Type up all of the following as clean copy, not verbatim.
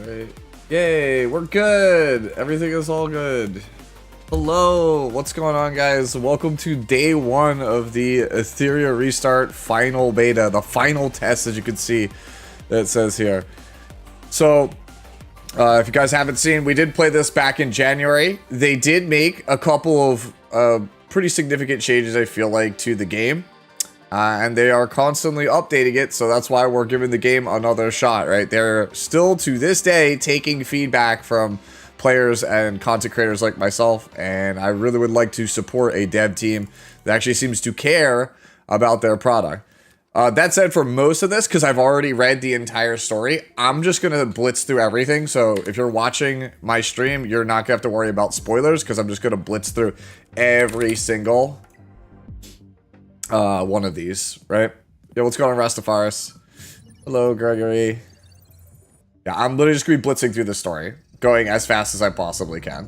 Alright. Yay, we're good. Everything is all good. Hello, what's going on, guys? Welcome to day one of the Etheria Restart Final Beta, the final test, as you can see that it says here. So, if you guys haven't seen, we did play this back in January. They did make a couple of pretty significant changes, I feel like, to the game. And they are constantly updating it, so that's why we're giving the game another shot, right? They're still, to this day, taking feedback from players and content creators like myself, and I really would like to support a dev team that actually seems to care about their product. That said, for most of this, because I've already read the entire story, I'm just going to blitz through everything, so if you're watching my stream, you're not going to have to worry about spoilers, because I'm just going to blitz through every single one of these, right? Yo, what's going on, Rastafaris? Hello, Gregory. Yeah, I'm literally just going to be blitzing through the story, going as fast as I possibly can.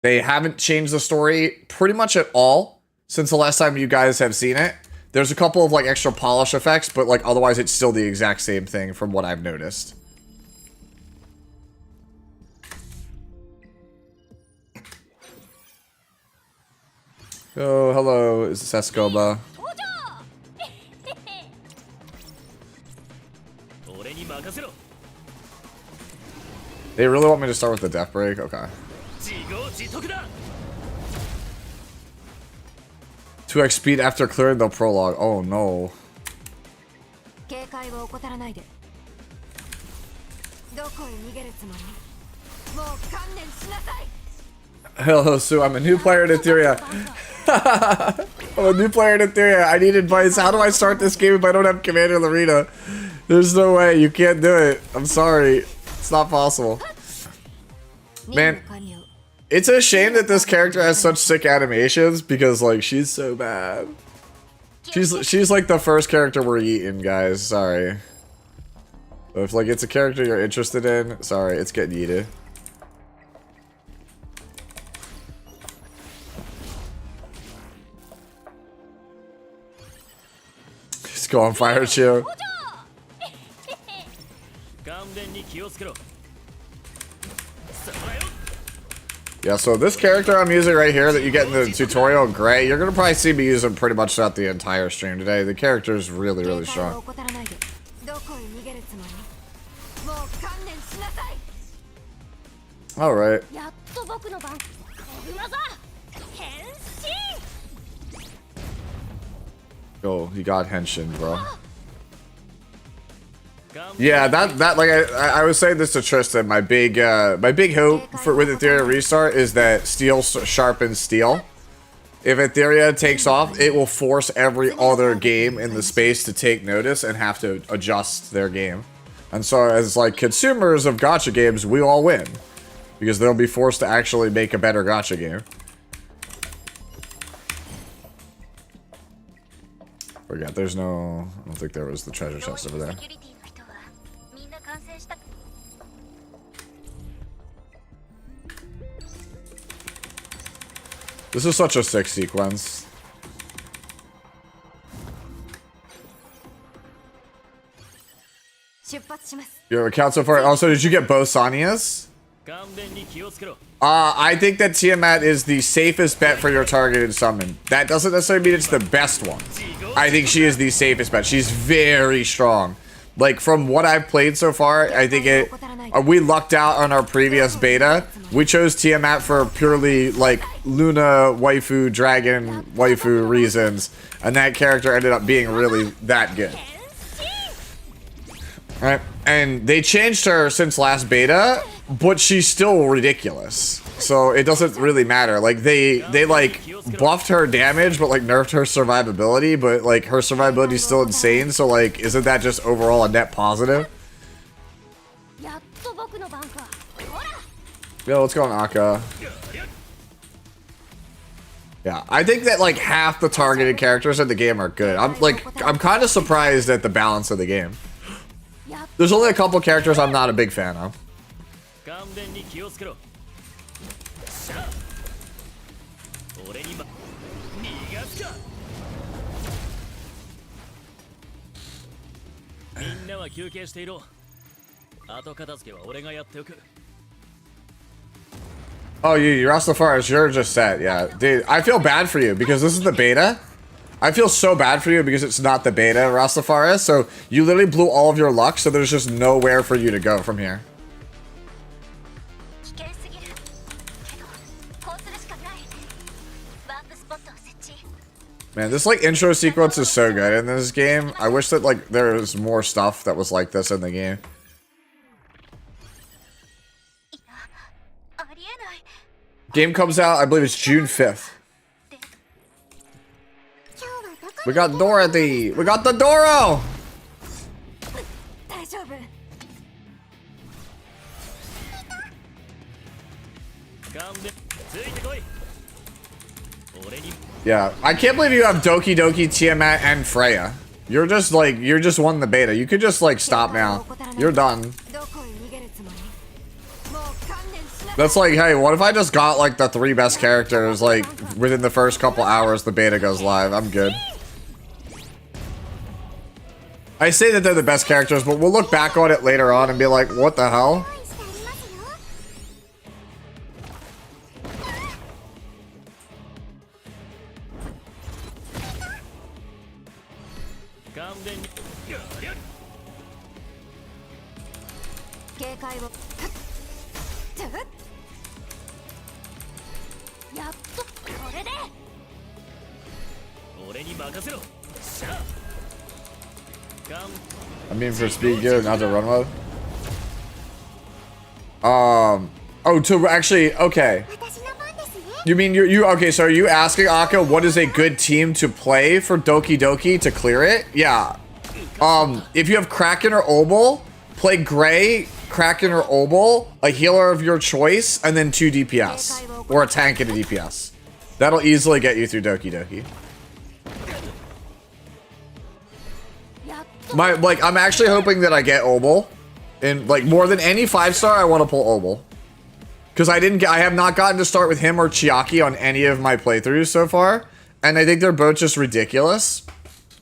They haven't changed the story pretty much at all since the last time you guys have seen it. There's a couple of like extra polish effects, but like otherwise it's still the exact same thing from what I've noticed. Oh, hello, is this Escoba? They really want me to start with the death break? Okay. 2x speed after clearing the prologue. Oh no. Hello, Sue. I'm a new player in Etheria. I'm a new player in Etheria. I need advice. How do I start this game if I don't have Commander Larina? There's no way. You can't do it. I'm sorry. It's not possible. Man, it's a shame that this character has such sick animations because, like, she's so bad. She's like the first character we're eating, guys. Sorry. But if, like, it's a character you're interested in, sorry, it's getting eaten. Go on fire, Chew. Yeah, so this character I'm using right here that you get in the tutorial, Gray, you're gonna probably see me use him pretty much throughout the entire stream today. The character is really, really strong. Alright. Oh, he got Henshin, bro. Yeah, that like I was saying this to Tristan. My big hope for with Etheria Restart is that steel sharpens steel. If Etheria takes off, it will force every other game in the space to take notice and have to adjust their game. And so, as like consumers of gacha games, we all win because they'll be forced to actually make a better gacha game. Forget, there's no... I don't think there was the treasure chest over there. This is such a sick sequence. Your account so far. Also, did you get both Sanias? I think that Tiamat is the safest bet for your targeted summon. That doesn't necessarily mean it's the best one. I think she is the safest bet. She's very strong. Like, from what I've played so far, I think we lucked out on our previous beta. We chose Tiamat for purely, like, Luna waifu, dragon waifu reasons. And that character ended up being really that good. Right? And they changed her since last beta, but she's still ridiculous. So it doesn't really matter. Like they like buffed her damage, but like nerfed her survivability, but like her survivability is still insane. So like, isn't that just overall a net positive? Yo, what's going on, Akka? Yeah, I think that like half the targeted characters in the game are good. I'm kind of surprised at the balance of the game. There's only a couple characters I'm not a big fan of. Oh, you Rastafari, you're just set, yeah. Dude, I feel bad for you because this is the beta. I feel so bad for you because it's not the beta, Rastafari, so you literally blew all of your luck, so there's just nowhere for you to go from here. Man, this like intro sequence is so good in this game. I wish that like there was more stuff that was like this in the game. Game comes out, I believe it's June 5th. We got Dorothy! We got the Doro! Yeah, I can't believe you have Doki Doki, Tiamat, and Freya. You're just like, you're just won the beta. You could just like stop now. You're done. That's like, hey, what if I just got like the 3 best characters like within the first couple hours the beta goes live? I'm good. I say that they're the best characters, but we'll look back on it later on and be like, what the hell? I mean for speed gear, not to run mode. Oh, to actually, okay. You mean you okay, so are you asking Akka what is a good team to play for Doki Doki to clear it? Yeah. If you have Kraken or Obel, play Gray, Kraken or Obel, a healer of your choice, and then 2 DPS. Or a tank and a DPS. That'll easily get you through Doki Doki. I'm actually hoping that I get Obel. And like more than any 5-star, I want to pull Obel. Because I have not gotten to start with him or Chiaki on any of my playthroughs so far. And I think they're both just ridiculous.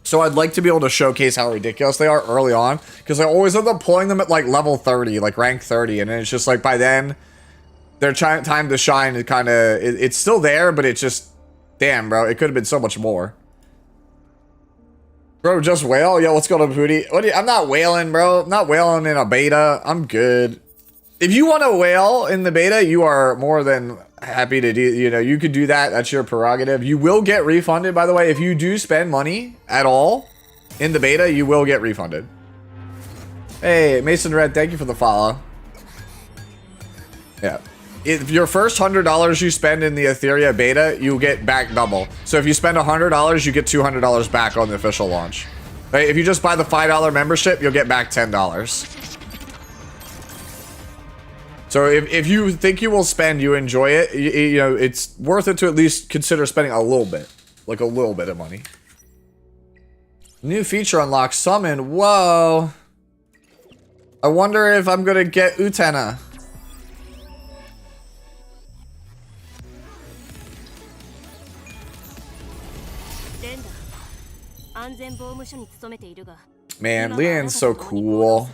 So I'd like to be able to showcase how ridiculous they are early on. Because I always end up pulling them at like level 30, like rank 30. And then it's just like by then, their time to shine is kind of, it's still there, but it's just, damn bro, it could have been so much more. Bro, just wail? Yo, what's going on, Pooty? I'm not wailing, bro. I'm not wailing in a beta. I'm good. If you want to wail in the beta, you are more than happy to do, you know, you could do that. That's your prerogative. You will get refunded, by the way. If you do spend money at all in the beta, you will get refunded. Hey, Mason Red, thank you for the follow. Yeah. If your first $100 you spend in the Etheria beta, you get back double. So if you spend $100, you get $200 back on the official launch. Right? If you just buy the $5 membership, you'll get back $10. So if you think you will spend, you enjoy it, you know, it's worth it to at least consider spending a little bit. Like a little bit of money. New feature unlocked, summon, whoa. I wonder if I'm gonna get Utena. Man, Leon's so cool.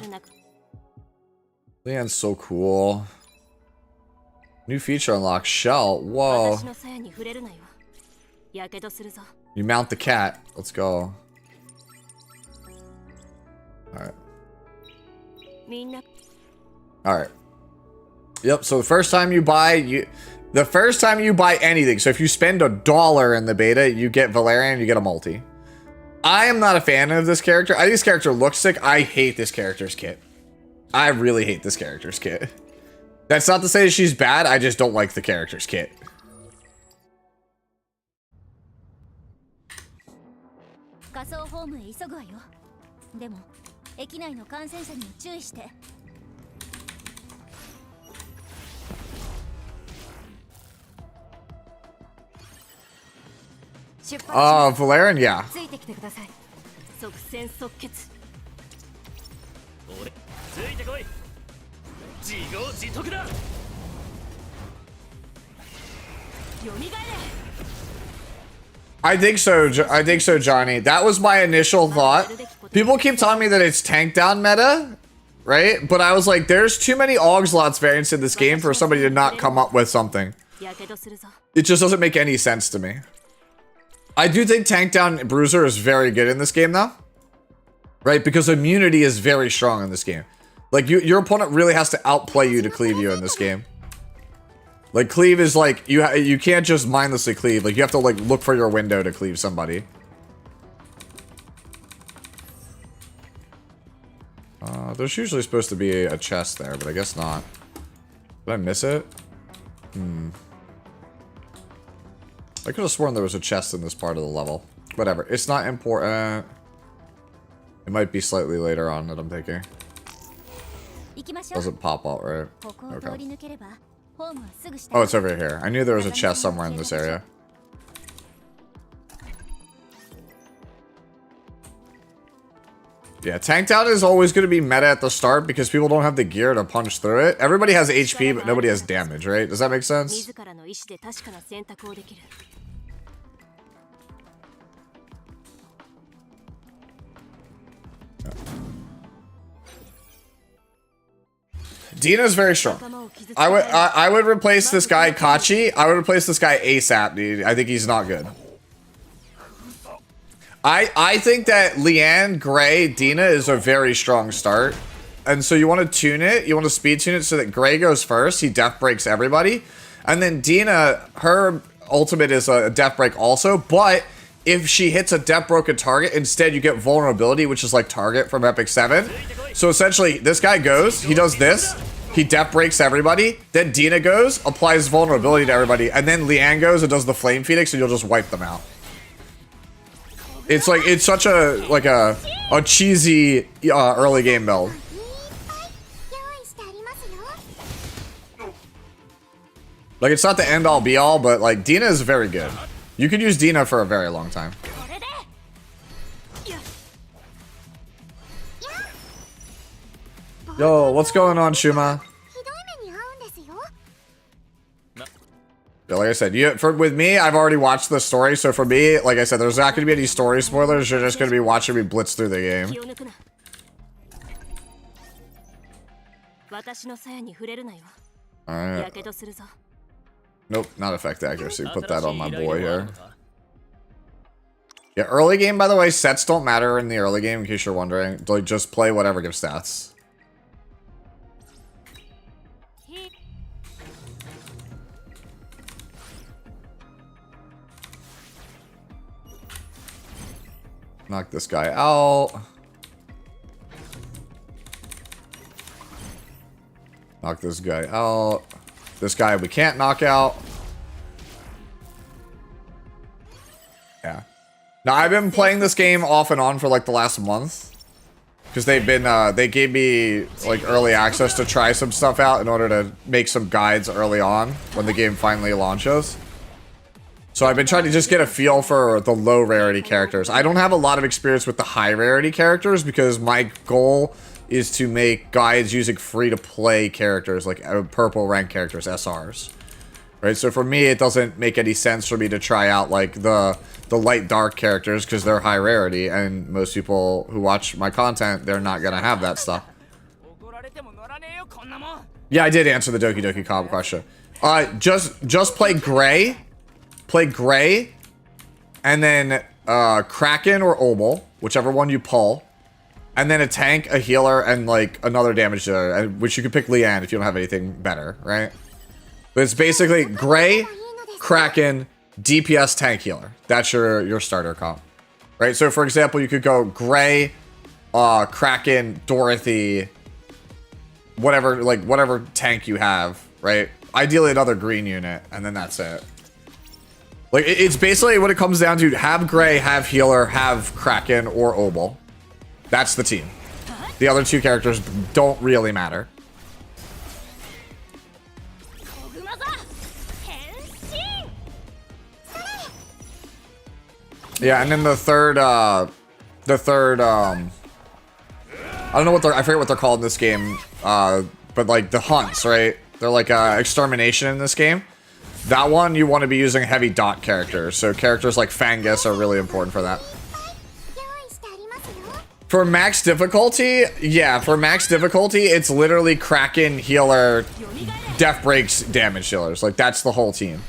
Leon's so cool. New feature unlocked, shell. Whoa. You mount the cat. Let's go. Alright. Alright. Yep, so the first time you buy anything, so if you spend $1 in the beta, you get Valerian, you get a multi. I am not a fan of this character. I think this character looks sick. I hate this character's kit. I really hate this character's kit. That's not to say she's bad, I just don't like the character's kit. Valerian, yeah. I think so. I think so, Johnny. That was my initial thought. People keep telling me that it's tank down meta, right? But I was like, there's too many Augslots variants in this game for somebody to not come up with something. It just doesn't make any sense to me. I do think tank down Bruiser is very good in this game, though. Right? Because immunity is very strong in this game. Like, your opponent really has to outplay you to cleave you in this game. Like, cleave is like, you can't just mindlessly cleave. Like, you have to, like, look for your window to cleave somebody. There's usually supposed to be a chest there, but I guess not. Did I miss it? I could have sworn there was a chest in this part of the level. Whatever. It's not important. It might be slightly later on that I'm thinking. Doesn't pop out, right? Okay. Oh, it's over here. I knew there was a chest somewhere in this area. Yeah, tank down is always going to be meta at the start because people don't have the gear to punch through it. Everybody has HP, but nobody has damage, right? Does that make sense? Dina's very strong. I would replace this guy Kachi. I would replace this guy ASAP, dude. I think he's not good. I think that Leanne, Gray, Dina is a very strong start. And so you want to tune it. You want to speed tune it so that Gray goes first. He death breaks everybody. And then Dina, her ultimate is a death break also. But if she hits a death broken target, instead you get vulnerability, which is like target from Epic 7. So essentially, this guy goes, he does this. He death breaks everybody. Then Dina goes, applies vulnerability to everybody. And then Leanne goes and does the Flame Phoenix and you'll just wipe them out. It's like, it's such a, like a cheesy early game build. Like, it's not the end all be all, but like, Dina is very good. You could use Dina for a very long time. Yo, what's going on, Shuma? Yeah, like I said, with me, I've already watched the story, so for me, like I said, there's not going to be any story spoilers. You're just going to be watching me blitz through the game. Alright. Nope, not effect accuracy. Put that on my boy here. Yeah, early game, by the way, sets don't matter in the early game, in case you're wondering. Like, just play whatever gives stats. Knock this guy out. Knock this guy out. This guy we can't knock out. Yeah. Now I've been playing this game off and on for like the last month. Because they've been, they gave me like early access to try some stuff out in order to make some guides early on when the game finally launches. So I've been trying to just get a feel for the low rarity characters. I don't have a lot of experience with the high rarity characters because my goal is to make guides using free-to-play characters, like purple rank characters, SRs. Right, so for me, it doesn't make any sense for me to try out like the light dark characters because they're high rarity, and most people who watch my content, they're not gonna have that stuff. Yeah, I did answer the Doki Doki Cobb question. Just play Gray. Play Gray, and then Kraken or Obel, whichever one you pull, and then a tank, a healer, and like another damage dealer, which you can pick Leanne if you don't have anything better, right? But it's basically Gray, Kraken, DPS, tank, healer. That's your starter comp, right? So for example, you could go Gray, Kraken, Dorothy, whatever tank you have, right? Ideally another green unit, and then that's it. Like, it's basically what it comes down to. Have Gray, have Healer, have Kraken, or Obel. That's the team. The other two characters don't really matter. Yeah, and then the third, I don't know what I forget what they're called in this game, but like the hunts, right? They're like extermination in this game. That one you want to be using heavy dot characters. So characters like Fangus are really important for that. For max difficulty, yeah, for max difficulty, it's literally Kraken, healer, Death Breaks, damage dealers. Like, that's the whole team.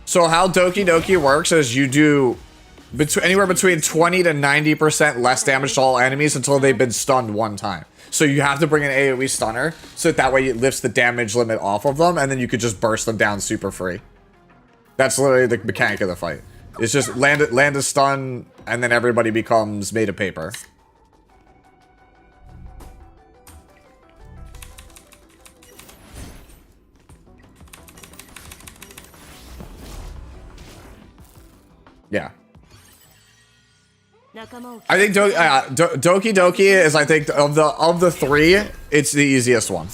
So how Doki Doki works is you do anywhere between 20 to 90% less damage to all enemies until they've been stunned one time. So you have to bring an AoE stunner, so that way it lifts the damage limit off of them, and then you could just burst them down super free. That's literally the mechanic of the fight. It's just land a stun, and then everybody becomes made of paper. Yeah. I think Doki Doki is, I think, of the three, it's the easiest one.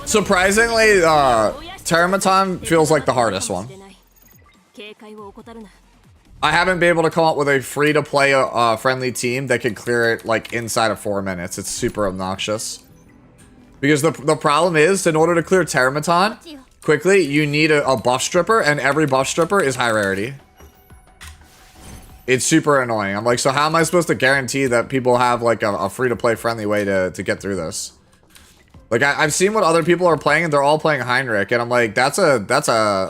Surprisingly, Teramaton feels like the hardest one. I haven't been able to come up with a free-to-play friendly team that can clear it like inside of 4 minutes. It's super obnoxious. Because the problem is, in order to clear Teramaton quickly, you need a buff stripper, and every buff stripper is high rarity. It's super annoying. I'm like, so how am I supposed to guarantee that people have like a free-to-play friendly way to get through this? Like, I've seen what other people are playing, and they're all playing Heinrich, and I'm like, that's a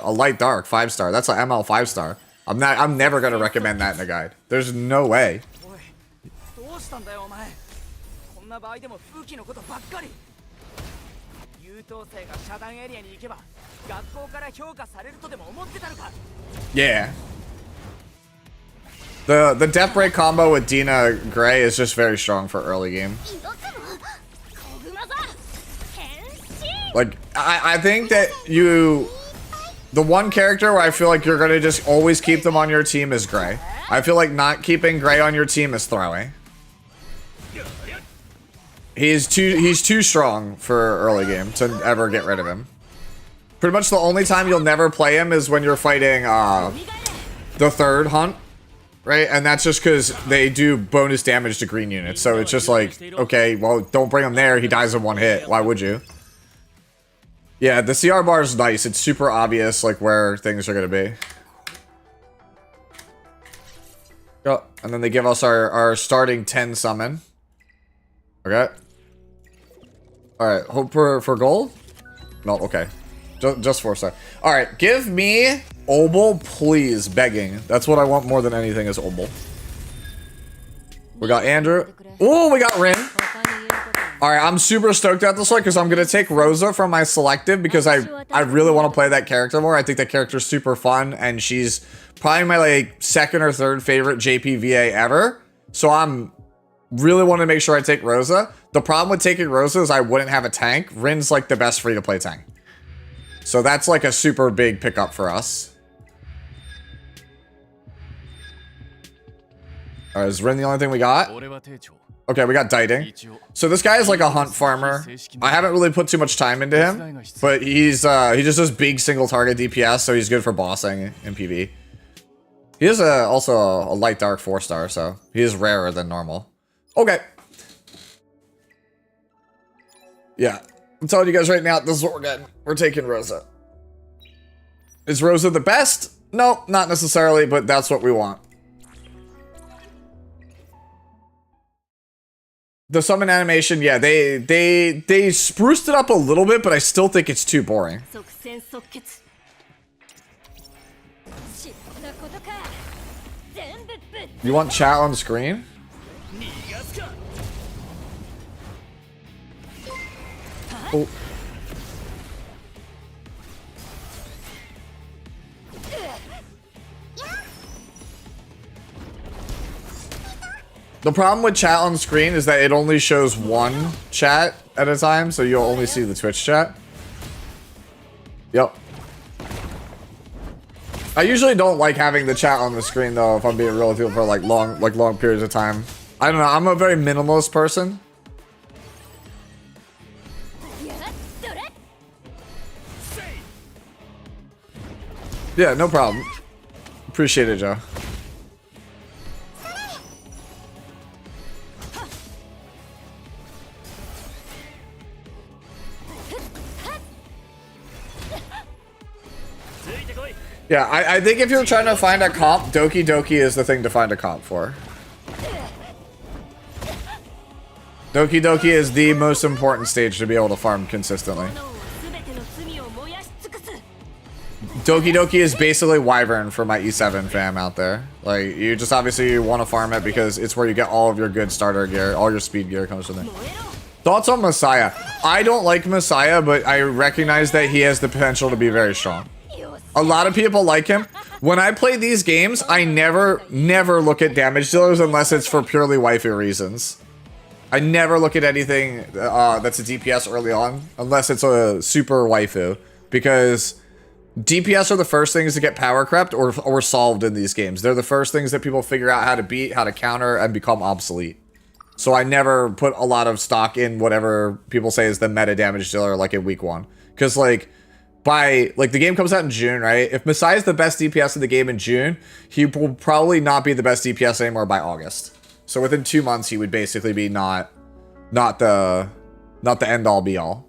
light dark 5-star. That's a ML 5-star. I'm never gonna recommend that in a guide. There's no way. Yeah. The Death Break combo with Dina Gray is just very strong for early game. Like, I think that the one character where I feel like you're gonna just always keep them on your team is Gray. I feel like not keeping Gray on your team is throwing. He's too strong for early game to ever get rid of him. Pretty much the only time you'll never play him is when you're fighting the third hunt, right? And that's just because they do bonus damage to green units. So it's just like, okay, well, don't bring him there. He dies in one hit. Why would you? Yeah, the CR bar is nice. It's super obvious like where things are gonna be. Oh, and then they give us our starting 10 summon. Okay. Alright, hope for gold? No, okay. Just 4-star. Alright, give me Obel, please. Begging. That's what I want more than anything is Obel. We got Andrew. Oh, we got Rin. Alright, I'm super stoked at this one because I'm going to take Rosa from my selective because I really want to play that character more. I think that character's super fun and she's probably my like second or third favorite JPVA ever. So I'm really want to make sure I take Rosa. The problem with taking Rosa is I wouldn't have a tank. Rin's like the best free-to-play tank. So that's like a super big pickup for us. Alright, is Rin the only thing we got? Okay, we got Dieting. So this guy is like a hunt farmer. I haven't really put too much time into him, but he just does big single target DPS, so he's good for bossing in PV. He is also a light dark 4-star, so he is rarer than normal. Okay. Yeah, I'm telling you guys right now, this is what we're getting. We're taking Rosa. Is Rosa the best? No, not necessarily, but that's what we want. The summon animation, yeah, they spruced it up a little bit, but I still think it's too boring. You want chat on screen? Oh. The problem with chat on screen is that it only shows one chat at a time, so you'll only see the Twitch chat. Yep. I usually don't like having the chat on the screen though, if I'm being real with you, for like long periods of time. I don't know, I'm a very minimalist person. Yeah, no problem. Appreciate it, Joe. Yeah, I think if you're trying to find a comp, Doki Doki is the thing to find a comp for. Doki Doki is the most important stage to be able to farm consistently. Doki Doki is basically Wyvern for my E7 fam out there. Like, you just obviously want to farm it because it's where you get all of your good starter gear. All your speed gear comes from there. Thoughts on Messiah? I don't like Messiah, but I recognize that he has the potential to be very strong. A lot of people like him. When I play these games, I never look at damage dealers unless it's for purely waifu reasons. I never look at anything that's a DPS early on unless it's a super waifu, because DPS are the first things to get power crept or solved in these games. They're the first things that people figure out how to beat, how to counter, and become obsolete. So I never put a lot of stock in whatever people say is the meta damage dealer like in week 1. Because like the game comes out in June, right? If Messiah is the best DPS in the game in June, he will probably not be the best DPS anymore by August. So within 2 months, he would basically be not the end all be all.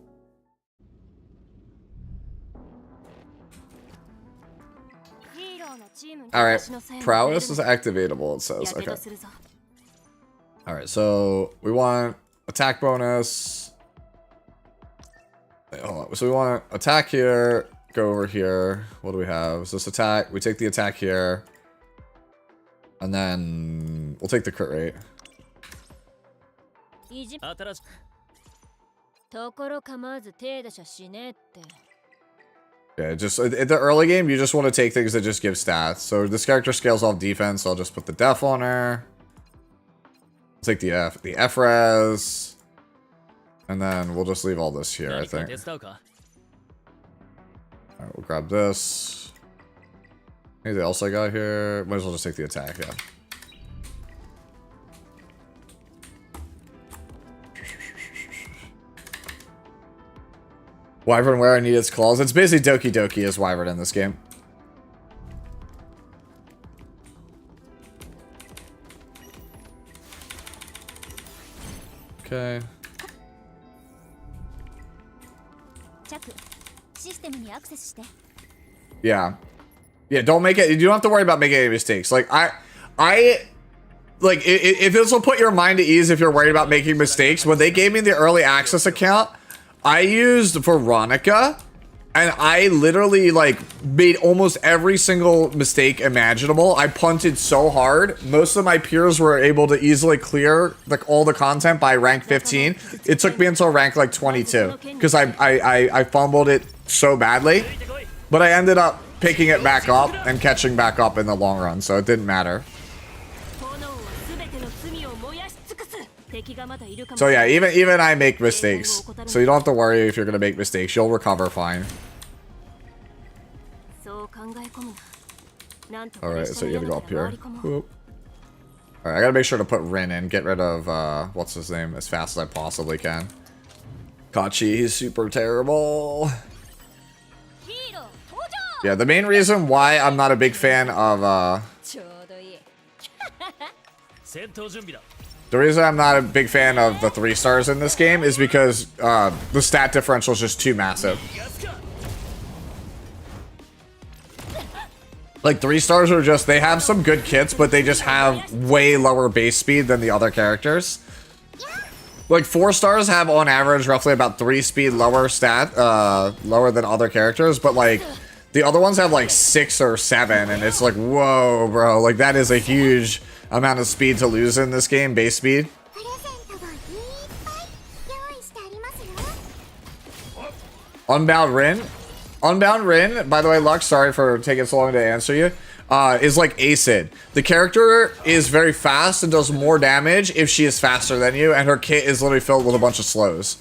All right, prowess is activatable. It says okay. All right, so we want attack bonus. Wait, hold on. So we want to attack here. Go over here. What do we have? So this attack. We take the attack here. And then we'll take the crit rate. Yeah, just in the early game, you just want to take things that just give stats. So this character scales off defense. So I'll just put the def on her. Take the F res. And then we'll just leave all this here, I think. Alright, we'll grab this. Anything else I got here? Might as well just take the attack, yeah. Wyvern where I need its claws. It's basically Doki Doki as Wyvern in this game. Okay. Yeah. Yeah, don't make it. You don't have to worry about making any mistakes. Like, like, if this will put your mind at ease if you're worried about making mistakes, when they gave me the early access account, I used Veronica, and I literally, like, made almost every single mistake imaginable. I punted so hard. Most of my peers were able to easily clear, like, all the content by rank 15. It took me until rank, like, 22, because I fumbled it so badly. But I ended up picking it back up and catching back up in the long run, so it didn't matter. So yeah, even I make mistakes. So you don't have to worry if you're gonna make mistakes. You'll recover fine. Alright, so you gotta go up here. Alright, I gotta make sure to put Rin in. Get rid of, what's his name, as fast as I possibly can. Kachi, he's super terrible. Yeah, the main reason why I'm not a big fan of, the reason I'm not a big fan of the 3 stars in this game is because the stat differential is just too massive. Like 3 stars are just, they have some good kits, but they just have way lower base speed than the other characters. Like 4 stars have on average roughly about 3 speed lower lower than other characters, but like the other ones have like 6 or 7, and it's like, whoa, bro, like that is a huge amount of speed to lose in this game, base speed. Unbound Rin? Unbound Rin, by the way, Lux, sorry for taking so long to answer you, is like Acid. The character is very fast and does more damage if she is faster than you, and her kit is literally filled with a bunch of slows.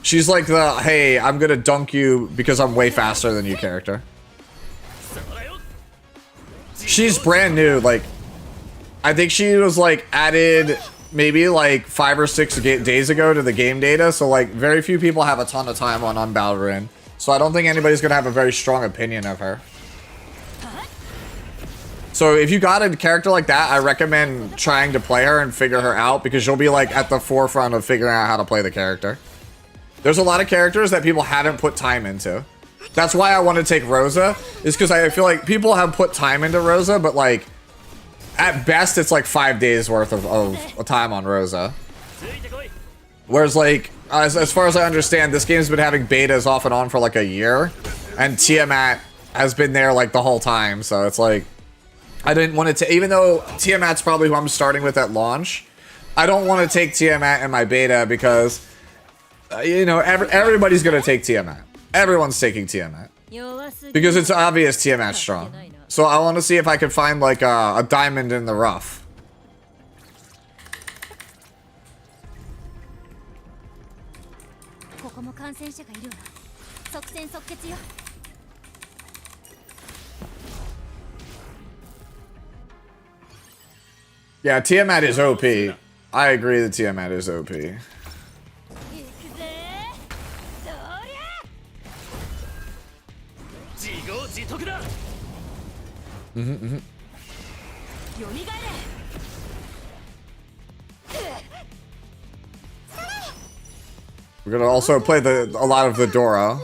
She's like the, hey, I'm gonna dunk you because I'm way faster than you character. She's brand new, like, I think she was like added maybe like 5 or 6 days ago to the game data, so like very few people have a ton of time on Unbound Rin. So I don't think anybody's gonna have a very strong opinion of her. So if you got a character like that, I recommend trying to play her and figure her out, because you'll be like at the forefront of figuring out how to play the character. There's a lot of characters that people haven't put time into. That's why I want to take Rosa, is because I feel like people have put time into Rosa, but like, at best, it's like 5 days worth of time on Rosa. Whereas like, as far as I understand, this game's been having betas off and on for like a year, and Tiamat has been there like the whole time, so it's like, I didn't want to, even though Tiamat's probably who I'm starting with at launch, I don't want to take Tiamat in my beta because, you know, everybody's going to take Tiamat. Everyone's taking Tiamat. Because it's obvious Tiamat's strong. So I want to see if I can find like a diamond in the rough. Yeah, Tiamat is OP. I agree that Tiamat is OP. We're gonna also play a lot of the Doro.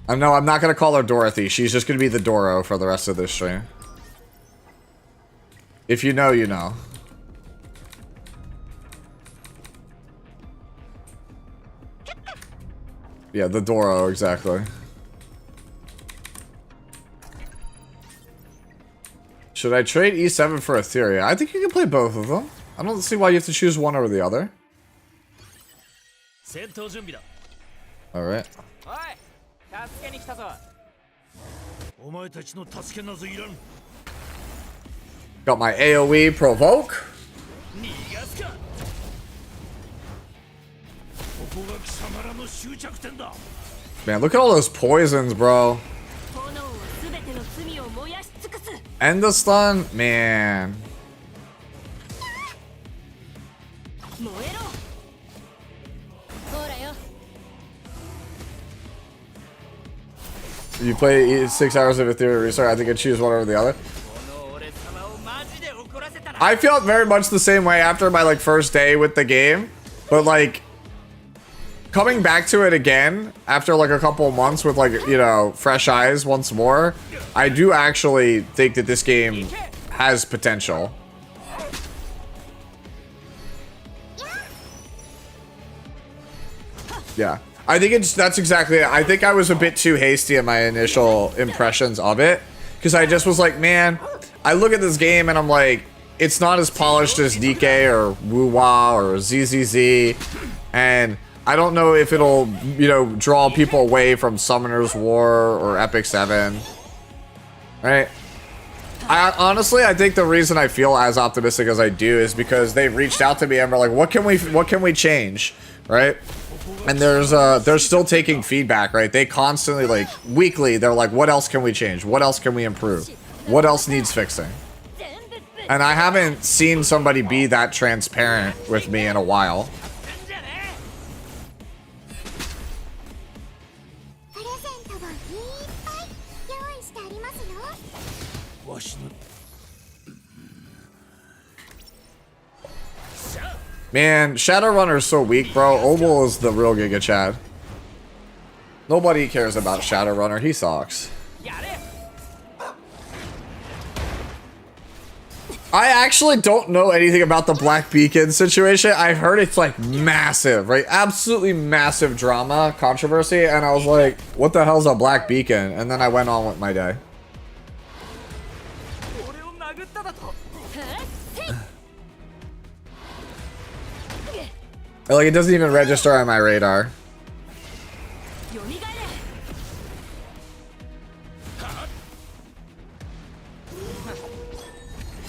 No, I'm not gonna call her Dorothy. She's just gonna be the Doro for the rest of this stream. If you know, you know. Yeah, the Doro, exactly. Should I trade E7 for Etheria? I think you can play both of them. I don't see why you have to choose one over the other. Alright. Got my AoE provoke. Man, look at all those poisons, bro. And the stun, man. You play 6 hours of Etheria restart. I think I choose one over the other. I felt very much the same way after my like first day with the game, but like coming back to it again after like a couple of months with like, you know, fresh eyes once more, I do actually think that this game has potential. Yeah, I think that's exactly it. I think I was a bit too hasty in my initial impressions of it, because I just was like, man, I look at this game and I'm like, it's not as polished as DK or Wuwa or ZZZ, and I don't know if it'll, you know, draw people away from Summoner's War or Epic 7, right? Honestly, I think the reason I feel as optimistic as I do is because they reached out to me and were like, what can we change, right? And they're still taking feedback, right? They constantly, like, weekly, they're like, what else can we change? What else can we improve? What else needs fixing? And I haven't seen somebody be that transparent with me in a while. Man, Shadowrunner is so weak, bro. Obel is the real Giga Chad. Nobody cares about Shadowrunner. He sucks. I actually don't know anything about the Black Beacon situation. I've heard it's like massive, right? Absolutely massive drama, controversy. And I was like, what the hell's a Black Beacon? And then I went on with my day. Like, it doesn't even register on my radar.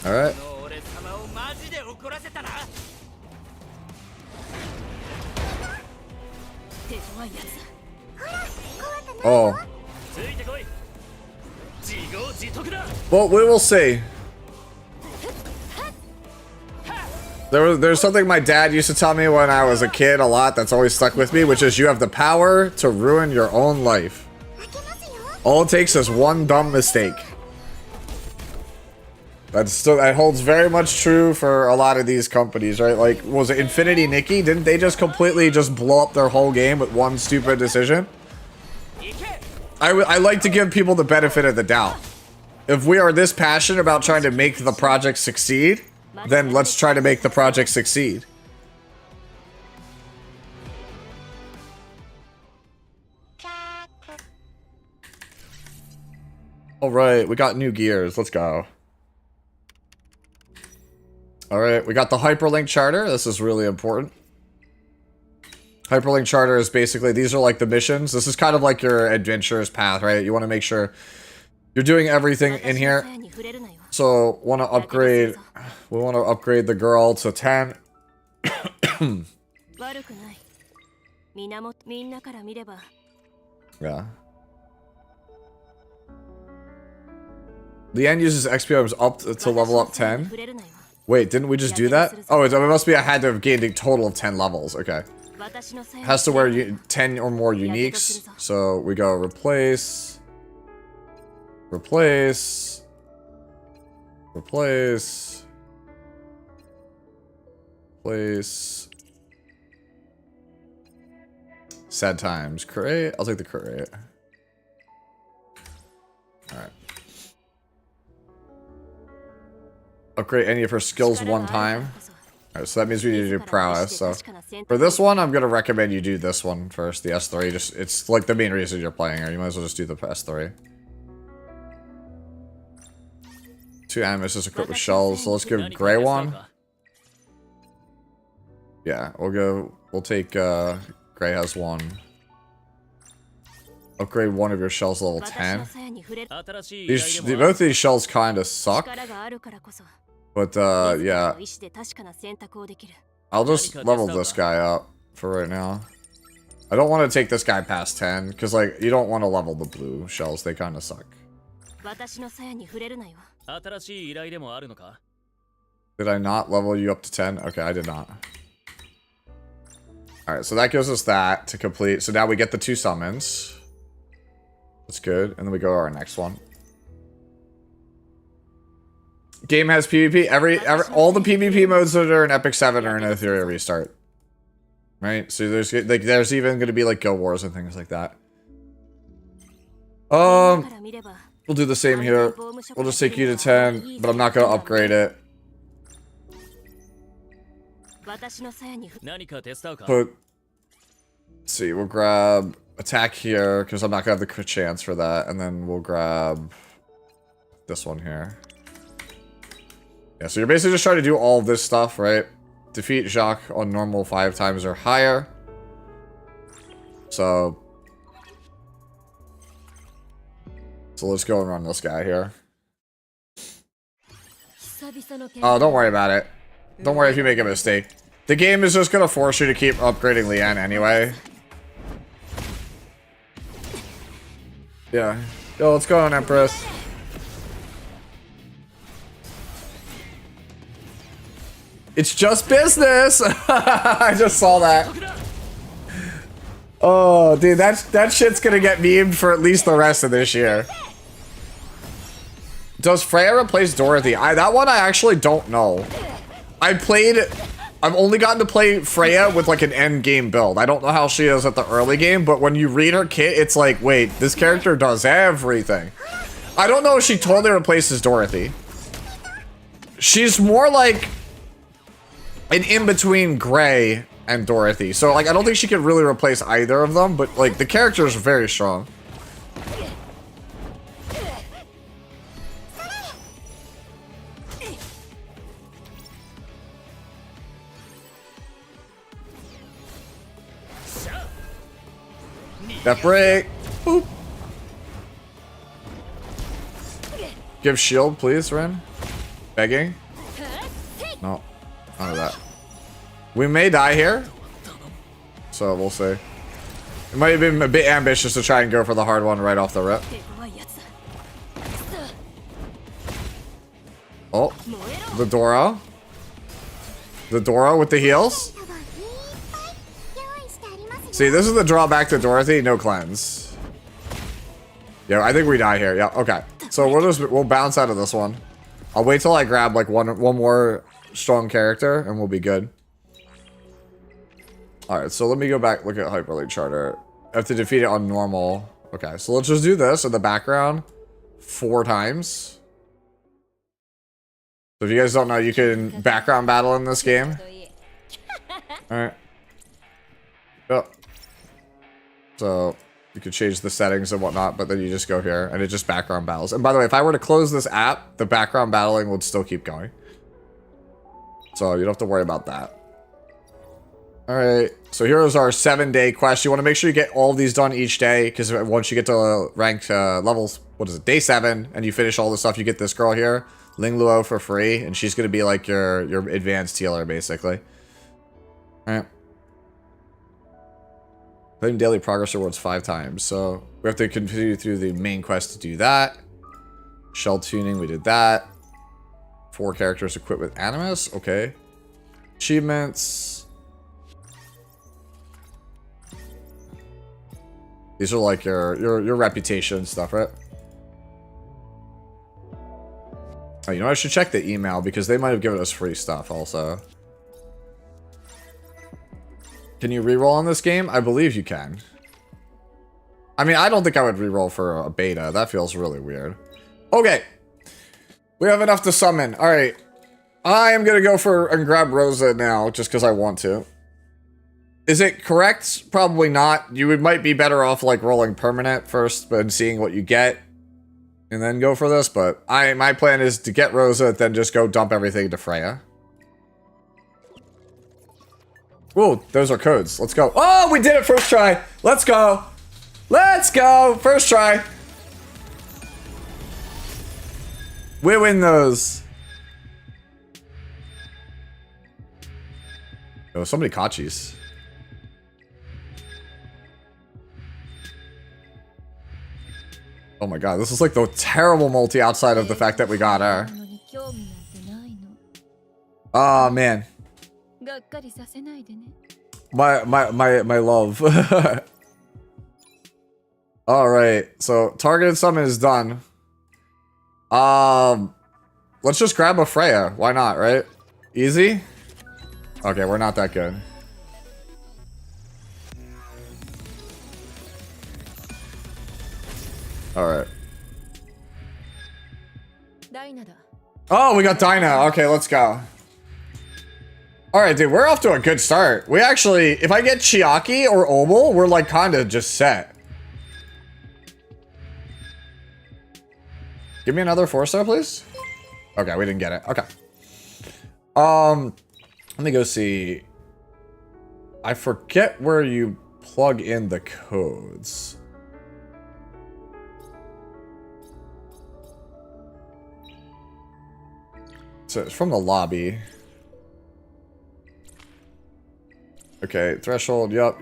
Alright. Oh. Well, we will see. There's something my dad used to tell me when I was a kid a lot that's always stuck with me, which is you have the power to ruin your own life. All it takes is one dumb mistake. That holds very much true for a lot of these companies, right? Like, was it Infinity Nikki? Didn't they just completely just blow up their whole game with one stupid decision? I like to give people the benefit of the doubt. If we are this passionate about trying to make the project succeed, then let's try to make the project succeed. Alright, we got new gears. Let's go. Alright, we got the hyperlink charter. This is really important. Hyperlink charter is basically, these are like the missions. This is kind of like your adventurer's path, right? You want to make sure you're doing everything in here. So, want to upgrade, we want to upgrade the girl to 10. Yeah. The end uses XP items up to level up 10. Wait, didn't we just do that? Oh, it must be I had to have gained a total of 10 levels. Okay. Has to wear 10 or more uniques. So we go replace. Replace. Replace. Replace. Sad times. Create. I'll take the create. Alright. Upgrade any of her skills one time. Alright, so that means we need to do prowess. So for this one, I'm gonna recommend you do this one first, the S3. Just it's like the main reason you're playing her. You might as well just do the S3. 2 Animus is equipped with shells, so let's give Gray one. Yeah, we'll take Gray has 1. Upgrade one of your shells to level 10. Both of these shells kinda suck. But, yeah. I'll just level this guy up for right now. I don't want to take this guy past 10, because, like, you don't want to level the blue shells. They kind of suck. Did I not level you up to 10? Okay, I did not. Alright, so that gives us that to complete. So now we get the 2 summons. That's good. And then we go to our next one. Game has PvP. All the PvP modes that are in Epic 7 are in Etheria Restart. Right? So there's even going to be like Guild Wars and things like that. We'll do the same here. We'll just take you to 10, but I'm not going to upgrade it. Let's see, we'll grab attack here, because I'm not going to have the crit chance for that. And then we'll grab this one here. Yeah, so you're basically just trying to do all of this stuff, right? Defeat Jacques on normal 5 times or higher. So let's go and run this guy here. Oh, don't worry about it. Don't worry if you make a mistake. The game is just going to force you to keep upgrading Leanne anyway. Yeah. Yo, let's go on, Empress. It's just business! I just saw that. Oh, dude, that shit's gonna get memed for at least the rest of this year. Does Freya replace Dorothy? That one I actually don't know. I've only gotten to play Freya with like an end game build. I don't know how she is at the early game, but when you read her kit, it's like, wait, this character does everything. I don't know if she totally replaces Dorothy. She's more like an in-between Gray and Dorothy. So, like, I don't think she can really replace either of them, but, like, the character is very strong. That break. Boop. Give shield, please, Ren. Begging. No. None of that. We may die here. So we'll see. It might have been a bit ambitious to try and go for the hard one right off the rip. Oh. The Dora. The Dora with the heals. See, this is the drawback to Dorothy. No cleanse. Yeah, I think we die here. Yeah, okay. So we'll bounce out of this one. I'll wait till I grab like one more strong character and we'll be good. Alright, so let me go back, look at Hyperlink Charter. I have to defeat it on normal. Okay, so let's just do this in the background 4 times. So if you guys don't know, you can background battle in this game. Alright. Yep. So you could change the settings and whatnot, but then you just go here and it just background battles. And by the way, if I were to close this app, the background battling would still keep going. So you don't have to worry about that. Alright, so here's our 7-day quest. You want to make sure you get all of these done each day, because once you get to ranked levels, what is it, day 7, and you finish all the stuff, you get this girl here, Ling Luo, for free, and she's going to be like your advanced healer, basically. Alright. Claim daily progress rewards 5 times, so we have to continue through the main quest to do that. Shell tuning, we did that. 4 characters equipped with Animus, okay. Achievements. These are like your reputation stuff, right? Oh, you know, I should check the email because they might have given us free stuff also. Can you reroll on this game? I believe you can. I mean, I don't think I would reroll for a beta. That feels really weird. Okay. We have enough to summon. All right. I am going to go for and grab Rosa now just because I want to. Is it correct? Probably not. You might be better off like rolling permanent first and seeing what you get and then go for this, but my plan is to get Rosa, then just go dump everything to Freya. Whoa, those are codes. Let's go. Oh, we did it first try. Let's go. Let's go. First try. We win those. Oh, so many Kachis. Oh my god, this is like the terrible multi outside of the fact that we got her. Oh man. My love. Alright, so targeted summon is done. Let's just grab a Freya. Why not, right? Easy? Okay, we're not that good. Alright. Oh, we got Dinah. Okay, let's go. Alright, dude, we're off to a good start. We actually, if I get Chiaki or Obel, we're like kinda just set. Give me another 4-star, please. Okay, we didn't get it. Okay. Let me go see. I forget where you plug in the codes. So it's from the lobby. Okay, threshold. Yep.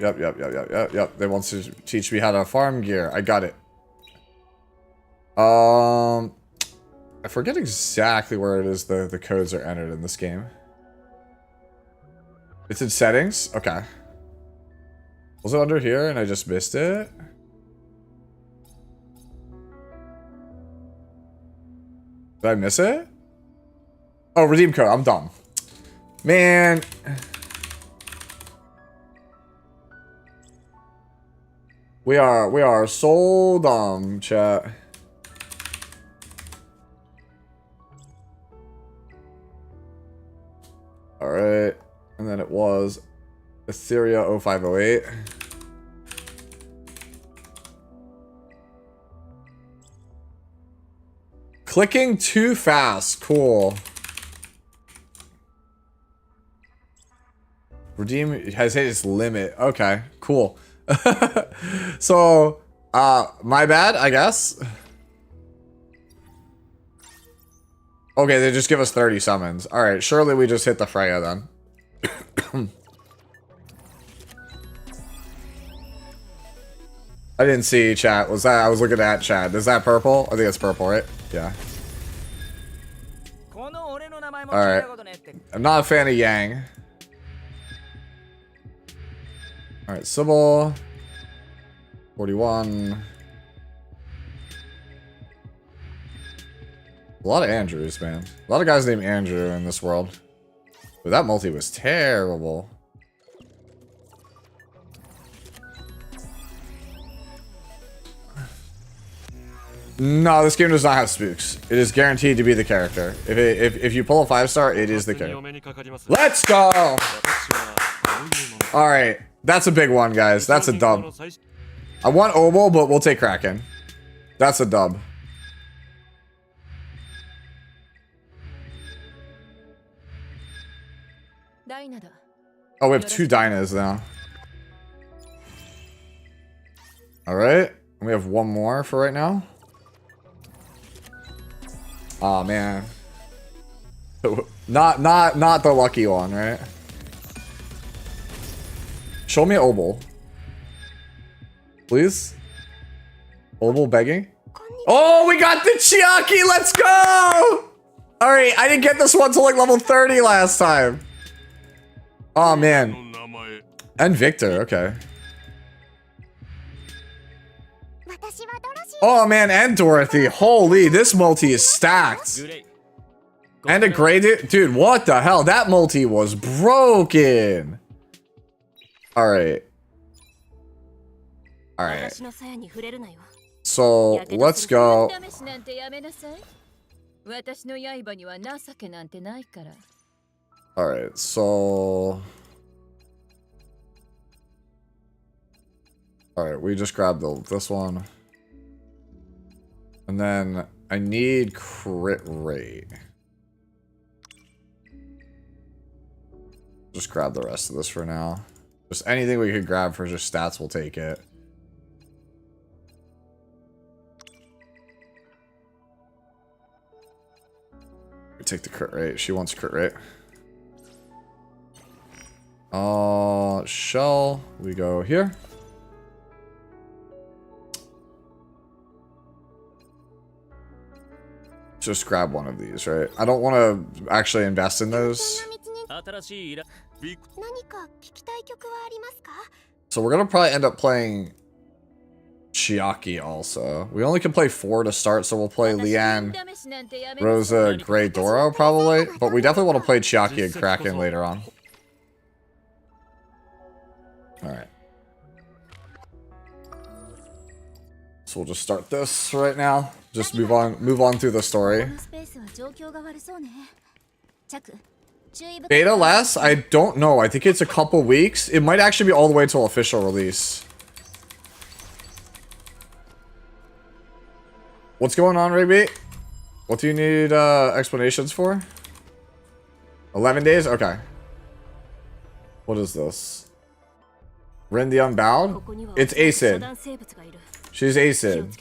They want to teach me how to farm gear. I got it. I forget exactly where it is the codes are entered in this game. It's in settings? Okay. Was it under here and I just missed it? Did I miss it? Oh, redeem code. I'm dumb. Man. We are so dumb, chat. Alright. And then it was Etheria 0508. Clicking too fast. Cool. Redeem has hit its limit. Okay, cool. So, my bad, I guess. Okay, they just give us 30 summons. Alright, surely we just hit the Freya then. I didn't see chat. Was that? I was looking at chat. Is that purple? I think it's purple, right? Yeah. Alright. I'm not a fan of Yang. Alright, Sybil. 41. A lot of Andrews, man. A lot of guys named Andrew in this world. But that multi was terrible. No, this game does not have spooks. It is guaranteed to be the character. If you pull a 5-star, it is the character. Let's go! Alright, that's a big one, guys. That's a dub. I want Obel, but we'll take Kraken. That's a dub. Oh, we have 2 Dynas now. Alright, we have 1 more for right now. Oh man. Not the lucky one, right? Show me Obel. Please? Obel begging? Oh, we got the Chiaki! Let's go! Alright, I didn't get this one till like level 30 last time. Oh man. And Victor, okay. Oh man, and Dorothy. Holy, this multi is stacked. And a gray dude, what the hell? That multi was broken. Alright. Alright. So, let's go. Alright, so... Alright, we just grabbed this one. And then I need crit rate. Just grab the rest of this for now. Just anything we could grab for just stats, we'll take it. We take the crit rate. She wants crit rate. Shell. We go here. Just grab one of these, right? I don't want to actually invest in those. So we're gonna probably end up playing Chiaki also. We only can play 4 to start, so we'll play Leanne, Rosa, Grey, Doro probably. But we definitely want to play Chiaki and Kraken later on. Alright. So we'll just start this right now. Just move on through the story. Beta lasts? I don't know. I think it's a couple weeks. It might actually be all the way till official release. What's going on, Raybeat? What do you need explanations for? 11 days? Okay. What is this? Rin the Unbound? It's Acid. She's Acid.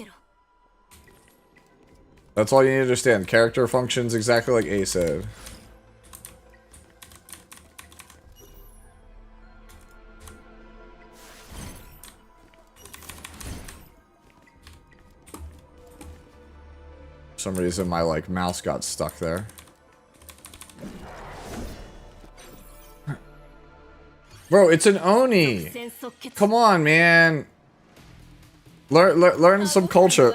That's all you need to understand. Character functions exactly like Acid. For some reason my like mouse got stuck there. Bro, it's an Oni. Come on, man. Learn some culture.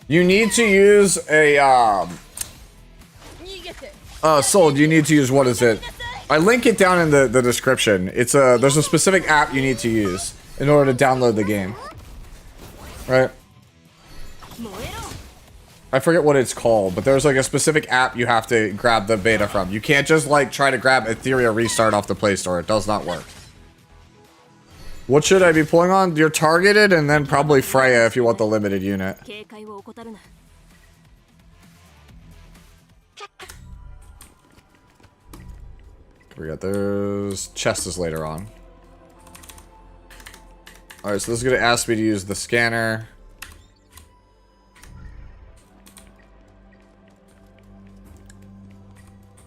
You need to use a Sold, you need to use, what is it? I link it down in the description. It's there's a specific app you need to use in order to download the game. Right? I forget what it's called, but there's like a specific app you have to grab the beta from. You can't just like try to grab Etheria Restart off the Play Store. It does not work. What should I be pulling on? You're targeted and then probably Freya if you want the limited unit. We got those. Chest is later on. Alright, so this is going to ask me to use the scanner.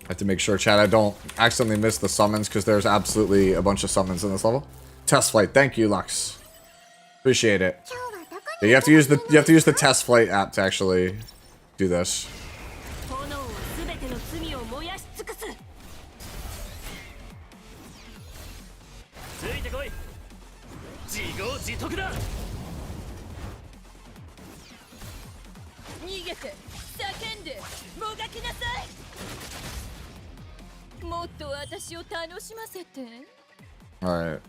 I have to make sure, chat, I don't accidentally miss the summons because there's absolutely a bunch of summons in this level. TestFlight, thank you, Lux. Appreciate it. Yeah, you have to use the TestFlight app to actually do this. Alright.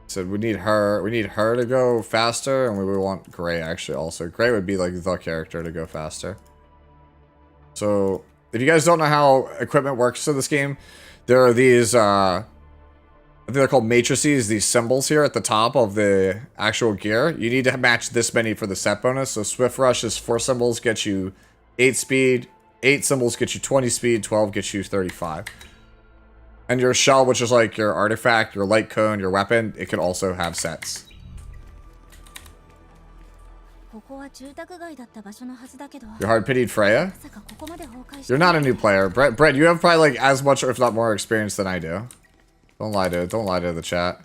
Said we need her to go faster, and we would want Gray actually also. Gray would be like the character to go faster. So if you guys don't know how equipment works in this game, there are these I think they're called matrices, these symbols here at the top of the actual gear. You need to match this many for the set bonus. So Swift Rush is 4 symbols, gets you 8 speed, 8 symbols get you 20 speed, 12 gets you 35. And your shell, which is like your artifact, your light cone, your weapon, it can also have sets. Your hard-pitied Freya? You're not a new player. Brett, you have probably like as much or if not more experience than I do. Don't lie to the chat.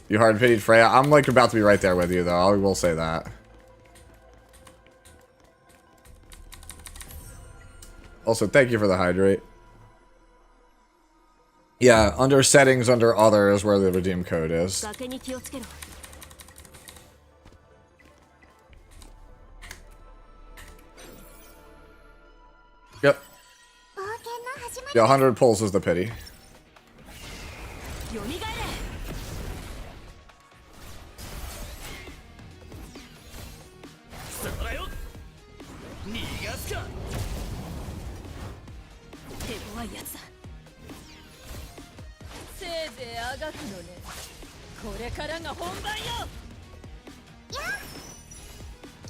You hard-pitied Freya? I'm like about to be right there with you though, I will say that. Also, thank you for the hydrate. Yeah, under settings, under other is where the redeem code is. Yep. Yeah, 100 pulls is the pity.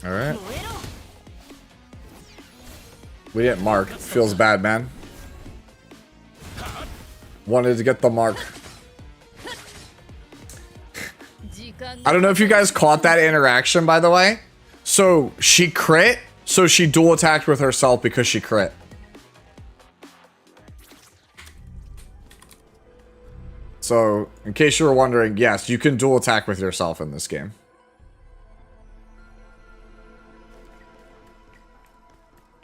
Alright. We didn't mark. Feels bad, man. Wanted to get the mark. I don't know if you guys caught that interaction, by the way. So, she crit, so she dual attacked with herself because she crit. So, in case you were wondering, yes, you can dual attack with yourself in this game.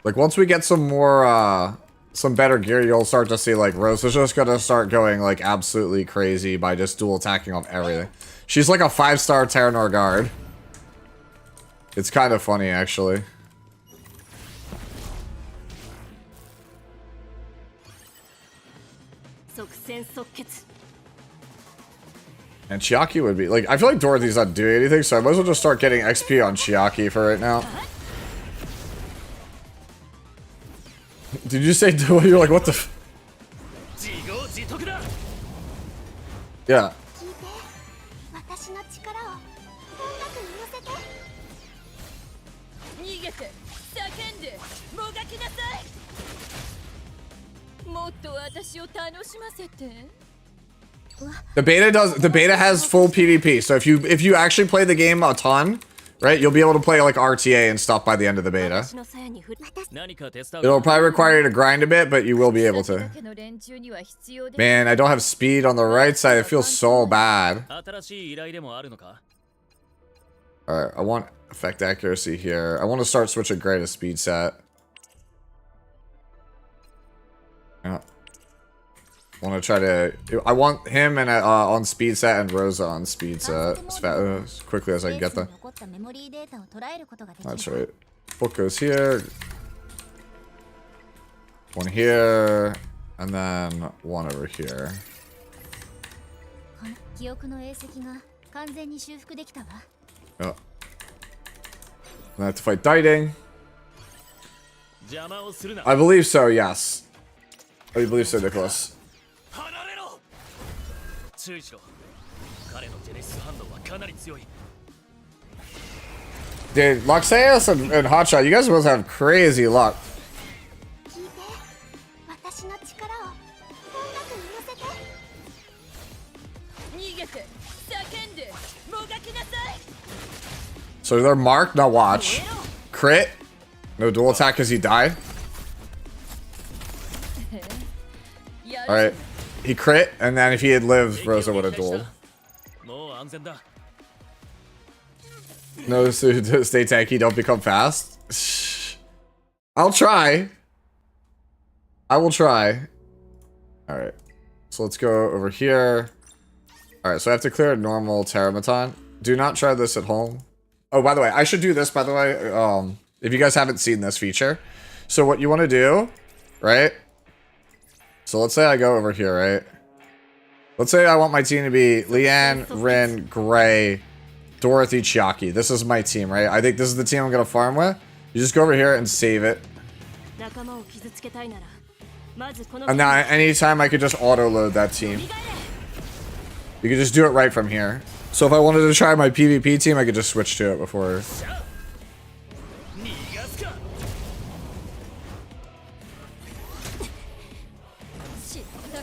Like, once we get some more, some better gear, you'll start to see, like, Rosa's just gonna start going, like, absolutely crazy by just dual attacking on everything. She's like a 5-star Terranor guard. It's kind of funny, actually. And Chiaki would be, like, I feel like Dorothy's not doing anything, so I might as well just start getting XP on Chiaki for right now. Did you say, you're like, what the f- Yeah. The beta has full PvP, so if you actually play the game a ton, right, you'll be able to play like RTA and stuff by the end of the beta. It'll probably require you to grind a bit, but you will be able to. Man, I don't have speed on the right side. It feels so bad. Alright, I want effect accuracy here. I want to start switching Gray to speed set. Yeah. Want to try to... I want him and on speed set and Rosa on speed set as quickly as I can get them. That's right. Book goes here. One here. And then one over here. Oh. I have to fight Diding. I believe so, yes. I believe so, Nicholas. Dude, Luxeus and Hotshot, you guys both have crazy luck. So they're marked, now watch. Crit. No dual attack because he died. Alright. He crit, and then if he had lived, Rosa would have dueled. No, so stay tanky, don't become fast. I'll try. I will try. Alright. So let's go over here. Alright, so I have to clear a normal Terramaton. Do not try this at home. Oh, by the way, I should do this, by the way, if you guys haven't seen this feature. So what you want to do, right? So let's say I go over here, right? Let's say I want my team to be Leanne, Rin, Gray, Dorothy, Chiaki. This is my team, right? I think this is the team I'm going to farm with. You just go over here and save it. And now anytime I could just auto-load that team. You can just do it right from here. So if I wanted to try my PvP team, I could just switch to it before.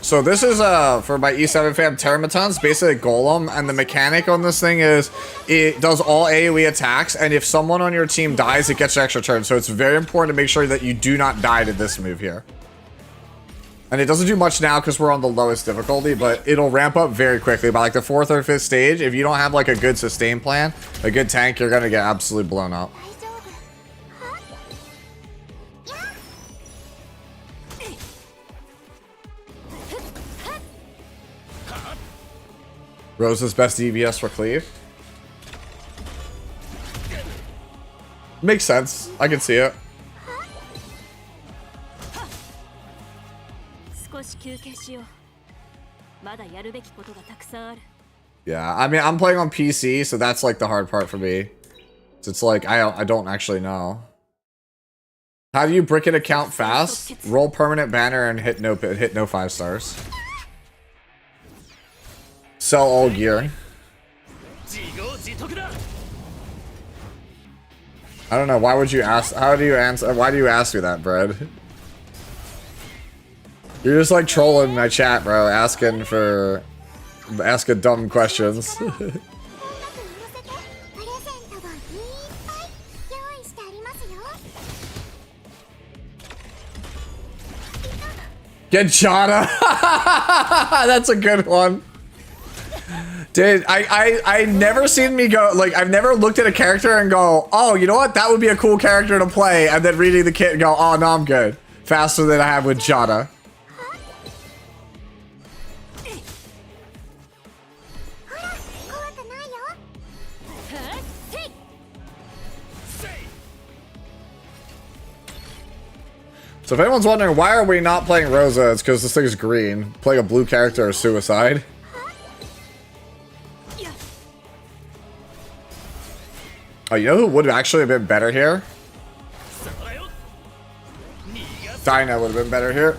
So this is for my E7 fam Terramatons, basically a golem, and the mechanic on this thing is it does all AoE attacks, and if someone on your team dies, it gets an extra turn. So it's very important to make sure that you do not die to this move here. And it doesn't do much now because we're on the lowest difficulty, but it'll ramp up very quickly. By like the 4th or 5th stage, if you don't have like a good sustain plan, a good tank, you're gonna get absolutely blown up. Rosa's best DPS for cleave. Makes sense. I can see it. Yeah, I mean, I'm playing on PC, so that's like the hard part for me. So it's like, I don't actually know. How do you brick an account fast? Roll permanent banner and hit no 5 stars. Sell all gear. I don't know, why would you ask, how do you answer, why do you ask me that, Bread? You're just like trolling my chat, bro, asking dumb questions. Get Jada. That's a good one. Dude, I never seen me go, like, I've never looked at a character and go, oh, you know what? That would be a cool character to play. And then reading the kit and go, oh, no, I'm good. Faster than I have with Jada. So if anyone's wondering, why are we not playing Rosa? It's because this thing is green. Playing a blue character is suicide. Oh, you know who would have actually have been better here? Dinah would have been better here.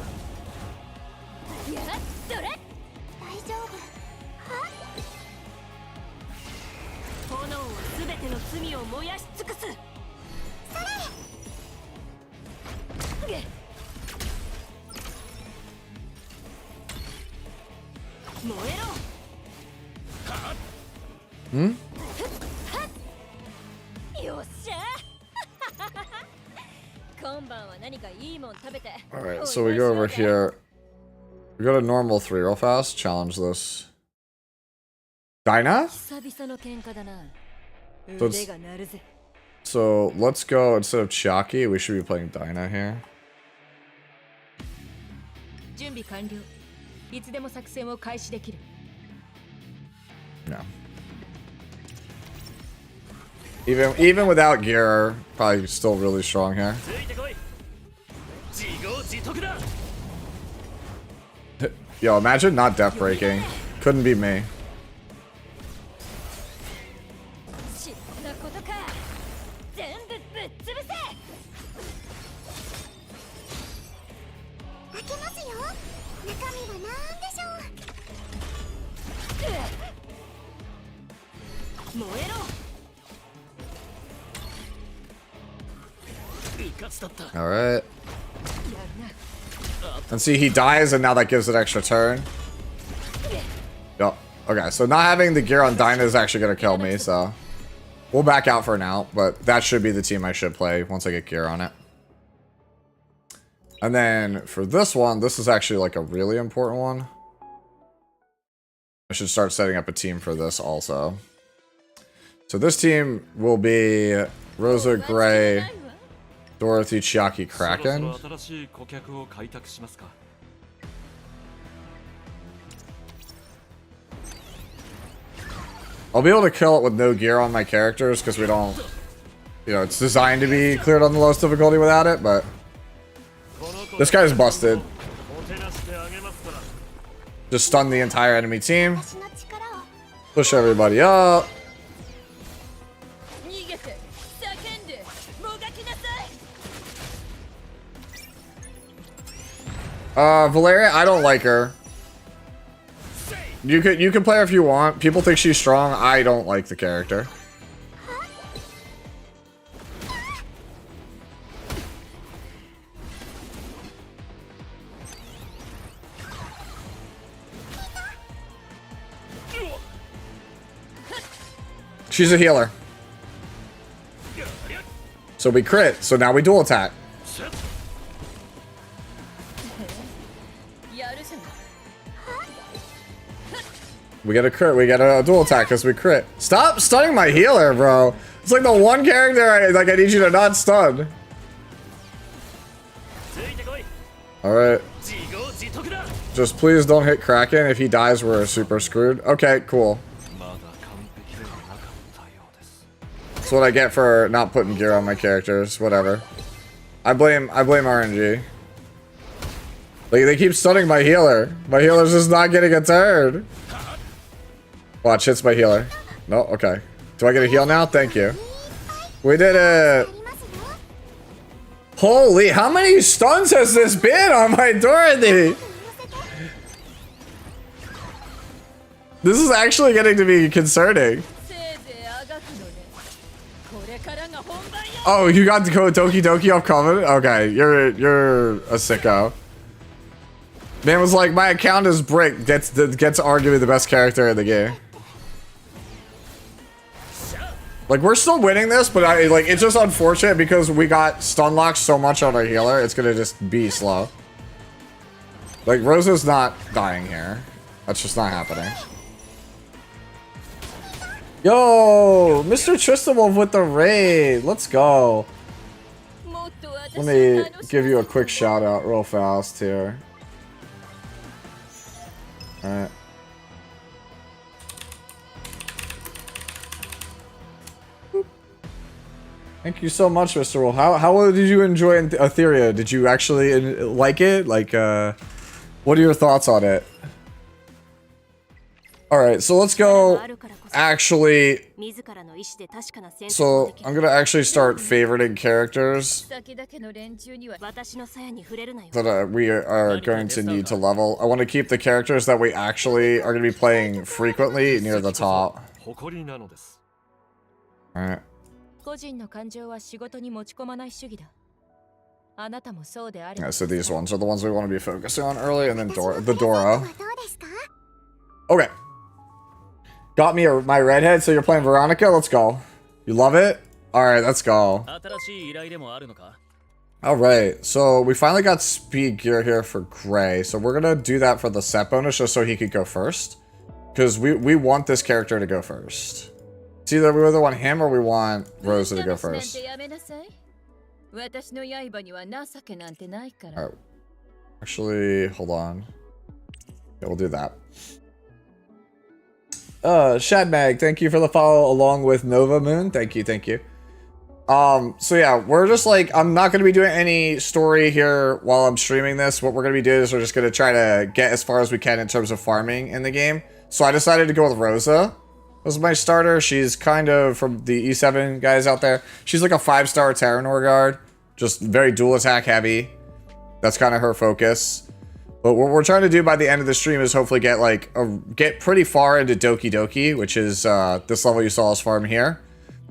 Hmm? Alright, so we go over here. We go to normal 3 real fast. Challenge this. Dinah? So let's go, instead of Chiaki, we should be playing Dinah here. No. Even without gear, probably still really strong here. Yo, imagine not death breaking. Couldn't be me. Alright. And see, he dies, and now that gives an extra turn. Yep. Okay, so not having the gear on Dinah is actually going to kill me, so... We'll back out for now, but that should be the team I should play once I get gear on it. And then, for this one, this is actually, like, a really important one. I should start setting up a team for this also. So this team will be Rosa, Gray, Dorothy, Chiaki, Kraken. I'll be able to kill it with no gear on my characters because we don't, you know, it's designed to be cleared on the lowest difficulty without it, but this guy's busted. Just stun the entire enemy team. Push everybody up. Valeria, I don't like her. You can play her if you want. People think she's strong. I don't like the character. She's a healer. So we crit. So now we dual attack. We get a crit. We get a dual attack because we crit. Stop stunning my healer, bro. It's like the one character I need you to not stun. Alright. Just please don't hit Kraken. If he dies, we're super screwed. Okay, cool. That's what I get for not putting gear on my characters. Whatever. I blame RNG. Like, they keep stunning my healer. My healer's just not getting a turn. Watch, hits my healer. No, okay. Do I get a heal now? Thank you. We did it. Holy, how many stuns has this been on my Dorothy? This is actually getting to be concerning. Oh, you got the code Doki Doki off Covenant? Okay, you're a sicko. Man was like, my account is brick. Gets arguably the best character in the game. Like, we're still winning this, but it's just unfortunate because we got stun locked so much on our healer. It's gonna just be slow. Like, Rosa's not dying here. That's just not happening. Yo, Mr. Tristamov with the raid. Let's go. Let me give you a quick shout out real fast here. Alright. Thank you so much, Mr. Wolf. How did you enjoy Etheria? Did you actually like it? Like, what are your thoughts on it? Alright, so let's go actually... So, I'm gonna actually start favoriting characters that we are going to need to level. I want to keep the characters that we actually are going to be playing frequently near the top. Alright. Yeah, so these ones are the ones we want to be focusing on early, and then the Dora. Okay. Got me my redhead, so you're playing Veronica? Let's go. You love it? Alright, let's go. Alright, so we finally got speed gear here for Gray, so we're gonna do that for the set bonus just so he could go first. Because we want this character to go first. It's either we either want him or we want Rosa to go first. Alright. Actually, hold on. Yeah, we'll do that. Shadmag, thank you for the follow along with Nova Moon. Thank you, thank you. So yeah, we're just like, I'm not going to be doing any story here while I'm streaming this. What we're going to be doing is we're just going to try to get as far as we can in terms of farming in the game. So I decided to go with Rosa. This is my starter. She's kind of from the E7 guys out there. She's like a 5-star Terranor guard. Just very dual attack heavy. That's kind of her focus. But what we're trying to do by the end of the stream is hopefully get get pretty far into Doki Doki, which is this level you saw us farm here.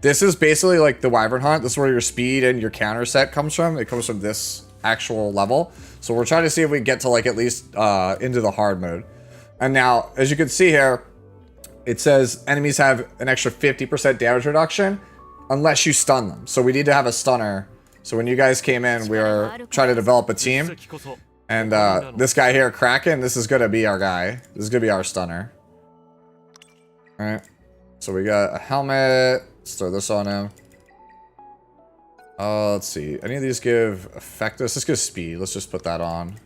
This is basically like the Wyvern Hunt. This is where your speed and your counter set comes from. It comes from this actual level. So we're trying to see if we get to like at least into the hard mode. And now, as you can see here, it says enemies have an extra 50% damage reduction unless you stun them. So we need to have a stunner. So when you guys came in, we were trying to develop a team. And this guy here, Kraken, this is going to be our guy. This is going to be our stunner. Alright. So we got a helmet. Let's throw this on him. Let's see. Any of these give effectiveness? Let's give speed. Let's just put that on.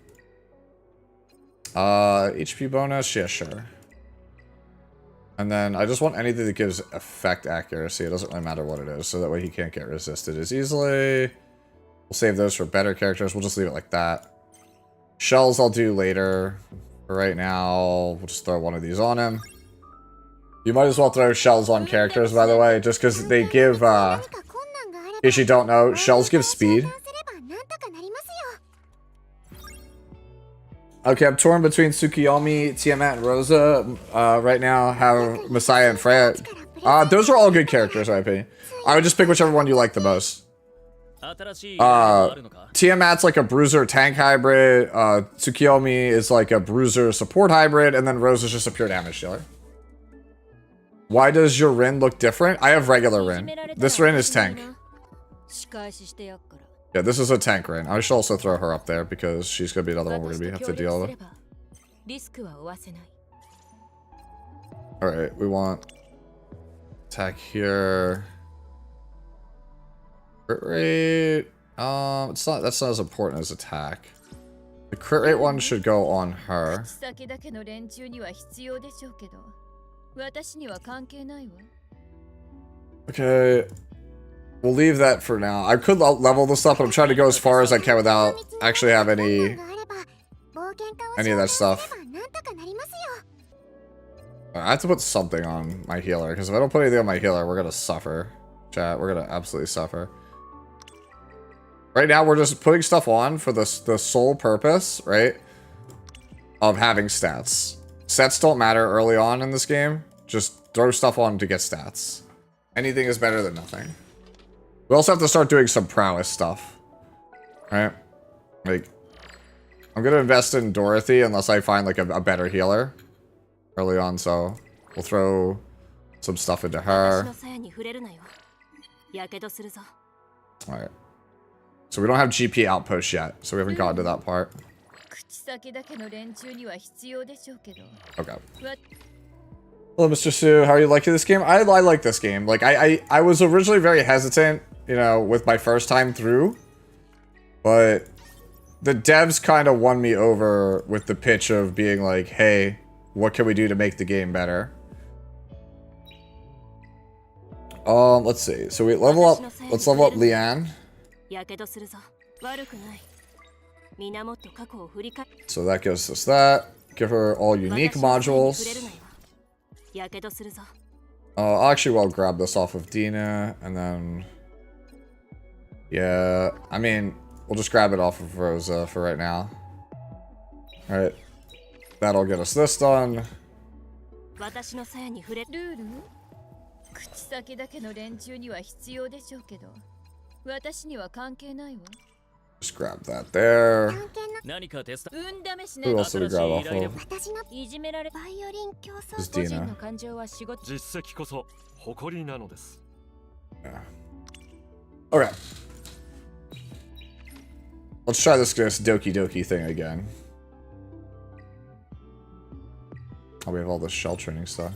HP bonus? Yeah, sure. And then I just want anything that gives effect accuracy. It doesn't really matter what it is, so that way he can't get resisted as easily. We'll save those for better characters. We'll just leave it like that. Shells I'll do later. For right now, we'll just throw one of these on him. You might as well throw shells on characters, by the way, just because they give, in case you don't know, shells give speed. Okay, I'm torn between Tsukiyomi, Tiamat, and Rosa. Right now, have Messiah and Freya. Those are all good characters, in my opinion. I would just pick whichever one you like the most. Tiamat's like a bruiser tank hybrid. Tsukiyomi is like a bruiser support hybrid, and then Rosa's just a pure damage dealer. Why does your Rin look different? I have regular Rin. This Rin is tank. Yeah, this is a tank Rin. I should also throw her up there because she's gonna be another one we're gonna have to deal with. Alright, we want attack here. Crit rate. It's not, that's not as important as attack. The crit rate one should go on her. Okay. We'll leave that for now. I could level this up, but I'm trying to go as far as I can without actually have any of that stuff. I have to put something on my healer, because if I don't put anything on my healer, we're gonna suffer. Chat, we're gonna absolutely suffer. Right now, we're just putting stuff on for the sole purpose, right, of having stats. Stats don't matter early on in this game. Just throw stuff on to get stats. Anything is better than nothing. We also have to start doing some prowess stuff. Right? Like, I'm gonna invest in Dorothy unless I find, like, a better healer early on, so we'll throw some stuff into her. Alright. So we don't have GP outpost yet, so we haven't gotten to that part. Okay. Hello, Mr. Sue. How are you liking this game? I like this game. Like, I was originally very hesitant, you know, with my first time through. But the devs kind of won me over with the pitch of being like, hey, what can we do to make the game better? Let's see. So we level up. Let's level up Leanne. So that gives us that. Give her all unique modules. Actually, we'll grab this off of Dina, and then... Yeah, I mean, we'll just grab it off of Rosa for right now. Alright. That'll get us this done. Just grab that there. Who else did we grab off of? This is Dina. Yeah. Okay. Let's try this Doki Doki thing again. Oh, we have all this shell training stuff.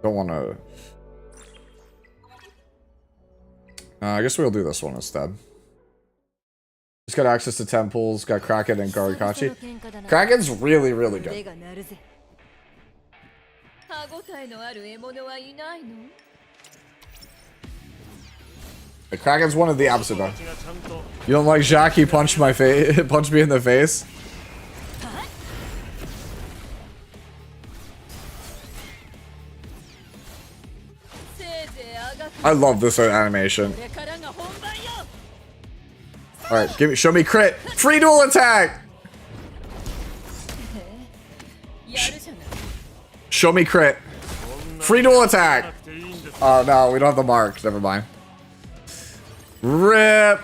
Don't want to... I guess we'll do this one instead. Just got access to temples, got Kraken and Garikachi. Kraken's really, really good. The Kraken's one of the opposite though. You don't like Jacques? He punched my face, punched me in the face. I love this animation. All right, show me crit. Free dual attack. Show me crit. Free dual attack. Oh no, we don't have the mark. Never mind. Rip.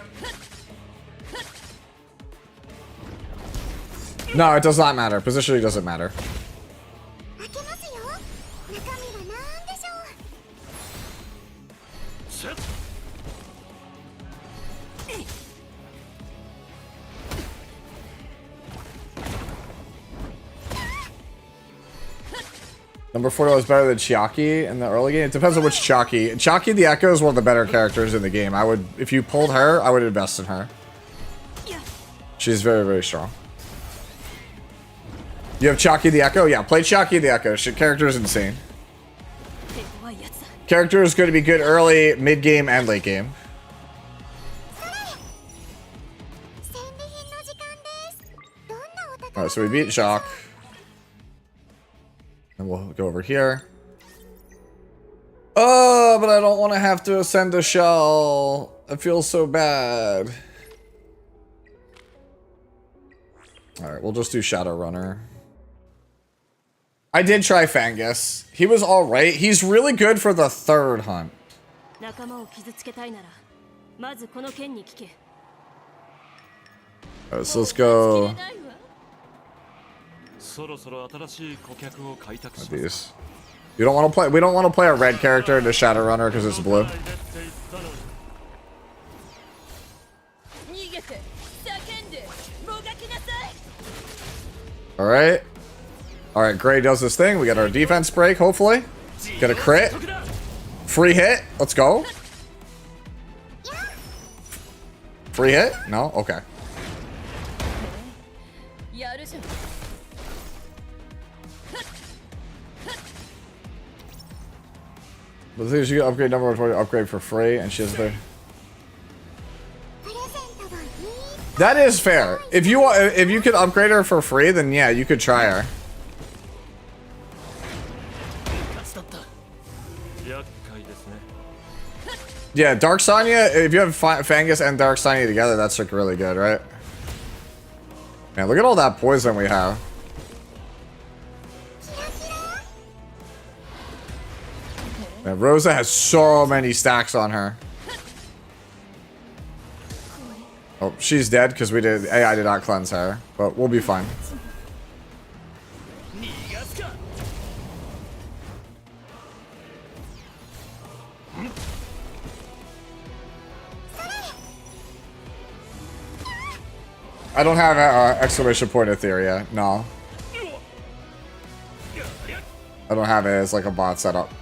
No, it does not matter. Positioning doesn't matter. Number 40 was better than Chiaki in the early game. It depends on which Chiaki. Chiaki the Echo is one of the better characters in the game. I would, if you pulled her, I would invest in her. She's very, very strong. You have Chiaki the Echo? Yeah, play Chiaki the Echo. Character is insane. Character is going to be good early, mid game, and late game. Alright, so we beat Jacques. And we'll go over here. Oh, but I don't want to have to ascend a shell. I feel so bad. Alright, we'll just do Shadowrunner. I did try Fangus. He was alright. He's really good for the third hunt. Alright, so let's go. These. You don't want to play. We don't want to play a red character into Shadowrunner because it's blue. All right. All right. Gray does this thing. We got our defense break. Hopefully, get a crit. Free hit. Let's go. Free hit? No. Okay. The thing is, you can upgrade number 20 upgrade for free, and she has the. That is fair. If you could upgrade her for free, then yeah, you could try her. Yeah, Dark Sonya. If you have Fangus and Dark Sonya together, that's like really good, right? Man, look at all that poison we have. Man, Rosa has so many stacks on her. Oh, she's dead because AI did not cleanse her, but we'll be fine. I don't have exclamation point Etheria. No. I don't have it as like a bot setup.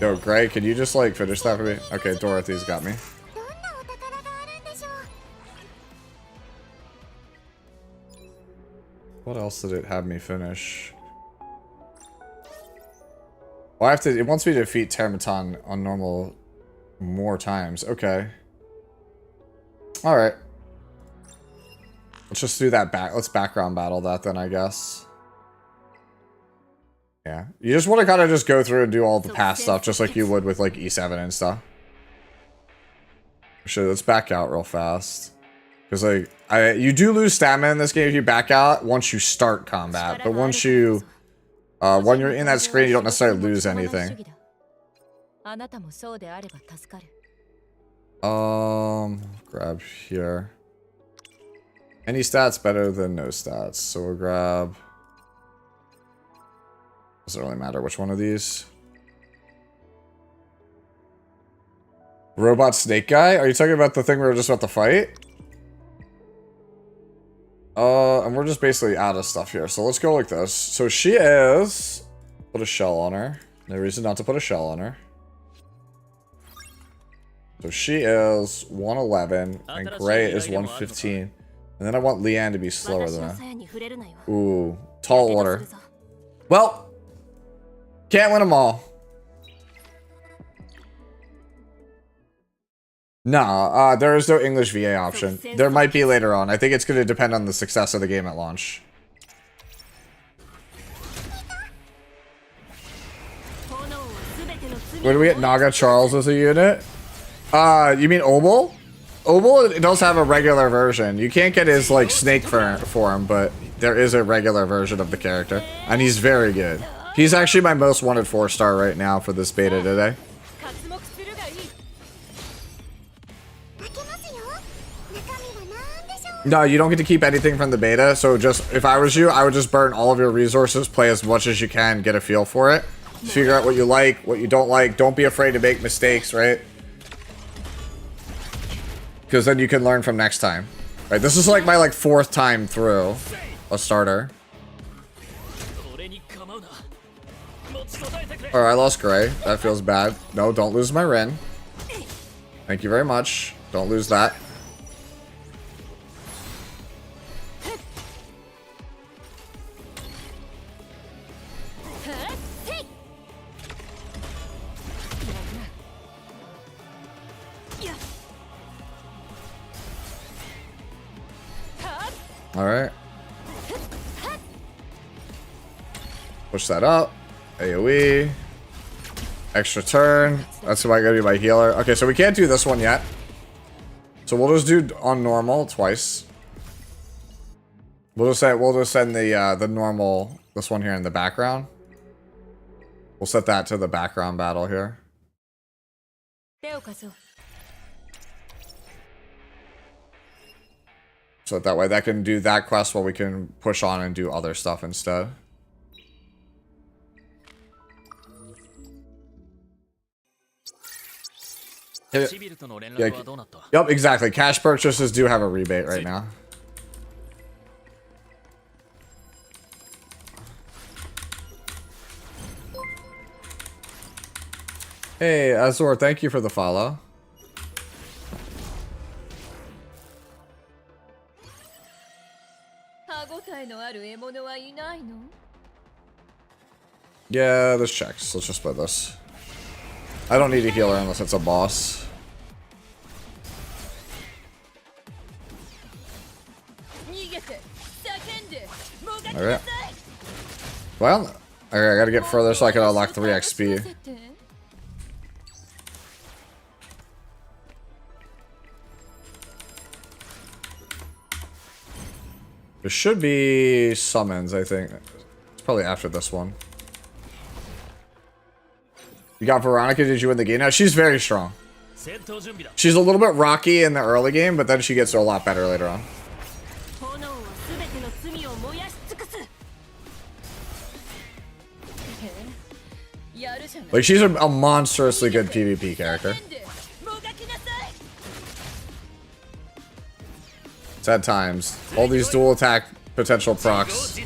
Yo, Gray, can you just like finish that for me? Okay, Dorothy's got me. What else did it have me finish? Well, I have to. It wants me to defeat Termaton on normal more times. Okay. All right. Let's just do that back. Let's background battle that then, I guess. Yeah, you just want to kind of just go through and do all the past stuff, just like you would with like E7 and stuff. Sure, let's back out real fast, because like you do lose stamina in this game if you back out once you start combat, but once you when you're in that screen, you don't necessarily lose anything. Grab here. Any stats better than no stats, so we'll grab. Doesn't really matter which one of these. Robot snake guy? Are you talking about the thing we were just about to fight? And we're just basically out of stuff here. So let's go like this. So she is... Put a shell on her. No reason not to put a shell on her. So she is 111, and Gray is 115. And then I want Leanne to be slower than that. Ooh, tall order. Well... Can't win them all. Nah, there is no English VA option. There might be later on. I think it's going to depend on the success of the game at launch. Where do we get Naga Charles as a unit? You mean Obel? Obel does have a regular version. You can't get his like snake form, but there is a regular version of the character, and he's very good. He's actually my most wanted 4-star right now for this beta today. No, you don't get to keep anything from the beta, so just, if I was you, I would just burn all of your resources, play as much as you can, get a feel for it. Figure out what you like, what you don't like. Don't be afraid to make mistakes, right? Because then you can learn from next time. Right, this is like my 4th time through a starter. Alright, I lost Gray. That feels bad. No, don't lose my Rin. Thank you very much. Don't lose that. Alright. Push that up. AoE. Extra turn. That's why I gotta be my healer. Okay, so we can't do this one yet. So we'll just do on normal twice. We'll just send the normal, this one here in the background. We'll set that to the background battle here. So that way that can do that quest while we can push on and do other stuff instead. Yeah. Yep, exactly. Cash purchases do have a rebate right now. Hey, Azor, thank you for the follow. Yeah, this checks. Let's just play this. I don't need a healer unless it's a boss. Alright. Well, I gotta get further so I can unlock 3 XP. There should be summons, I think. It's probably after this one. You got Veronica, did you win the game? Now, she's very strong. She's a little bit rocky in the early game, but then she gets a lot better later on. Like, she's a monstrously good PvP character. It's at times. All these dual attack potential procs.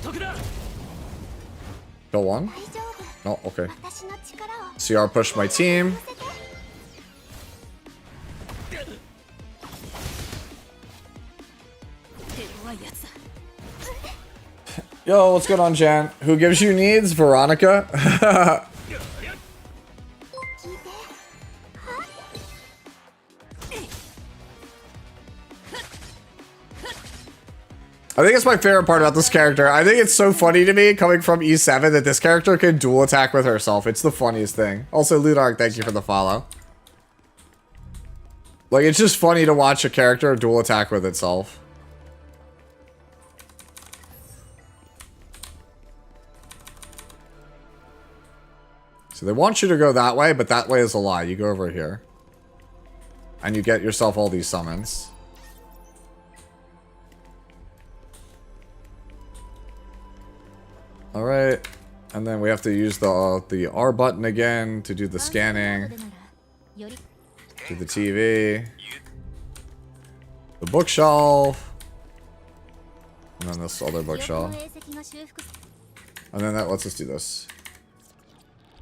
Kill one? No, okay. CR pushed my team. Yo, what's going on, Jan? Who gives you needs? Veronica? I think it's my favorite part about this character. I think it's so funny to me, coming from E7, that this character can dual attack with herself. It's the funniest thing. Also, Ludark, thank you for the follow. Like, it's just funny to watch a character dual attack with itself. So they want you to go that way, but that way is a lie. You go over here. And you get yourself all these summons. Alright, and then we have to use the R button again to do the scanning. Do the TV. The bookshelf. And then this other bookshelf. And then that lets us do this.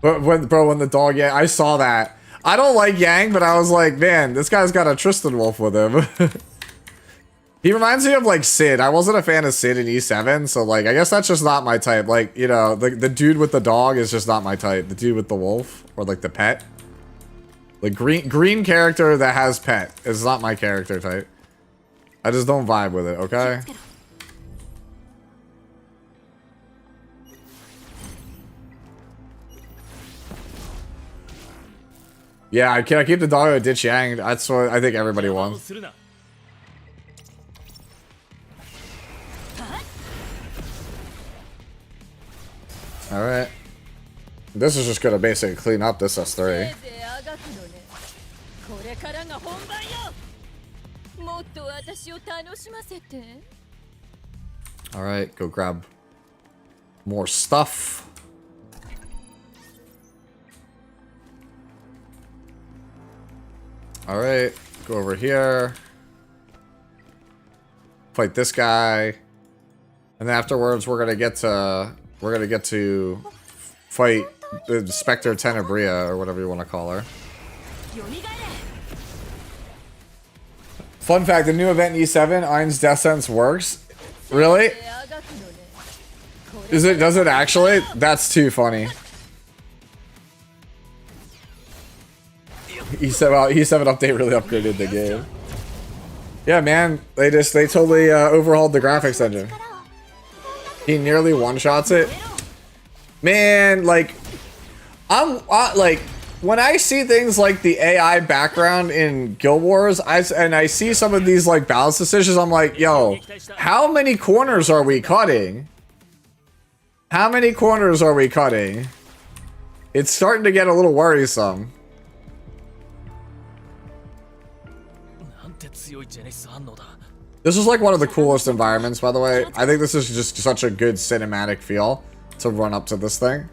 But when the dog, yeah, I saw that. I don't like Yang, but I was like, man, this guy's got a Tristan Wolf with him. He reminds me of, like, Sid. I wasn't a fan of Sid in E7, so, like, I guess that's just not my type. Like, you know, the dude with the dog is just not my type. The dude with the wolf, or, like, the pet. Like, green character that has pet is not my character type. I just don't vibe with it, okay? Yeah, I can't keep the dog with Ditch Yang. That's what I think everybody wants. Alright. This is just gonna basically clean up this S3. Alright, go grab more stuff. Alright, go over here. Fight this guy. And then afterwards we're gonna get to fight Spectre Tenebria, or whatever you want to call her. Fun fact, the new event in E7, Ein's Death Sentence works. Really? Does it actually? That's too funny. E7 update really upgraded the game. Yeah, man, they totally overhauled the graphics engine. He nearly one-shots it. Man, like, like, when I see things like the AI background in Guild Wars, I see some of these like balance decisions, I'm like, yo, how many corners are we cutting? How many corners are we cutting? It's starting to get a little worrisome. This is like one of the coolest environments, by the way. I think this is just such a good cinematic feel to run up to this thing.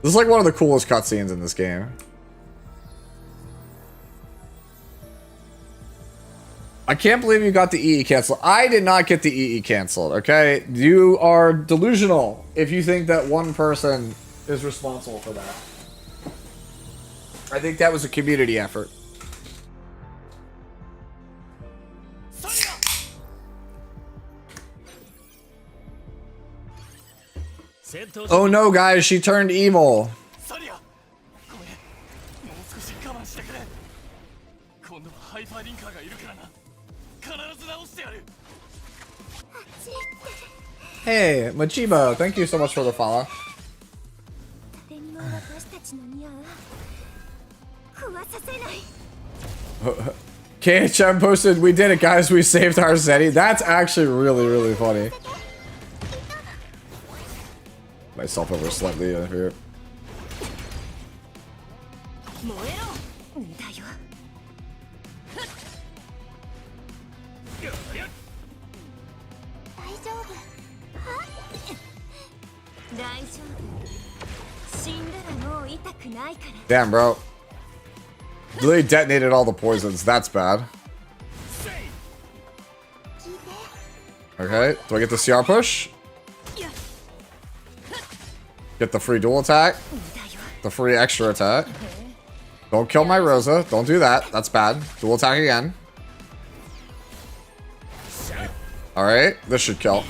This is like one of the coolest cutscenes in this game. I can't believe you got the EE canceled. I did not get the EE canceled, okay? You are delusional if you think that one person is responsible for that. I think that was a community effort. Oh no, guys, she turned evil. Hey, Machibo, thank you so much for the follow. KHM posted, we did it, guys, we saved our Zeddy. That's actually really, really funny. Myself over slightly here. Damn, bro. Really detonated all the poisons. That's bad. Okay, do I get the CR push? Get the free dual attack. The free extra attack. Don't kill my Rosa. Don't do that. That's bad. Dual attack again. Alright, this should kill.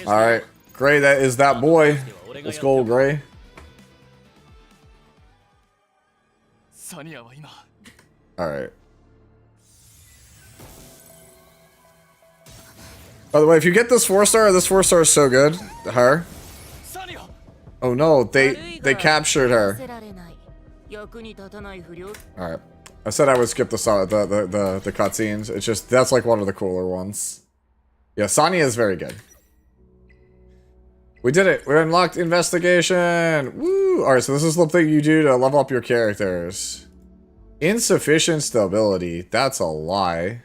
Alright, Gray, that is that boy. Let's go, Gray. Alright. By the way, if you get this 4-star, this 4-star is so good. Her. Oh no, they captured her. Alright. I said I would skip the cutscenes. It's just, that's like one of the cooler ones. Yeah, Sonya is very good. We did it. We unlocked investigation. Woo! Alright, so this is the thing you do to level up your characters. Insufficient stability. That's a lie.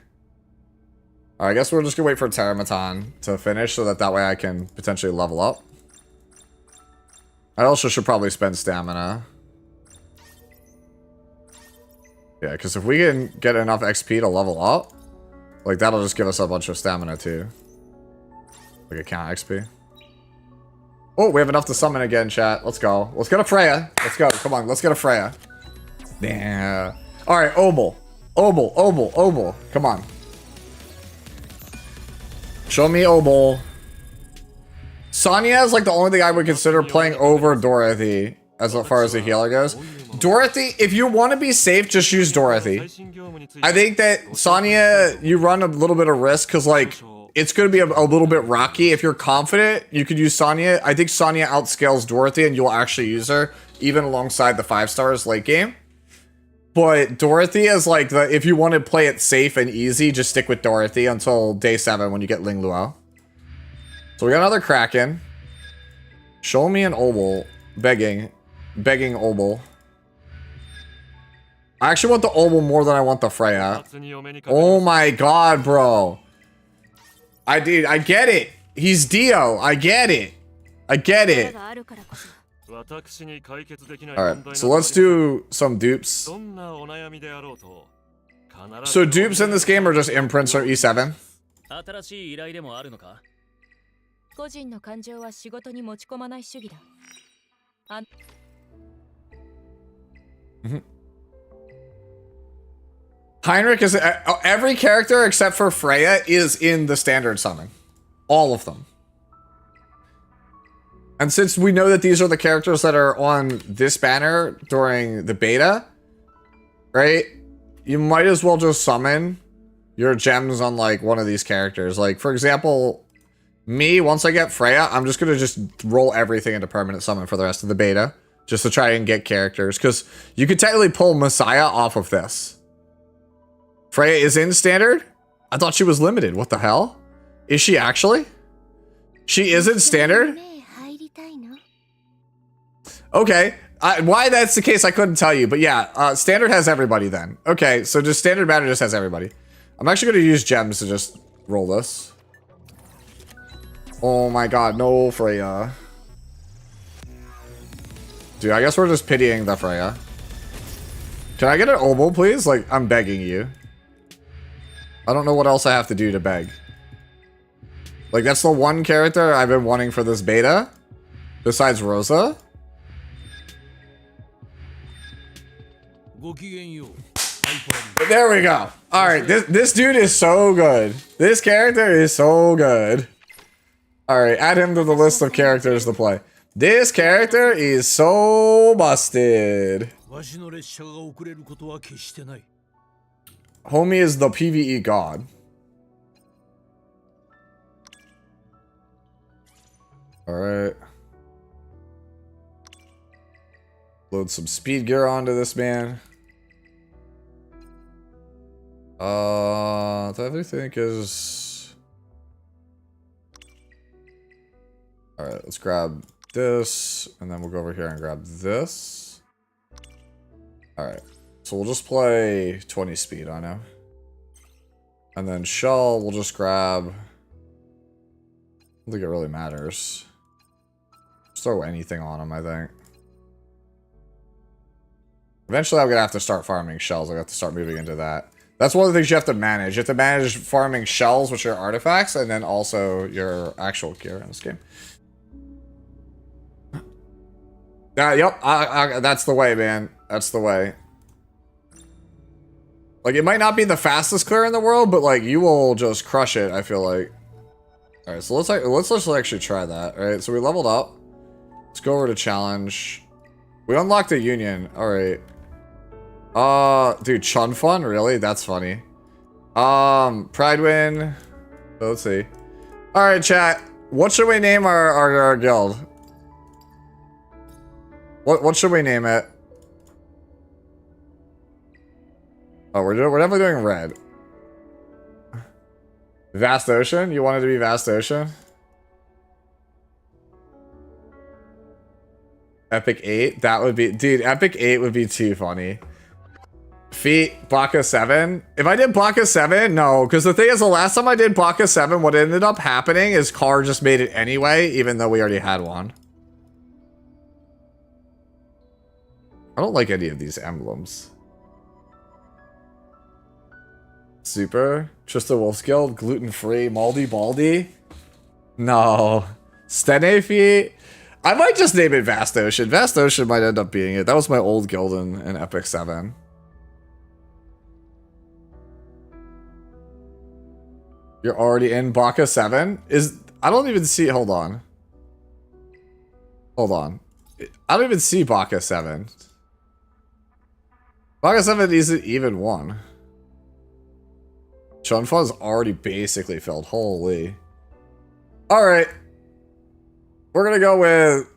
Alright, I guess we're just gonna wait for Teramaton to finish so that way I can potentially level up. I also should probably spend stamina. Yeah, because if we can get enough XP to level up, like that'll just give us a bunch of stamina too. Like account XP. Oh, we have enough to summon again, chat. Let's go. Let's get a Freya. Let's go. Come on, let's get a Freya. Yeah. Alright, Obel. Obel. Come on. Show me Obel. Sonya is like the only thing I would consider playing over Dorothy as far as the healer goes. Dorothy, if you want to be safe, just use Dorothy. I think that Sonya, you run a little bit of risk because like it's going to be a little bit rocky. If you're confident, you could use Sonya. I think Sonya outscales Dorothy and you'll actually use her even alongside the 5-stars late game. But Dorothy is like the, if you want to play it safe and easy, just stick with Dorothy until day 7 when you get Ling Luo. So we got another Kraken. Show me an Obel. Begging Obel. I actually want the Obel more than I want the Freya. Oh my god, bro. I get it. He's Dio. I get it. Alright, so let's do some dupes. So dupes in this game are just imprints or E7. 個人の感情は仕事に持ち込まない主義だ。Heinrich is every character except for Freya is in the standard summon. All of them. And since we know that these are the characters that are on this banner during the beta, right? You might as well just summon your gems on like one of these characters. Like for example, me, once I get Freya, I'm just gonna just roll everything into permanent summon for the rest of the beta. Just to try and get characters. Because you could technically pull Messiah off of this. Freya is in standard? I thought she was limited. What the hell? Is she actually? She is in standard? Okay. Why that's the case, I couldn't tell you. But yeah, standard has everybody then. Okay, so just standard banner just has everybody. I'm actually going to use gems to just roll this. Oh my god, no Freya. Dude, I guess we're just pitying the Freya. Can I get an Obel, please? Like, I'm begging you. I don't know what else I have to do to beg. Like, that's the one character I've been wanting for this beta. Besides Rosa. There we go. Alright, this dude is so good. This character is so good. Alright, add him to the list of characters to play. This character is so busted. Homie is the PvE god. Alright. Load some speed gear onto this man. Everything is... Alright, let's grab this, and then we'll go over here and grab this. Alright, so we'll just play 20 speed on him. And then Shell, we'll just grab... I don't think it really matters. Just throw anything on him, I think. Eventually I'm gonna have to start farming shells. I have to start moving into that. That's one of the things you have to manage. You have to manage farming shells, which are artifacts, and then also your actual gear in this game. Yep, that's the way, man. That's the way. Like, it might not be the fastest clear in the world, but like, you will just crush it, I feel like. Alright, so let's actually try that. Alright, so we leveled up. Let's go over to challenge. We unlocked a union. Alright. Dude, Chun Fun? Really? That's funny. Pride Win. So let's see. Alright, chat. What should we name our guild? What should we name it? Oh, we're definitely doing red. Vast Ocean? You want it to be Vast Ocean? Epic 8? That would be... Dude, Epic 8 would be too funny. Feet, Baka 7? If I did Baka 7, no. Because the thing is, the last time I did Baka 7, what ended up happening is Car just made it anyway, even though we already had one. I don't like any of these emblems. Super. Trista Wolf's Guild. Gluten-free. Maldy Baldy. No. Stene Feet. I might just name it Vast Ocean. Vast Ocean might end up being it. That was my old guild in Epic 7. You're already in Baka 7? I don't even see... Hold on. Hold on. I don't even see Baka 7. Baka 7 isn't even 1. Chunfa's already basically filled. Holy. Alright. We're gonna go with...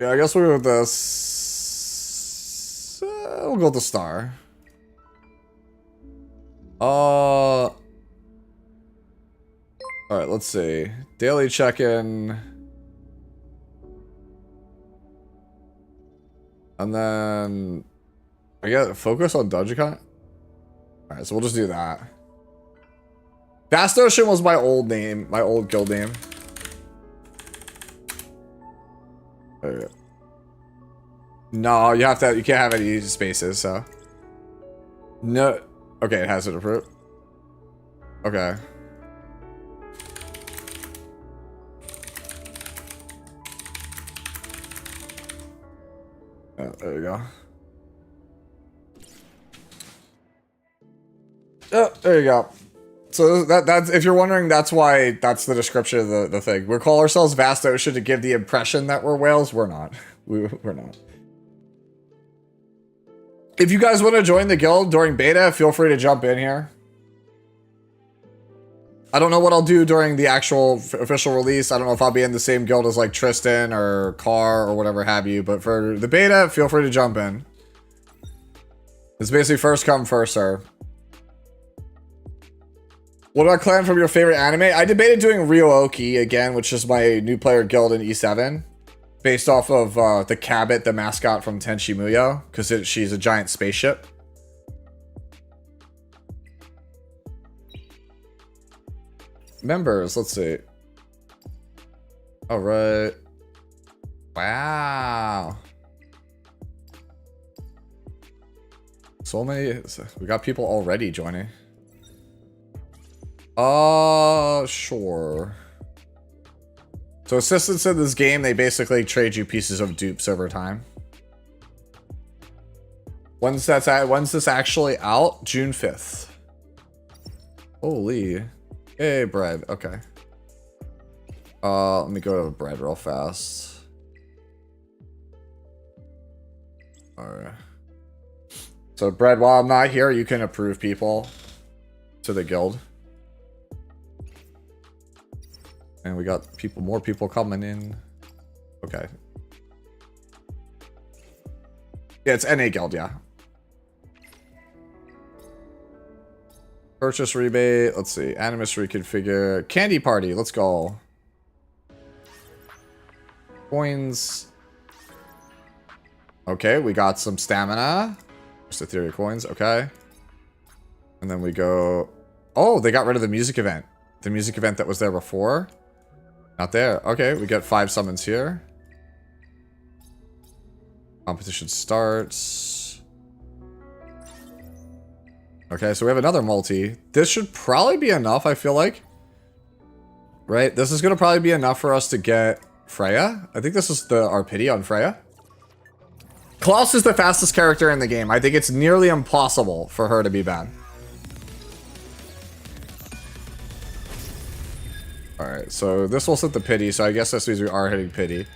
Yeah, I guess we'll go with this... we'll go with the star. Alright, let's see. Daily check-in. And then... I get focus on Dungeon Con? Alright, so we'll just do that. Vast Ocean was my old name, my old guild name. Okay. No, you can't have any spaces, so. No. Okay, it has it approved. Okay. There you go. Oh, there you go. So that's if you're wondering, that's why that's the description of the thing. We call ourselves Vast Ocean to give the impression that we're whales. We're not. We're not. If you guys want to join the guild during beta, feel free to jump in here. I don't know what I'll do during the actual official release. I don't know if I'll be in the same guild as like Tristan or Carr or whatever have you, but for the beta, feel free to jump in. It's basically first come, first serve. What about clan from your favorite anime? I debated doing Ryo-Oki again, which is my new player guild in E7. Based off of the Cabot, the mascot from Tenchi Muyo, because she's a giant spaceship. Members, let's see. All right. Wow. So many. We got people already joining. Sure. So assistants in this game, they basically trade you pieces of dupes over time. When's this actually out? June 5th. Holy. Hey, bread. Okay. Let me go to bread real fast. Alright. So bread, while I'm not here, you can approve people to the guild. And we got more people coming in. Okay. Yeah, it's NA Guild, yeah. Purchase rebate. Let's see. Animus reconfigure. Candy party. Let's go. Coins. Okay, we got some stamina. Just Etheria coins. Okay. And then we go. Oh, they got rid of the music event. The music event that was there before. Not there. Okay, we got 5 summons here. Competition starts. Okay, so we have another multi. This should probably be enough, I feel like. Right? This is going to probably be enough for us to get Freya. I think this is our pity on Freya. Klaus is the fastest character in the game. I think it's nearly impossible for her to be bad. Alright, so this will set the pity, so I guess this means we are hitting pity.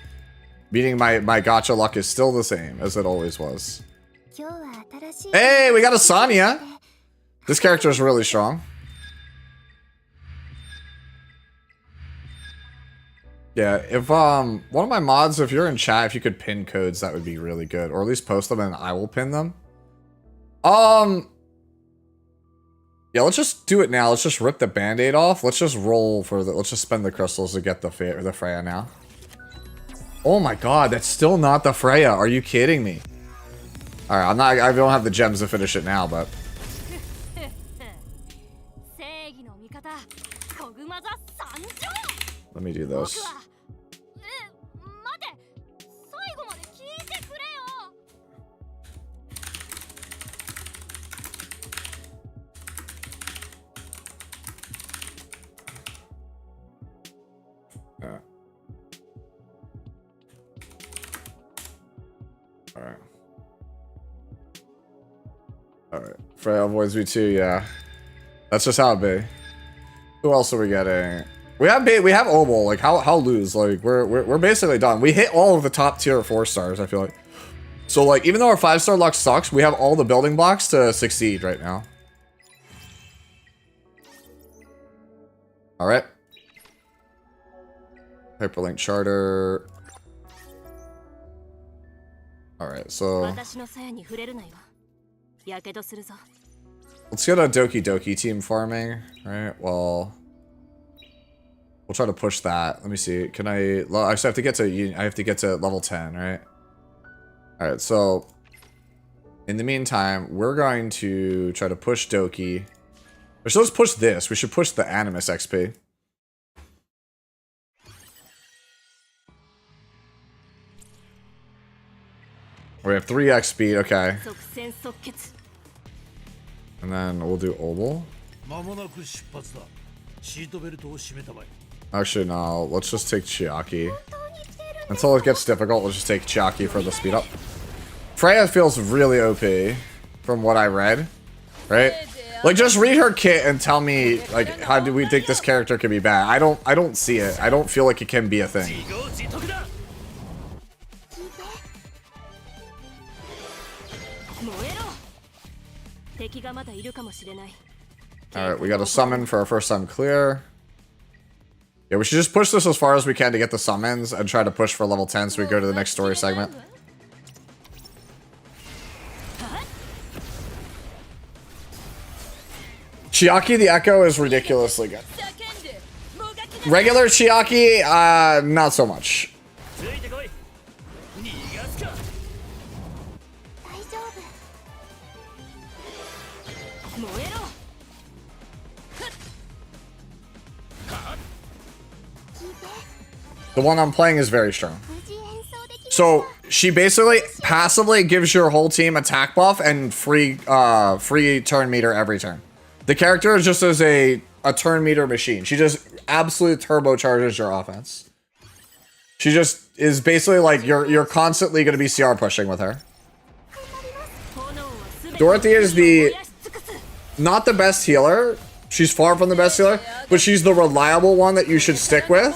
Meaning my gacha luck is still the same as it always was. Hey, we got a Sonya! This character is really strong. Yeah, if one of my mods, if you're in chat, if you could pin codes, that would be really good. Or at least post them and I will pin them. Yeah, let's just do it now. Let's just rip the band-aid off. Let's just roll for the... Let's just spend the crystals to get the Freya now. Oh my god, that's still not the Freya. Are you kidding me? Alright, I don't have the gems to finish it now, but... Let me do this. Alright. Freya avoids me too, yeah. That's just how it be. Who else are we getting? We have Obol. Like how lose? Like we're basically done. We hit all of the top tier 4 stars, I feel like. So like even though our 5-star luck sucks, we have all the building blocks to succeed right now. Alright. Hyperlink charter. Alright, so let's get a Doki Doki team farming. Alright, well, we'll try to push that. Let me see. Can I actually have to get to level 10, right? Alright, so in the meantime, we're going to try to push Doki. So let's push this. We should push the Animus XP. We have 3x speed, okay. And then we'll do Obol. Actually, no. Let's just take Chiaki. Until it gets difficult, let's just take Chiaki for the speed up. Freya feels really OP from what I read, right? Like, just read her kit and tell me, like, how do we think this character could be bad? I don't see it. I don't feel like it can be a thing. Alright, we got a summon for our first time clear. Yeah, we should just push this as far as we can to get the summons and try to push for level 10 so we go to the next story segment. Chiaki the Echo is ridiculously good. Regular Chiaki, not so much. The one I'm playing is very strong. So she basically passively gives your whole team attack buff and free turn meter every turn. The character is just as a turn meter machine. She just absolutely turbocharges your offense. She just is basically like you're constantly going to be CR pushing with her. Dorothy is not the best healer. She's far from the best healer, but she's the reliable one that you should stick with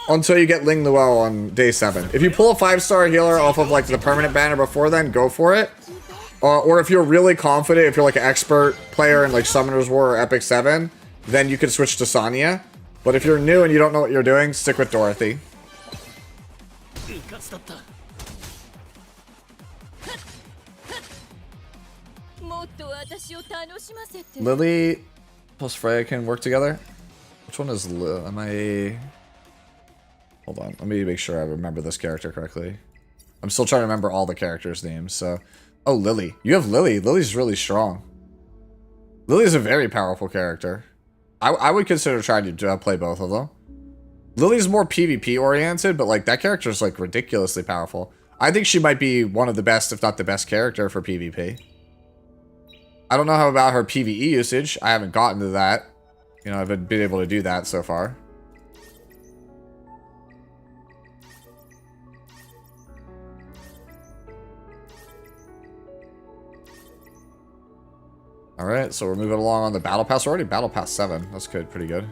until you get Ling Luo on day 7. If you pull a 5-star healer off of like the permanent banner before then, go for it. Or if you're really confident, if you're like an expert player in like Summoner's War or Epic 7, then you can switch to Sonya. But if you're new and you don't know what you're doing, stick with Dorothy. Lily plus Freya can work together? Which one is am I... Hold on, let me make sure I remember this character correctly. I'm still trying to remember all the characters' names, so... Oh, Lily. You have Lily. Lily's really strong. Lily's a very powerful character. I would consider trying to play both of them. Lily's more PvP oriented, but like that character is like ridiculously powerful. I think she might be one of the best, if not the best character for PvP. I don't know how about her PvE usage. I haven't gotten to that. You know, I haven't been able to do that so far. Alright, so we're moving along on the battle pass. We're already battle pass 7. That's good, pretty good.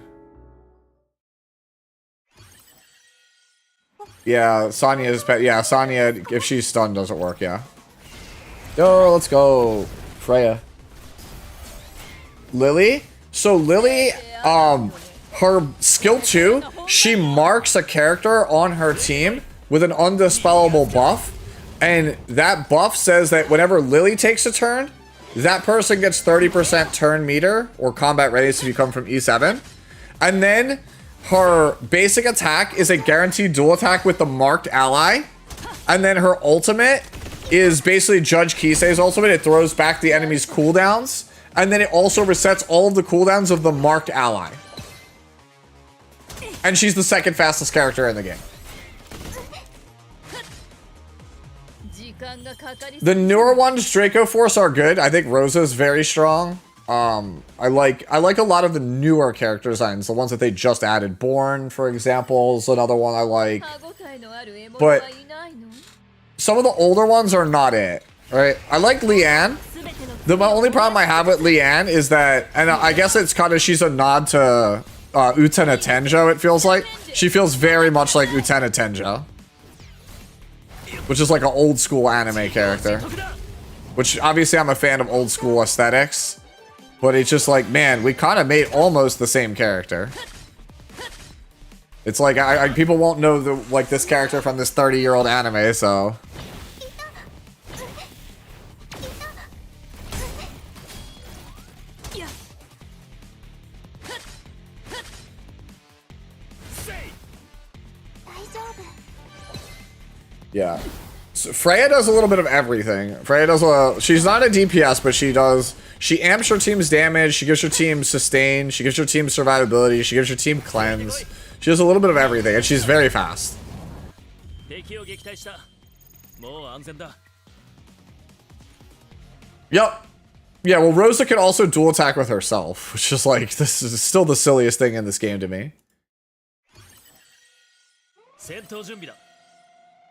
Yeah, Sonya is yeah, Sonya, if she's stunned, doesn't work, yeah. Yo, let's go. Freya. Lily? So Lily, her skill 2, she marks a character on her team with an undispellable buff. And that buff says that whenever Lily takes a turn, that person gets 30% turn meter or combat readiness if you come from E7. And then her basic attack is a guaranteed dual attack with the marked ally. And then her ultimate is basically Judge Kisei's ultimate. It throws back the enemy's cooldowns. And then it also resets all of the cooldowns of the marked ally. And she's the second fastest character in the game. The newer ones, Draco Force, are good. I think Rosa is very strong. I like a lot of the newer character designs, the ones that they just added. Born, for example, is another one I like. But some of the older ones are not it, right? I like Leanne. The only problem I have with Leanne is that, and I guess it's kind of, she's a nod to Utena Tenjo, it feels like. She feels very much like Utena Tenjo. Which is like an old school anime character. Which obviously I'm a fan of old school aesthetics. But it's just like, man, we kind of made almost the same character. It's like, people won't know like this character from this 30-year-old anime, so... Yeah. So Freya does a little bit of everything. Freya does she's not a DPS, but she amps her team's damage, she gives her team sustain, she gives her team survivability, she gives her team cleanse. She does a little bit of everything, and she's very fast. Yep. Yeah, well, Rosa can also dual attack with herself, which is like, this is still the silliest thing in this game to me.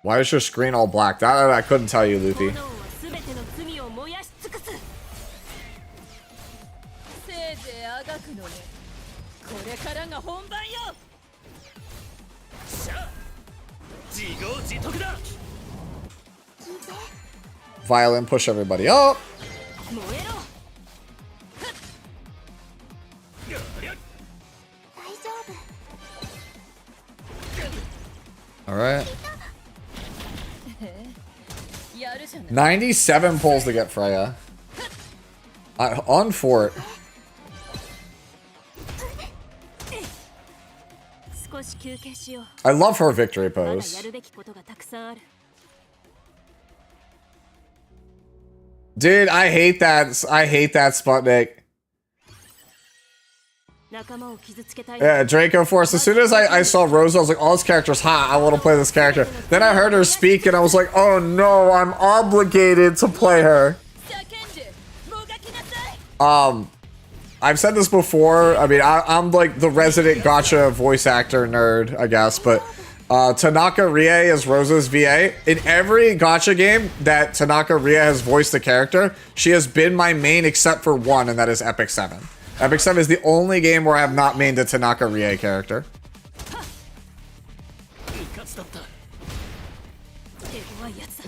Why is your screen all black? That I couldn't tell you, Luffy. Violin, push everybody up. Alright. 97 pulls to get Freya. On fort. I love her victory pose. Dude, I hate that. I hate that Sputnik. Yeah, Draco Force. As soon as I saw Rosa, I was like, oh, this character's hot. I want to play this character. Then I heard her speak, and I was like, oh no, I'm obligated to play her. I've said this before. I mean, I'm like the resident gacha voice actor nerd, I guess, but Tanaka Rie is Rosa's VA. In every gacha game that Tanaka Rie has voiced the character, she has been my main except for one, and that is Epic 7. Epic 7 is the only game where I have not mained a Tanaka Rie character.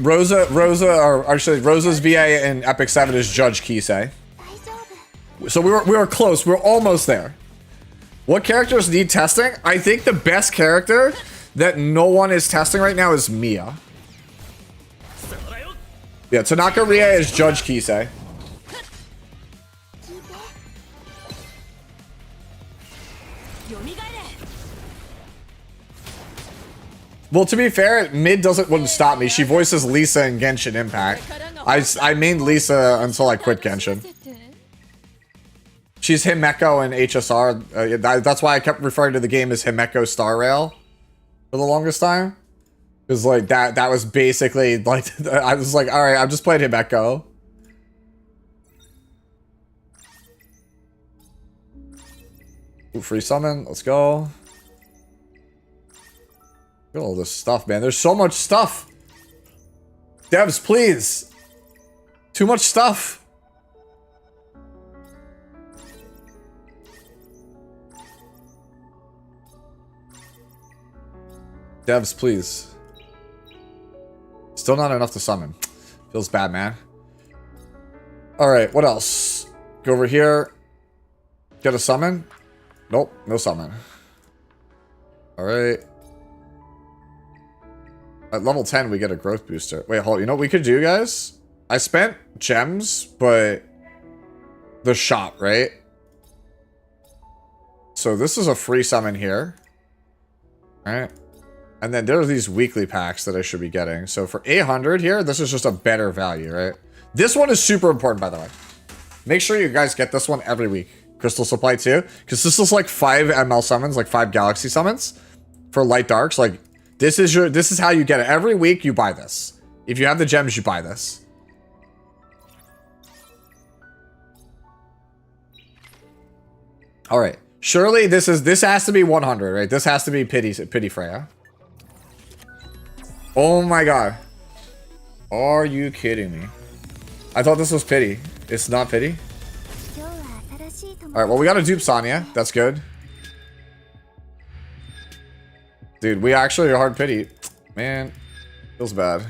Rosa's VA in Epic 7 is Judge Kisei. So we were close. We were almost there. What characters need testing? I think the best character that no one is testing right now is Mia. Yeah, Tanaka Rie is Judge Kisei. Well, to be fair, Mid wouldn't stop me. She voices Lisa in Genshin Impact. I mained Lisa until I quit Genshin. She's Himeko in HSR. That's why I kept referring to the game as Himeko Star Rail for the longest time. Because like that was basically like I was like, all right, I'm just playing Himeko. Ooh, free summon. Let's go. Look at all this stuff, man. There's so much stuff. Devs, please. Too much stuff. Devs, please. Still not enough to summon. Feels bad, man. Alright, what else? Go over here. Get a summon? Nope, no summon. Alright. At level 10, we get a growth booster. Wait, hold on. You know what we could do, guys? I spent gems, but the shop, right? So this is a free summon here. Alright. And then there are these weekly packs that I should be getting. So for 800 here, this is just a better value, right? This one is super important, by the way. Make sure you guys get this one every week. Crystal Supply too. Because this is like 5 ML summons, like 5 Galaxy summons for Light Darks. Like, this is how you get it. Every week you buy this. If you have the gems, you buy this. Alright. Surely this has to be 100, right? This has to be Pity Freya. Oh my god. Are you kidding me? I thought this was Pity. It's not Pity? Alright, well we got a dupe Sonya. That's good. Dude, we actually are hard Pity. Man, feels bad.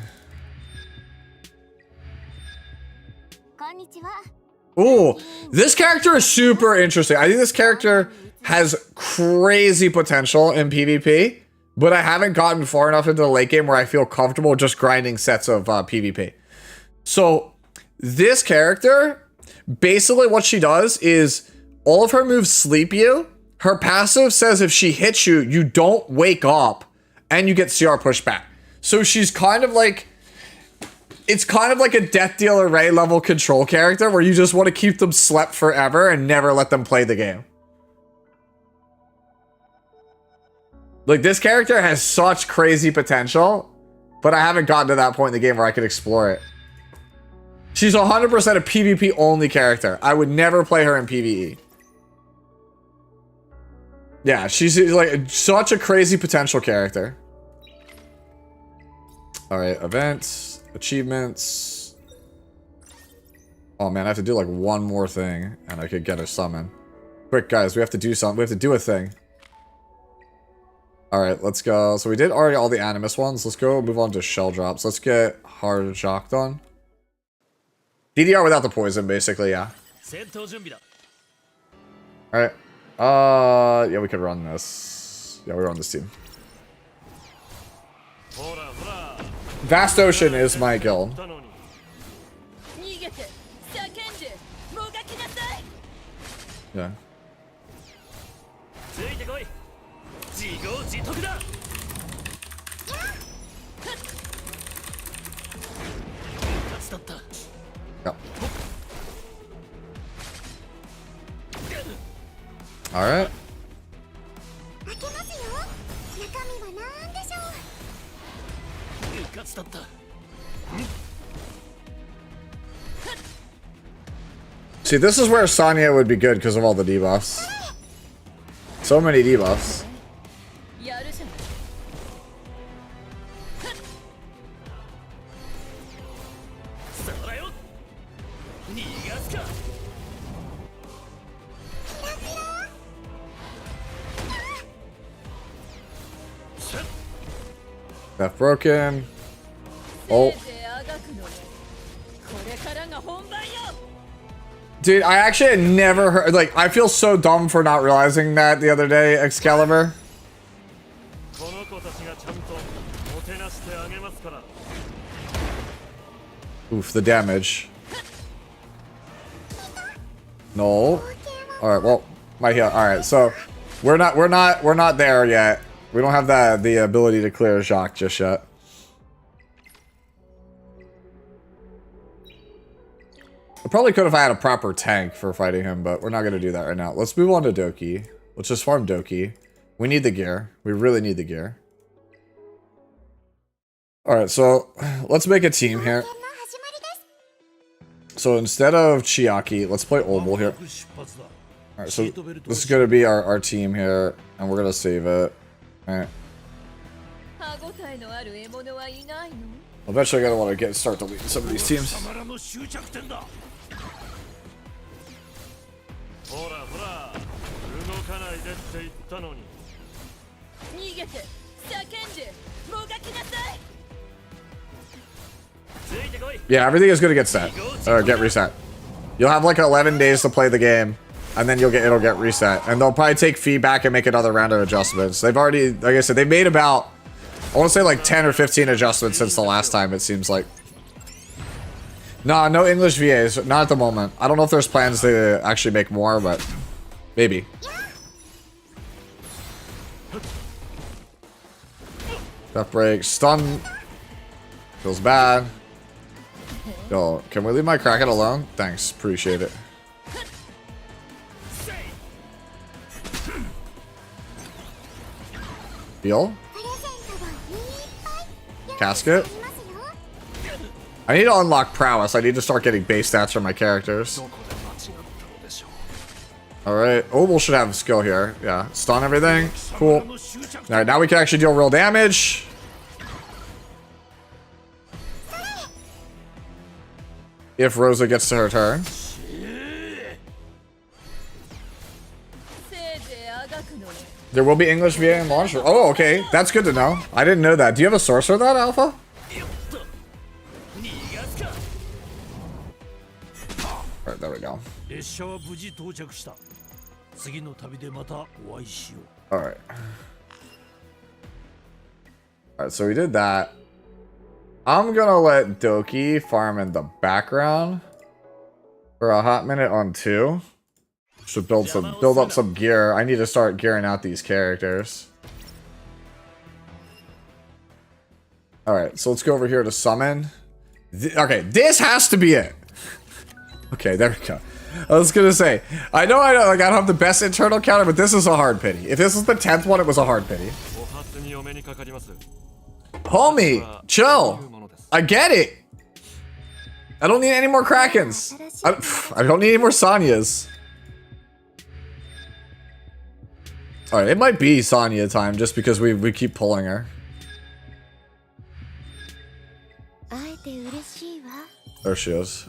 Ooh, this character is super interesting. I think this character has crazy potential in PvP, but I haven't gotten far enough into the late game where I feel comfortable just grinding sets of PvP. So this character, basically what she does is all of her moves sleep you. Her passive says if she hits you, you don't wake up and you get CR pushed back. So she's kind of like, it's kind of like a Death Dealer Ray level control character where you just want to keep them slept forever and never let them play the game. Like, this character has such crazy potential, but I haven't gotten to that point in the game where I could explore it. She's 100% a PvP only character. I would never play her in PvE. Yeah, she's like such a crazy potential character. All right, events, achievements. Oh man, I have to do like one more thing and I could get a summon. Quick guys, we have to do something. We have to do a thing. Alright, let's go. So we did already all the Animus ones. Let's go move on to shell drops. Let's get hard shock done. DDR without the poison, basically, yeah. Alright. Yeah, we could run this. Yeah, we run this team. Vast Ocean is my guild. Yeah. Yep. Alright. See, this is where Sonya would be good because of all the debuffs. So many debuffs. That broken. Oh. Dude, I actually had never heard, like, I feel so dumb for not realizing that the other day, Excalibur. Oof, the damage. No. Alright, well, my heal. Alright, so we're not there yet. We don't have the ability to clear Jacques just yet. I probably could have had a proper tank for fighting him, but we're not going to do that right now. Let's move on to Doki. Let's just farm Doki. We need the gear. We really need the gear. Alright, so let's make a team here. So instead of Chiaki, let's play Obel here. Alright, so this is going to be our team here, and we're going to save it. Alright. Eventually, I'm gonna want to start deleting some of these teams. Yeah, everything is gonna get set or get reset. You'll have like 11 days to play the game, and then it'll get reset, and they'll probably take feedback and make another round of adjustments. They've already, like I said, they've made about, I want to say like 10 or 15 adjustments since the last time, it seems like. Nah, no English VAs, not at the moment. I don't know if there's plans to actually make more, but maybe. Death break, stun. Feels bad. Yo, can we leave my Kraken alone? Thanks, appreciate it. Heal? Casket? I need to unlock prowess. I need to start getting base stats from my characters. Alright, Obel should have skill here. Yeah, stun everything. Cool. Alright, now we can actually deal real damage. If Rosa gets to her turn. There will be English VA and launcher. Oh, okay. That's good to know. I didn't know that. Do you have a source for that, Alpha? Alright, there we go. Alright. Alright, so we did that. I'm gonna let Doki farm in the background for a hot minute on 2. Should build up some gear. I need to start gearing out these characters. Alright, so let's go over here to summon. Okay, this has to be it. Okay, there we go. I was gonna say, I know I don't have the best internal counter, but this is a hard pity. If this is the 10th one, it was a hard pity. Homie, chill. I get it. I don't need any more Krakens. I don't need any more Sonyas. Alright, it might be Sonya time just because we keep pulling her. There she is.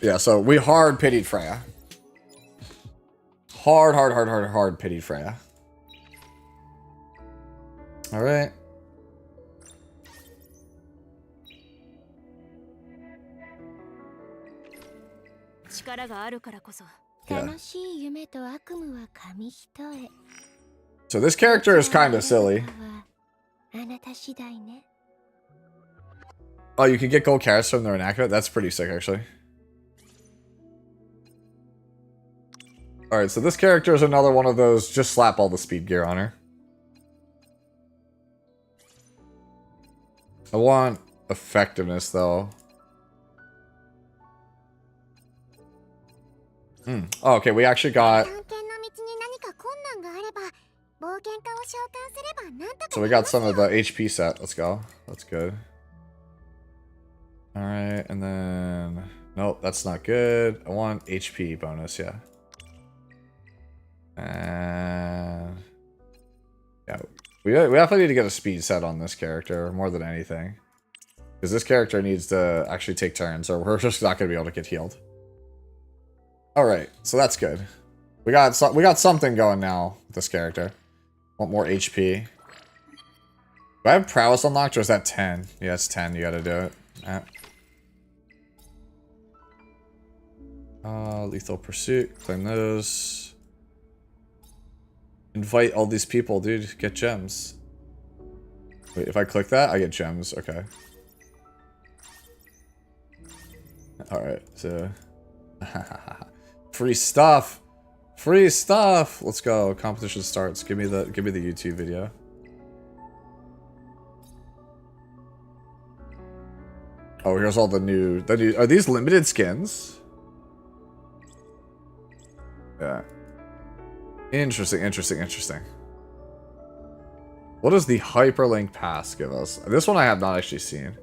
Yeah, so we hard pitied Freya. Hard pitied Freya. Alright. Yeah. So this character is kind of silly. Oh, you can get gold carrots from their inaccurate? That's pretty sick, actually. Alright, so this character is another one of those, just slap all the speed gear on her. I want effectiveness, though. Oh, okay, we actually got... So we got some of the HP set. Let's go. That's good. Alright, and then... Nope, that's not good. I want HP bonus, yeah. And... Yeah, we definitely need to get a speed set on this character, more than anything. Because this character needs to actually take turns, or we're just not going to be able to get healed. Alright, so that's good. We got something going now with this character. Want more HP. Do I have prowess unlocked, or is that 10? Yeah, it's 10. You gotta do it. Lethal Pursuit. Claim those. Invite all these people, dude. Get gems. Wait, if I click that, I get gems. Okay. Alright, so... Free stuff! Free stuff! Let's go. Competition starts. Give me the YouTube video. Oh, here's all the new... Are these limited skins? Yeah. Interesting. What does the hyperlink pass give us? This one I have not actually seen.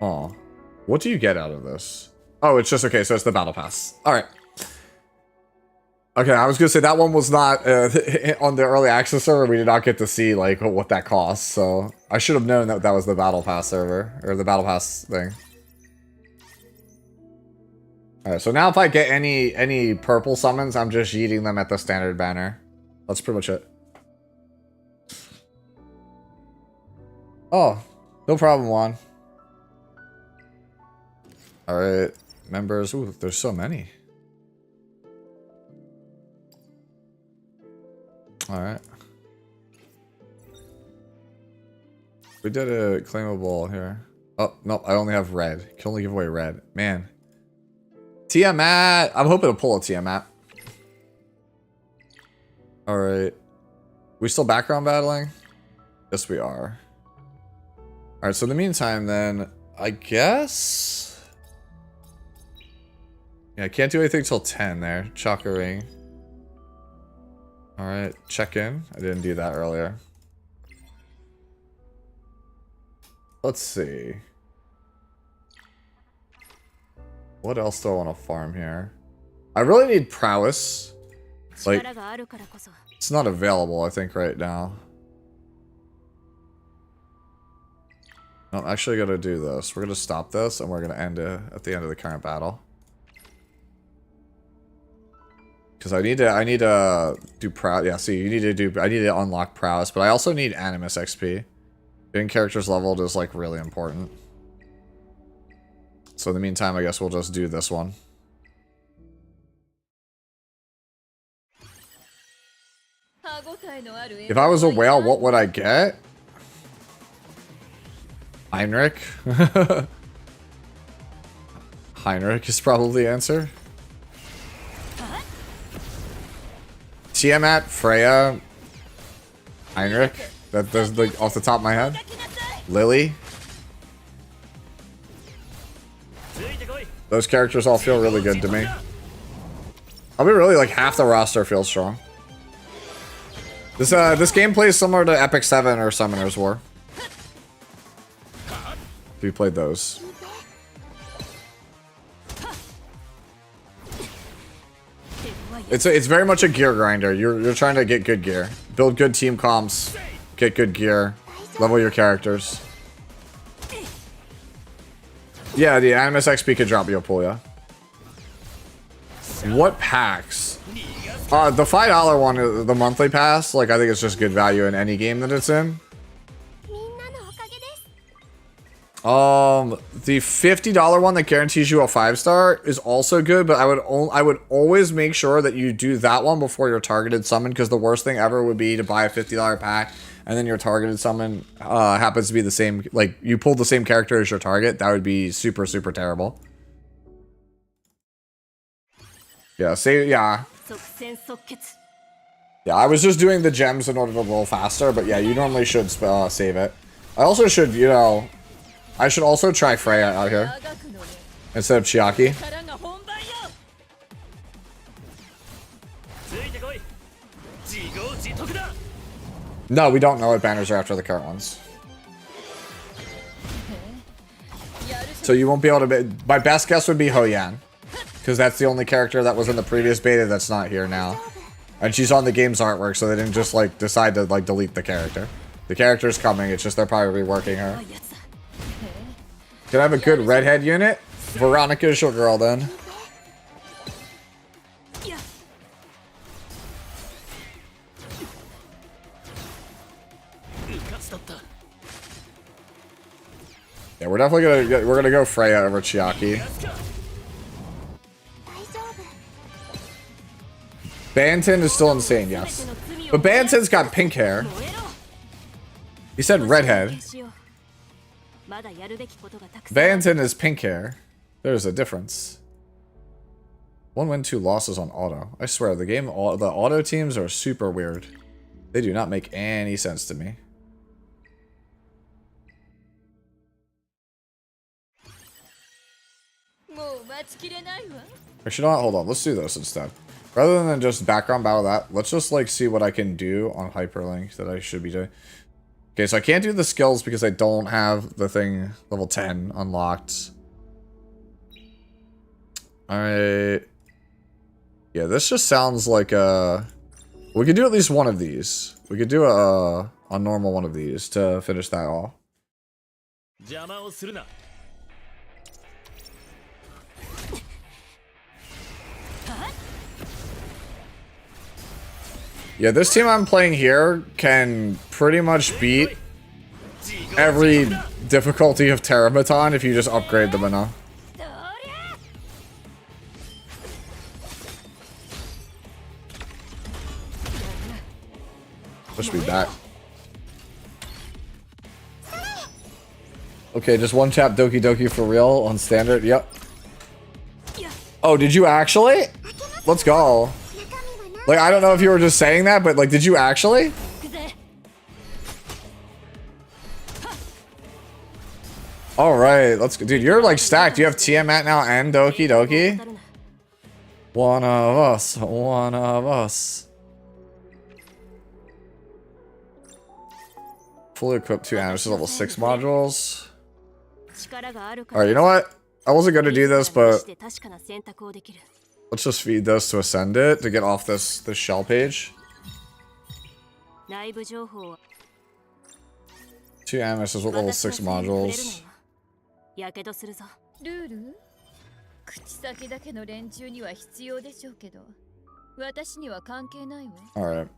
Oh. What do you get out of this? Oh, it's just, okay, so it's the battle pass. Alright. Okay, I was gonna say that one was not on the early access server. We did not get to see, like, what that costs, so I should have known that that was the battle pass server, or the battle pass thing. Alright, so now if I get any purple summons, I'm just yeeting them at the standard banner. That's pretty much it. Oh, no problem, Juan. Alright, members. Ooh, there's so many. Alright. We did a claimable here. Oh, no, I only have red. Can only give away red. Man. Tiamat! I'm hoping to pull a Tiamat. Alright. We still background battling? Yes, we are. Alright, so in the meantime, then, I guess... Yeah, I can't do anything till 10 there. Chakra ring. Alright, check in. I didn't do that earlier. Let's see. What else do I want to farm here? I really need prowess. Like, it's not available, I think, right now. No, I'm actually gonna do this. We're gonna stop this, and we're gonna end it at the end of the current battle. Because I need to do prowess. Yeah, see, I need to unlock prowess, but I also need Animus XP. Getting characters leveled is, like, really important. So in the meantime, I guess we'll just do this one. If I was a whale, what would I get? Heinrich? Heinrich is probably the answer. Tiamat, Freya, Heinrich. That's like off the top of my head. Lily. Those characters all feel really good to me. I mean, really, like half the roster feels strong. This game plays similar to Epic 7 or Summoner's War. If you played those. It's very much a gear grinder. You're trying to get good gear, build good team comps, get good gear, level your characters. Yeah, the Animus XP could drop you a pool, yeah. What packs? The $5 one, the monthly pass, like I think it's just good value in any game that it's in. The $50 one that guarantees you a 5-star is also good, but I would always make sure that you do that one before your targeted summon, because the worst thing ever would be to buy a $50 pack and then your targeted summon happens to be the same, like you pulled the same character as your target. That would be super, super terrible. Yeah, yeah, I was just doing the gems in order to roll faster, but yeah, you normally should save it. I also should, you know, I should also try Freya out here instead of Chiaki. No, we don't know what banners are after the current ones. So you won't be able to be, my best guess would be Hoyan, because that's the only character that was in the previous beta that's not here now. And she's on the game's artwork, so they didn't just like decide to like delete the character. The character's coming, it's just they're probably reworking her. Can I have a good redhead unit? Veronica's your girl then. Yeah, we're definitely gonna go Freya over Chiaki. Banton is still insane, yes. But Banton's got pink hair. He said redhead. Banton is pink hair. There's a difference. 1 win, 2 losses on auto. I swear, the auto teams are super weird. They do not make any sense to me. Actually, not. Hold on. Let's do this instead. Rather than just background battle that, let's just like see what I can do on Hyperlink that I should be doing. Okay, so I can't do the skills because I don't have the thing level 10 unlocked. Alright. Yeah, this just sounds like a... We could do at least one of these. We could do a normal one of these to finish that off. Yeah, this team I'm playing here can pretty much beat every difficulty of Terrabaton if you just upgrade them enough. Push me back. Okay, just one tap Doki Doki for real on standard. Yep. Oh, did you actually? Let's go. Like, I don't know if you were just saying that, but like, did you actually? Alright, let's go. Dude, you're like stacked. You have Tiamat now and Doki Doki. One of us. One of us. Fully equipped 2 Animus level 6 modules. Alright, you know what? I wasn't going to do this, but let's just feed this to ascend it to get off this shell page. 2 Animus with level 6 modules. Alright.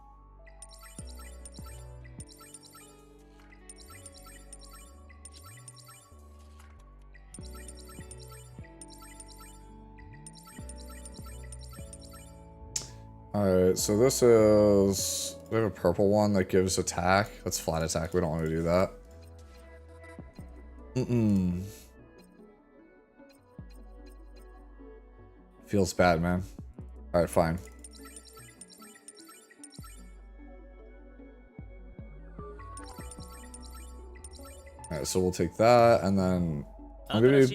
Alright, so this is... We have a purple one that gives attack. That's flat attack. We don't want to do that. Feels bad, man. Alright, fine. Alright, so we'll take that, and then... I'm gonna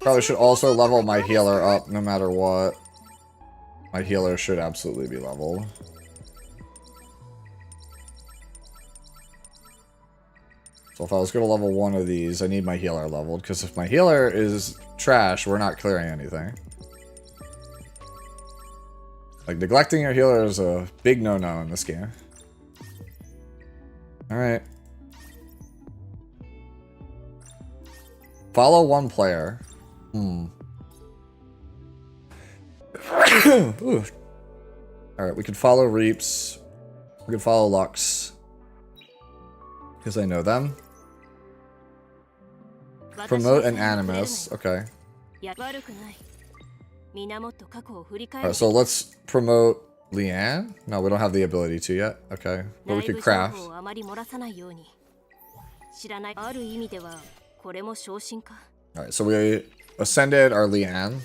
probably should also level my healer up no matter what. My healer should absolutely be leveled. So if I was going to level one of these, I need my healer leveled, because if my healer is trash, we're not clearing anything. Like, neglecting your healer is a big no-no in this game. Alright. Follow one player. Ooh. Alright, we could follow Reaps. We could follow Lux. Because I know them. Promote an Animus. Okay. Alright, so let's promote Leanne? No, we don't have the ability to yet. Okay. But we could craft. Alright, so we ascended our Leanne.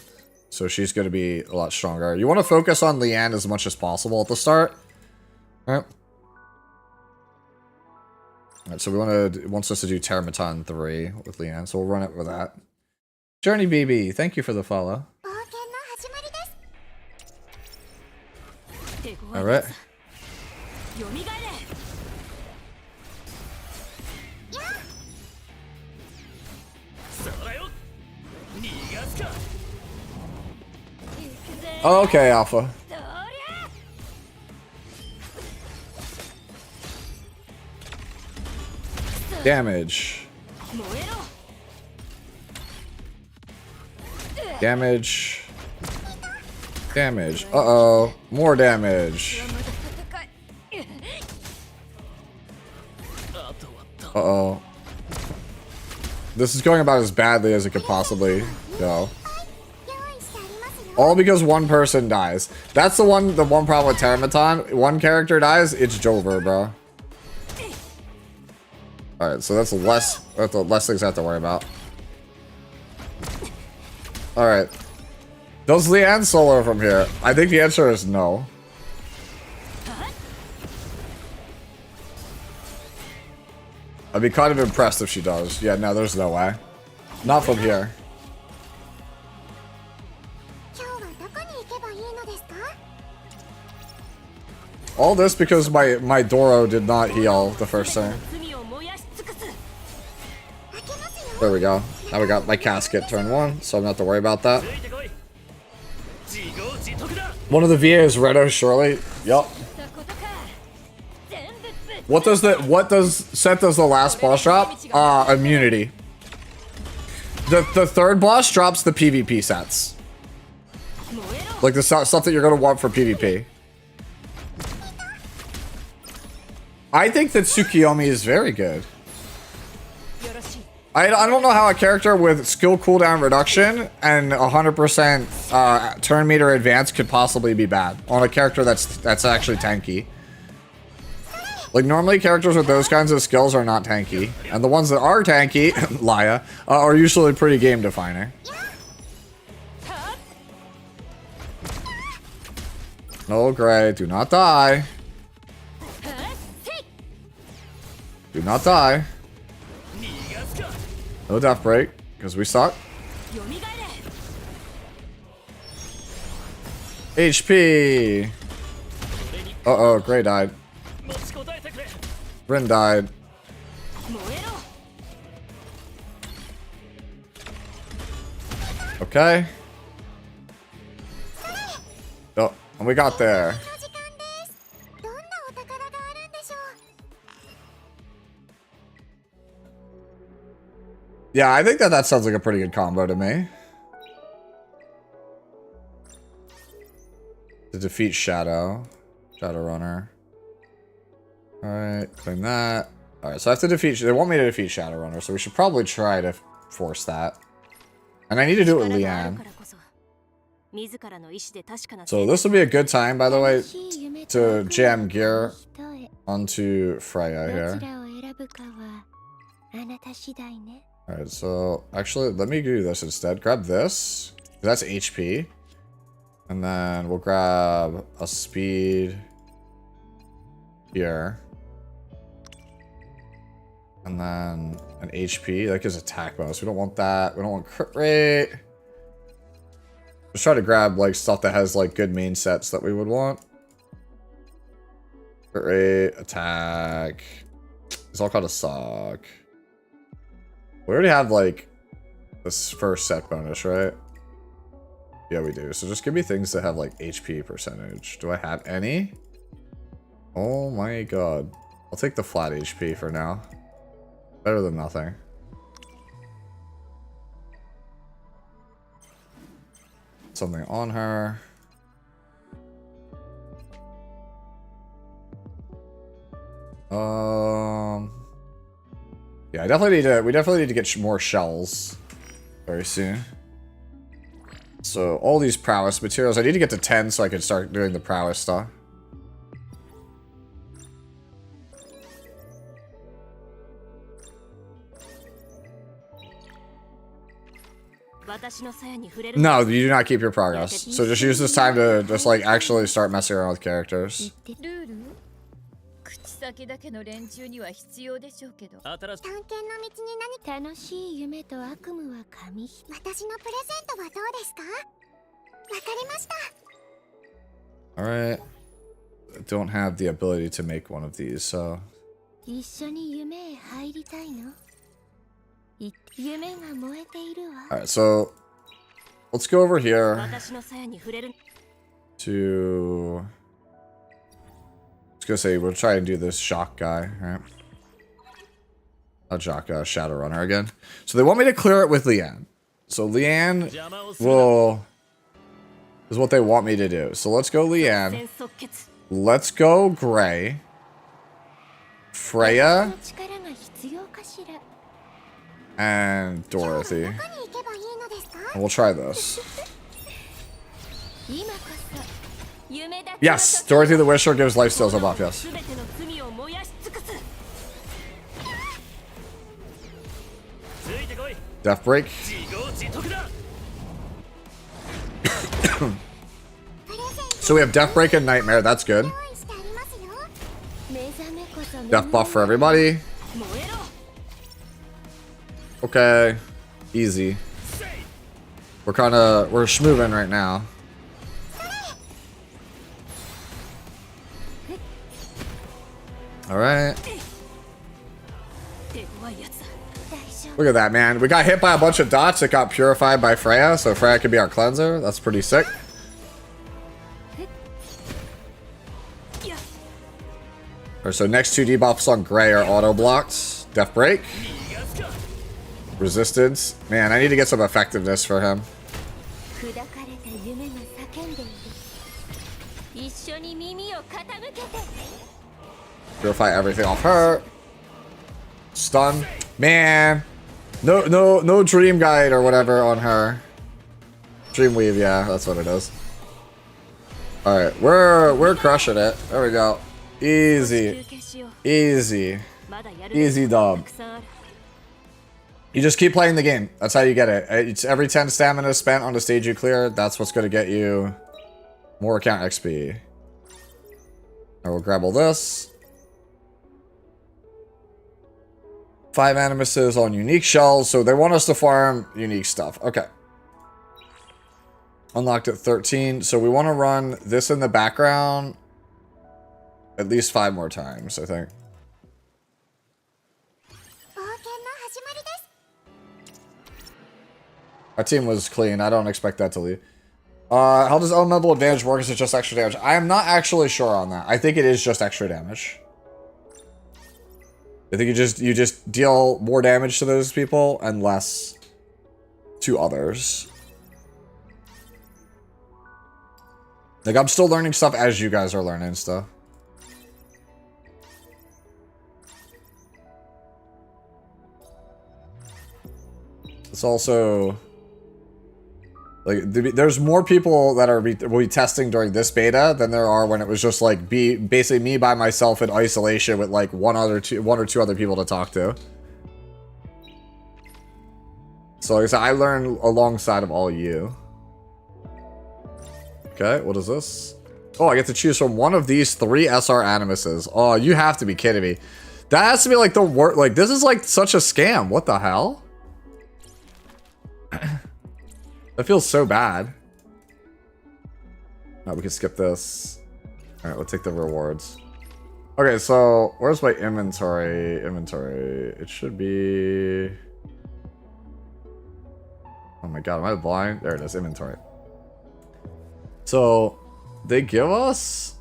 So she's going to be a lot stronger. You want to focus on Leanne as much as possible at the start. Alright. Alright, so it wants us to do Termaton 3 with Leanne, so we'll run it with that. Journey BB, thank you for the follow. Alright. Oh, okay, Alpha. Damage. Damage. Damage. Uh-oh. More damage. Uh-oh. This is going about as badly as it could possibly go. All because one person dies. That's the one problem with Termaton. One character dies, it's Jover, bro. Alright, so that's less things I have to worry about. Alright. Does Leanne solo from here? I think the answer is no. I'd be kind of impressed if she does. Yeah, no, there's no way. Not from here. All this because my Doro did not heal the first turn. There we go. Now we got my casket turn 1, so I don't have to worry about that. One of the VA is Redo, surely. Yup. What does set does the last boss drop? Immunity. The third boss drops the PvP sets. Like the stuff that you're gonna want for PvP. I think that Tsukiyomi is very good. I don't know how a character with skill cooldown reduction and 100% turn meter advance could possibly be bad on a character that's actually tanky. Like normally characters with those kinds of skills are not tanky, and the ones that are tanky, Laya, are usually pretty game defining. No, Gray, do not die. Do not die. No death break, because we suck. HP. Uh-oh, Gray died. Rin died. Okay. Oh, and we got there. Yeah, I think that sounds like a pretty good combo to me. To defeat Shadow. Shadowrunner. Alright, claim that. Alright, so I have to defeat... They want me to defeat Shadowrunner, so we should probably try to force that. And I need to do it with Leanne. So this will be a good time, by the way, to jam gear onto Freya here. Alright, so actually, let me do this instead. Grab this. That's HP. And then we'll grab a speed here. And then an HP. That gives attack bonus. We don't want that. We don't want crit rate. Just try to grab like stuff that has like good main sets that we would want. Crit rate, attack. It's all kind of suck. We already have like this first set bonus, right? Yeah, we do. So just give me things that have like HP percentage. Do I have any? Oh my god. I'll take the flat HP for now. Better than nothing. Something on her. Yeah, we definitely need to get more shells very soon. So all these prowess materials, I need to get to 10 so I can start doing the prowess stuff. No, you do not keep your progress. So just use this time to just like actually start messing around with characters. 先だけの連中には必要でしょうけど。探検の道に何か楽しい夢と悪夢は紙。私のプレゼントはどうですか？わかりました。Alright. I don't have the ability to make one of these, so. 一緒に夢へ入りたいの？夢が燃えているわ。Alright, so let's go over here to. I was gonna say we'll try and do this shock guy, right? Not shock, Shadowrunner again. So they want me to clear it with Leanne. So Leanne is what they want me to do. So let's go Leanne. Let's go Gray. Freya. And Dorothy. And we'll try this. Yes! Dorothy the Wisher gives life steals a buff, yes. Death Break. So we have Death Break and Nightmare, that's good. Death buff for everybody. Okay. Easy. We're schmoovin' right now. Alright. Look at that, man. We got hit by a bunch of dots that got purified by Freya, so Freya could be our cleanser. That's pretty sick. Alright, so next two debuffs on Gray are auto blocked. Death Break. Resistance. Man, I need to get some effectiveness for him. Purify everything off her. Stun. Man. No dream guide or whatever on her. Dreamweave, yeah, that's what it is. Alright, we're crushing it. There we go. Easy. Easy. Easy dub. You just keep playing the game. That's how you get it. It's every 10 stamina spent on the stage you clear. That's what's going to get you more account XP. I will grab all this. 5 animuses on unique shells. So they want us to farm unique stuff. Okay. Unlocked at 13. So we want to run this in the background at least 5 more times, I think. Our team was clean. I don't expect that to leave. How does elemental advantage work? Is it just extra damage? I am not actually sure on that. I think it is just extra damage. I think you just deal more damage to those people and less to others. Like, I'm still learning stuff as you guys are learning stuff. It's also... like, there's more people that will be testing during this beta than there are when it was just like basically me by myself in isolation with like one or two other people to talk to. So like I said, I learned alongside of all you. Okay, what is this? Oh, I get to choose from one of these 3 SR animuses. Oh, you have to be kidding me. That has to be like the worst. Like, this is like such a scam. What the hell? That feels so bad. No, we can skip this. Alright, we'll take the rewards. Okay, so where's my inventory? It should be... oh my god, am I blind? There it is, inventory. So, they give us...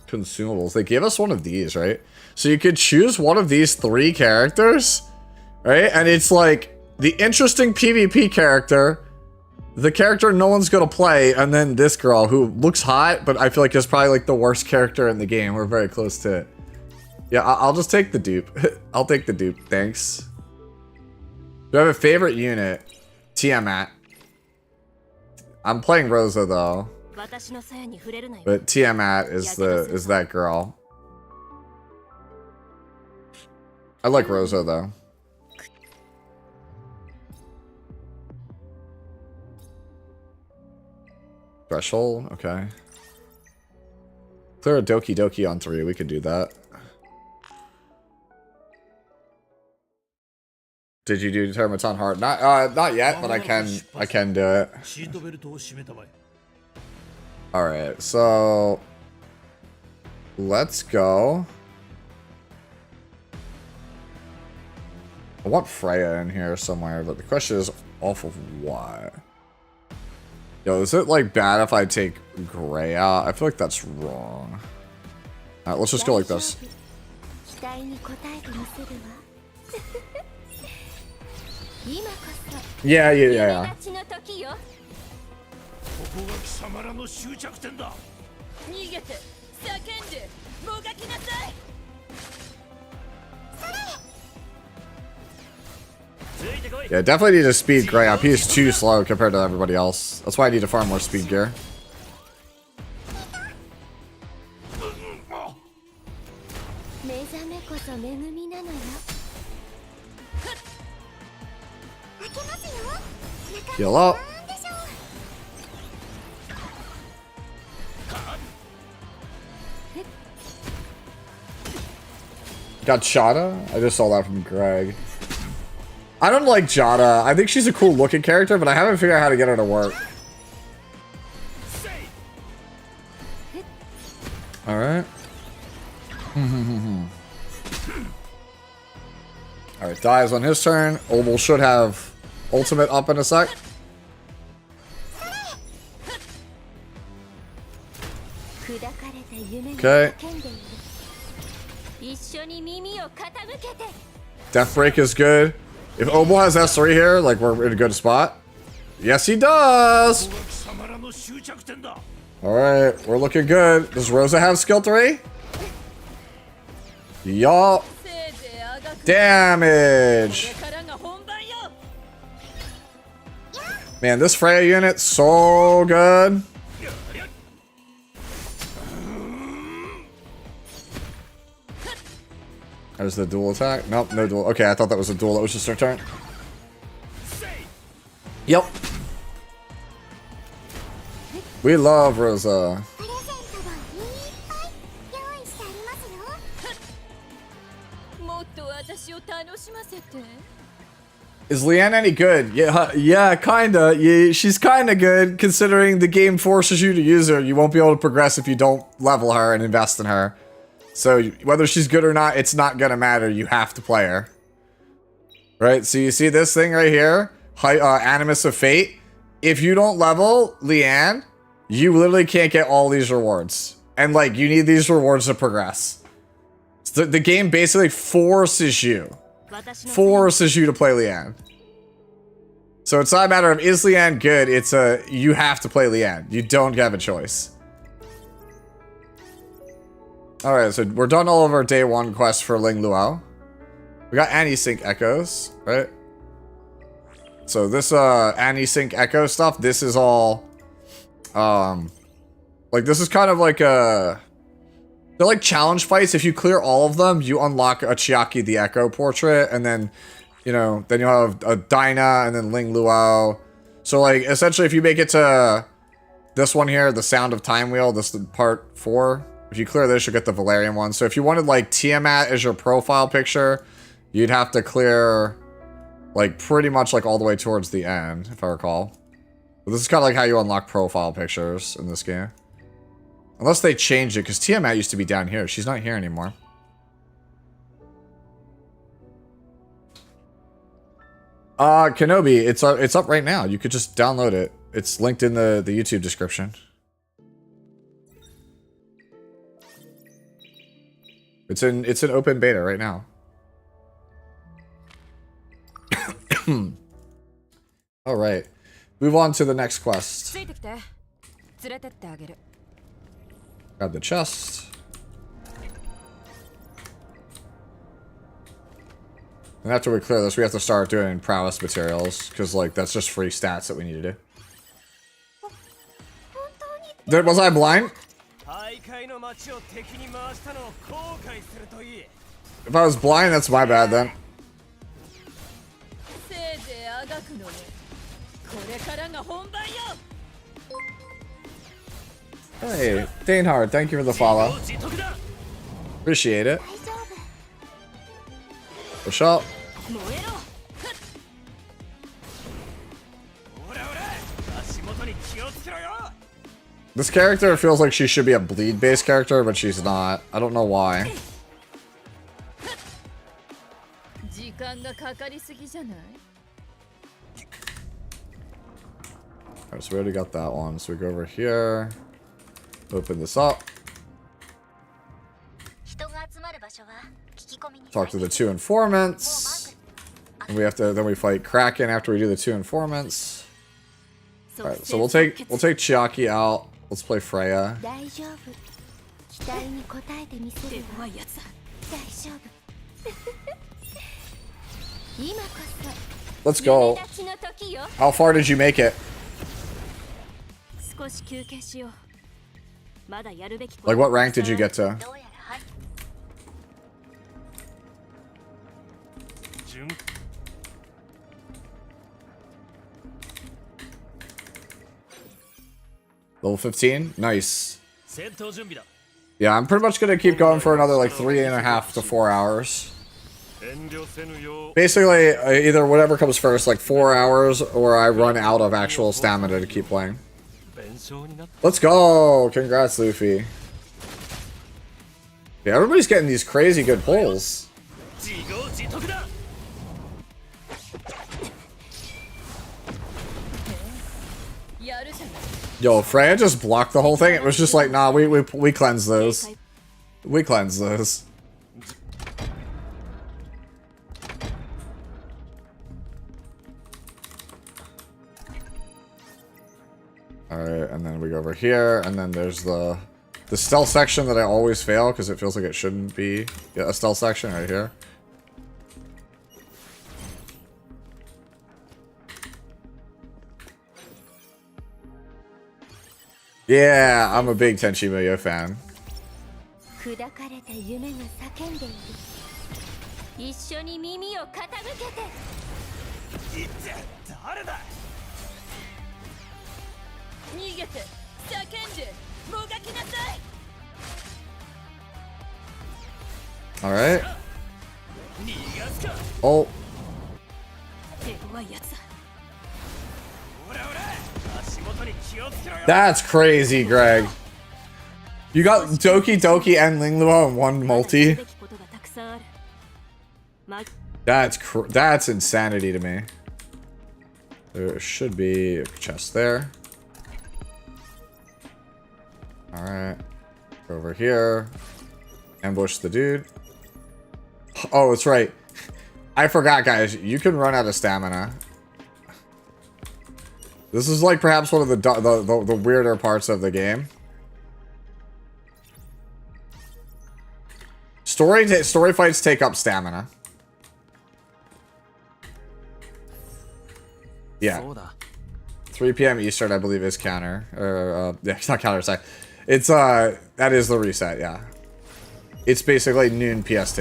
Consumables. They gave us one of these, right? So you could choose one of these 3 characters, right? And it's like the interesting PvP character, the character no one's gonna play, and then this girl who looks hot, but I feel like is probably like the worst character in the game. We're very close to it. Yeah, I'll just take the dupe. I'll take the dupe. Thanks. Do I have a favorite unit? Tiamat. I'm playing Rosa though. But Tiamat is that girl. I like Rosa though. Threshold, okay. Clear a Doki Doki on 3, we could do that. Did you do Termaton Heart? Not yet, but I can do it. Alright, so let's go. I want Freya in here somewhere, but the question is off of what? Yo, is it like bad if I take Gray out? I feel like that's wrong. Alright, let's just go like this. Yeah. Yeah, definitely need to speed Gray up. He's too slow compared to everybody else. That's why I need to farm more speed gear. Heal up. Got Chada? I just saw that from Greg. I don't like Jada. I think she's a cool looking character, but I haven't figured out how to get her to work. Alright. Alright, dies on his turn. Obel should have ultimate up in a sec. Okay. Death Break is good. If Obel has S3 here, like, we're in a good spot. Yes, he does! Alright, we're looking good. Does Rosa have skill 3? Yup. Damage! Man, this Freya unit, so good. There's the dual attack. Nope, no dual. Okay, I thought that was a dual. That was just her turn. Yep. We love Rosa. Is Leanne any good? Yeah, kinda. Yeah, she's kinda good, considering the game forces you to use her. You won't be able to progress if you don't level her and invest in her. So whether she's good or not, it's not gonna matter. You have to play her. Right? So you see this thing right here? Animus of Fate. If you don't level Leanne, you literally can't get all these rewards. And like, you need these rewards to progress. So the game basically forces you to play Leanne. So it's not a matter of, is Leanne good? It's you have to play Leanne. You don't have a choice. Alright, so we're done all of our day 1 quests for Ling Luo. We got Anti-Sync Echoes, right? So this Anti-Sync Echo stuff, this is all like, this is kind of like they're like challenge fights. If you clear all of them, you unlock a Chiaki the Echo portrait, and then, you know, then you'll have a Dinah and then Ling Luo. So like, essentially, if you make it to this one here, the Sound of Time Wheel, this is part 4. If you clear this, you'll get the Valerian one. So if you wanted like Tiamat as your profile picture, you'd have to clear like pretty much like all the way towards the end, if I recall. But this is kind of like how you unlock profile pictures in this game. Unless they changed it, because Tiamat used to be down here. She's not here anymore. Kenobi, it's up right now. You could just download it. It's linked in the YouTube description. It's in open beta right now. All right. Move on to the next quest. Grab the chest. And after we clear this, we have to start doing prowess materials, because, like, that's just free stats that we need to do. Dude, was I blind? If I was blind, that's my bad then. Hey, Danehard, thank you for the follow. Appreciate it. Push up. This character feels like she should be a bleed-based character, but she's not. I don't know why. Alright, so we already got that one. So we go over here. Open this up. Talk to the 2 informants. And we have to then we fight Kraken after we do the 2 informants. Alright, so we'll take Chiaki out. Let's play Freya. Let's go. How far did you make it? Like, what rank did you get to? Level 15? Nice. Yeah, I'm pretty much gonna keep going for another like 3.5 to 4 hours. Basically, either whatever comes first, like 4 hours, or I run out of actual stamina to keep playing. Let's go! Congrats, Luffy. Yeah, everybody's getting these crazy good pulls. Yo, Freya just blocked the whole thing. It was just like, nah, we cleanse those. We cleanse those. Alright, and then we go over here, and then there's the stealth section that I always fail because it feels like it shouldn't be. Yeah, a stealth section right here. Yeah, I'm a big Tenchi Muyo fan. Alright. Oh. That's crazy, Greg. You got Doki Doki and Lingluo in one multi? That's insanity to me. There should be a chest there. Alright. Over here. Ambush the dude. Oh, that's right. I forgot, guys. You can run out of stamina. This is like perhaps one of the weirder parts of the game. Story fights take up stamina. Yeah. 3 p.m. Eastern, I believe, is counter. Or, yeah, it's not counter, sorry. It's, that is the reset, yeah. It's basically noon PST.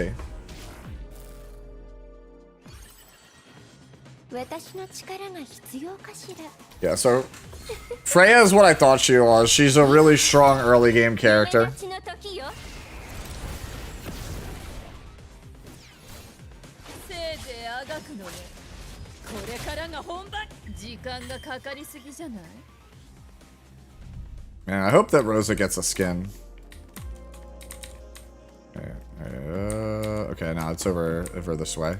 Yeah, so Freya is what I thought she was. She's a really strong early game character. Man, I hope that Rosa gets a skin. Okay, now it's over this way.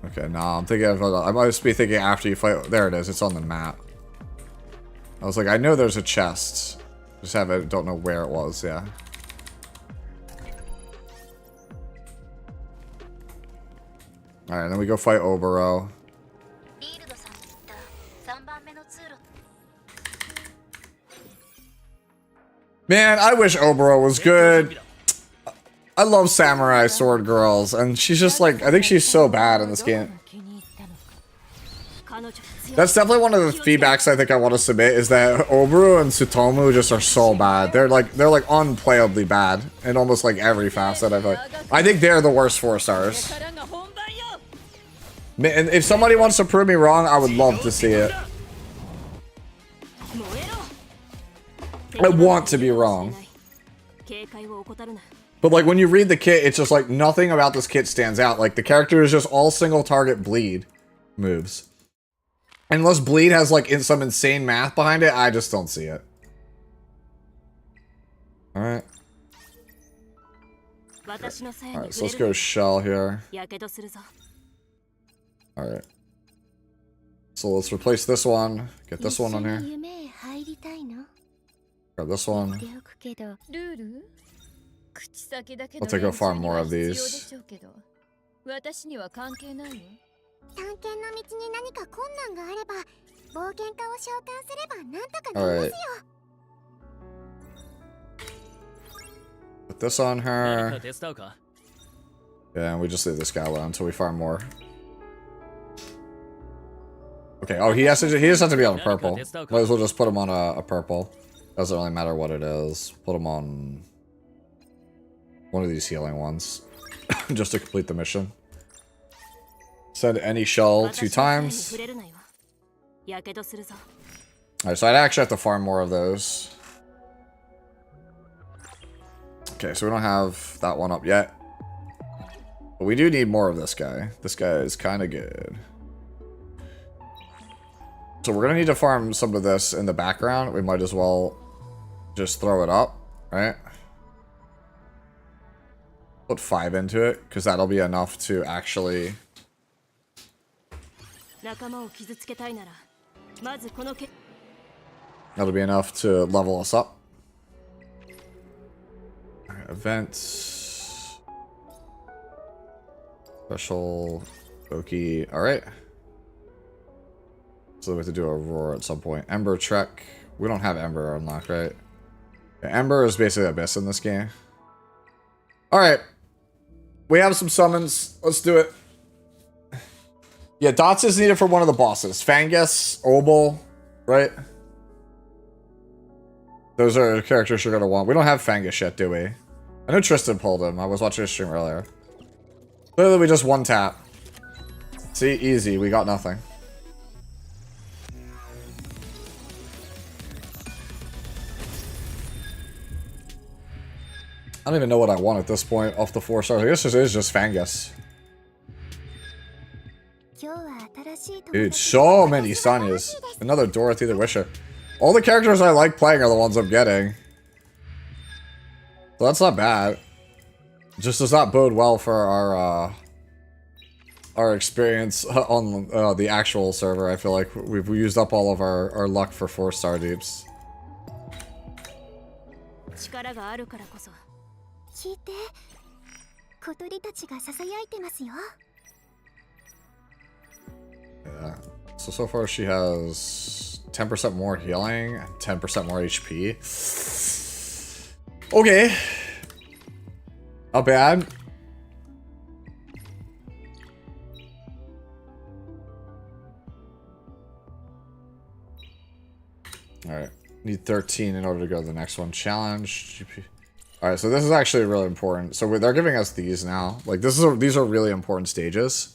Okay, no, I'm thinking of, I must be thinking after you fight. There it is, it's on the map. I was like, I know there's a chest. Just don't know where it was, yeah. Alright, then we go fight Oboro. Man, I wish Oboro was good. I love samurai sword girls, and she's just like, I think she's so bad in this game. That's definitely one of the feedbacks I think I want to submit, is that Oboro and Tsutomu just are so bad. They're like unplayably bad in almost like every facet I play. I think they're the worst 4 stars. And if somebody wants to prove me wrong, I would love to see it. I want to be wrong. But like when you read the kit, it's just like nothing about this kit stands out. Like the character is just all single target bleed moves. Unless bleed has like some insane math behind it, I just don't see it. Alright. Alright, so let's go shell here. Alright. So let's replace this one. Get this one on here. Grab this one. I'll take a far more of these. Alright. Put this on her. Yeah, and we just leave this guy alone until we farm more. Okay, oh, he just has to be on a purple. Might as well just put him on a purple. Doesn't really matter what it is. Put him on one of these healing ones. Just to complete the mission. Send any shell 2 times. Alright, so I'd actually have to farm more of those. Okay, so we don't have that one up yet. But we do need more of this guy. This guy is kind of good. So we're going to need to farm some of this in the background. We might as well just throw it up, right? Put 5 into it, because that'll be enough to actually... That'll be enough to level us up. Right, events. Special. Oki. Alright. So we have to do a roar at some point. Ember Trek. We don't have Ember unlocked, right? Yeah, Ember is basically Abyss in this game. Alright. We have some summons. Let's do it. Yeah, dots is needed for one of the bosses. Fangus, Obel, right? Those are characters you're going to want. We don't have Fangus yet, do we? I know Tristan pulled him. I was watching his stream earlier. Literally, we just one tap. See? Easy. We got nothing. I don't even know what I want at this point off the 4 stars. I guess it is just Fangus. Dude, so many Sanyas. Another Dorothy the Wisher. All the characters I like playing are the ones I'm getting. So that's not bad. Just does not bode well for our experience on the actual server. I feel like we've used up all of our luck for 4-star deeps. Yeah. So far she has 10% more healing and 10% more HP. Okay. Not bad. Alright. Need 13 in order to go to the next one. Challenge. GP. Alright, so this is actually really important. So they're giving us these now. Like, these are really important stages.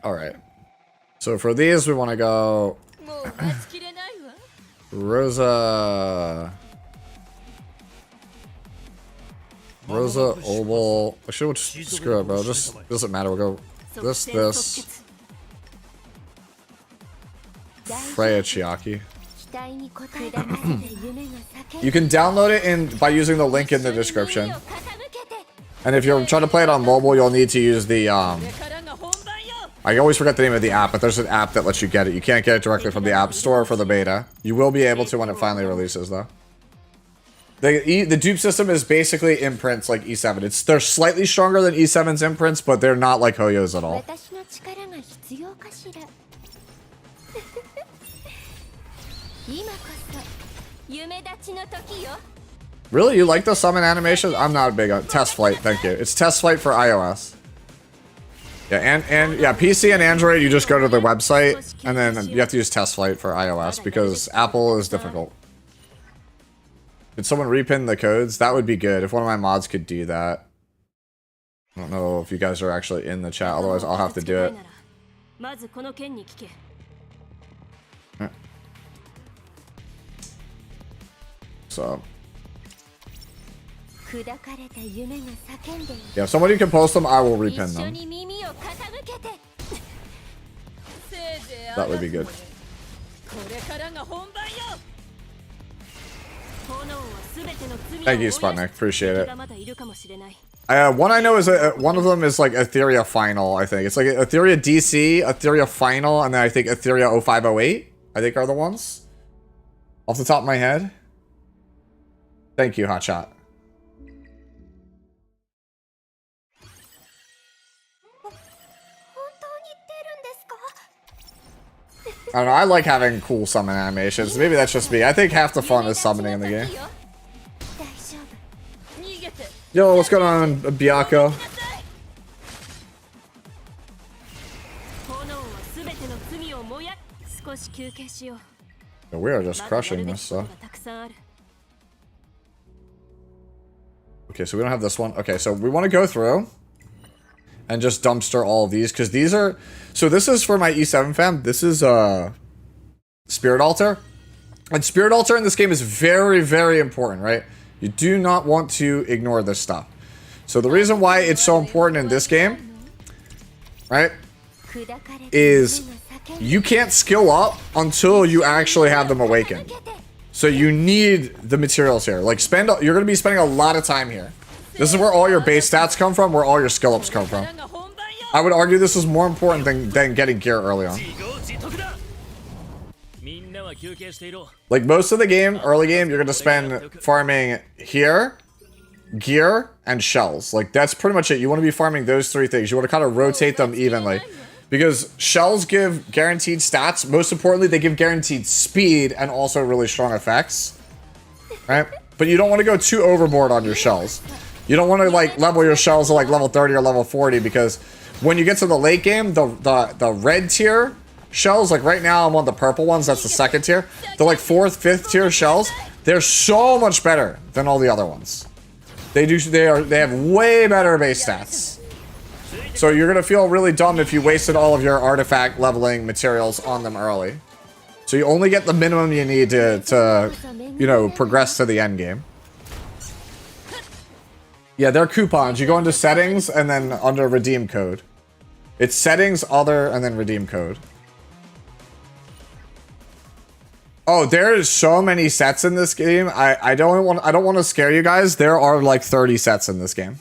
Alright. So for these, we want to go... Rosa... Rosa, Obel... Actually, we'll just screw it, bro. Just doesn't matter. We'll go this. Freya Chiaki. You can download it by using the link in the description. And if you're trying to play it on mobile, you'll need to use the I always forget the name of the app, but there's an app that lets you get it. You can't get it directly from the App Store for the beta. You will be able to when it finally releases, though. The dupe system is basically imprints like E7. They're slightly stronger than E7's imprints, but they're not like Hoyo's at all. Really? You like the summon animations? I'm not big on TestFlight, thank you. It's TestFlight for iOS. Yeah, and yeah, PC and Android, you just go to the website, and then you have to use TestFlight for iOS, because Apple is difficult. Could someone repin the codes? That would be good, if one of my mods could do that. I don't know if you guys are actually in the chat, otherwise I'll have to do it. So... yeah, if somebody can post them, I will repin them. That would be good. Thank you, Sputnik. Appreciate it. One I know is one of them is like Etheria Final, I think. It's like Etheria DC, Etheria Final, and then I think Etheria 0508, I think are the ones. Off the top of my head. Thank you, Hotshot. I don't know, I like having cool summon animations. Maybe that's just me. I think half the fun is summoning in the game. Yo, what's going on, Biako? Yeah, we are just crushing this, so. Okay, so we don't have this one. Okay, so we want to go through and just dumpster all of these, because these are... so this is for my E7 fam. This is Spirit Altar. And Spirit Altar in this game is very, very important, right? You do not want to ignore this stuff. So the reason why it's so important in this game, right, is you can't skill up until you actually have them awakened. So you need the materials here. Like, you're going to be spending a lot of time here. This is where all your base stats come from, where all your skill ups come from. I would argue this is more important than getting gear early on. Like, most of the game, early game, you're going to spend farming here, gear, and shells. Like, that's pretty much it. You want to be farming those three things. You want to kind of rotate them evenly. Because shells give guaranteed stats. Most importantly, they give guaranteed speed and also really strong effects. Right? But you don't want to go too overboard on your shells. You don't want to, like, level your shells to, like, level 30 or level 40, because when you get to the late game, the red tier shells, like right now I'm on the purple ones, that's the second tier. The, like, 4th, 5th tier shells, they're so much better than all the other ones. They have way better base stats. So you're gonna feel really dumb if you wasted all of your artifact leveling materials on them early. So you only get the minimum you need to you know, progress to the end game. Yeah, they're coupons. You go into settings and then under redeem code. It's settings, other, and then redeem code. Oh, there's so many sets in this game. I don't want to scare you guys. There are like 30 sets in this game.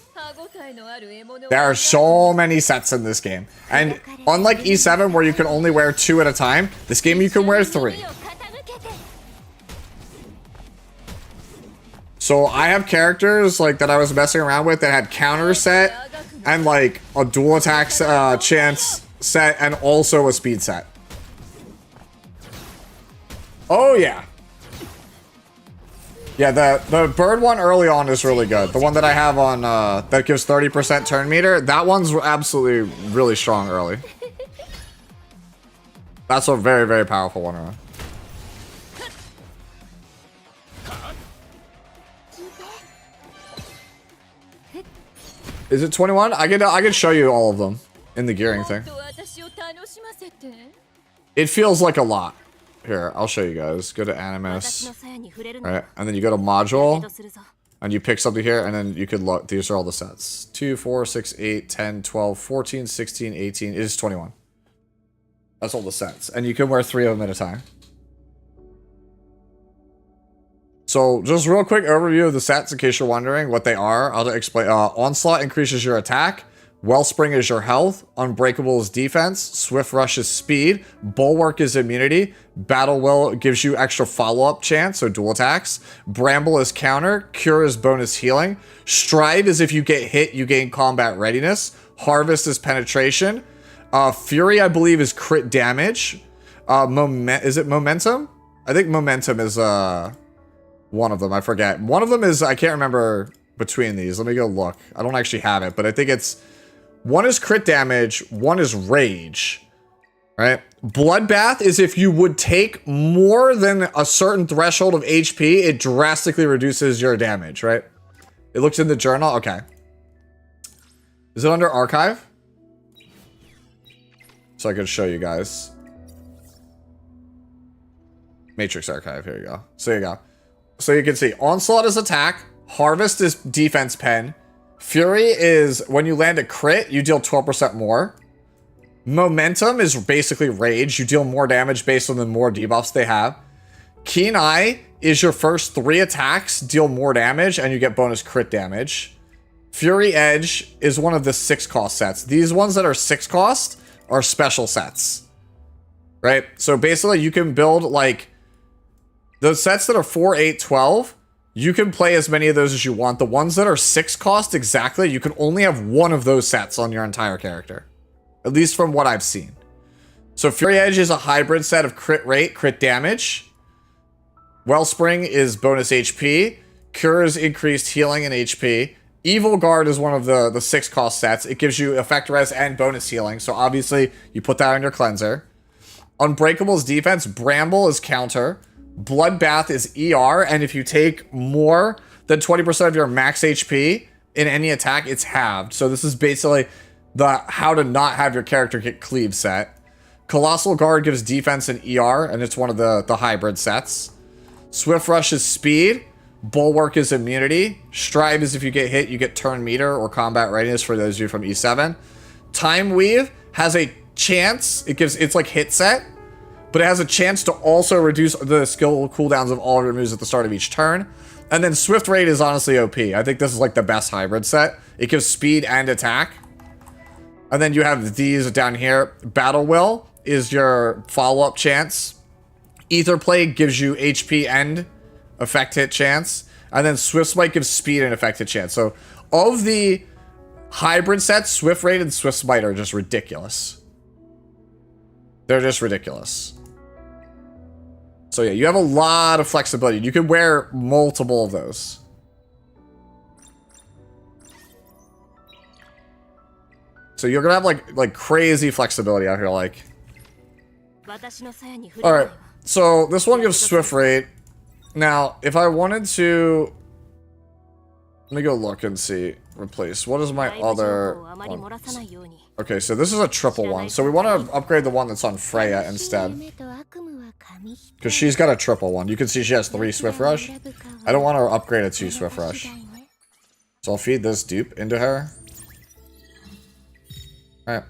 There are so many sets in this game. And unlike E7 where you can only wear 2 at a time, this game you can wear 3. So I have characters like that I was messing around with that had counter set and like a dual attack chance set and also a speed set. Oh yeah. Yeah, the bird one early on is really good. The one that I have on that gives 30% turn meter, that one's absolutely really strong early. That's a very, very powerful one around. Is it 21? I can show you all of them in the gearing thing. It feels like a lot. Here, I'll show you guys. Go to Animus. Alright, and then you go to Module. And you pick something here, and then you could look. These are all the sets. 2, 4, 6, 8, 10, 12, 14, 16, 18. It is 21. That's all the sets. And you can wear 3 of them at a time. So, just real quick overview of the sets in case you're wondering what they are. I'll explain. Onslaught increases your attack. Wellspring is your health. Unbreakable is defense. Swift Rush is speed. Bulwark is immunity. Battle Will gives you extra follow-up chance, so dual attacks. Bramble is counter. Cure is bonus healing. Stride is if you get hit, you gain combat readiness. Harvest is penetration. Fury, I believe, is crit damage. Is it Momentum? I think Momentum is one of them. I forget. One of them is, I can't remember between these. Let me go look. I don't actually have it, but I think it's... One is crit damage, one is rage, right? Bloodbath is if you would take more than a certain threshold of HP, it drastically reduces your damage, right? It looks in the journal. Okay. Is it under archive? So I can show you guys. Matrix archive. Here you go. So you go. So you can see Onslaught is attack. Harvest is defense pen. Fury is when you land a crit, you deal 12% more. Momentum is basically rage. You deal more damage based on the more debuffs they have. Keen Eye is your first 3 attacks, deal more damage, and you get bonus crit damage. Fury Edge is one of the 6 cost sets. These ones that are 6 cost are special sets. Right? So basically you can build like the sets that are 4, 8, 12. You can play as many of those as you want. The ones that are 6 cost exactly, you can only have one of those sets on your entire character. At least from what I've seen. So Fury Edge is a hybrid set of crit rate, crit damage. Wellspring is bonus HP. Cure is increased healing and HP. Evil Guard is one of the 6 cost sets. It gives you effect res and bonus healing. So obviously you put that on your cleanser. Unbreakable is defense. Bramble is counter. Bloodbath is ER, and if you take more than 20% of your max HP in any attack, it's halved. So this is basically the how to not have your character get cleave set. Colossal Guard gives defense and ER, and it's one of the hybrid sets. Swift Rush is speed. Bulwark is immunity. Stride is if you get hit, you get turn meter or combat readiness for those of you from E7. Time Weave has a chance. It's like hit set. But it has a chance to also reduce the skill cooldowns of all of your moves at the start of each turn. And then Swift Raid is honestly OP. I think this is like the best hybrid set. It gives speed and attack. And then you have these down here. Battle Will is your follow-up chance. Ether Plague gives you HP and effect hit chance. And then Swift Smite gives speed and effect hit chance. So of the hybrid sets, Swift Raid and Swift Smite are just ridiculous. They're just ridiculous. So yeah, you have a lot of flexibility. You can wear multiple of those. So you're gonna have like crazy flexibility out here, like. Alright, so this one gives Swift Rate. Now, if I wanted to... Let me go look and see. Replace. What is my other one? Okay, so this is a triple one. So we want to upgrade the one that's on Freya instead. Because she's got a triple one. You can see she has 3 Swift Rush. I don't want to upgrade a 2 Swift Rush. So I'll feed this dupe into her. Alright.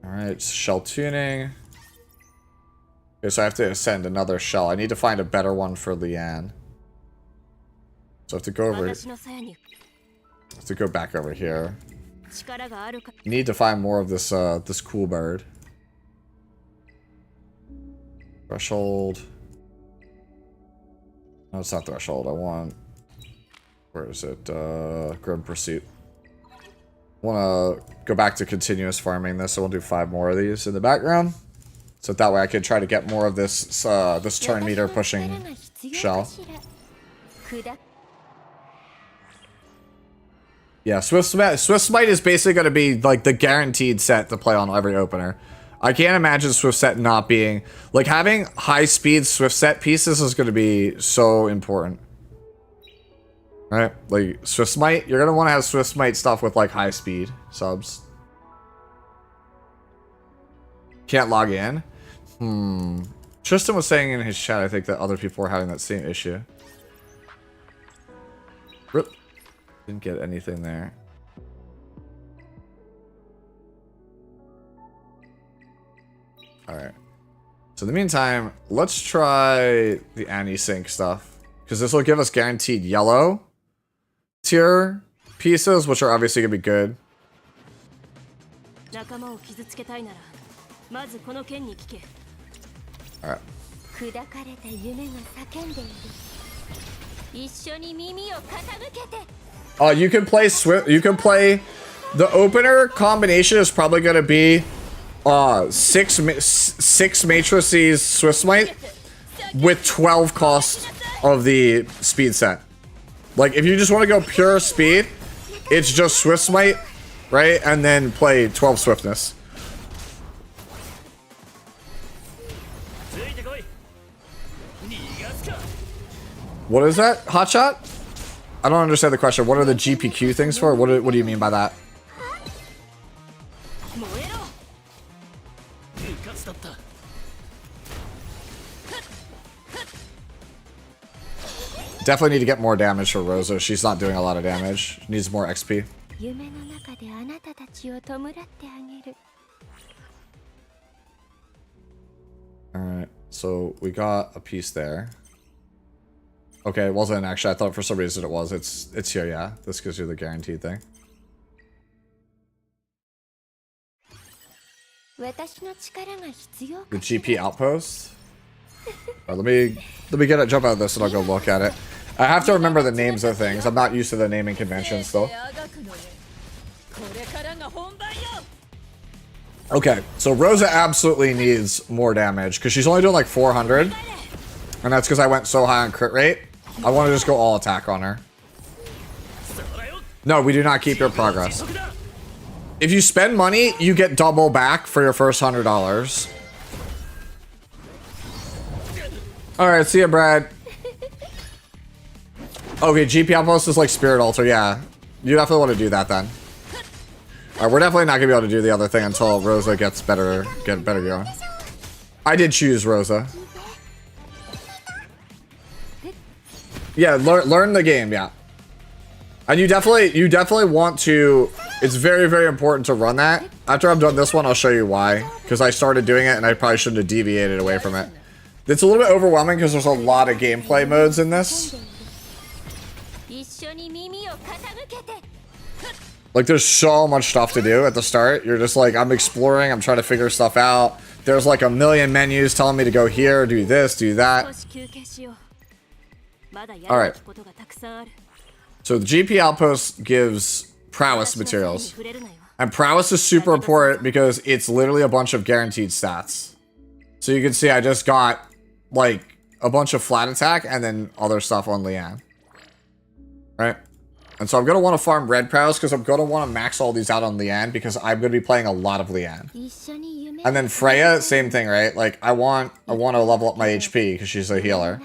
Alright, shell tuning. Okay, so I have to ascend another shell. I need to find a better one for Leanne. So I have to go over... I have to go back over here. Need to find more of this this cool bird. Threshold. No, it's not threshold. I want... Where is it? Grim Pursuit. I want to go back to continuous farming this, so we'll do 5 more of these in the background. So that way I can try to get more of this this turn meter pushing shell. Yeah, Swift Smite is basically going to be like the guaranteed set to play on every opener. I can't imagine Swift Set not being... Like, having high-speed Swift Set pieces is going to be so important. Right? Like, Swift Smite, you're going to want to have Swift Smite stuff with, like, high-speed subs. Can't log in? Tristan was saying in his chat, I think, that other people were having that same issue. Rip. Didn't get anything there. Alright. So in the meantime, let's try the anti-sync stuff. Because this will give us guaranteed yellow. tier pieces, which are obviously gonna be good. Alright. You can play the opener combination is probably gonna be six matrices Swift Smite with 12 cost of the speed set. Like if you just want to go pure speed, it's just Swift Smite, right? And then play 12 swiftness. What is that? Hotshot? I don't understand the question. What are the GPQ things for? What do you mean by that? Definitely need to get more damage for Rosa. She's not doing a lot of damage. She needs more XP. Alright, so we got a piece there. Okay, it wasn't actually. I thought for some reason it was. It's here, yeah. This gives you the guaranteed thing. The GP outpost. Right, let me jump out of this and I'll go look at it. I have to remember the names of things. I'm not used to the naming conventions though. Okay, so Rosa absolutely needs more damage because she's only doing like 400, and that's because I went so high on crit rate. I want to just go all attack on her. No, we do not keep your progress. If you spend money, you get double back for your first $100. Alright, see ya, Brad. Okay, GP outpost is like Spirit Altar, yeah. You definitely want to do that then. Alright, we're definitely not gonna be able to do the other thing until Rosa gets better going. I did choose Rosa. Yeah, learn the game, yeah. And you definitely want to. It's very, very important to run that. After I've done this one, I'll show you why. Because I started doing it and I probably shouldn't have deviated away from it. It's a little bit overwhelming because there's a lot of gameplay modes in this. Like, there's so much stuff to do at the start. You're just like, I'm exploring, I'm trying to figure stuff out. There's like a million menus telling me to go here, do this, do that. Alright. So the GP outpost gives prowess materials. And prowess is super important because it's literally a bunch of guaranteed stats. So you can see I just got like a bunch of flat attack and then other stuff on Leanne. Right? And so I'm going to want to farm red prowess because I'm going to want to max all these out on Leanne because I'm going to be playing a lot of Leanne. And then Freya, same thing, right? Like I want to level up my HP because she's a healer.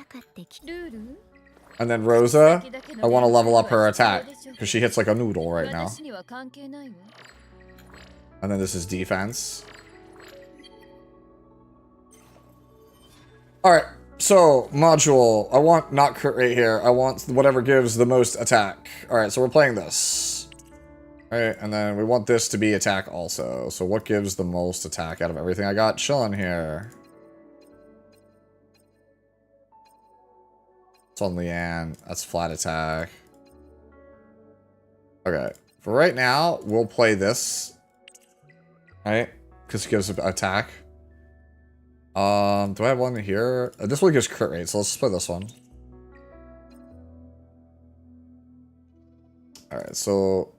And then Rosa, I want to level up her attack because she hits like a noodle right now. And then this is defense. Alright, so module. I want not crit rate here. I want whatever gives the most attack. Alright, so we're playing this. Alright, and then we want this to be attack also. So what gives the most attack out of everything I got chilling here? It's on Leanne. That's flat attack. Okay. For right now, we'll play this. Right? Because it gives attack. Do I have one here? This one gives crit rate, so let's play this one. Alright, so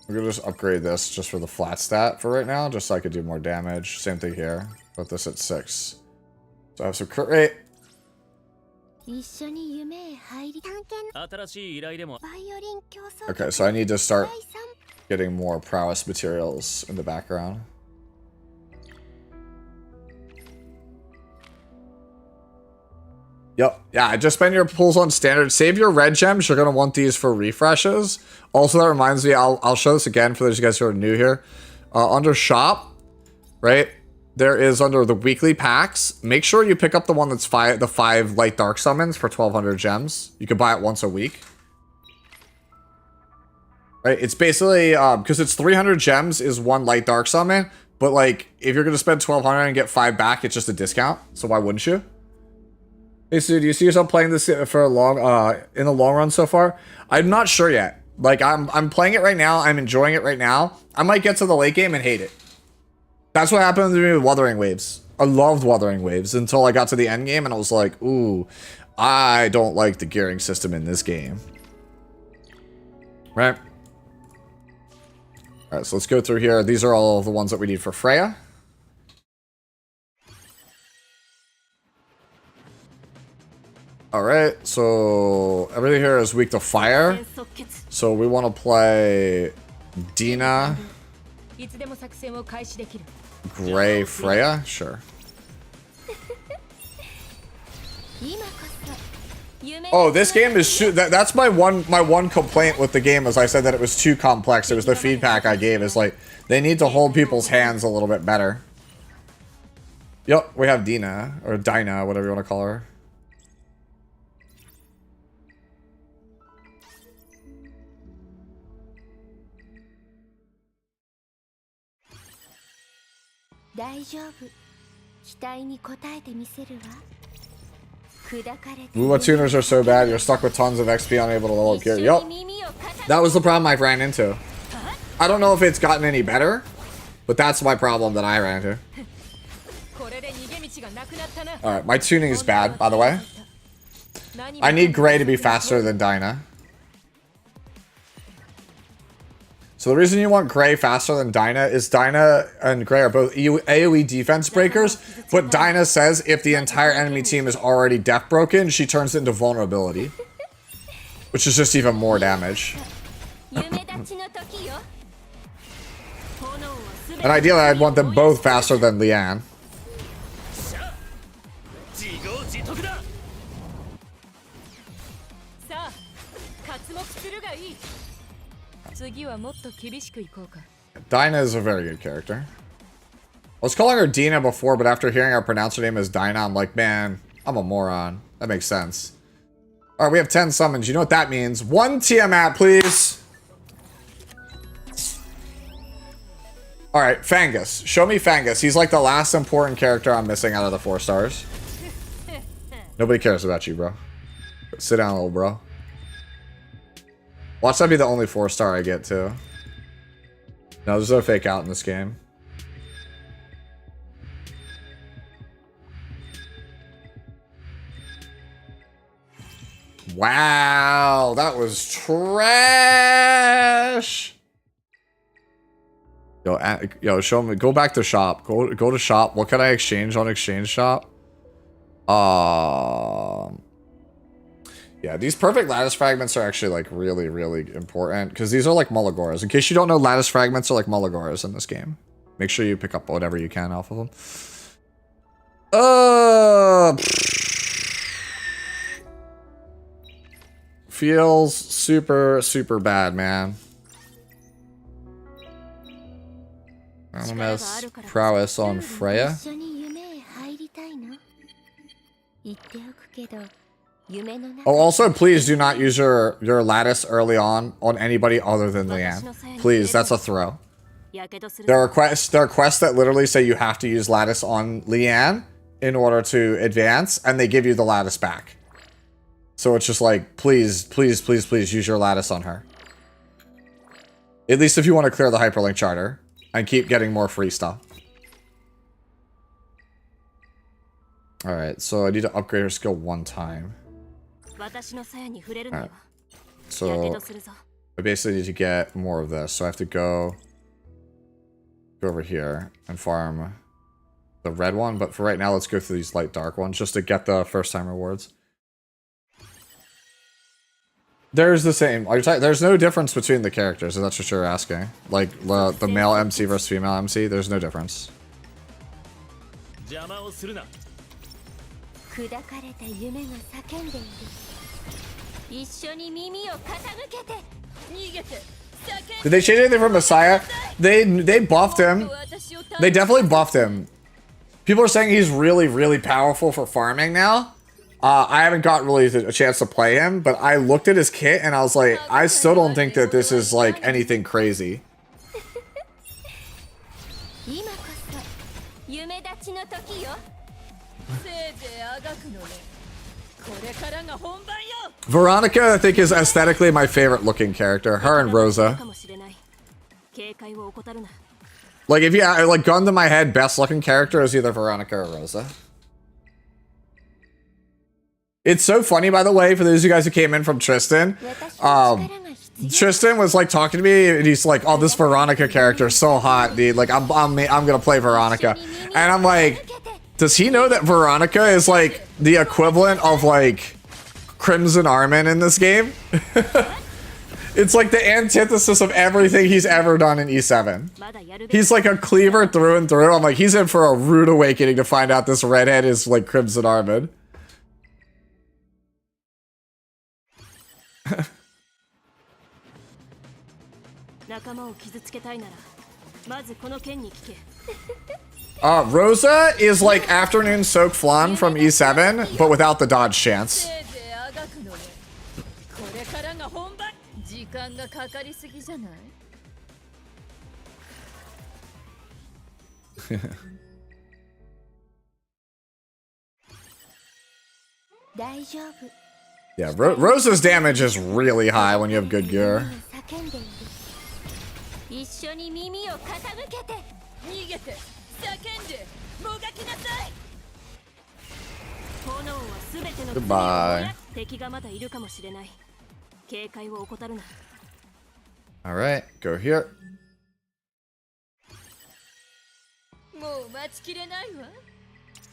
we're gonna just upgrade this just for the flat stat for right now, just so I could do more damage. Same thing here. Put this at 6. So I have some crit rate. Okay, so I need to start getting more prowess materials in the background. Yep, yeah, just spend your pulls on standard. Save your red gems, you're going to want these for refreshes. Also, that reminds me, I'll show this again for those of you guys who are new here. Under shop, right? There is under the weekly packs. Make sure you pick up the one that's the 5 light dark summons for 1200 gems. You can buy it once a week. Right? It's basically, because it's 300 gems is 1 light dark summon. But like, if you're going to spend 1200 and get 5 back, it's just a discount. So why wouldn't you? Hey, Sue, do you see yourself playing this for a long, in the long run so far? I'm not sure yet. Like, I'm playing it right now. I'm enjoying it right now. I might get to the late game and hate it. That's what happened to me with Wuthering Waves. I loved Wuthering Waves until I got to the end game and I was like, ooh, I don't like the gearing system in this game. Right? Alright, so let's go through here. These are all the ones that we need for Freya. Alright, so everything here is weak to fire. So we want to play Dina, Gray, Freya? Sure. Oh, this game is that's my one complaint with the game, is I said that it was too complex. It was the feedback I gave, is like they need to hold people's hands a little bit better. Yep, we have Dina, or Dinah, whatever you want to call her. Wuwa tuners are so bad, you're stuck with tons of XP unable to level up gear. Yup. That was the problem I ran into. I don't know if it's gotten any better, but that's my problem that I ran into. Alright, my tuning is bad, by the way. I need Gray to be faster than Dinah. So the reason you want Gray faster than Dinah is Dinah and Gray are both AoE defense breakers, but Dinah says if the entire enemy team is already death broken, she turns it into vulnerability. Which is just even more damage. And ideally I'd want them both faster than Leanne. Dinah is a very good character. I was calling her Dina before, but after hearing her pronounce her name as Dinah, I'm like, man, I'm a moron. That makes sense. Alright, we have 10 summons. You know what that means. 1 Tiamat, please. Alright, Fangus. Show me Fangus. He's like the last important character I'm missing out of the 4 stars. Nobody cares about you, bro. Sit down, little bro. Watch that be the only 4-star I get, too. No, there's no fake out in this game. Wow, that was trash. Yo, show me. Go back to shop. Go to shop. What can I exchange on exchange shop? Yeah, these perfect lattice fragments are actually like really, really important because these are like Mulligoras. In case you don't know, lattice fragments are like Mulligoras in this game. Make sure you pick up whatever you can off of them. Feels super, super bad, man. Animus prowess on Freya. Oh, also, please do not use your lattice early on anybody other than Leanne. Please, that's a throw. There are quests that literally say you have to use lattice on Leanne in order to advance, and they give you the lattice back. So it's just like, please, please, please, please use your lattice on her. At least if you want to clear the hyperlink charter and keep getting more free stuff. Alright, so I need to upgrade her skill 1 time. Right. So I basically need to get more of this, so I have to go over here and farm the red one, but for right now let's go through these light dark ones just to get the first time rewards. There's the same, there's no difference between the characters, if that's what you're asking. Like the male MC versus female MC, there's no difference. Did they change anything from Messiah? They buffed him. They definitely buffed him. People are saying he's really, really powerful for farming now. I haven't got really a chance to play him, but I looked at his kit and I was like, I still don't think that this is like anything crazy. Veronica, I think, is aesthetically my favorite looking character. Her and Rosa. Like, if you like gun to my head, best looking character is either Veronica or Rosa. It's so funny, by the way, for those of you guys who came in from Tristan. Tristan was like talking to me, and he's like, "Oh, this Veronica character is so hot, dude. Like, I'm gonna play Veronica," and I'm like, does he know that Veronica is like the equivalent of like Crimson Armin in this game? It's like the antithesis of everything he's ever done in E7. He's like a cleaver through and through. I'm like, he's in for a rude awakening to find out this redhead is like Crimson Armin. Rosa is like Afternoon Soak Flan from E7, but without the dodge chance. Yeah, Rosa's damage is really high when you have good gear. Goodbye. Alright, go here.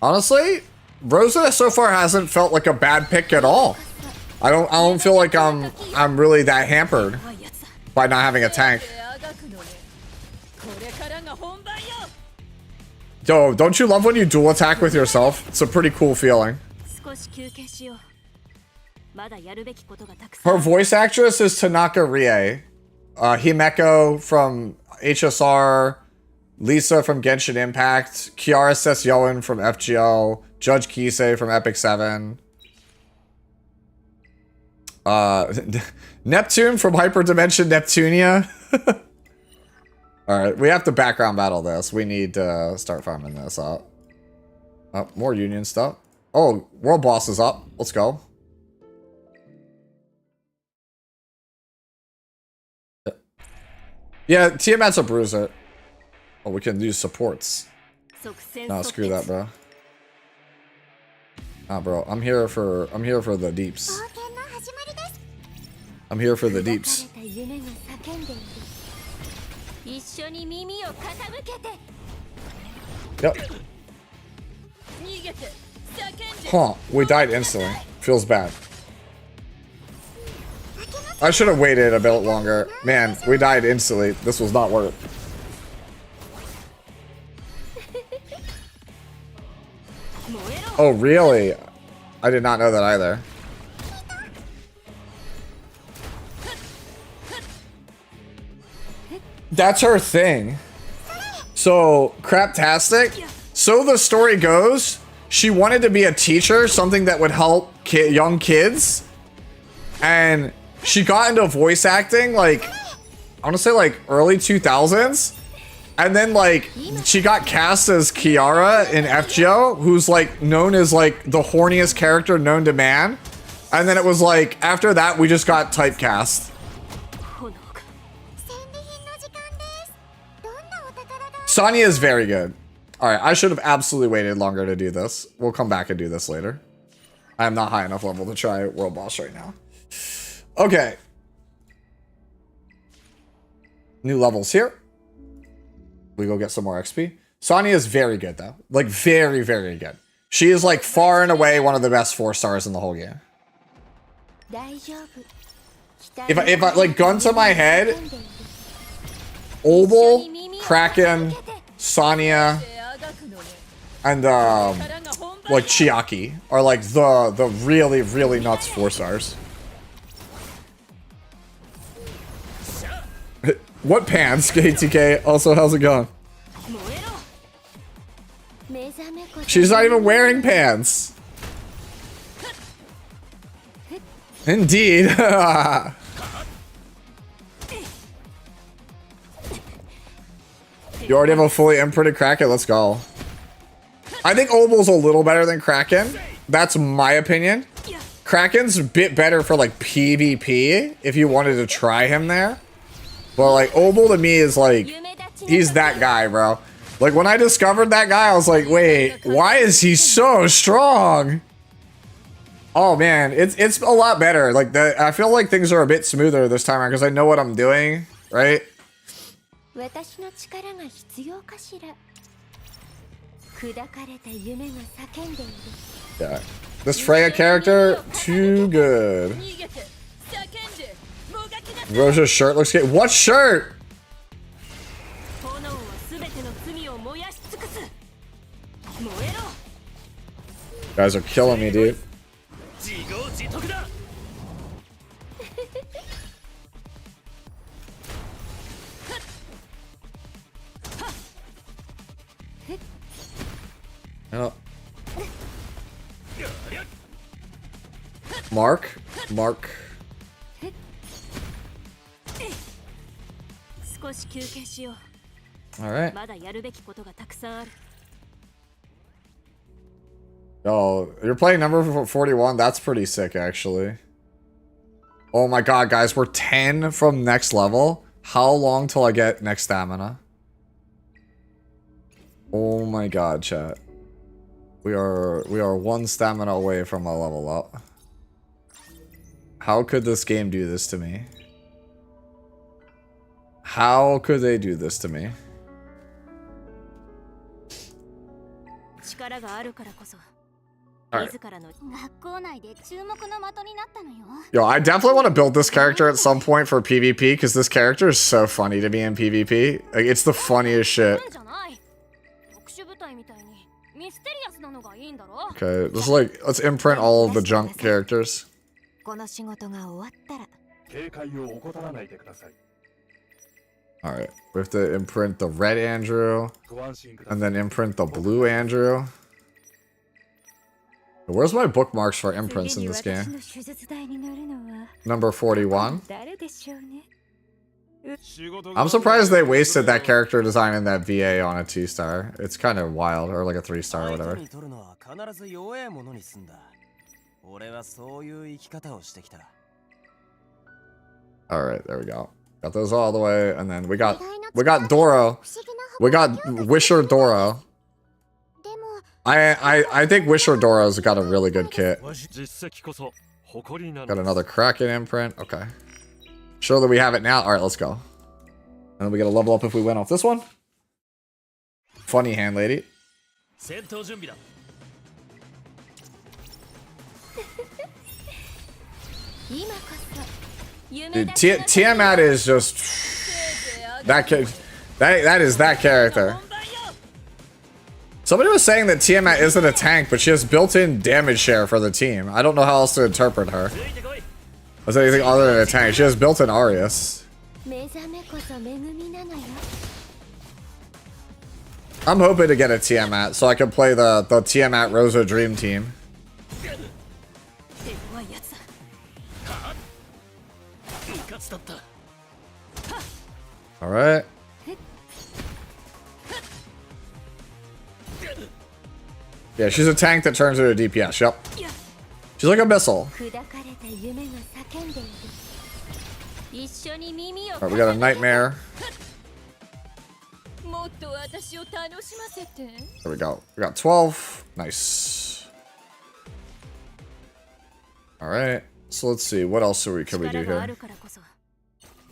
Honestly, Rosa so far hasn't felt like a bad pick at all. I don't feel like I'm really that hampered by not having a tank. Yo, don't you love when you dual attack with yourself? It's a pretty cool feeling. Her voice actress is Tanaka Rie. Himeko from HSR, Lisa from Genshin Impact, Kiara Sesyoen from FGL, Judge Kisei from Epic 7. Neptune from Hyperdimension Neptunia. Alright, we have to background battle this. We need to start farming this up. Oh, more union stuff. Oh, world boss is up. Let's go. Yeah, Tiamat's a bruiser. Oh, we can use supports. No, screw that, bro. Nah, bro. I'm here for the deeps. I'm here for the deeps. Yep. Huh, we died instantly. Feels bad. I should have waited a bit longer. Man, we died instantly. This was not worth it. Oh, really? I did not know that either. That's her thing. So, craptastic. So the story goes, she wanted to be a teacher, something that would help young kids. And she got into voice acting, like, I want to say, like, early 2000s. And then, like, she got cast as Kiara in FGO, who's, like, known as, like, the horniest character known to man. And then it was, like, after that, we just got typecast. Sonya is very good. Alright, I should have absolutely waited longer to do this. We'll come back and do this later. I am not high enough level to try World Boss right now. Okay. New levels here. We go get some more XP. Sonya is very good, though. Like, very, very good. She is, like, far and away one of the best 4 stars in the whole game. If I like, gun to my head, Obel, Kraken, Sonya, and, like, Chiaki are, like, the really, really nuts 4 stars. What pants, KTK? Also, how's it going? She's not even wearing pants. Indeed. You already have a fully imprinted Kraken? Let's go. I think Obel's a little better than Kraken. That's my opinion. Kraken's a bit better for like PvP if you wanted to try him there. But like Obel to me is like, he's that guy, bro. Like when I discovered that guy, I was like, wait, why is he so strong? Oh man, it's a lot better. Like I feel like things are a bit smoother this time around because I know what I'm doing, right? Yeah. This Freya character, too good. Rosa's shirt looks good. What shirt? Guys are killing me, dude. Oh. Mark. All right. Oh, you're playing number 41? That's pretty sick, actually. Oh my god, guys, we're 10 from next level. How long till I get next stamina? Oh my god, chat. We are one stamina away from a level up. How could this game do this to me? How could they do this to me? Alright. Yo, I definitely want to build this character at some point for PvP because this character is so funny to me in PvP. Like, it's the funniest shit. Okay, just like, let's imprint all of the junk characters. Alright, we have to imprint the red Andrew, and then imprint the blue Andrew. Where's my bookmarks for imprints in this game? Number 41. I'm surprised they wasted that character design in that VA on a 2-star. It's kind of wild, or like a 3-star or whatever. Alright, there we go. Got those all the way, and then we got Doro. We got Wisher Doro. I think Wisher Doro's got a really good kit. Got another Kraken imprint. Okay. Show that we have it now. Alright, let's go. And then we get a level up if we win off this one. Funny hand lady. Dude, Tiamat is just that is that character. Somebody was saying that Tiamat isn't a tank, but she has built-in damage share for the team. I don't know how else to interpret her as anything other than a tank. She has built-in Arius. I'm hoping to get a Tiamat so I can play the Tiamat Rosa Dream Team. Alright. Yeah, she's a tank that turns into a DPS, yep. She's like a missile. Alright, we got a Nightmare. There we go. We got 12. Nice. Alright. So let's see. What else can we do here?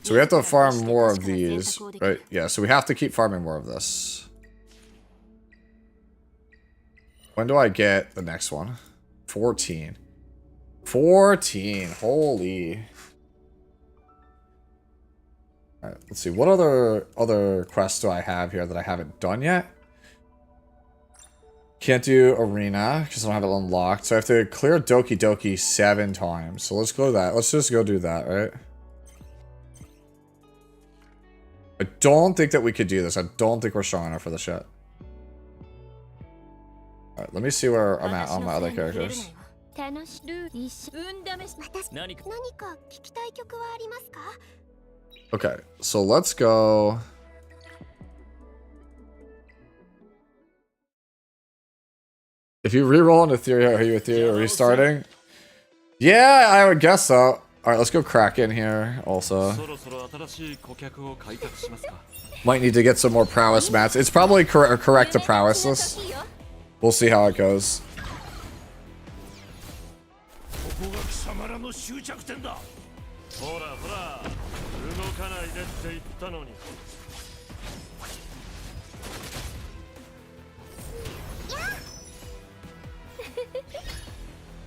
So we have to farm more of these, right? Yeah, so we have to keep farming more of this. When do I get the next one? 14. 14. Holy. Alright, let's see. What other quests do I have here that I haven't done yet? Can't do Arena because I don't have it unlocked. So I have to clear Doki Doki 7 times. So let's go to that. Let's just go do that, right? I don't think that we could do this. I don't think we're strong enough for this yet. Alright, let me see where I'm at on my other characters. Okay, so let's go. If you reroll in Etheria, are you Etheria restarting? Yeah, I would guess so. Alright, let's go crack in here also. Might need to get some more prowess mats. It's probably correct to prowess this. We'll see how it goes.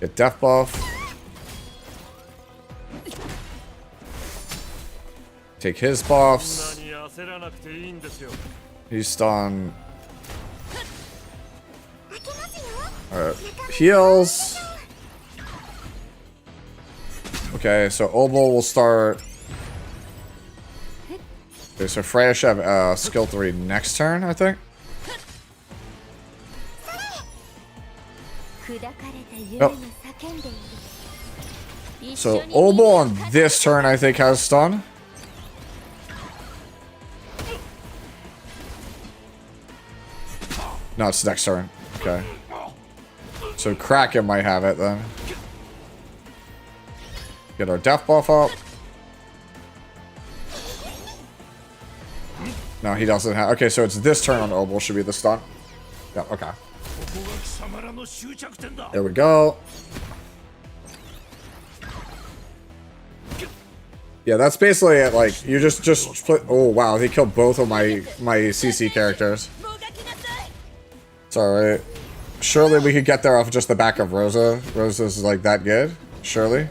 Get death buff. Take his buffs. He's stunned. Alright. Heals. Okay, so Obel will start. Okay, so Freya should have skill 3 next turn, I think. Oh. So Obel on this turn, I think, has stun. No, it's next turn. Okay. So Kraken might have it then. Get our death buff up. No, he doesn't have. Okay, so it's this turn on Obel should be the stun. Yep, okay. There we go. Yeah, that's basically it. Like, you just split. Oh wow, he killed both of my CC characters. It's alright. Surely we could get there off just the back of Rosa. Rosa's like that good. Surely.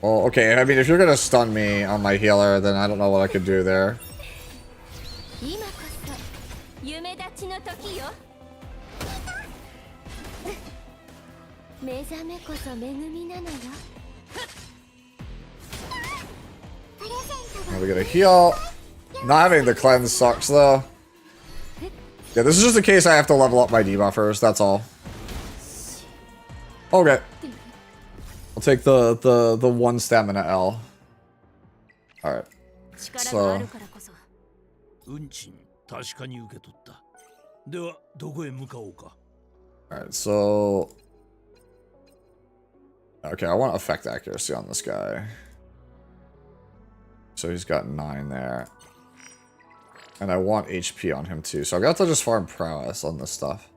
Well, okay. I mean, if you're gonna stun me on my healer, then I don't know what I could do there. Now we gotta heal. Not having the cleanse sucks though. Yeah, this is just a case I have to level up my debuffers, that's all. Okay. I'll take the 1 stamina L. Alright. So alright, so okay, I want effect accuracy on this guy. So he's got 9 there. And I want HP on him too. So I've got to just farm prowess on this stuff.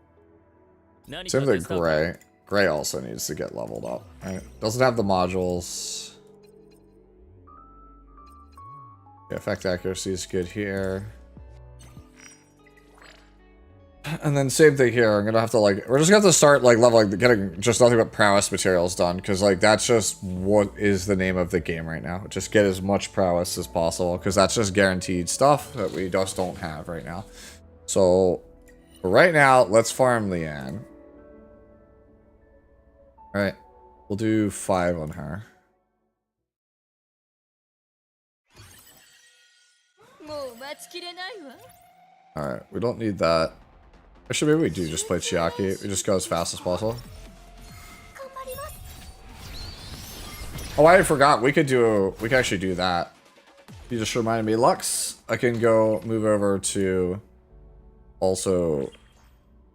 Same with Gray. Gray also needs to get leveled up. Right? Doesn't have the modules. Yeah, effect accuracy is good here. And then same thing here. I'm gonna have to like, we're just gonna have to start like leveling, getting just nothing but prowess materials done, because like that's just what is the name of the game right now. Just get as much prowess as possible, because that's just guaranteed stuff that we just don't have right now. So for right now, let's farm Leanne. All right, we'll do 5 on her. All right, we don't need that. Actually, maybe we do just play Chiaki. We just go as fast as possible. Oh, I forgot. We could actually do that. You just reminded me. Lux, I can go move over to also.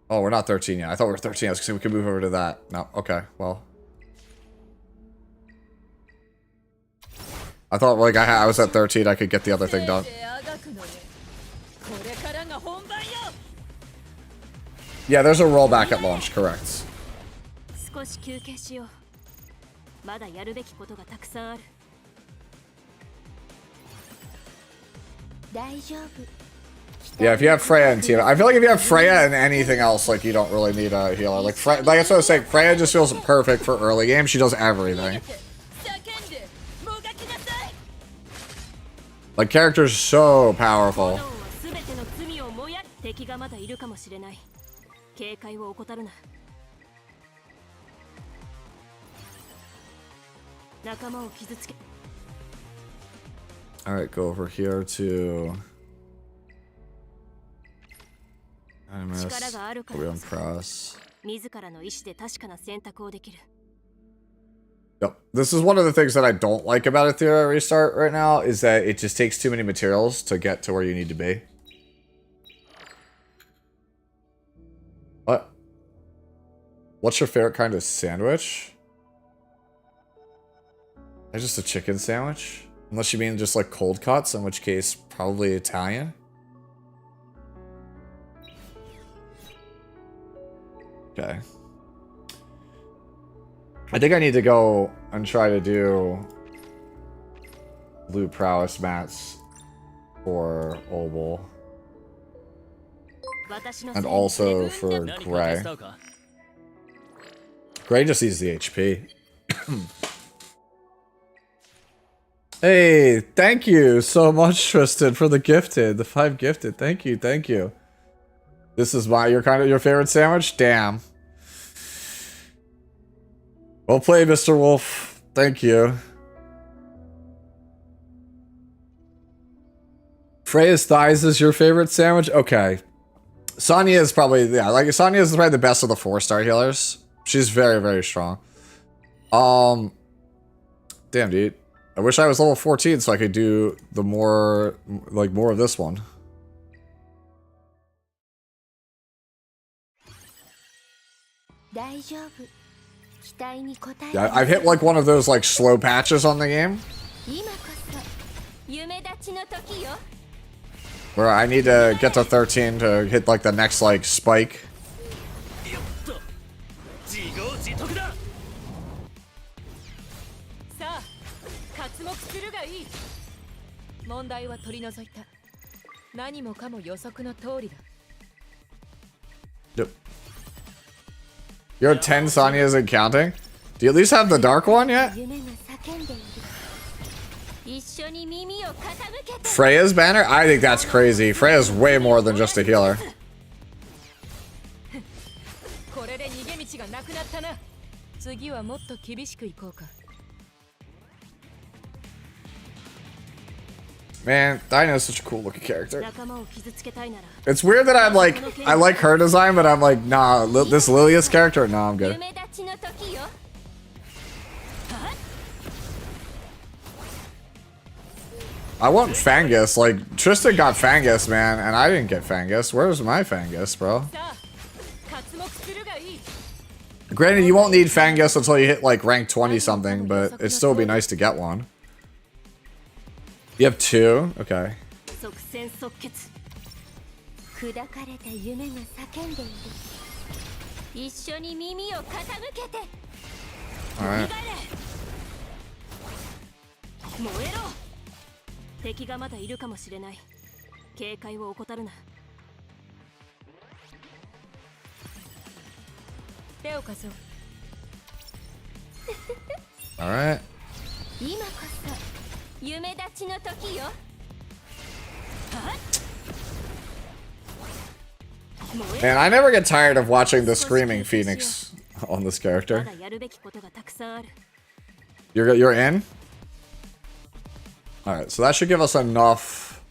Oh, we're not 13 yet. I thought we were 13. I was saying we could move over to that. No, okay. Well, I thought like I was at 13. I could get the other thing done. Yeah, there's a rollback at launch, correct. Yeah, if you have Freya and Tina, I feel like if you have Freya and anything else, like you don't really need a healer. Like that's what I was saying. Freya just feels perfect for early game. She does everything. Like character's so powerful. Alright, go over here to Animus. We're on press. Yep. This is one of the things that I don't like about Etheria Restart right now, is that it just takes too many materials to get to where you need to be. What? What's your favorite kind of sandwich? Just a chicken sandwich? Unless you mean just like cold cuts, in which case probably Italian. Okay. I think I need to go and try to do blue prowess mats for Obel. And also for Gray. Gray just needs the HP. Hey, thank you so much, Tristan, for the gifted. The 5 gifted. Thank you, thank you. This is your favorite sandwich? Damn. Well played, Mr. Wolf. Thank you. Freya's thighs is your favorite sandwich? Okay. Sonya is probably, yeah, like Sonya is probably the best of the 4-star healers. She's very, very strong. Damn, dude. I wish I was level 14 so I could do the more of this one. Yeah, I've hit like one of those like slow patches on the game. Where I need to get to 13 to hit like the next like spike. Yep. You're 10 Sonya isn't counting? Do you at least have the dark one yet? Freya's banner? I think that's crazy. Freya's way more than just a healer. Man, Dinah's such a cool looking character. It's weird that I'm like, I like her design, but I'm like, nah, this Lilia's character? Nah, I'm good. I want Fangus. Like, Tristan got Fangus, man, and I didn't get Fangus. Where's my Fangus, bro? Granted, you won't need Fangus until you hit like rank 20 something, but it'd still be nice to get one. You have 2? Okay. Alright. Alright. Man, I never get tired of watching the Screaming Phoenix on this character. You're in? Alright, so that should give us enough.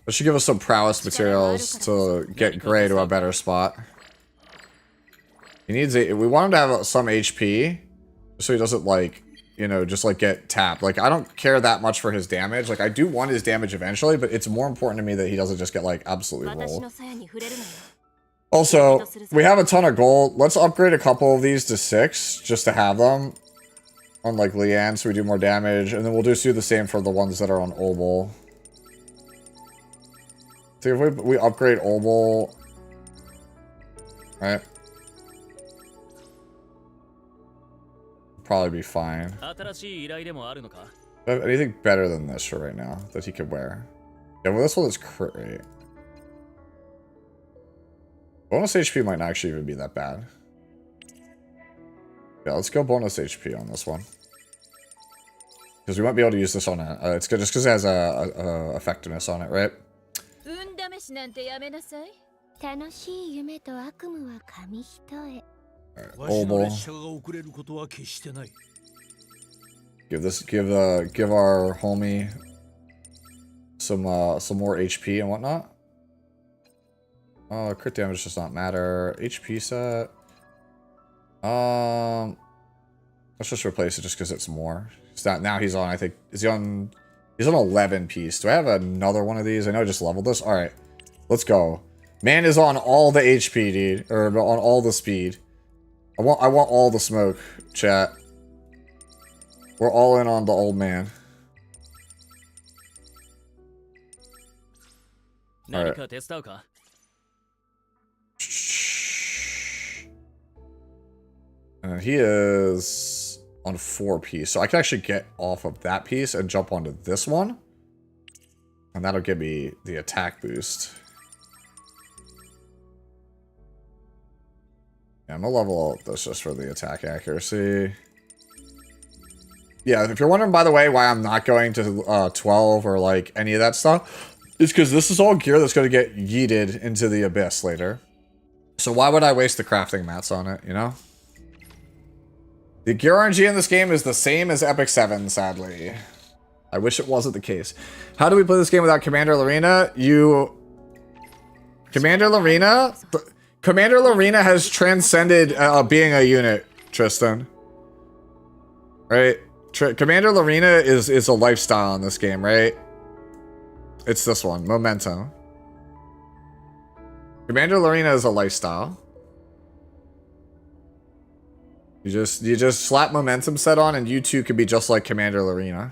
That should give us some prowess materials to get Gray to a better spot. He needs we want him to have some HP so he doesn't like, you know, just like get tapped. Like, I don't care that much for his damage. Like, I do want his damage eventually, but it's more important to me that he doesn't just get like absolutely rolled. Also, we have a ton of gold. Let's upgrade a couple of these to 6 just to have them on like Leanne so we do more damage, and then we'll just do the same for the ones that are on Obel. See if we upgrade Obel, right? Probably be fine. Anything better than this for right now that he could wear? Yeah, well, this one is crit rate. Bonus HP might not actually even be that bad. Yeah, let's go bonus HP on this one. Because we might be able to use this on it. It's good just because it has a effectiveness on it, right? Obel. Give our homie some more HP and whatnot. Crit damage does not matter. HP set. Let's just replace it just because it's more. So now he's on, I think, he's on 11 piece. Do I have another one of these? I know I just leveled this. All right, let's go. Man is on all the HP, dude, or on all the speed. I want all the smoke, chat. We're all in on the old man. Alright. And he is on 4 piece. So I can actually get off of that piece and jump onto this one. And that'll give me the attack boost. Yeah, I'm gonna level up this just for the attack accuracy. Yeah, if you're wondering, by the way, why I'm not going to 12 or like any of that stuff, it's because this is all gear that's going to get yeeted into the abyss later. So why would I waste the crafting mats on it, you know? The gear RNG in this game is the same as Epic 7, sadly. I wish it wasn't the case. How do we play this game without Commander Lorena? Commander Lorena has transcended being a unit, Tristan. Right? Commander Lorena is a lifestyle in this game, right? It's this one, Momentum. Commander Lorena is a lifestyle. You just slap Momentum set on and you two could be just like Commander Lorena.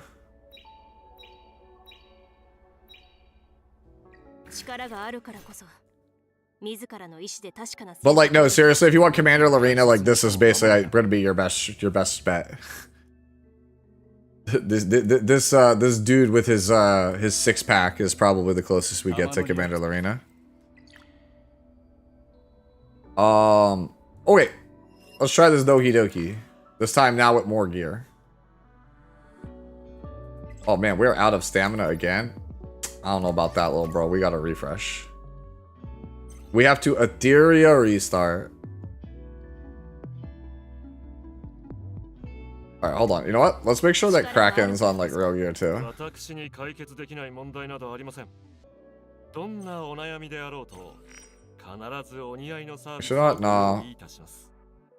But like, no, seriously, if you want Commander Lorena, like this is basically going to be your best bet. This dude with his 6-pack is probably the closest we get to Commander Lorena. Oh wait, let's try this Doki Doki. This time now with more gear. Oh man, we're out of stamina again. I don't know about that, little bro. We gotta refresh. We have to Etheria restart. Alright, hold on. You know what? Let's make sure that Kraken's on like real gear too. Should not? Nah.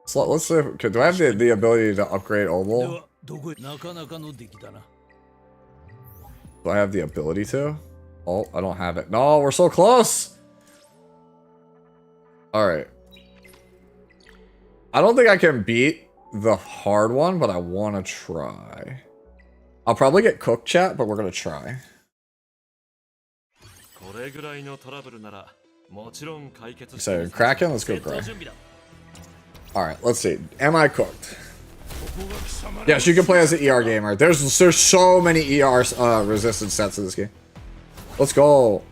So let's see. Do I have the ability to upgrade Oval? Do I have the ability to? Oh, I don't have it. No, we're so close! Alright. I don't think I can beat the hard one, but I want to try. I'll probably get cooked, chat, but we're going to try. So, Kraken, let's go Gray. Alright, let's see. Am I cooked? Yes, you can play as an ER gamer. There's so many ER resistance sets in this game. Let's go.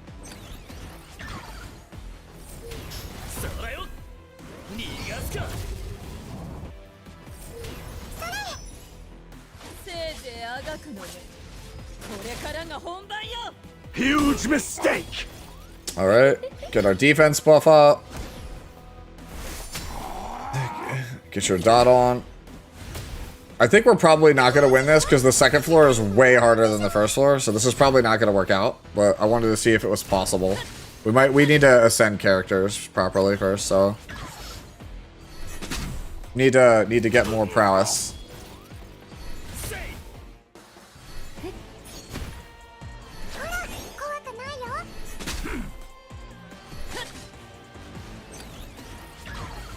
Huge mistake. All right, get our defense buff up. Get your dot on. I think we're probably not going to win this because the second floor is way harder than the first floor, so this is probably not going to work out. But I wanted to see if it was possible. We need to ascend characters properly first, so need to get more prowess.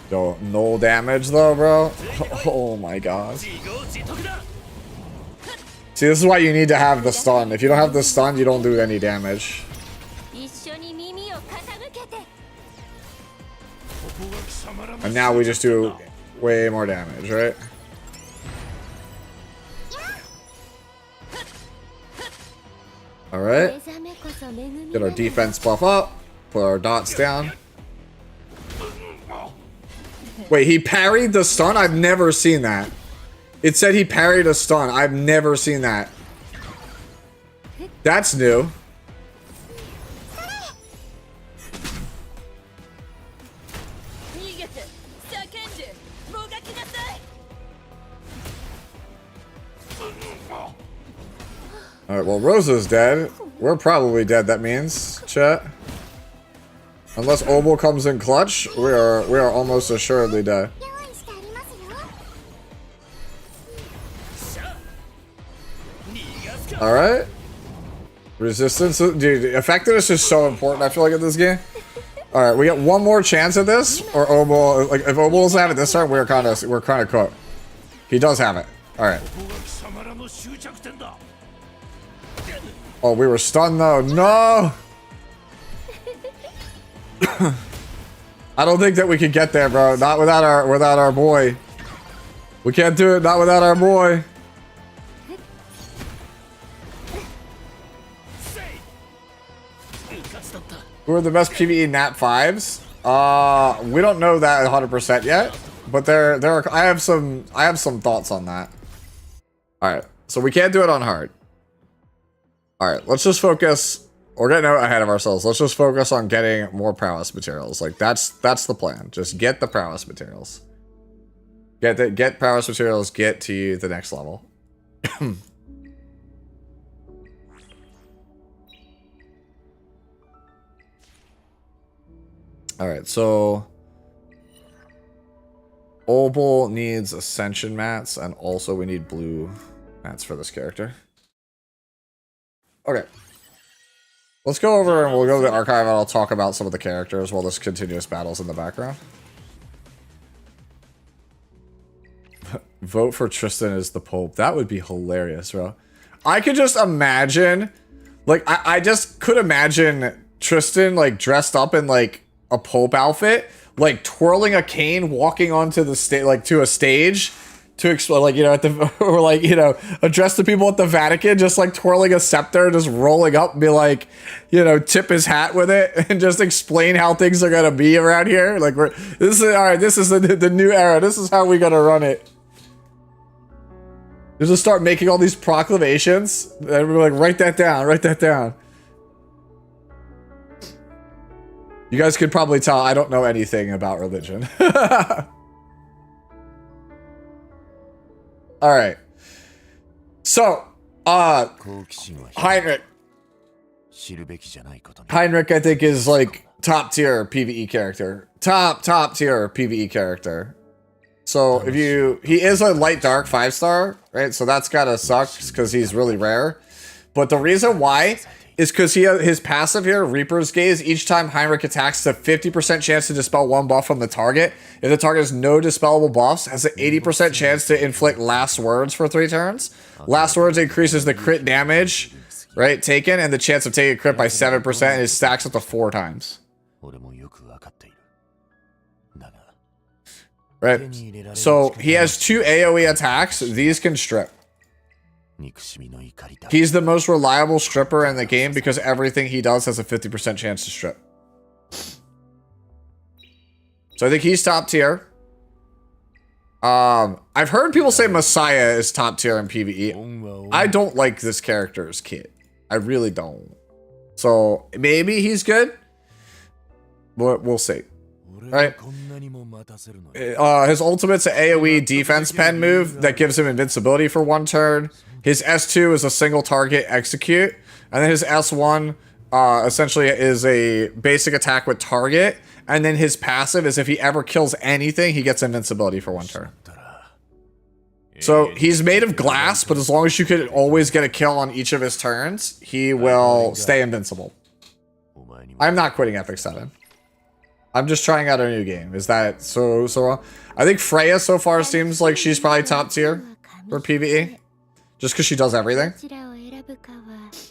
Yo, no damage though, bro. Oh my god. See, this is why you need to have the stun. If you don't have the stun, you don't do any damage. And now we just do way more damage, right? Alright. Get our defense buff up. Put our dots down. Wait, he parried the stun? I've never seen that. It said he parried a stun. I've never seen that. That's new. Alright, well, Rosa's dead. We're probably dead, that means, chat. Unless Obel comes in clutch, we are almost assuredly dead. Alright. Resistance, dude, effectiveness is so important, I feel like, in this game. All right, we got one more chance at this, or Obol. Like if Obol doesn't have it this turn, we're kind of cooked. He does have it. All right. Oh, we were stunned though. No. I don't think that we could get there, bro. Not without our boy. We can't do it. Not without our boy. Who are the best PvE Nat 5s? We don't know that 100% yet, but there are. I have some thoughts on that. All right, so we can't do it on hard. All right, let's just focus. We're getting ahead of ourselves. Let's just focus on getting more prowess materials. Like that's the plan. Just get the prowess materials. Get prowess materials. Get to the next level. All right, so Obol needs ascension mats, and also we need blue mats for this character. Okay. Let's go over and we'll go to the archive and I'll talk about some of the characters while this continuous battle's in the background. Vote for Tristan as the Pope. That would be hilarious, bro. I could just imagine, like, I just could imagine Tristan, like, dressed up in, like, a Pope outfit, like, twirling a cane, walking onto the stage, like, to a stage to explain, like, you know, at the, or like, you know, address the people at the Vatican, just like twirling a scepter, just rolling up and be like, you know, tip his hat with it and just explain how things are gonna be around here. Like, this is all right. This is the new era. This is how we gonna run it. You just start making all these proclamations, and we're like, write that down. Write that down. You guys could probably tell I don't know anything about religion. All right. So, Heinrich. Heinrich, I think, is like top tier PvE character. Top tier PvE character. So if he is a light dark 5-star, right? So that's gotta suck because he's really rare. But the reason why is because his passive here, Reaper's Gaze, each time Heinrich attacks, it's a 50% chance to dispel one buff from the target. If the target has no dispellable buffs, has an 80% chance to inflict Last Words for 3 turns. Last Words increases the crit damage, right, taken, and the chance of taking a crit by 7%, and it stacks up to 4 times. Right, so he has 2 AoE attacks. These can strip. He's the most reliable stripper in the game because everything he does has a 50% chance to strip. So I think he's top tier. I've heard people say Messiah is top tier in PvE. I don't like this character's kit. I really don't. So maybe he's good. But we'll see. Right? His ultimate's an AoE defense pen move that gives him invincibility for 1 turn. His S2 is a single target execute. And then his S1 essentially is a basic attack with target. And then his passive is if he ever kills anything, he gets invincibility for 1 turn. So he's made of glass, but as long as you could always get a kill on each of his turns, he will stay invincible. I'm not quitting Epic 7. I'm just trying out a new game. Is that so wrong? I think Freya so far seems like she's probably top tier for PvE. Just because she does everything.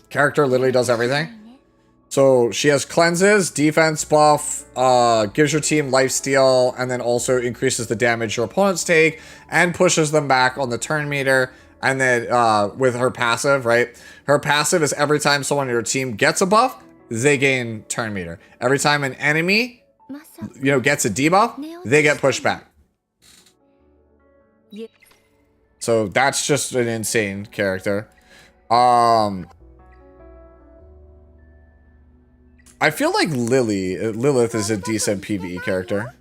Character literally does everything. So she has cleanses, defense buff, gives your team lifesteal, and then also increases the damage your opponents take, and pushes them back on the turn meter. And then with her passive, right? Her passive is every time someone on your team gets a buff, they gain turn meter. Every time an enemy, you know, gets a debuff, they get pushed back. So that's just an insane character. I feel like Lilith is a decent PvE character.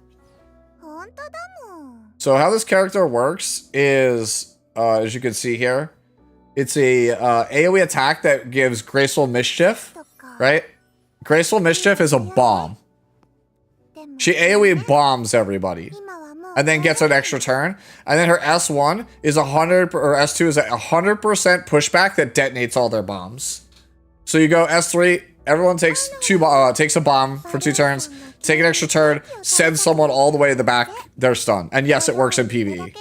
So how this character works is, as you can see here, it's a AoE attack that gives Graceful Mischief, right? Graceful Mischief is a bomb. She AoE bombs everybody. And then gets an extra turn. And then her S1 is 100, or S2 is a 100% pushback that detonates all their bombs. So you go S3, Everyone takes takes a bomb for 2 turns, take an extra turn, send someone all the way to the back, they're stunned. And yes, it works in PvE.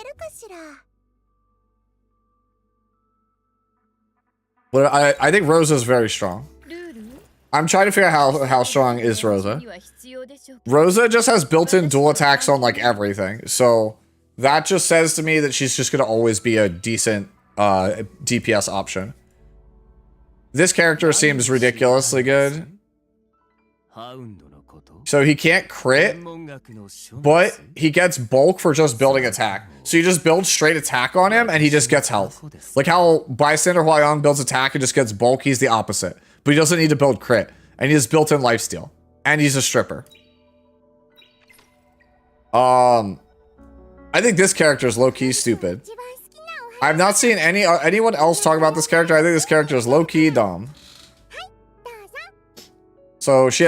But I think Rosa is very strong. I'm trying to figure out how strong is Rosa. Rosa just has built-in dual attacks on like everything. So that just says to me that she's just going to always be a decent DPS option. This character seems ridiculously good. So he can't crit, but he gets bulk for just building attack. So you just build straight attack on him and he just gets health. Like how Bystander Huayong builds attack and just gets bulk, he's the opposite. But he doesn't need to build crit. And he has built-in lifesteal. And he's a stripper. I think this character is low-key stupid. I've not seen anyone else talk about this character. I think this character is low-key dumb. So she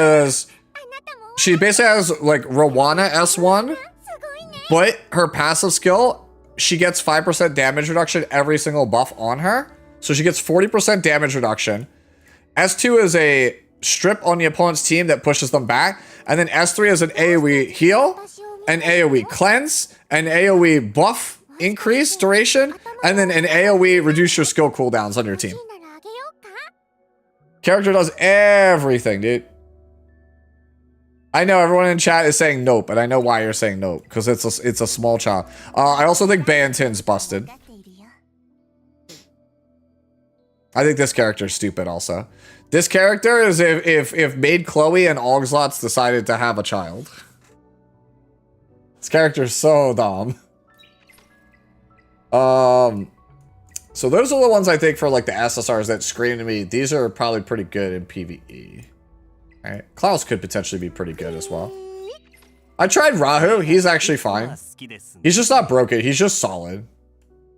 basically has like Rowana S1, but her passive skill, she gets 5% damage reduction every single buff on her. So she gets 40% damage reduction. S2 is a strip on the opponent's team that pushes them back. And then S3 is an AoE heal, an AoE cleanse, an AoE buff increase duration, and then an AoE reduce your skill cooldowns on your team. Character does everything, dude. I know everyone in chat is saying nope, and I know why you're saying nope, because it's a small child. I also think Bayantin's busted. I think this character is stupid also. This character is if Maid Chloe and Ogslots decided to have a child. This character is so dumb. So those are the ones I think for like the SSRs that scream to me. These are probably pretty good in PvE. Alright, Klaus could potentially be pretty good as well. I tried Rahu. He's actually fine. He's just not broken. He's just solid.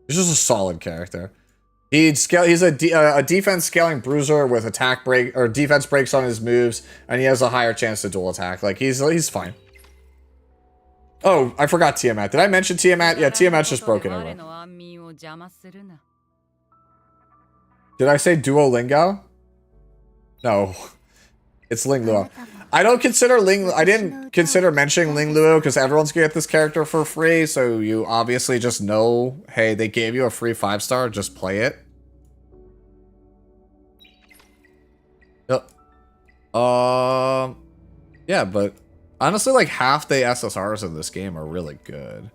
He's just a solid character. He's a defense scaling bruiser with attack break or defense breaks on his moves, and he has a higher chance to dual attack. Like he's fine. Oh, I forgot Tiamat. Did I mention Tiamat? Yeah, Tiamat's just broken over. Did I say Duolingo? No. It's Ling Luo. I didn't consider mentioning Ling Luo because everyone's gonna get this character for free, so you obviously just know, hey, they gave you a free 5-star, just play it. Yep. Yeah, but honestly, like half the SSRs in this game are really good.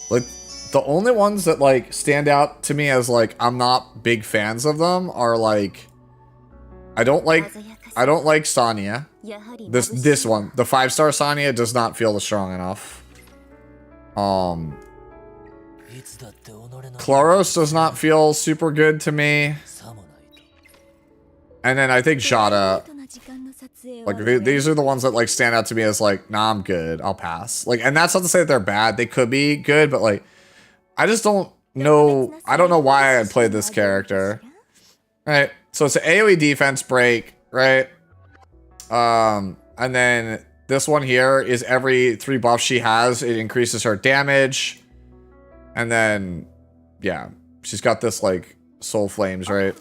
Like the only ones that like stand out to me as like I'm not big fans of them are like I don't like Sonya. This one, the 5-star Sonya does not feel strong enough. Chloros does not feel super good to me. And then I think Jada, like these are the ones that like stand out to me as like, nah, I'm good, I'll pass. Like, and that's not to say that they're bad. They could be good, but like, I just don't know. I don't know why I played this character. Right. So it's an AoE defense break, right? And then this one here is every 3 buffs she has, it increases her damage. And then, yeah, she's got this like soul flames, right?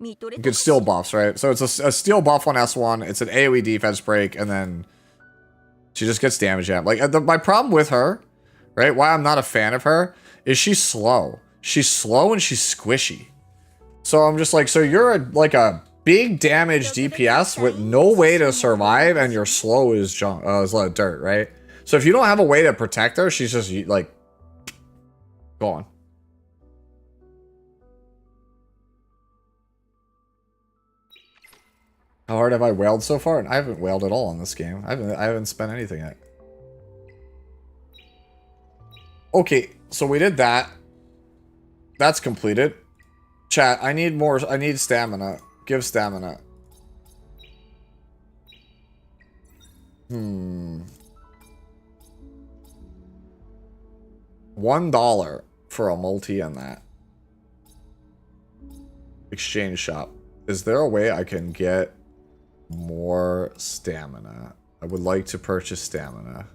You can steal buffs, right? So it's a steal buff on S1. It's an AoE defense break, and then she just gets damage at. Like my problem with her, right? Why I'm not a fan of her is she's slow. She's slow and she's squishy. So I'm just like, so you're like a big damage DPS with no way to survive, and you're slow as junk, as dirt, right? So if you don't have a way to protect her, she's just like gone. How hard have I wailed so far? And I haven't wailed at all in this game. I haven't spent anything yet. Okay, so we did that. That's completed. Chat, I need more. I need stamina. Give stamina. $1 for a multi in that. Exchange shop. Is there a way I can get more stamina? I would like to purchase stamina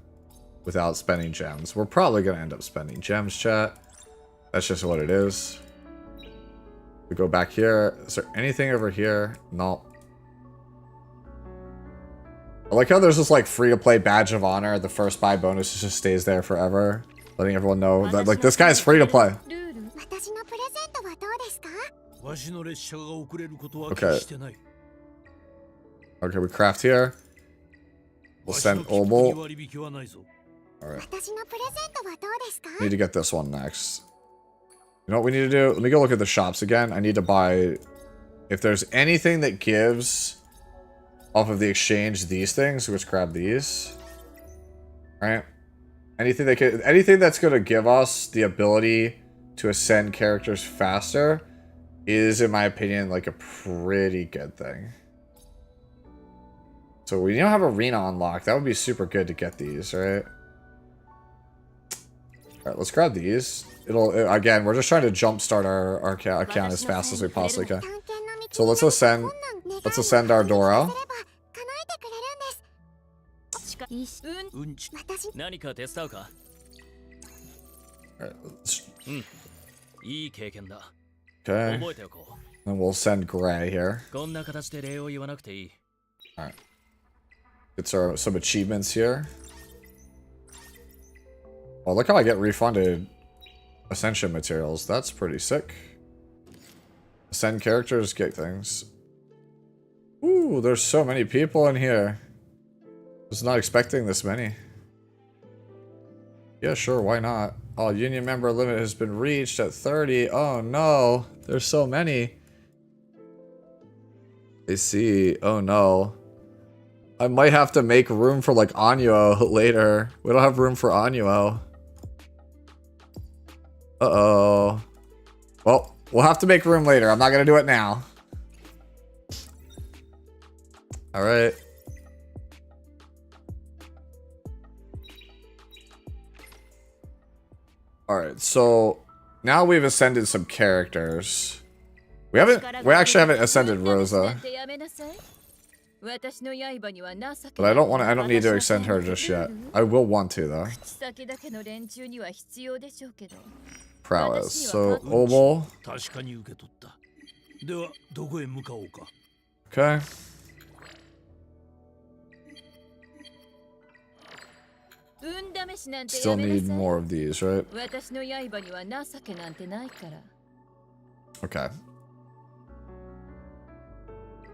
without spending gems. We're probably going to end up spending gems, chat. That's just what it is. We go back here. Is there anything over here? No. I like how there's this like free-to-play badge of honor. The first buy bonus just stays there forever, letting everyone know that like this guy's free to play. Okay. Okay, we craft here. We'll send Obel. Alright. Need to get this one next. You know what we need to do? Let me go look at the shops again. I need to buy... If there's anything that gives off of the exchange these things, let's grab these. Alright. Anything that's going to give us the ability to ascend characters faster is, in my opinion, like a pretty good thing. So we don't have Arena unlocked. That would be super good to get these, right? Alright, let's grab these. Again, we're just trying to jumpstart our account as fast as we possibly can. So let's ascend our Dora. Alright, okay. And we'll send Gray here. Alright. Get some achievements here. Oh, look how I get refunded Ascension materials. That's pretty sick. Ascend characters, get things. Ooh, there's so many people in here. Was not expecting this many. Yeah, sure, why not? Oh, union member limit has been reached at 30. Oh no, there's so many. I see. Oh no. I might have to make room for like Annuo later. We don't have room for Annuo. Uh-oh. Well, we'll have to make room later. I'm not gonna do it now. Alright. Alright, so now we've ascended some characters. We actually haven't ascended Rosa. But I don't need to extend her just yet. I will want to though. Prowess. So Obel. Okay. Still need more of these, right? Okay.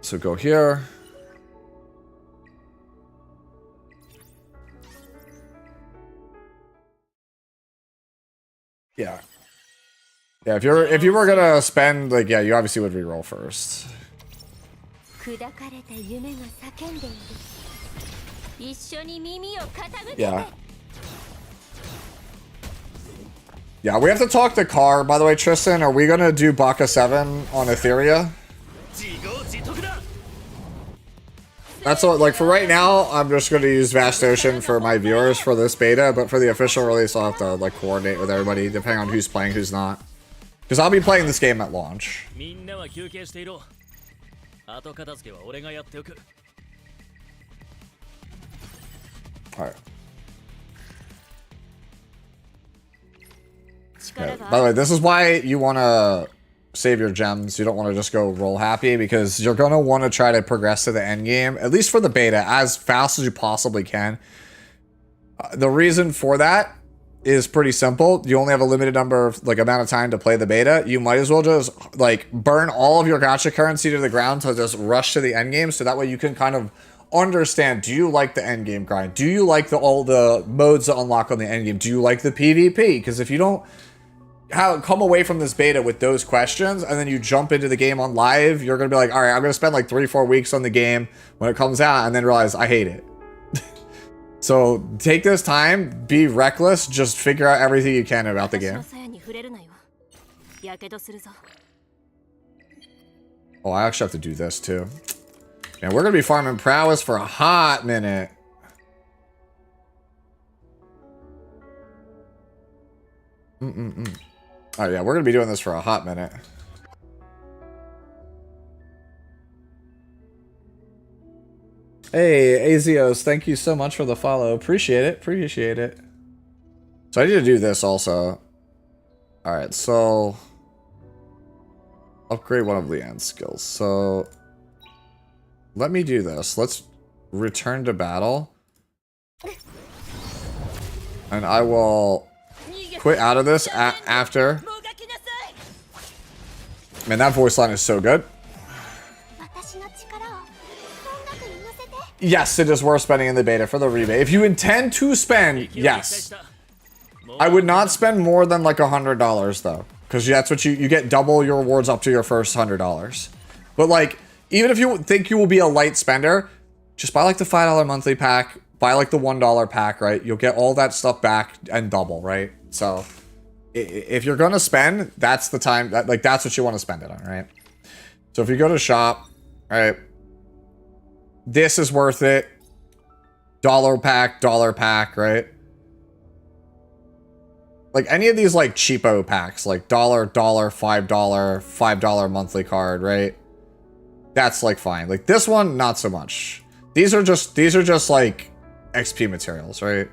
So go here. Yeah. Yeah, if you were gonna spend, like, yeah, you obviously would reroll first. Yeah. Yeah, we have to talk to Car. By the way, Tristan, are we gonna do Baka 7 on Etheria? That's what, like, for right now, I'm just gonna use Vast Ocean for my viewers for this beta, but for the official release, I'll have to, like, coordinate with everybody, depending on who's playing, who's not. Because I'll be playing this game at launch. Alright. Yeah. By the way, this is why you want to save your gems. You don't want to just go roll happy, because you're going to want to try to progress to the end game, at least for the beta, as fast as you possibly can. The reason for that is pretty simple. You only have a limited number of, like, amount of time to play the beta. You might as well just, like, burn all of your gacha currency to the ground to just rush to the end game, so that way you can kind of understand, do you like the end game grind? Do you like all the modes that unlock on the end game? Do you like the PvP? Because if you don't come away from this beta with those questions and then you jump into the game on live, you're gonna be like, all right, I'm gonna spend like 3-4 weeks on the game when it comes out, and then realize I hate it. So take this time, be reckless, just figure out everything you can about the game. Oh, I actually have to do this too. And we're gonna be farming prowess for a hot minute. Oh yeah, we're gonna be doing this for a hot minute. Hey, Azios, thank you so much for the follow. Appreciate it, appreciate it. So I need to do this also. Alright, so upgrade one of Leanne's skills. So let me do this. return to battle. And I will quit out of this after. Man, that voice line is so good. Yes, it is worth spending in the beta for the rebate. If you intend to spend, yes. I would not spend more than like $100 though. Because that's what you get double your rewards up to your first $100. But like, even if you think you will be a light spender, just buy like the $5 monthly pack, buy like the $1 pack, right? You'll get all that stuff back and double, right? So if you're gonna spend, that's the time, that's what you want to spend it on, right? So if you go to shop, right? This is worth it. $1 pack, right? Like any of these like cheapo packs, like $1, $5 monthly card, right? That's like fine. Like this one, not so much. These are just like XP materials, right?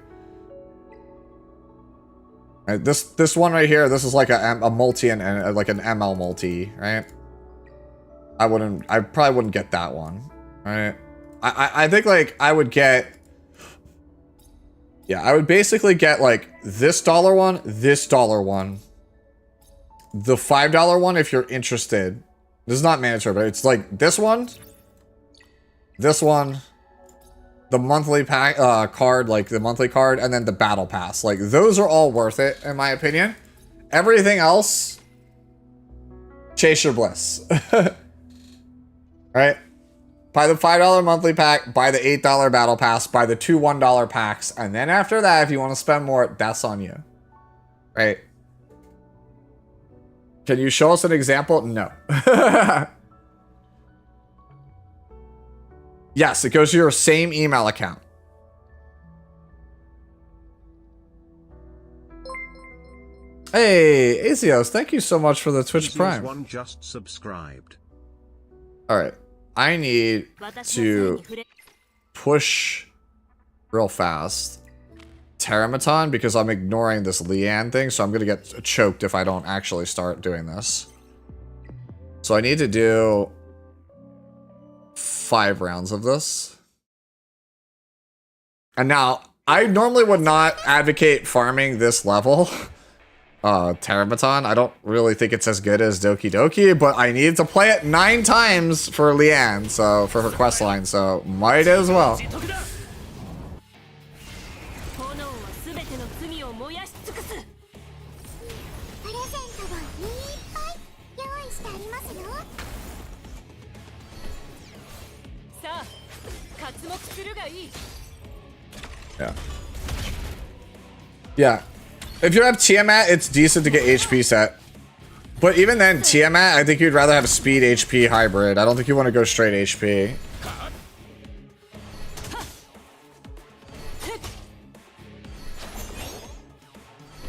Right, this one right here, this is like a multi and like an ML multi, right? I probably wouldn't get that one, right? I think like I would get, yeah, I would basically get like this $1 one, this $1 one, the $5 one if you're interested. This is not mandatory, but it's like this one, the monthly pack card, like the monthly card, and then the battle pass. Like those are all worth it in my opinion. Everything else, chase your bliss. Right? Buy the $5 monthly pack, buy the $8 battle pass, buy the 2 $1 packs, and then after that, if you want to spend more, that's on you. Right? Can you show us an example? No. Yes, it goes to your same email account. Hey, Azios, thank you so much for the Twitch Prime. One just subscribed. All right. I need to push real fast Terramaton because I'm ignoring this Leanne thing, so I'm gonna get choked if I don't actually start doing this. So I need to do 5 rounds of this. And now, I normally would not advocate farming this level. Terramaton. I don't really think it's as good as Doki Doki, but I need to play it 9 times for Leanne, so for her quest line, so might as well. Yeah. Yeah. If you have Tiamat, it's decent to get HP set. But even then, Tiamat, I think you'd rather have a speed HP hybrid. I don't think you want to go straight HP.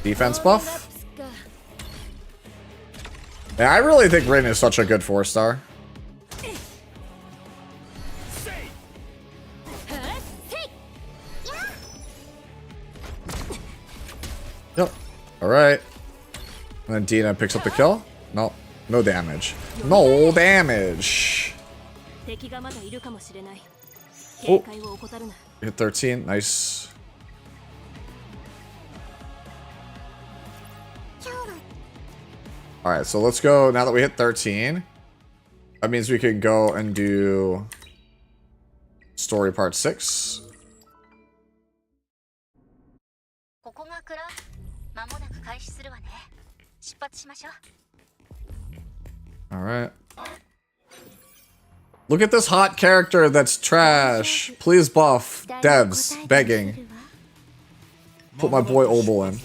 Defense buff? Yeah, I really think Rin is such a good 4-star. Yep. Alright. And then Dina picks up the kill. No. No damage. No damage. Oh. Hit 13. Nice. Alright, so let's go. Now that we hit 13, that means we can go and do story part 6. Alright. Look at this hot character that's trash. Please buff. Devs. Begging. Put my boy Obel in.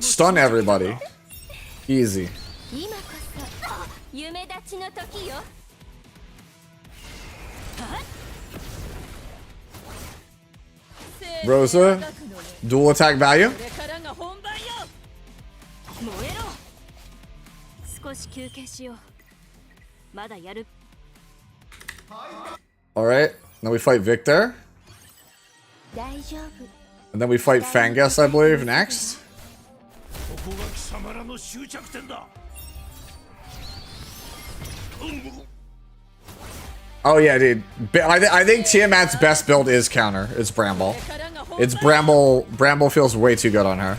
Stun everybody. Easy. Rosa. Dual attack value. Alright. Then we fight Victor. And then we fight Fangus, I believe, next. Oh yeah, dude. I think Tiamat's best build is counter. It's Bramble. It's Bramble. Bramble feels way too good on her.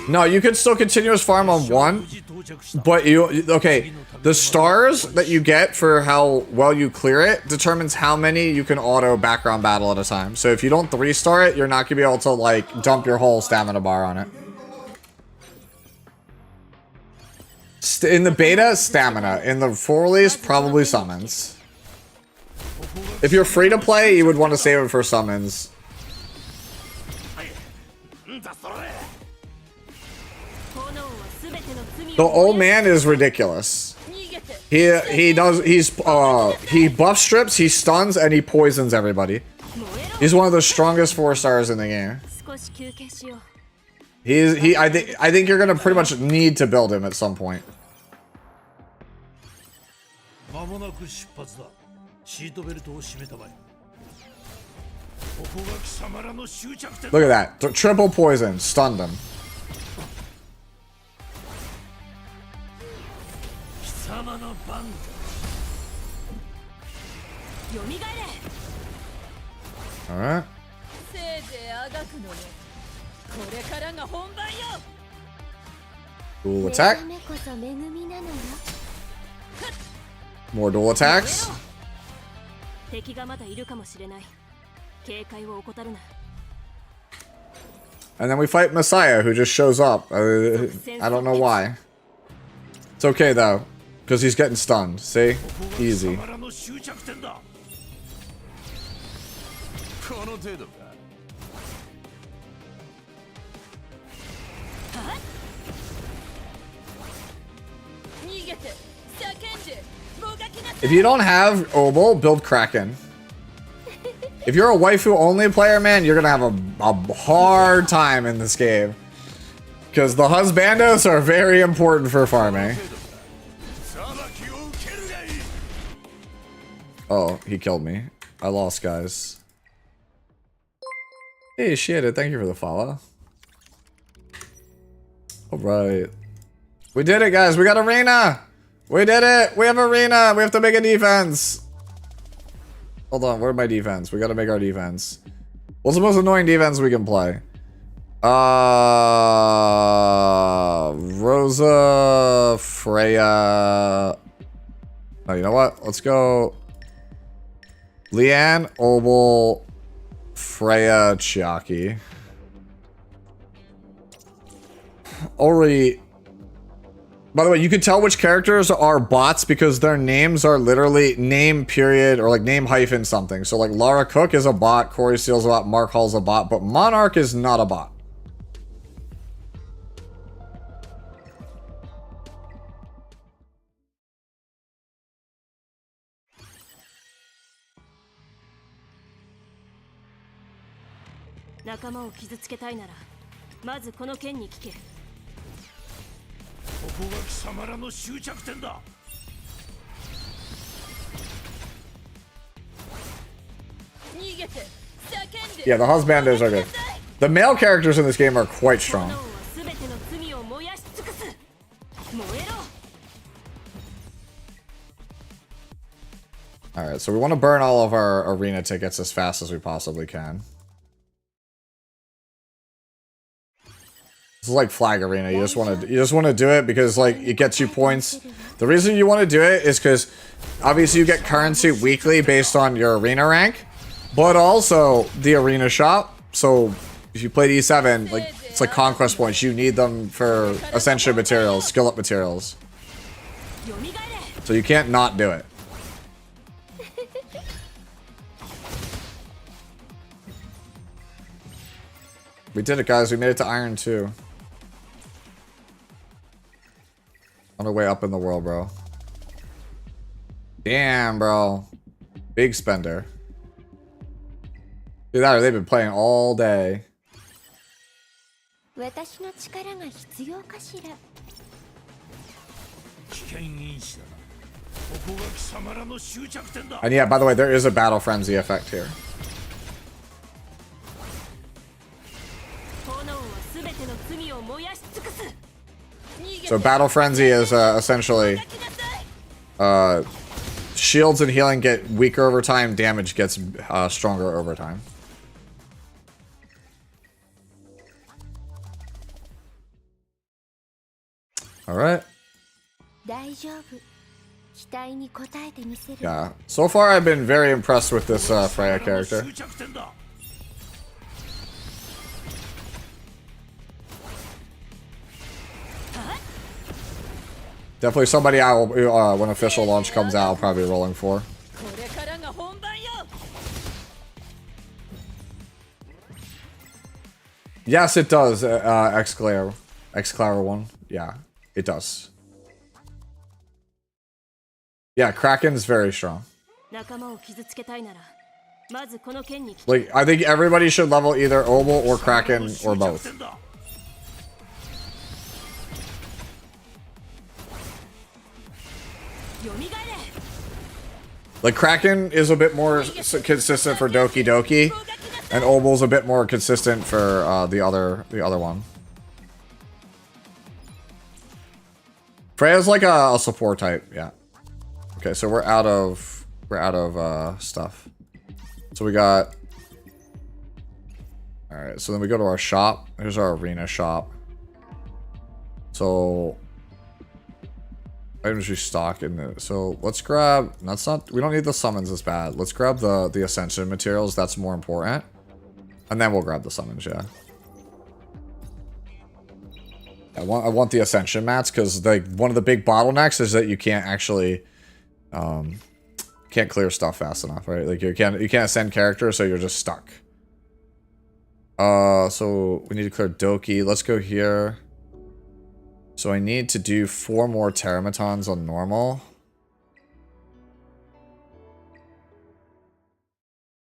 No, you can still continuous farm on one, but okay, the stars that you get for how well you clear it determines how many you can auto background battle at a time. So if you don't 3-star it, you're not gonna be able to like dump your whole stamina bar on it. In the beta, stamina. In the full release, probably summons. If you're free to play, you would want to save it for summons. The old man is ridiculous. He buff strips, he stuns, and he poisons everybody. He's one of the strongest 4-stars in the game. I think you're gonna pretty much need to build him at some point. Look at that. Triple poison. Stunned him. Alright. Dual attack. More dual attacks. And then we fight Messiah, who just shows up. I don't know why. It's okay though, because he's getting stunned. See? Easy. If you don't have Obel, build Kraken. If you're a waifu only player, man, you're gonna have a hard time in this game. Because the husbandos are very important for farming. Oh, he killed me. I lost, guys. Hey, shit, thank you for the follow. Alright. We did it, guys. We got Arena! We did it! We have Arena! We have to make a defense! Hold on, where's my defense? We gotta make our defense. What's the most annoying defense we can play? Rosa, Freya. Oh, you know what? Let's go Leanne, Obel, Freya, Chiaki. Already. By the way, you can tell which characters are bots because their names are literally name period or like name hyphen something. So like Lara Cook is a bot, Corey Steele's a bot, Mark Hall's a bot, but Monarch is not a bot. Yeah, the husbandos are good. The male characters in this game are quite strong. Alright, so we want to burn all of our arena tickets as fast as we possibly can. This is like flag arena. You just want to do it because like it gets you points. The reason you want to do it is because obviously you get currency weekly based on your arena rank, but also the arena shop. So if you play E7, like it's like conquest points. You need them for ascension materials, skill up materials. So you can't not do it. We did it, guys. We made it to Iron 2. On our way up in the world, bro. Damn, bro. Big spender. Either that or they've been playing all day. And yeah, by the way, there is a battle frenzy effect here. So Battle Frenzy is essentially shields and healing get weaker over time, damage gets stronger over time. Alright. Yeah. So far I've been very impressed with this Freya character. Definitely somebody I will, when official launch comes out, I'll probably be rolling for. Yes, it does, X-Claro 1. Yeah, it does. Yeah, Kraken's very strong. Like, I think everybody should level either Obel or Kraken or both. Like, Kraken is a bit more consistent for Doki Doki, and Obel's a bit more consistent for the other one. Freya's like a support type, yeah. Okay, so we're out of stuff. So we got. All right, so then we go to our shop. Here's our arena shop. So items we stock in it. So let's grab. That's not. We don't need the summons as bad. Let's grab the ascension materials. That's more important. And then we'll grab the summons. Yeah. I want the ascension mats because like one of the big bottlenecks is that you can't actually can't clear stuff fast enough, right? Like you can't ascend characters, so you're just stuck. So we need to clear Doki. Let's go here. So I need to do 4 more Terramatons on normal.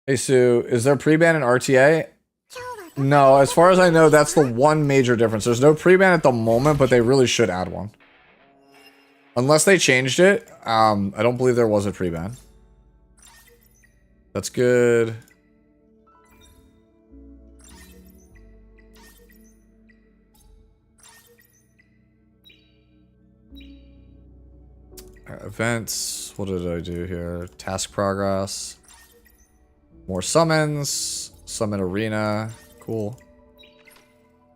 Hey Sue, is there pre-ban in RTA? No, as far as I know, that's the one major difference. There's no pre-ban at the moment, but they really should add one. Unless they changed it, I don't believe there was a pre-ban. That's good. Events. What did I do here? Task progress. More summons. Summon arena. Cool.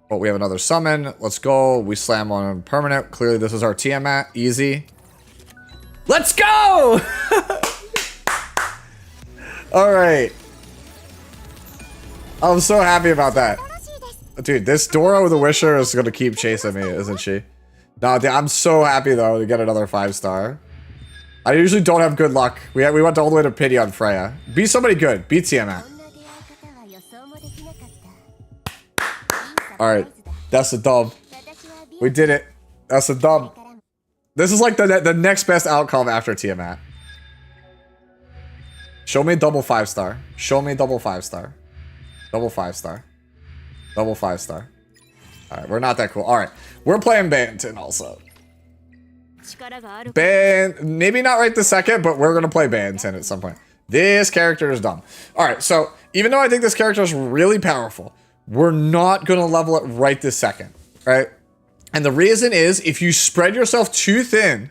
But we have another summon. Let's go. We slam on permanent. Clearly this is our Tiamat. Easy. Let's go! Alright. I'm so happy about that. Dude, this Doro the Wisher is going to keep chasing me, isn't she? No, dude, I'm so happy though to get another 5-star. I usually don't have good luck. We went all the way to pity on Freya. Be somebody good. Beat Tiamat. Alright. That's the dub. We did it. That's the dub. This is like the next best outcome after Tiamat. Show me double 5-star. Show me double 5-star. Double 5-star. Double 5-star. Alright, we're not that cool. Alright. We're playing Banton also. Maybe not right this second, but we're gonna play Banton at some point. This character is dumb. Alright, so even though I think this character is really powerful, we're not gonna level it right this second. Right? And the reason is if you spread yourself too thin,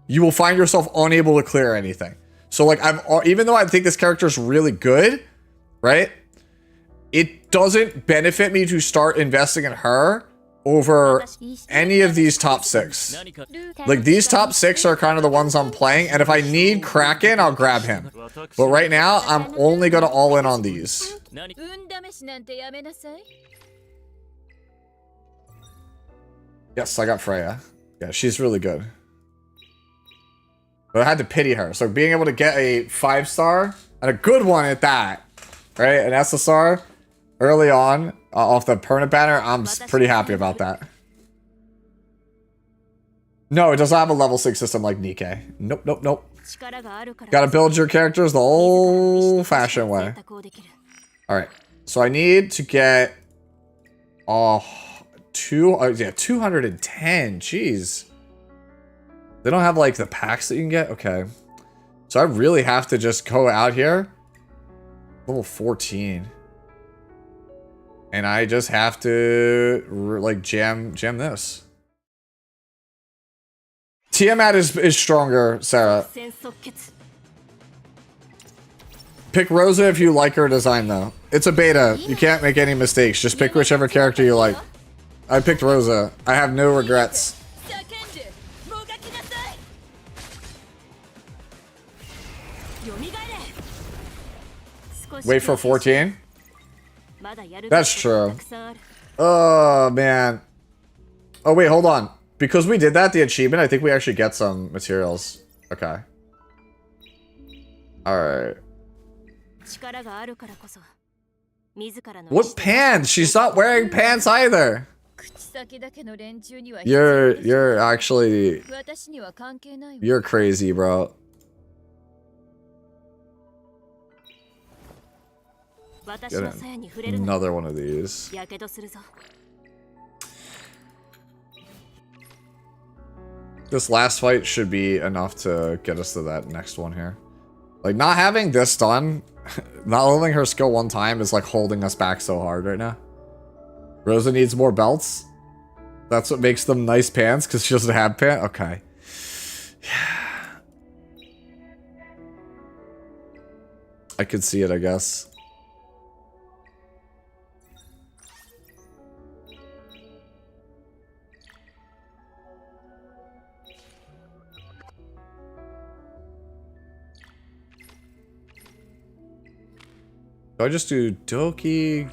you will find yourself unable to clear anything. So like even though I think this character is really good, right? It doesn't benefit me to start investing in her over any of these top 6. Like these top 6 are kind of the ones I'm playing, and if I need Kraken, I'll grab him. But right now, I'm only gonna all in on these. Yes, I got Freya. Yeah, she's really good. But I had to pity her. So being able to get a 5-star, and a good one at that, right? An SSR early on off the permanent banner, I'm pretty happy about that. No, it doesn't have a level 6 system like Nikkei. Nope, nope, nope. Gotta build your characters the old-fashioned way. Alright, so I need to get... yeah, 210. Jeez. They don't have, like, the packs that you can get? Okay. So I really have to just go out here. Level 14. And I just have to, like, jam this. Tiamat is stronger, Sarah. Pick Rosa if you like her design, though. It's a beta. You can't make any mistakes. Just pick whichever character you like. I picked Rosa. I have no regrets. Wait for 14? That's true. Oh, man. Oh, wait, hold on. Because we did that, the achievement, I think we actually get some materials. Okay. Alright. What pants? She's not wearing pants either. You're actually... You're crazy, bro. Get another one of these. This last fight should be enough to get us to that next one here. Like, not having this done, not holding her skill one time is like holding us back so hard right now. Rosa needs more belts. That's what makes them nice pants, because she doesn't have pants? Okay. Yeah. I could see it, I guess. Do I just do Doki?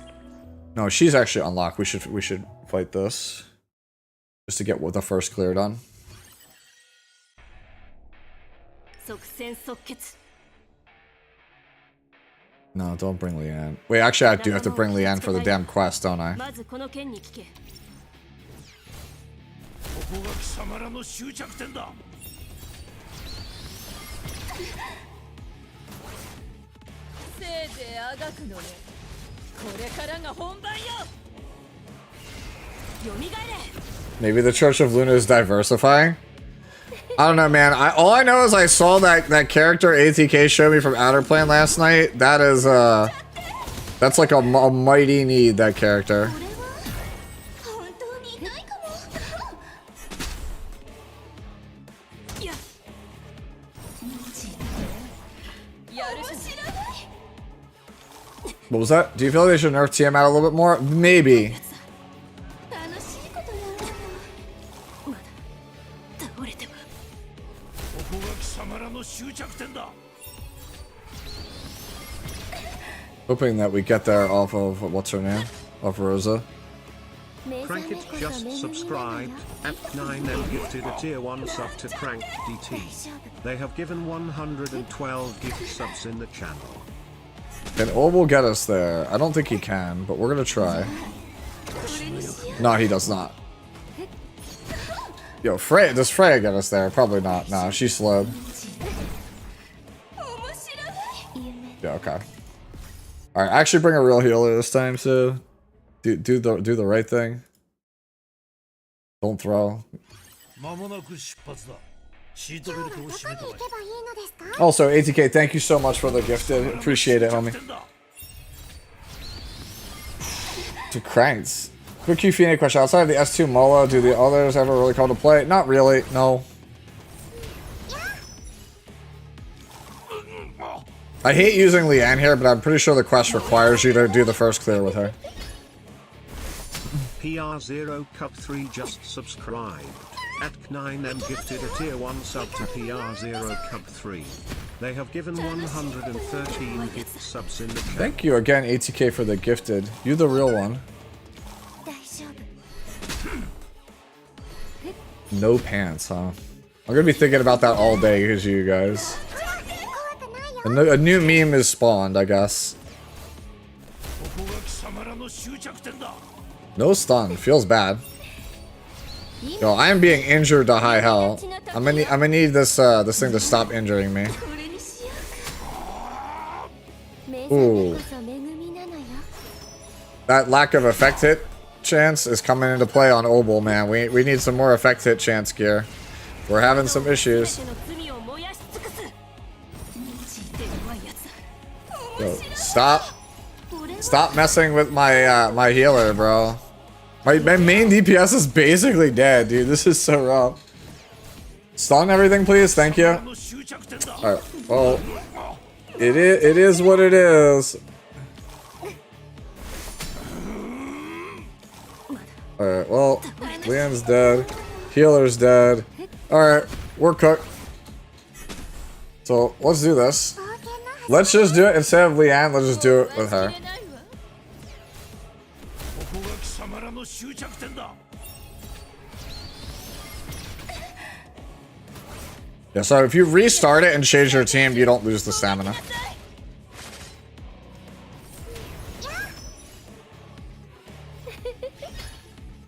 No, she's actually unlocked. We should fight this. Just to get the first clear done. No, don't bring Leanne. Wait, actually I do have to bring Leanne for the damn quest, don't I? Maybe the Church of Luna is diversifying? I don't know, man. All I know is I saw that character ATK showed me from Outer Plane last night. That is, that's like a mighty need, that character. What was that? Do you feel like they should nerf Tiamat a little bit more? Maybe. Hoping that we get there off of, what's her name? Off Rosa. Crank it just subscribed. At 9M gifted a tier 1 sub to Crank DT. They have given 112 gift subs in the channel. And Orb will get us there. I don't think he can, but we're gonna try. No, he does not. Yo, Freya, does Freya get us there? Probably not. No, she's slowed. Yeah, okay. Alright, actually bring a real healer this time, so do the right thing. Don't throw. Also, ATK, thank you so much for the gifted. Appreciate it, homie. To Cranks. Quick Q question. Outside of the S2 Mola, do the others ever really call to play? Not really, no. I hate using Leanne here, but I'm pretty sure the quest requires you to do the first clear with her. PR0 Cup 3 just subscribed. At 9M gifted a tier 1 sub to PR0 Cup 3. They have given 113 gift subs in the chat. Thank you again, ATK, for the gifted. You the real one. No pants, huh? I'm gonna be thinking about that all day because you guys. A new meme is spawned, I guess. No stun. Feels bad. Yo, I am being injured to high hell. I'm gonna need this this thing to stop injuring me. Ooh. That lack of effect hit chance is coming into play on Obel, man. We need some more effect hit chance gear. We're having some issues. Yo, stop messing with my my healer, bro. My main DPS is basically dead, dude. This is so rough. Stun everything, please. Thank you. Alright, well, it is what it is. Alright, well, Leon's dead. Healer's dead. Alright, we're cooked. So, let's do this. Let's just do it instead of Leanne, let's just do it with her. Yeah, so if you restart it and change your team, you don't lose the stamina.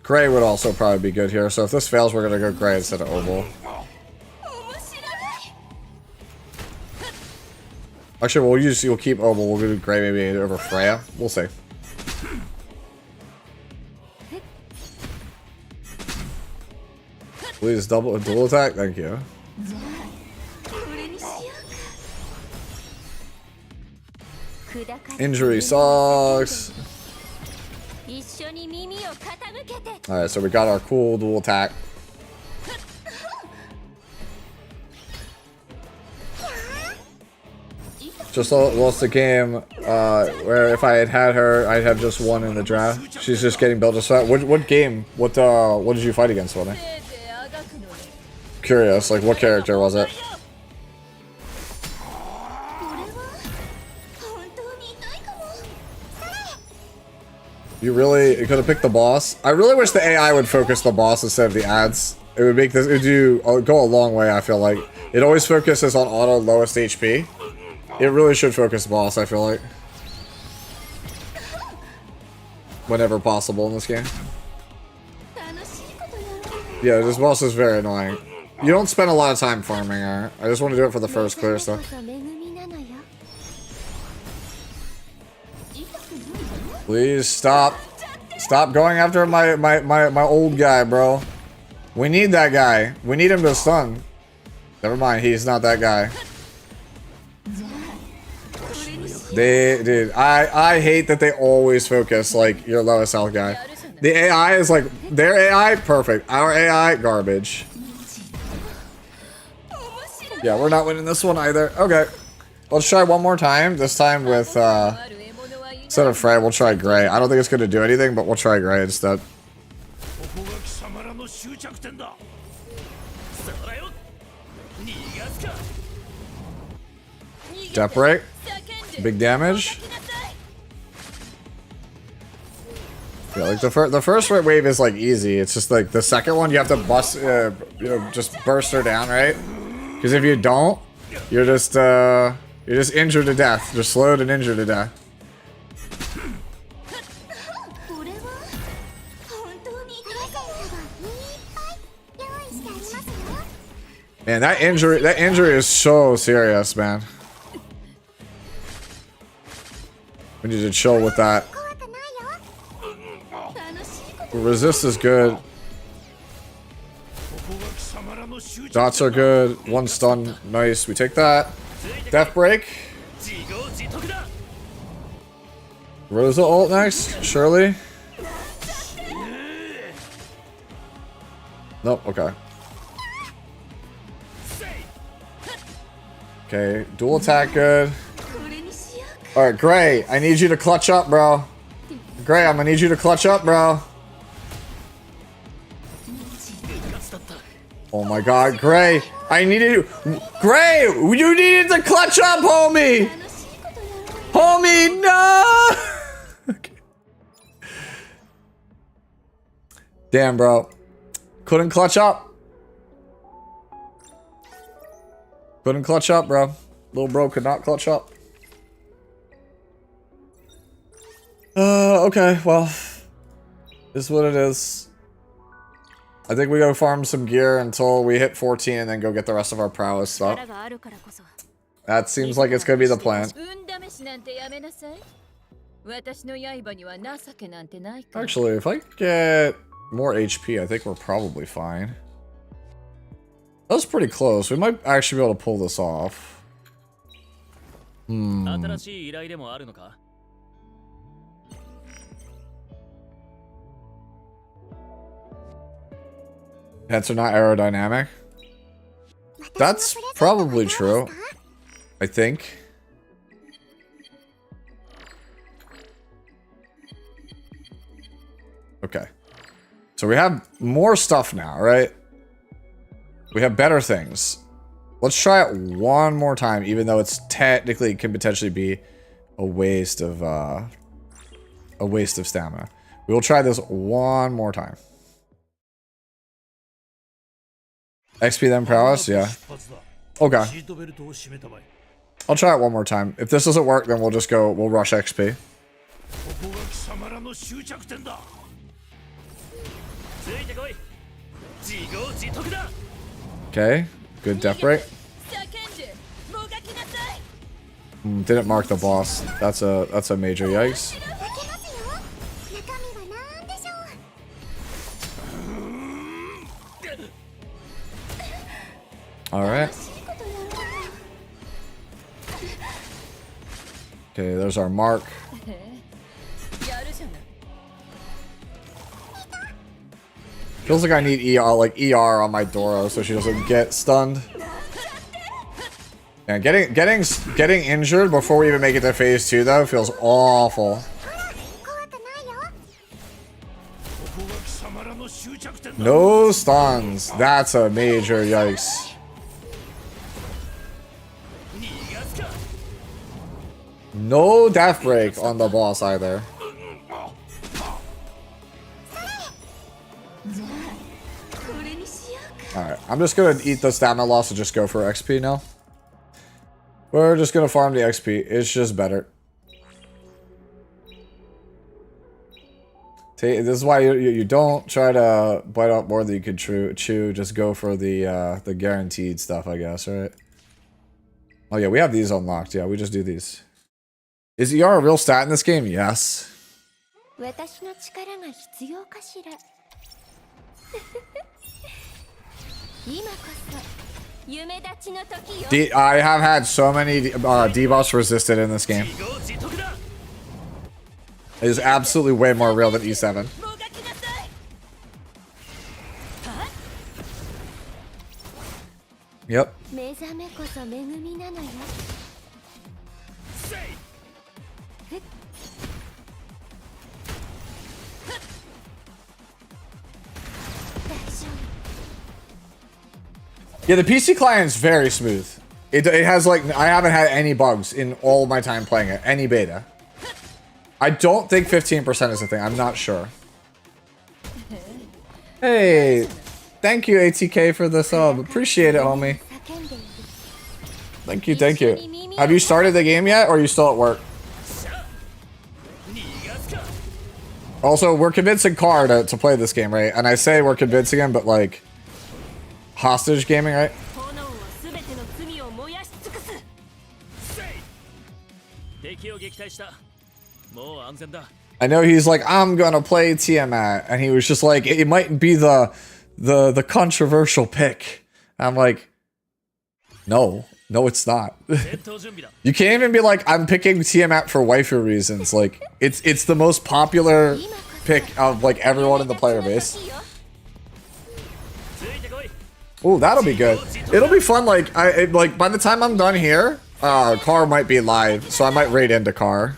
Gray would also probably be good here, so if this fails, we're gonna go Gray instead of Oval. Actually, we'll keep Oval, we'll do Gray maybe over Freya. We'll see. Please dual attack, thank you. Injury sucks. Alright, so we got our cool dual attack. Just lost the game where if I had her, I'd have just won in the draft. She's just getting built to what game? What did you fight against with me? Curious, like what character was it? You could have picked the boss. I really wish the AI would focus the boss instead of the ads. It would make this, go a long way, I feel like. It always focuses on auto lowest HP. It really should focus boss, I feel like. Whenever possible in this game. Yeah, this boss is very annoying. You don't spend a lot of time farming her. I just want to do it for the first clear stuff. Please stop. Stop going after my old guy, bro. We need that guy. We need him to stun. Never mind, he's not that guy. Dude, I hate that they always focus like your lowest health guy. The AI is like, their AI, perfect. Our AI, garbage. Yeah, we're not winning this one either. Okay. Let's try one more time. This time with, instead of Frey, we'll try Gray. I don't think it's going to do anything, but we'll try Gray instead. Death break. Big damage. Yeah, like the first wave is like easy. It's just like the second one you have to bust, just burst her down, right? Because if you don't, you're just injured to death. You're slowed and injured to death. Man, that injury is so serious, man. We need to chill with that. Resist is good. Dots are good. One stun, nice. We take that. Death break. Rosa ult next, surely. Nope. Okay. Okay. Dual attack, good. All right, Gray. I need you to clutch up, bro. Gray, I'm gonna need you to clutch up, bro. Oh my God, Gray! I needed you. Gray, you needed to clutch up, homie. Homie, no! Okay. Damn, bro. Couldn't clutch up. Couldn't clutch up, bro. Little bro could not clutch up. Okay, well. This is what it is. I think we go farm some gear until we hit 14 and then go get the rest of our prowess stuff. That seems like it's gonna be the plan. Actually, if I get more HP, I think we're probably fine. That was pretty close. We might actually be able to pull this off. Pets are not aerodynamic. That's probably true. I think. Okay. So we have more stuff now, right? We have better things. Let's try it one more time, even though it's technically can potentially be a waste of stamina. We will try this one more time. XP then prowess, yeah. Okay. I'll try it one more time. If this doesn't work, then we'll just go, we'll rush XP. Okay, good death rate. Didn't mark the boss. That's a major yikes. All right. Okay, there's our mark. Feels like I need ER on my Doro so she doesn't get stunned. And getting injured before we even make it to phase 2 though feels awful. No stuns. That's a major yikes. No death break on the boss either. Alright, I'm just gonna eat the stamina loss and just go for XP now. We're just gonna farm the XP. It's just better. This is why you don't try to bite out more than you can chew. Just go for the guaranteed stuff, I guess, right? Oh yeah, we have these unlocked. Yeah, we just do these. Is ER a real stat in this game? Yes. I have had so many debuffs resisted in this game. It is absolutely way more real than E7. Yep. Yeah, the PC client is very smooth. It has like, I haven't had any bugs in all my time playing it, any beta. I don't think 15% is a thing, I'm not sure. Hey, thank you ATK for the sub, appreciate it homie. Thank you, thank you. Have you started the game yet, or are you still at work? Also, we're convincing Carr to play this game, right? And I say we're convincing him, but like, hostage gaming, right? I know he's like, I'm gonna play Tiamat, and he was just like, it might be the controversial pick. I'm like, no, it's not. You can't even be like, I'm picking Tiamat for waifu reasons. Like, it's the most popular pick of like everyone in the player base. Oh, that'll be good. It'll be fun. Like, like by the time I'm done here, Carr might be live, so I might raid into Carr.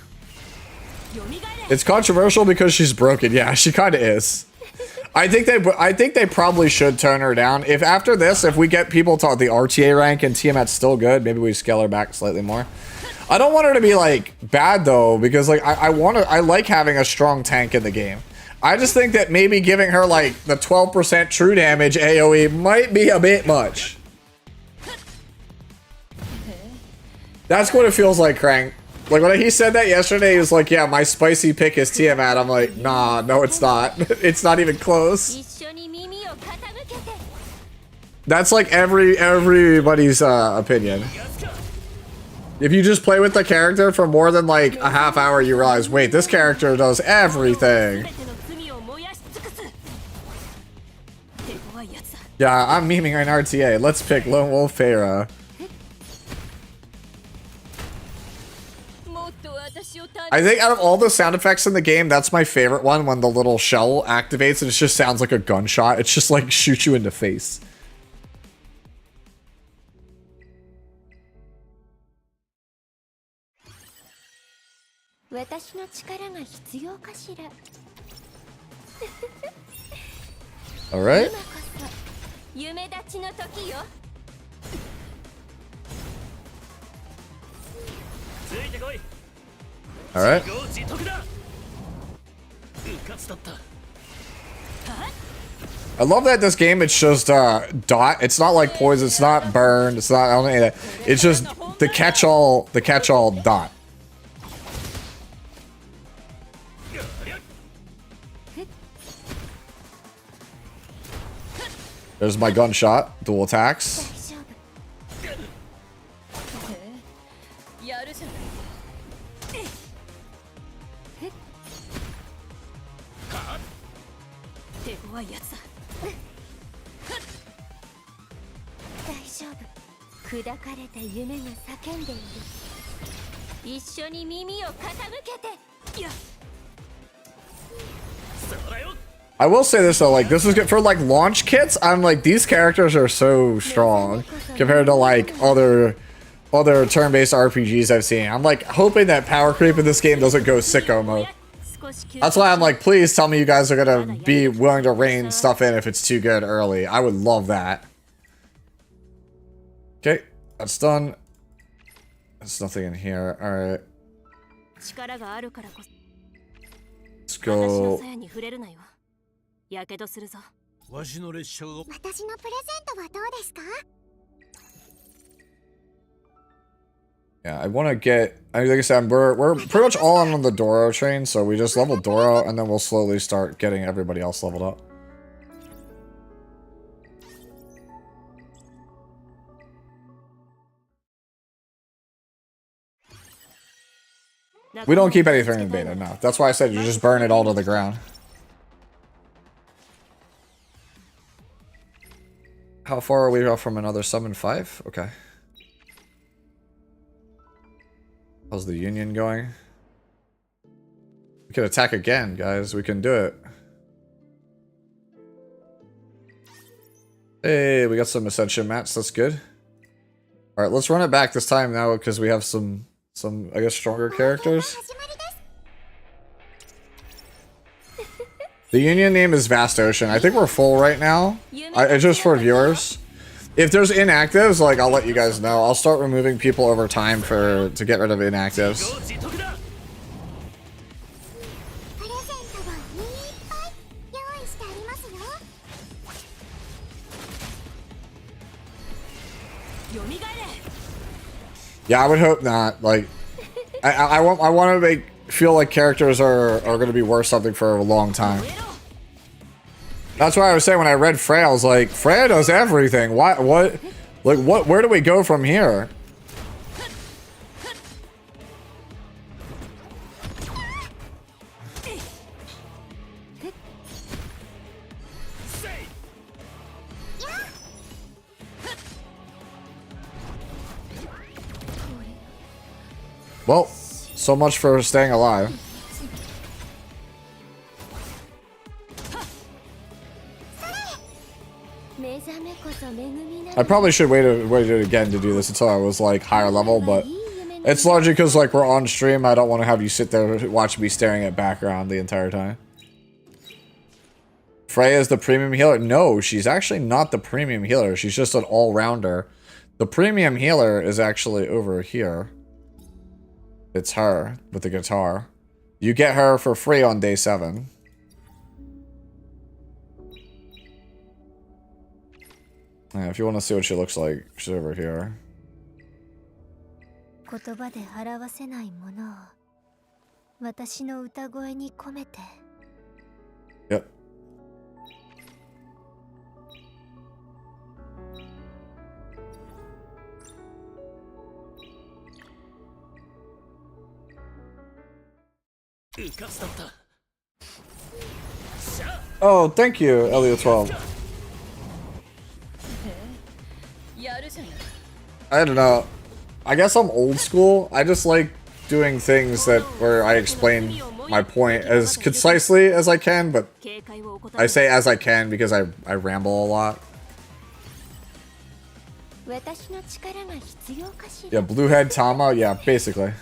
It's controversial because she's broken. Yeah, she kind of is. I think they probably should turn her down. If after this, if we get people to the RTA rank and Tiamat's still good, maybe we scale her back slightly more. I don't want her to be like bad though, because like I like having a strong tank in the game. I just think that maybe giving her like the 12% true damage AoE might be a bit much. That's what it feels like, Crank. Like when he said that yesterday, he was like, yeah, my spicy pick is Tiamat. I'm like, nah, no it's not. It's not even close. That's like everybody's opinion. If you just play with the character for more than like a half hour, you realize, wait, this character does everything. Yeah, I'm memeing an RTA. Let's pick Lone Wolf Pharah. I think out of all the sound effects in the game, that's my favorite one, when the little shell activates and it just sounds like a gunshot. It's just like shoot you in the face. All right. All right. I love that this game, it's just dot. It's not like poison, it's not burned, it's not any of that. It's just the catch-all dot. There's my gunshot, dual attacks. I will say this though, like this is good for like launch kits. I'm like these characters are so strong compared to like other turn-based RPGs I've seen. I'm like hoping that power creep in this game doesn't go sicko mode. That's why I'm like, please tell me you guys are gonna be willing to rein stuff in if it's too good early. I would love that. Okay, that's done. There's nothing in here. All right. Let's go. Yeah, I want to get. Like I said, we're pretty much all on the Doro train, so we just level Doro, and then we'll slowly start getting everybody else leveled up. We don't keep anything in beta, no. That's why I said you just burn it all to the ground. How far are we off from another summon 5? Okay. How's the Union going? We can attack again, guys. We can do it. Hey, we got some Ascension mats. That's good. Alright, let's run it back this time now because we have some I guess stronger characters. The Union name is Vast Ocean. I think we're full right now. It's just for viewers. If there's inactives, like I'll let you guys know. I'll start removing people over time to get rid of inactives. Yeah, I would hope not. Like, I want to feel like characters are going to be worth something for a long time. That's why I was saying when I read Freya, I was like, Freya does everything. What? Like, what? Where do we go from here? Well, so much for staying alive. I probably should wait it again to do this until I was like higher level, but it's largely because like we're on stream. I don't want to have you sit there watching me staring at background the entire time. Freya is the premium healer. No, she's actually not the premium healer. She's just an all-rounder. The premium healer is actually over here. It's her with the guitar. You get her for free on day 7. Yeah, if you want to see what she looks like, she's over here. Yep. Oh, thank you, Elio12. I don't know. I guess I'm old school. I just like doing things where I explain my point as concisely as I can, but I say as I can because I ramble a lot. Yeah, Bluehead Tama, yeah, basically.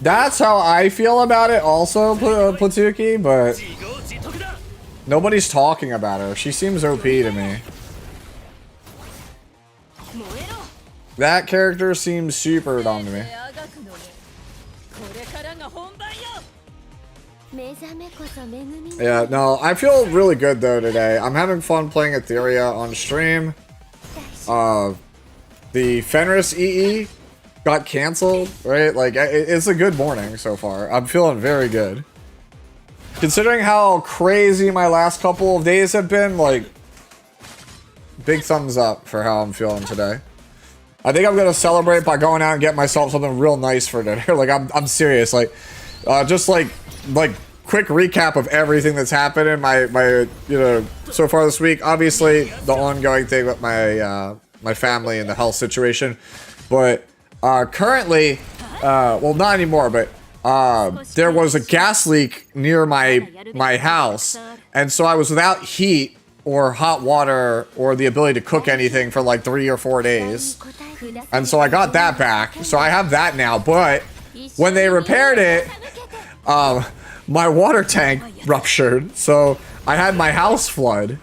That's how I feel about it also, Platuki, but nobody's talking about her. She seems OP to me. That character seems super dumb to me. Yeah, no, I feel really good though today. I'm having fun playing Etheria on stream. The Fenris EE got canceled, right? Like, it's a good morning so far. I'm feeling very good. Considering how crazy my last couple of days have been, like, big thumbs up for how I'm feeling today. I think I'm gonna celebrate by going out and get myself something real nice for dinner. Like, I'm serious. Like, just like quick recap of everything that's happened in my you know, so far this week. Obviously, the ongoing thing with my my family and the health situation, but currently, well, not anymore, but there was a gas leak near my house, and so I was without heat or hot water or the ability to cook anything for like 3 or 4 days. And so I got that back. So I have that now. But when they repaired it, my water tank ruptured. So I had my house flood.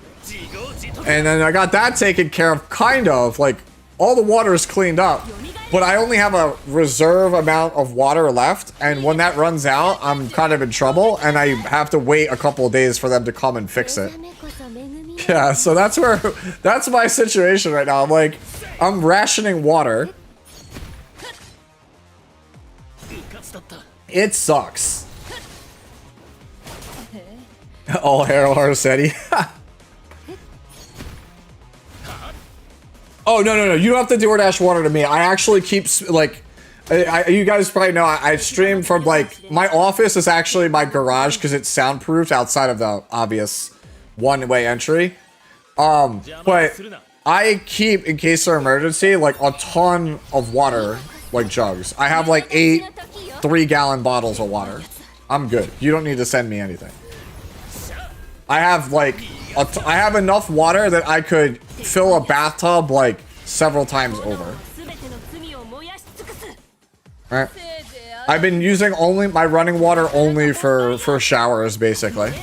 And then I got that taken care of, kind of. Like, all the water is cleaned up. But I only have a reserve amount of water left. And when that runs out, I'm kind of in trouble. And I have to wait a couple of days for them to come and fix it. Yeah, so that's my situation right now. I'm like, I'm rationing water. It sucks. All hail Arsetti. Oh, no. You don't have to DoorDash water to me. I actually keep, like, you guys probably know, I stream from, like, my office is actually my garage because it's soundproofed outside of the obvious one-way entry. But I keep, in case of emergency, like, a ton of water, like, jugs. I have, like, 8 3-gallon bottles of water. I'm good. You don't need to send me anything. I have, like, I have enough water that I could fill a bathtub, like, several times over. Alright. I've been using only my running water only for showers, basically.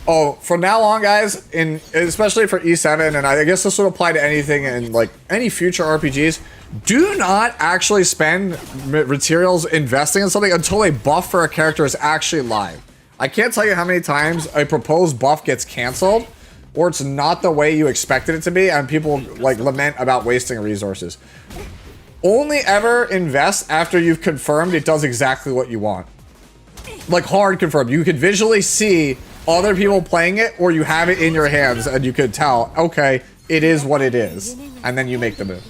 Oh, from now on, guys, especially for E7, and I guess this would apply to anything in, like, any future RPGs, do not actually spend materials investing in something until a buff for a character is actually live. I can't tell you how many times a proposed buff gets canceled, or it's not the way you expected it to be, and people, like, lament about wasting resources. Only ever invest after you've confirmed it does exactly what you want. Like, hard confirmed. You could visually see other people playing it, or you have it in your hands and you could tell, okay, it is what it is, and then you make the move.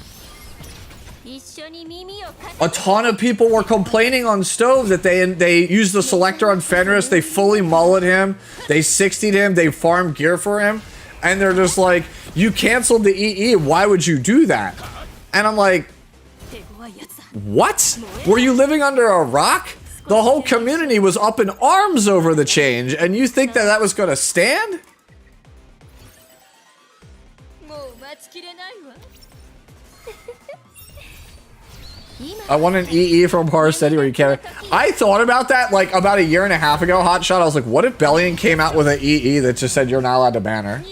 A ton of people were complaining on Stove that they used the selector on Fenris, they fully mullet him, they 60'd him, they farmed gear for him, and they're just like, you canceled the EE, why would you do that? And I'm like, what? Were you living under a rock? The whole community was up in arms over the change, and you think that that was going to stand? I want an EE from Harsteady where you can't. I thought about that like about 1.5 years ago, Hotshot. I was like, what if Bellion came out with an EE that just said you're not allowed to ban her?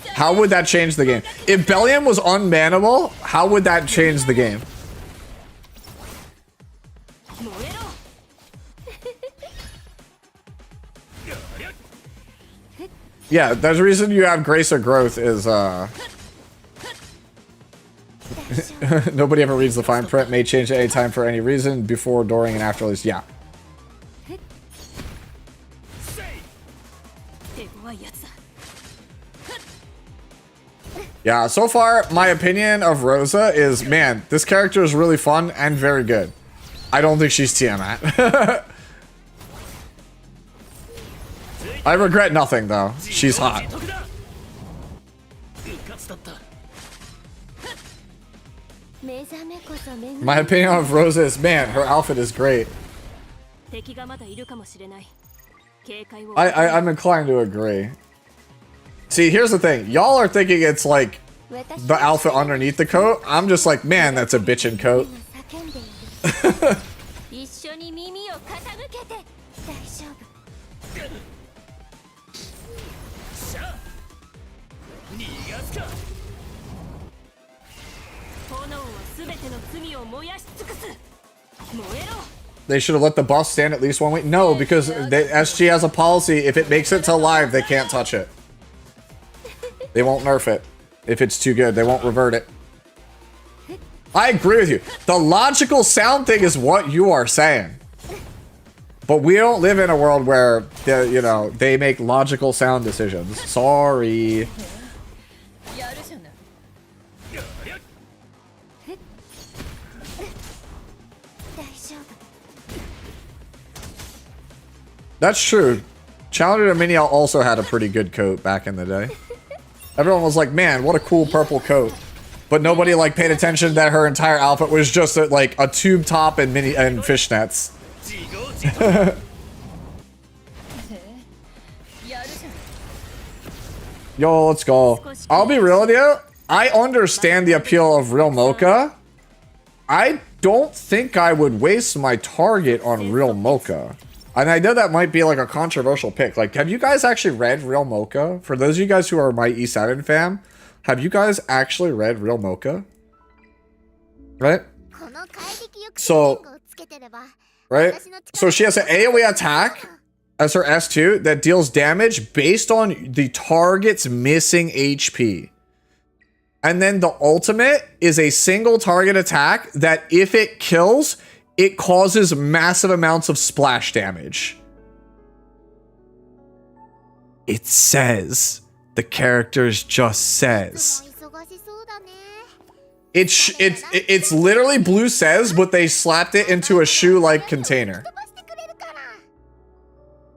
How would that change the game? If Bellion was unbannable, how would that change the game? Yeah, there's a reason you have Grace or Growth is, nobody ever reads the fine print. May change at any time for any reason, before, during, and after release. Yeah. Yeah, so far, my opinion of Rosa is, man, this character is really fun and very good. I don't think she's Tiamat. I regret nothing, though. She's hot. My opinion of Rosa is, man, her outfit is great. I'm inclined to agree. See, here's the thing. Y'all are thinking it's like the outfit underneath the coat, I'm just like, man, that's a bitchin' coat. They should have let the buff stand at least 1 week. No, because SG has a policy. If it makes it to live, they can't touch it. They won't nerf it. If it's too good, they won't revert it. I agree with you. The logical sound thing is what you are saying. But we don't live in a world where, you know, they make logical sound decisions. Sorry. That's true. Challenger Dominion also had a pretty good coat back in the day. Everyone was like, man, what a cool purple coat. But nobody like paid attention that her entire outfit was just like a tube top and fishnets. Yo, let's go. I'll be real with you. I understand the appeal of Real Mocha. I don't think I would waste my target on Real Mocha. And I know that might be like a controversial pick. Like, have you guys actually read Real Mocha? For those of you guys who are my E7 fam, have you guys actually read Real Mocha? Right? So, right? So she has an AoE attack as her S2 that deals damage based on the target's missing HP. And then the ultimate is a single target attack that if it kills, it causes massive amounts of splash damage. It says. The characters just says. It's literally blue says, but they slapped it into a shoe-like container.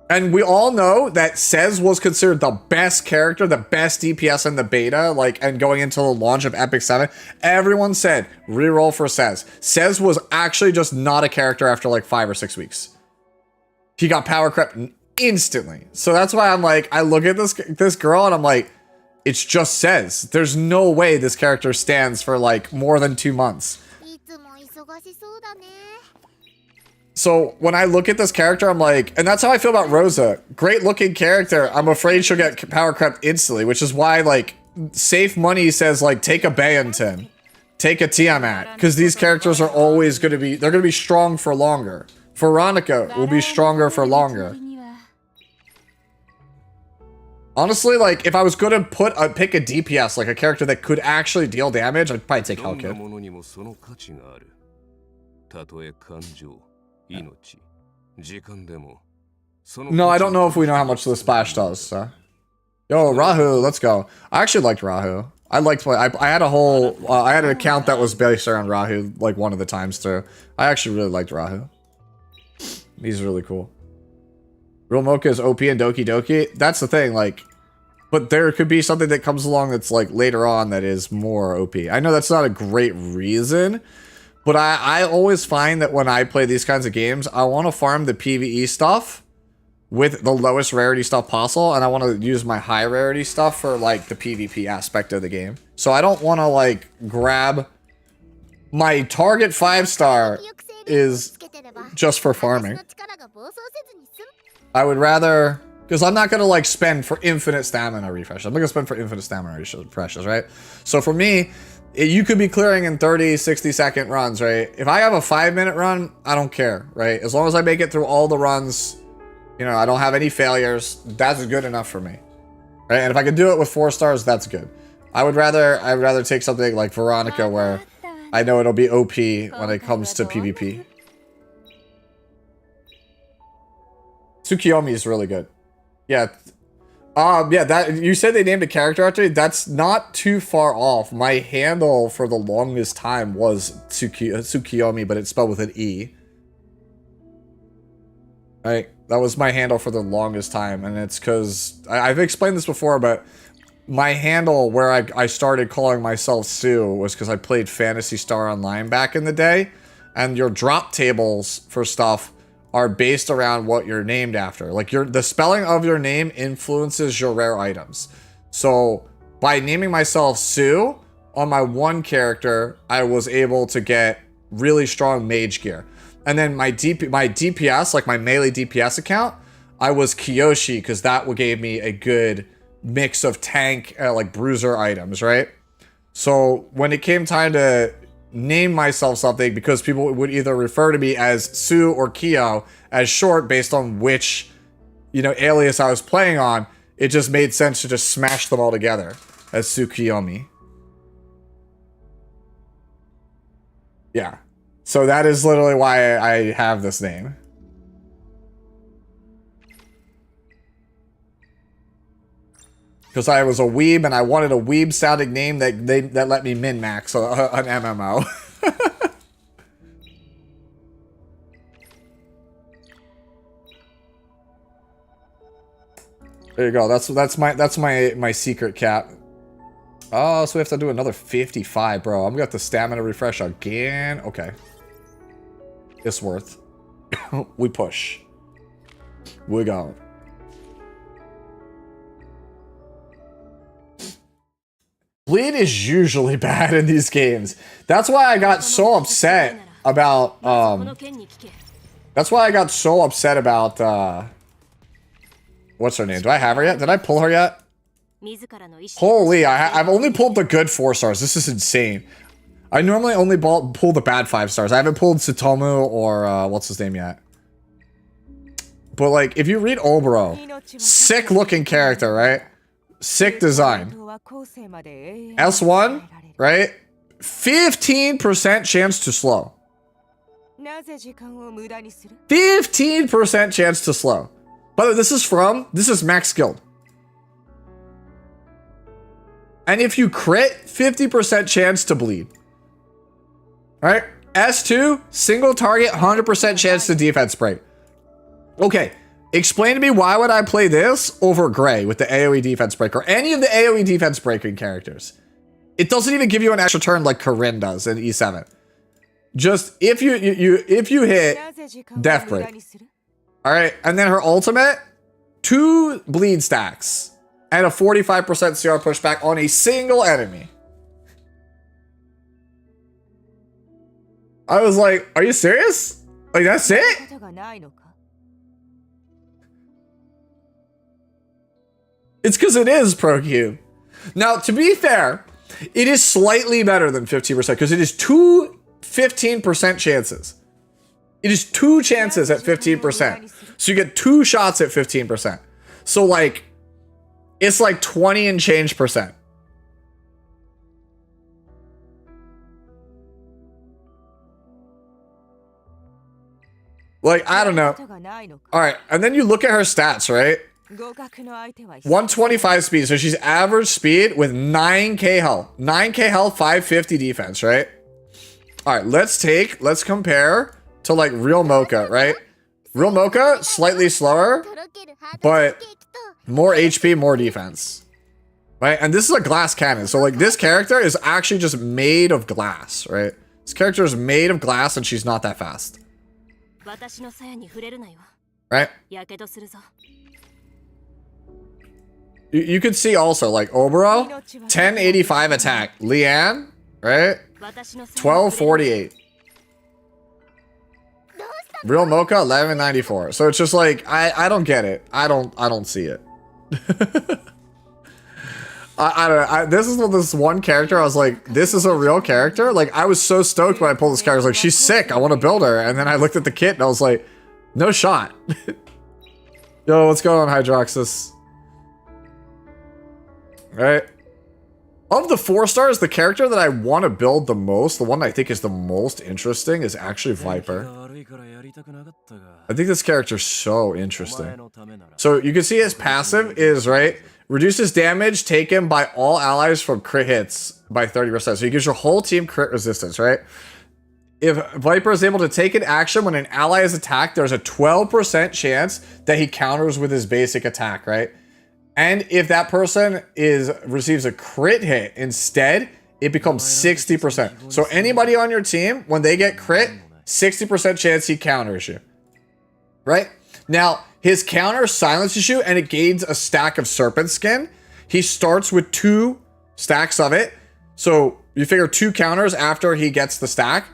And we all know that Says was considered the best character, the best DPS in the beta, like, and going into the launch of Epic 7. Everyone said, reroll for Says. Says was actually just not a character after like 5 or 6 weeks. He got power crept instantly. So that's why I'm like, I look at this girl and I'm like, it's just Says. There's no way this character stands for like more than 2 months. So when I look at this character, I'm like, and that's how I feel about Rosa. Great looking character. I'm afraid she'll get power crept instantly, which is why like safe money says like take a Bayenton, take a Tiamat, because these characters are always going to be, they're going to be strong for longer. Veronica will be stronger for longer. Honestly, like if I was going to pick a DPS, like a character that could actually deal damage, I'd probably take Hellkid. No, I don't know if we know how much the splash does. So. Yo, Rahu, let's go. I actually liked Rahu. I had a whole, I had an account that was based around Rahu, like one of the times too. I actually really liked Rahu. He's really cool. Real Mocha is OP and Doki Doki. That's the thing, like, but there could be something that comes along that's like later on that is more OP. I know that's not a great reason. But I always find that when I play these kinds of games, I want to farm the PvE stuff with the lowest rarity stuff possible, and I want to use my high rarity stuff for like the PvP aspect of the game. So I don't want to like grab my target 5-star is just for farming. I would rather, because I'm not going to like spend for infinite stamina refreshes. I'm not going to spend for infinite stamina refreshes, right? So for me, you could be clearing in 30, 60-second runs, right? If I have a 5-minute run, I don't care, right? As long as I make it through all the runs, you know, I don't have any failures, that's good enough for me, right? And if I can do it with 4 stars, that's good. I'd rather take something like Veronica where I know it'll be OP when it comes to PvP. Tsukiyomi is really good. Yeah. Yeah, that you said they named a character after me. That's not too far off. My handle for the longest time was Tsukiyomi, but it's spelled with an E. Right? That was my handle for the longest time, and it's because I've explained this before, but my handle where I started calling myself Sue was because I played Phantasy Star Online back in the day, and your drop tables for stuff are based around what you're named after. Like the spelling of your name influences your rare items. So by naming myself Sue, on my one character, I was able to get really strong mage gear. And then my DPS, like my melee DPS account, I was Kiyoshi because that gave me a good mix of tank, like bruiser items, right? So when it came time to name myself something, because people would either refer to me as Su or Kyo as short based on which, you know, alias I was playing on, it just made sense to just smash them all together as Tsukiyomi. Yeah. So that is literally why I have this name. Because I was a weeb and I wanted a weeb sounding name that let me min-max an MMO. There you go. That's my secret cap. Oh, so we have to do another 55, bro. I'm gonna have to stamina refresh again. Okay. It's worth. We push. We go. Bleed is usually bad in these games. That's why I got so upset about that's why I got so upset about what's her name? Do I have her yet? Did I pull her yet? Holy, I've only pulled the good 4 stars. This is insane. I normally only pull the bad 5 stars. I haven't pulled Tsutomu or what's his name yet. But like, if you read Oboro, sick looking character, right? Sick design. S1, right? 15% chance to slow. 15% chance to slow. By the way, this is max skilled. And if you crit, 50% chance to bleed. Alright? S2, single target, 100% chance to defense break. Okay, explain to me why would I play this over Gray with the AoE defense break or any of the AoE defense breaking characters? It doesn't even give you an extra turn like Corinne does in E7. Just if you hit Death Break. Alright, and then her ultimate, 2 bleed stacks. And a 45% CR pushback on a single enemy. I was like, are you serious? Like, that's it? It's because it is ProCube. Now, to be fair, it is slightly better than 15% because it is 2 15% chances. It is 2 chances at 15%. So you get 2 shots at 15%. So, like, it's like 20 and change percent. Like, I don't know. Alright, and then you look at her stats, right? 125 speed, so she's average speed with 9k health. 9k health, 550 defense, right? Alright, let's compare to like Real Mocha, right? Real Mocha, slightly slower, but more HP, more defense. Right? And this is a glass cannon. So like this character is actually just made of glass, right? This character is made of glass and she's not that fast. Right? You could see also like Oboro, 1085 attack. Leanne, right? 1248. Real Mocha, 1194. So it's just like I don't get it. I don't see it. I don't know. This is this one character. I was like, this is a real character. Like I was so stoked when I pulled this character. I was like, she's sick. I want to build her. And then I looked at the kit and I was like, no shot. Yo, what's going on, Hydroxus? Right. Of the 4 stars, the character that I want to build the most, the one I think is the most interesting, is actually Viper. I think this character's so interesting. So you can see his passive is, right, reduces damage taken by all allies from crit hits by 30%. So he gives your whole team crit resistance, right? If Viper is able to take an action when an ally is attacked, there's a 12% chance that he counters with his basic attack, right? And if that person receives a crit hit instead, it becomes 60%. So anybody on your team, when they get crit, 60% chance he counters you. Right? Now, his counter silences you and it gains a stack of serpent skin. He starts with 2 stacks of it. So You figure 2 counters after he gets the stack.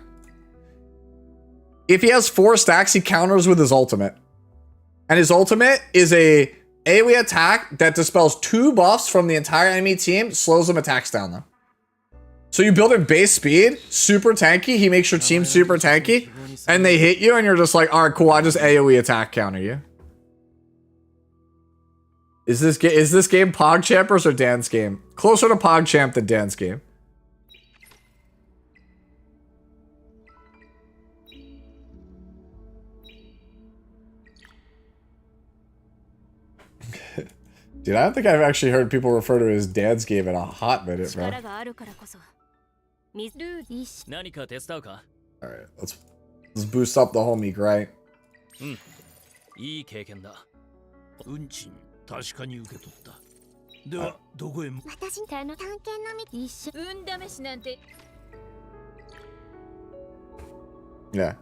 If he has 4 stacks, he counters with his ultimate. And his ultimate is a AoE attack that dispels 2 buffs from the entire enemy team, slows them attacks down though. So you build in base speed, super tanky, he makes your team super tanky, and they hit you and you're just like, alright, cool, I just AoE attack counter you. Is this game PogChampers or Dan's game? Closer to PogChamp than Dan's game. Dude, I don't think I've actually heard people refer to it as Dad's game in a hot minute, bro. Alright, let's boost up the whole meek, right? Yeah.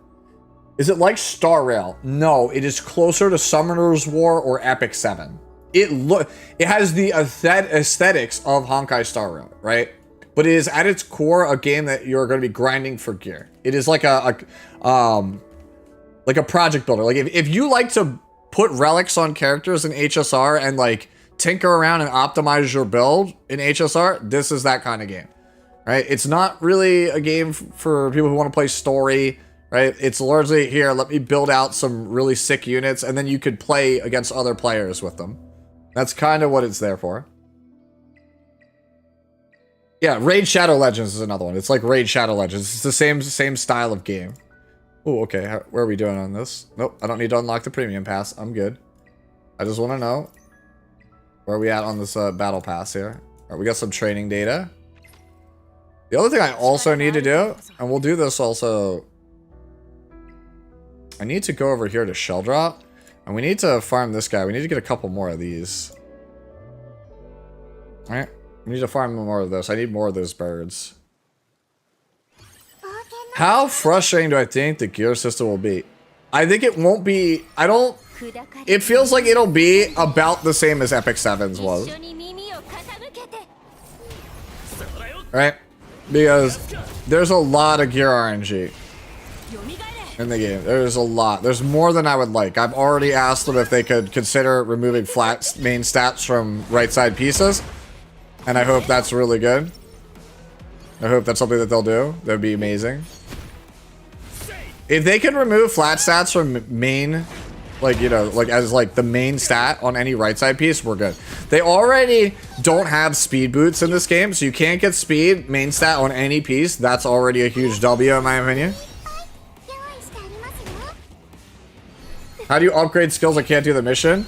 Is it like Star Rail? No, it is closer to Summoner's War or Epic 7. It has the aesthetics of Honkai Star Rail, right? But it is at its core a game that you're going to be grinding for gear. It is like a project builder. Like if you like to put relics on characters in HSR and like tinker around and optimize your build in HSR, this is that kind of game, right? It's not really a game for people who want to play story, right? It's largely here, let me build out some really sick units and then you could play against other players with them. That's kind of what it's there for. Yeah, Raid Shadow Legends is another one. It's like Raid Shadow Legends. It's the same style of game. Oh, okay. Where are we doing on this? Nope, I don't need to unlock the premium pass. I'm good. I just want to know where are we at on this battle pass here. All right, we got some training data. The other thing I also need to do, and we'll do this also. I need to go over here to Shell Drop. And we need to farm this guy. We need to get a couple more of these. Alright. We need to farm more of this. I need more of those birds. How frustrating do I think the gear system will be? I think it won't be... It feels like it'll be about the same as Epic 7's was. Right? Because there's a lot of gear RNG in the game. There's a lot. There's more than I would like. I've already asked them if they could consider removing flat main stats from right side pieces. And I hope that's really good. I hope that's something that they'll do. That'd be amazing. If they can remove flat stats from main, like, you know, like as like the main stat on any right side piece, we're good. They already don't have speed boots in this game, so you can't get speed main stat on any piece. That's already a huge W in my opinion. How do you upgrade skills? I can't do the mission.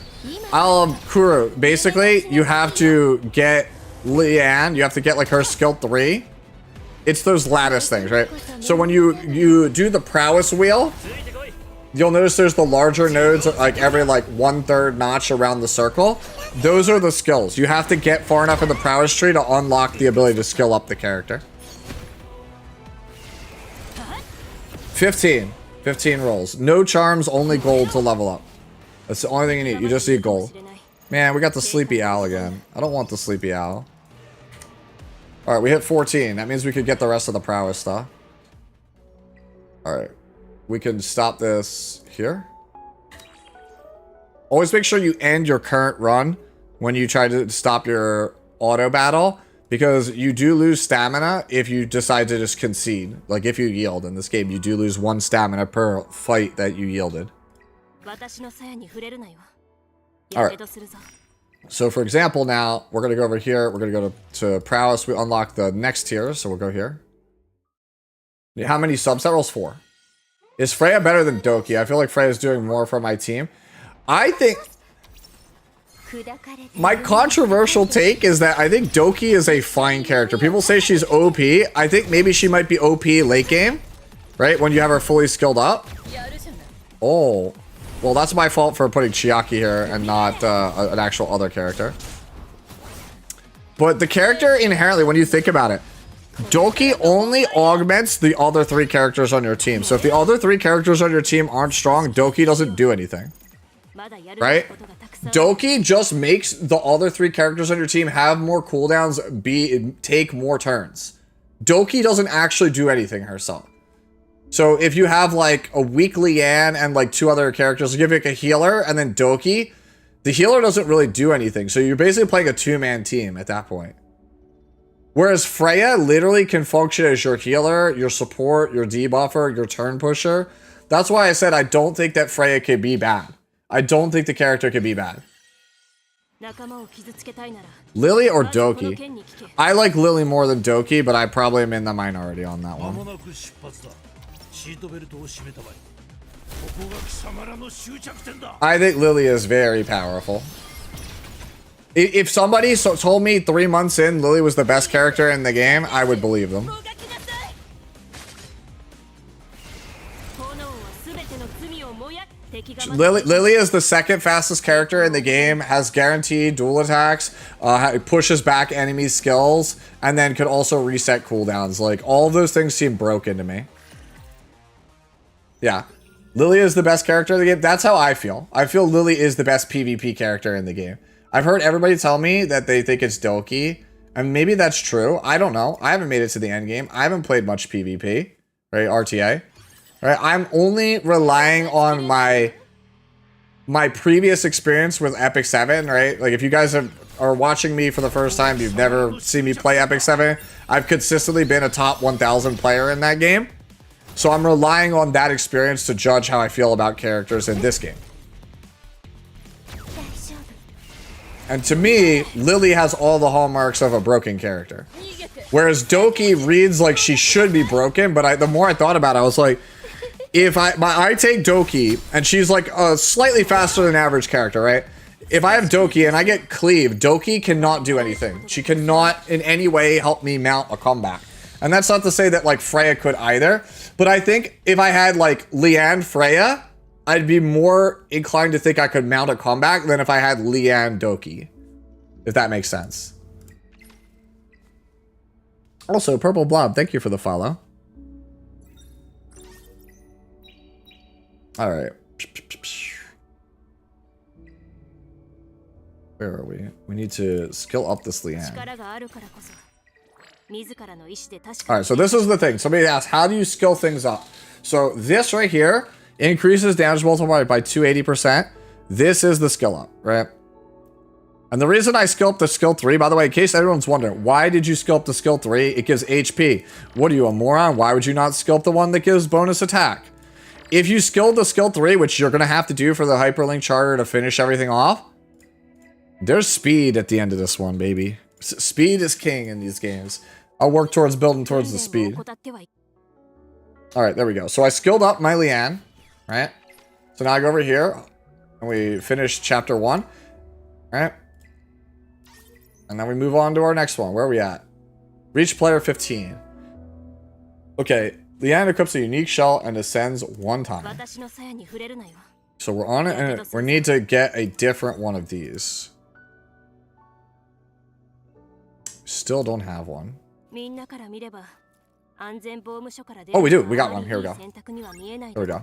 Kuro, basically, you have to get Leanne. You have to get like her skill 3. It's those lattice things, right? So when you do the prowess wheel, you'll notice there's the larger nodes like every like 1/3 notch around the circle. Those are the skills. You have to get far enough in the prowess tree to unlock the ability to skill up the character. 15 rolls. No charms, only gold to level up. That's the only thing you need. You just need gold. Man, we got the sleepy owl again. I don't want the sleepy owl. Alright, we hit 14. That means we could get the rest of the prowess stuff. Alright. We can stop this here. Always make sure you end your current run when you try to stop your auto battle, because you do lose stamina if you decide to just concede. Like if you yield in this game, you do lose 1 stamina per fight that you yielded. Alright. So for example, now we're going to go over here. We're going to go to prowess. We unlock the next tier, so we'll go here. How many subset rolls? 4. Is Freya better than Doki? I feel like Freya's doing more for my team. I think... My controversial take is that I think Doki is a fine character. People say she's OP. I think maybe she might be OP late game, right? When you have her fully skilled up. Oh. Well, that's my fault for putting Chiaki here and not an actual other character. But the character inherently, when you think about it, Doki only augments the other 3 characters on your team. So if the other 3 characters on your team aren't strong, Doki doesn't do anything. Right? Doki just makes the other 3 characters on your team have more cooldowns, take more turns. Doki doesn't actually do anything herself. So if you have like a weak Leanne and like 2 other characters, give like a healer and then Doki, the healer doesn't really do anything. So you're basically playing a 2-man team at that point. Whereas Freya literally can function as your healer, your support, your debuffer, your turn pusher. That's why I said I don't think that Freya could be bad. I don't think the character could be bad. Lily or Doki? I like Lily more than Doki, but I probably am in the minority on that one. I think Lily is very powerful. If somebody told me 3 months in Lily was the best character in the game, I would believe them. Lily is the 2nd fastest character in the game, has guaranteed dual attacks, pushes back enemy skills, and then could also reset cooldowns. Like, all of those things seem broken to me. Yeah. Lily is the best character in the game. That's how I feel. I feel Lily is the best PvP character in the game. I've heard everybody tell me that they think it's Doki, and maybe that's true. I don't know. I haven't made it to the end game. I haven't played much PvP, right? RTA. Right? I'm only relying on my previous experience with Epic 7, right? Like, if you guys are watching me for the first time, you've never seen me play Epic 7, I've consistently been a top 1,000 player in that game. So I'm relying on that experience to judge how I feel about characters in this game. And to me, Lily has all the hallmarks of a broken character. Whereas Doki reads like she should be broken, but the more I thought about it, I was like, if I take Doki, and she's like a slightly faster than average character, right? If I have Doki and I get cleaved, Doki cannot do anything. She cannot in any way help me mount a comeback. And that's not to say that like Freya could either, but I think if I had like Leanne Freya, I'd be more inclined to think I could mount a comeback than if I had Leanne Doki. If that makes sense. Also, Purple Blob, thank you for the follow. Alright. Where are we? We need to skill up this Leanne. Alright, so this is the thing. Somebody asked, how do you skill things up? So this right here increases damage multiplier by 280%. This is the skill up, right? And the reason I skill up the skill 3, by the way, in case everyone's wondering, why did you skill up the skill 3? It gives HP. What are you, a moron? Why would you not skill up the one that gives bonus attack? If you skilled the skill 3, which you're going to have to do for the hyperlink charter to finish everything off, there's speed at the end of this one, baby. Speed is king in these games. I'll work towards building towards the speed. Alright, there we go. So I skilled up my Leanne, right? So now I go over here, and we finish chapter 1, right? And then we move on to our next one. Where are we at? Reach player 15. Okay, Leanne equips a unique shell and ascends 1 time. So we're on it, and we need to get a different one of these. Still don't have one. Oh, we do. We got one. Here we go. There we go.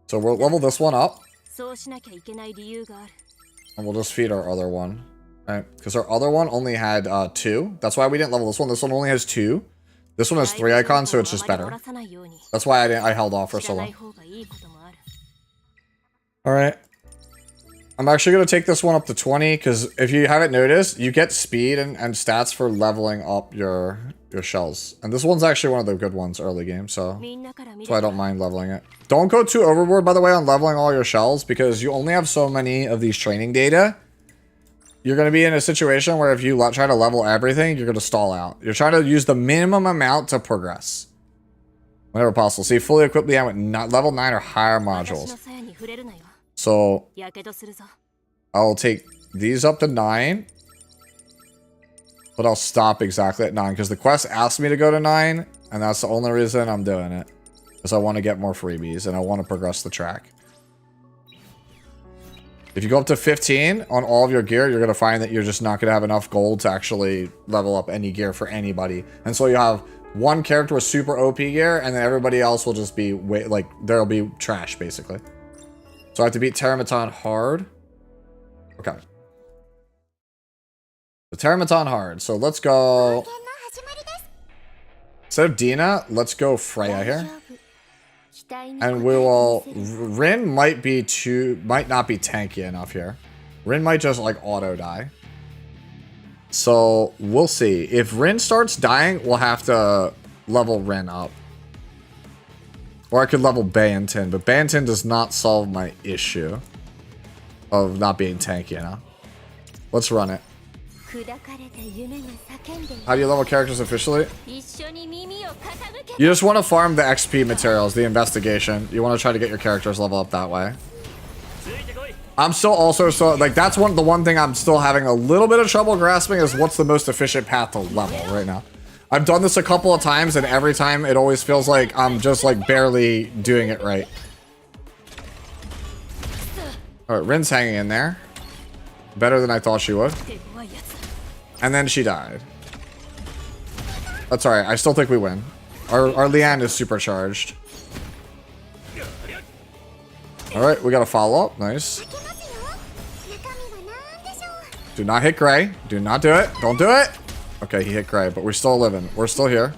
So we'll level this one up. And we'll just feed our other one. Right? Because our other one only had 2. That's why we didn't level this one. This one only has 2. This one has 3 icons, so it's just better. That's why I held off for so long. Alright. I'm actually going to take this one up to 20, because if you haven't noticed, you get speed and stats for leveling up your shells. And this one's actually one of the good ones early game, so that's why I don't mind leveling it. Don't go too overboard, by the way, on leveling all your shells, because you only have so many of these training data. You're going to be in a situation where if you try to level everything, you're going to stall out. You're trying to use the minimum amount to progress. Whenever possible. See, fully equipped Leanne with level 9 or higher modules. So, I'll take these up to 9. But I'll stop exactly at 9. Because the quest asked me to go to 9. And that's the only reason I'm doing it. Because I want to get more freebies. And I want to progress the track. If you go up to 15 on all of your gear, you're going to find that you're just not going to have enough gold to actually level up any gear for anybody. And so you have one character with super OP gear, and then everybody else will just be, like, there'll be trash, basically. So I have to beat Terramaton hard. Okay. The Terramaton hard. So let's go Instead of Dina, let's go Freya here. And we will... Rin might not be tanky enough here. Rin might just like auto die. So we'll see. If Rin starts dying, we'll have to level Rin up. Or I could level Bayantin, but Bayantin does not solve my issue of not being tanky enough. Let's run it. How do you level characters officially? You just want to farm the XP materials, the investigation. You want to try to get your characters level up that way. I'm still also like that's the one thing I'm still having a little bit of trouble grasping is what's the most efficient path to level right now. I've done this a couple of times and every time it always feels like I'm just like barely doing it right. Alright, Rin's hanging in there. Better than I thought she would. And then she died. That's alright, I still think we win. Our Leanne is supercharged. Alright, we got a follow-up. Nice. Do not hit Gray. Do not do it. Don't do it. Okay, he hit Gray, but we're still living. We're still here.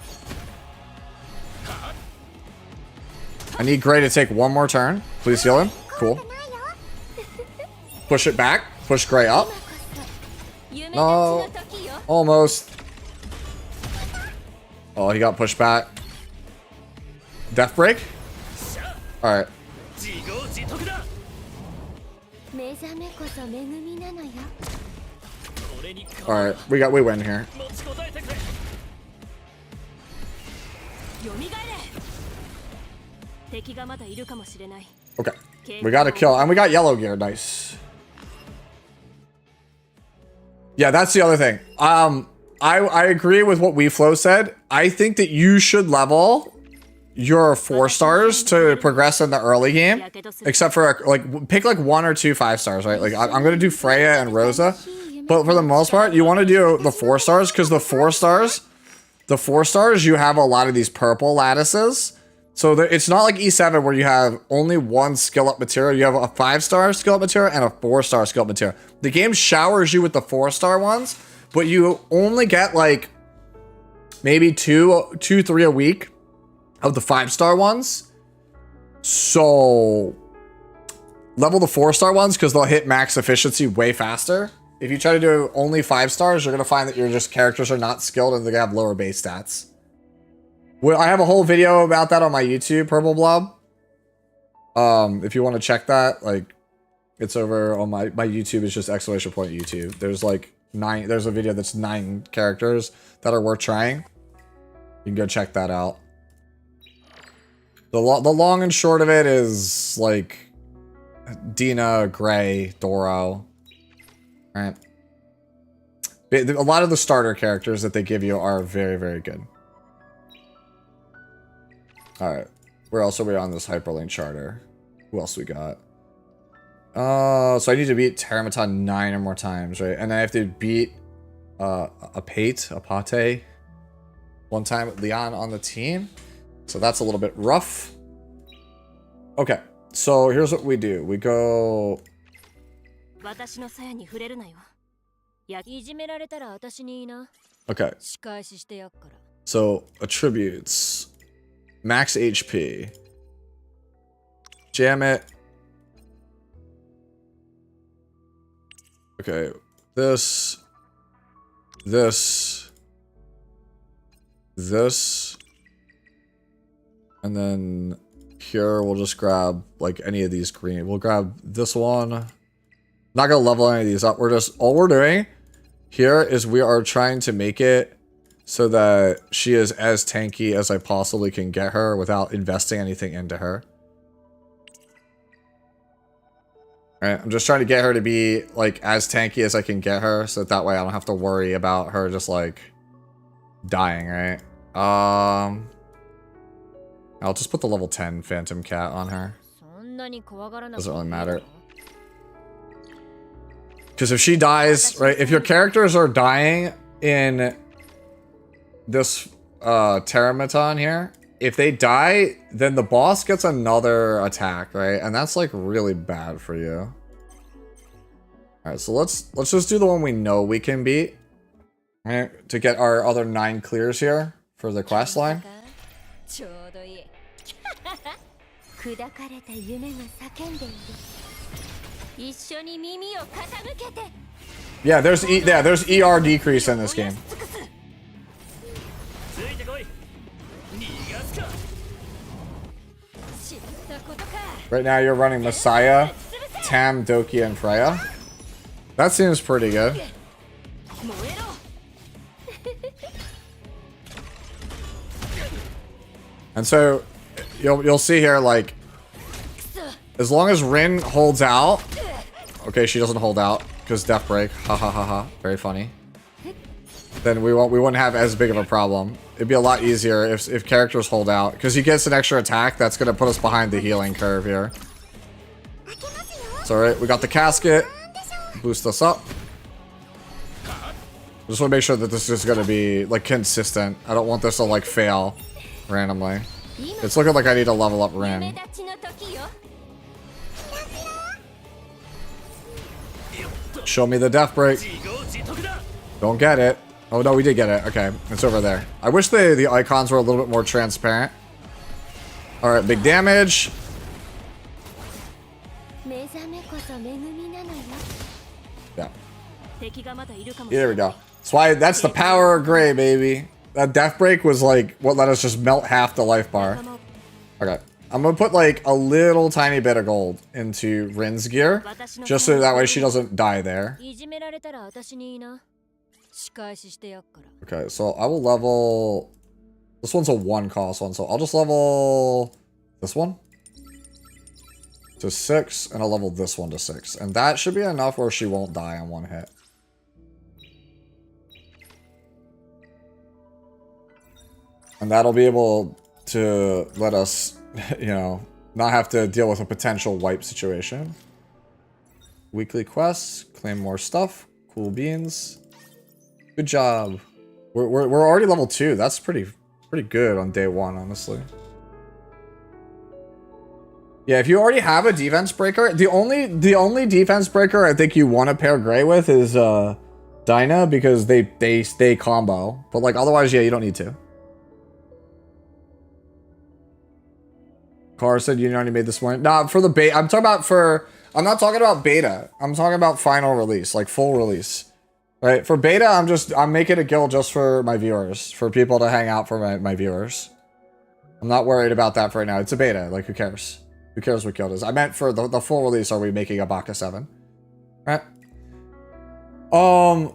I need Gray to take one more turn. Please heal him. Cool. Push it back. Push Gray up. No. Almost. Oh, he got pushed back. Death break? Alright. Alright, we win here. Okay. We got a kill, and we got yellow gear, nice. Yeah, that's the other thing. I agree with what WeFlow said. I think that you should level your 4 stars to progress in the early game, except for like pick like 1 or 2 5 stars, right? Like I'm gonna do Freya and Rosa, but for the most part, you want to do the 4 stars because the 4 stars, you have a lot of these purple lattices. So it's not like E7 where you have only 1 skill up material. You have a 5-star skill up material and a 4-star skill up material. The game showers you with the 4-star ones, but you only get like maybe 2, 3 a week of the 5-star ones. So level the 4-star ones because they'll hit max efficiency way faster. If you try to do only 5 stars, you're going to find that your characters are not skilled and they have lower base stats. Well, I have a whole video about that on my YouTube, Purple Blob. If you want to check that, like, it's over on my YouTube. It's just exclamation point YouTube. There's like 9. There's a video that's 9 characters that are worth trying. You can go check that out. The long and short of it is like Dina, Gray, Doro. Right. A lot of the starter characters that they give you are very, very good. Alright. Where else are we on this hyperlink charter? Who else we got? So I need to beat Terramaton 9 or more times, right? And I have to beat Apate 1 time with Leon on the team. So that's a little bit rough. Okay. So here's what we do. We go... Okay. So attributes. Max HP. Jam it. Okay. This. And then here we'll just grab like any of these green. We'll grab this one. Not gonna level any of these up. All we're doing here is we are trying to make it so that she is as tanky as I possibly can get her without investing anything into her. Alright, I'm just trying to get her to be like as tanky as I can get her so that way I don't have to worry about her just like dying, right? I'll just put the level 10 Phantom Cat on her. Doesn't really matter. Because if she dies, right, if your characters are dying in this Terramaton here, if they die, then the boss gets another attack, right? And that's like really bad for you. Alright, so let's just do the one we know we can beat. Right? To get our other 9 clears here for the quest line. Yeah, there's ER decrease in this game. Right now you're running Messiah, Tam, Doki, and Freya. That seems pretty good. And so you'll see here, like, as long as Rin holds out. Okay, she doesn't hold out because Death Break. Ha ha ha ha. Very funny. Then we wouldn't have as big of a problem. It'd be a lot easier if characters hold out, because he gets an extra attack that's gonna put us behind the healing curve here. It's alright, we got the casket. Boost us up. Just want to make sure that this is gonna be like consistent. I don't want this to like fail randomly. It's looking like I need to level up Rin. Show me the Death Break. Don't get it. Oh no, we did get it. Okay, it's over there. I wish the icons were a little bit more transparent. Alright, big damage. Yeah. There we go. That's the power of gray, baby. That Death Break was like what let us just melt half the life bar. Okay. I'm gonna put like a little tiny bit of gold into Rin's gear, just so that way she doesn't die there. Okay, so I will level... This one's a 1 cost one, so I'll just level this one to 6, and I'll level this one to 6. And that should be enough where she won't die on one hit. And that'll be able to let us, you know, not have to deal with a potential wipe situation. Weekly quests, claim more stuff, cool beans. Good job. We're already level 2. That's pretty good on day 1, honestly. Yeah, if you already have a defense breaker, the only defense breaker I think you want to pair gray with is Dinah, because they stay combo. But like otherwise, yeah, you don't need to. Car said you already made this morning. Nah, for the beta. I'm not talking about beta. I'm talking about final release, like full release. Right? For beta, I'm making a guild just for my viewers, for people to hang out for my viewers. I'm not worried about that for right now. It's a beta. Like, who cares? Who cares what guild is? I meant for the full release. Are we making a Baka 7? Right? I'm